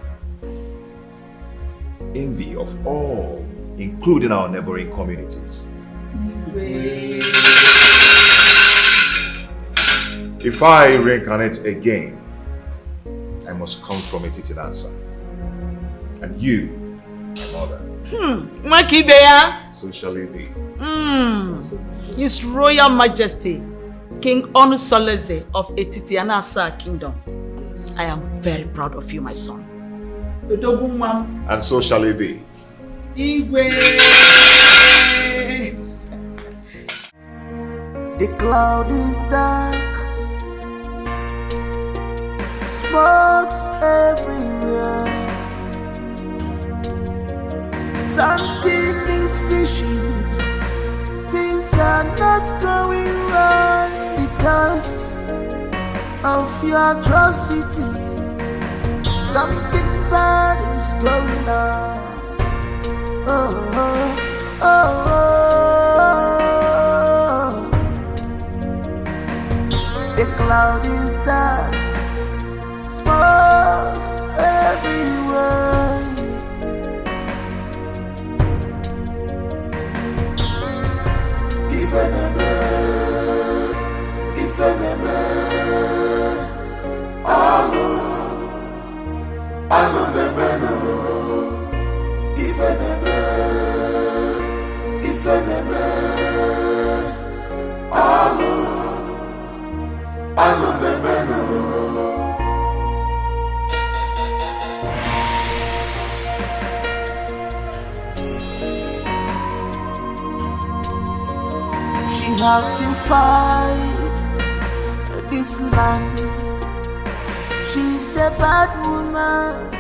envy of all, including our neighboring communities. If I reincarnate again, I must come from Etiti Nansa. And you, my mother. So shall it be. His Royal Majesty, King Onusoleze of Etiti Nansa Kingdom. I am very proud of you, my son. And so shall it be. The cloud is dark, smokes everywhere. Something is fishing, things are not going right because of your atrocity. Something bad is going on. Oh, oh, oh, oh. The cloud is dark, smokes everywhere. If enemy, I know the man. If enemy, I know the man. She has defied this land. She's a bad woman.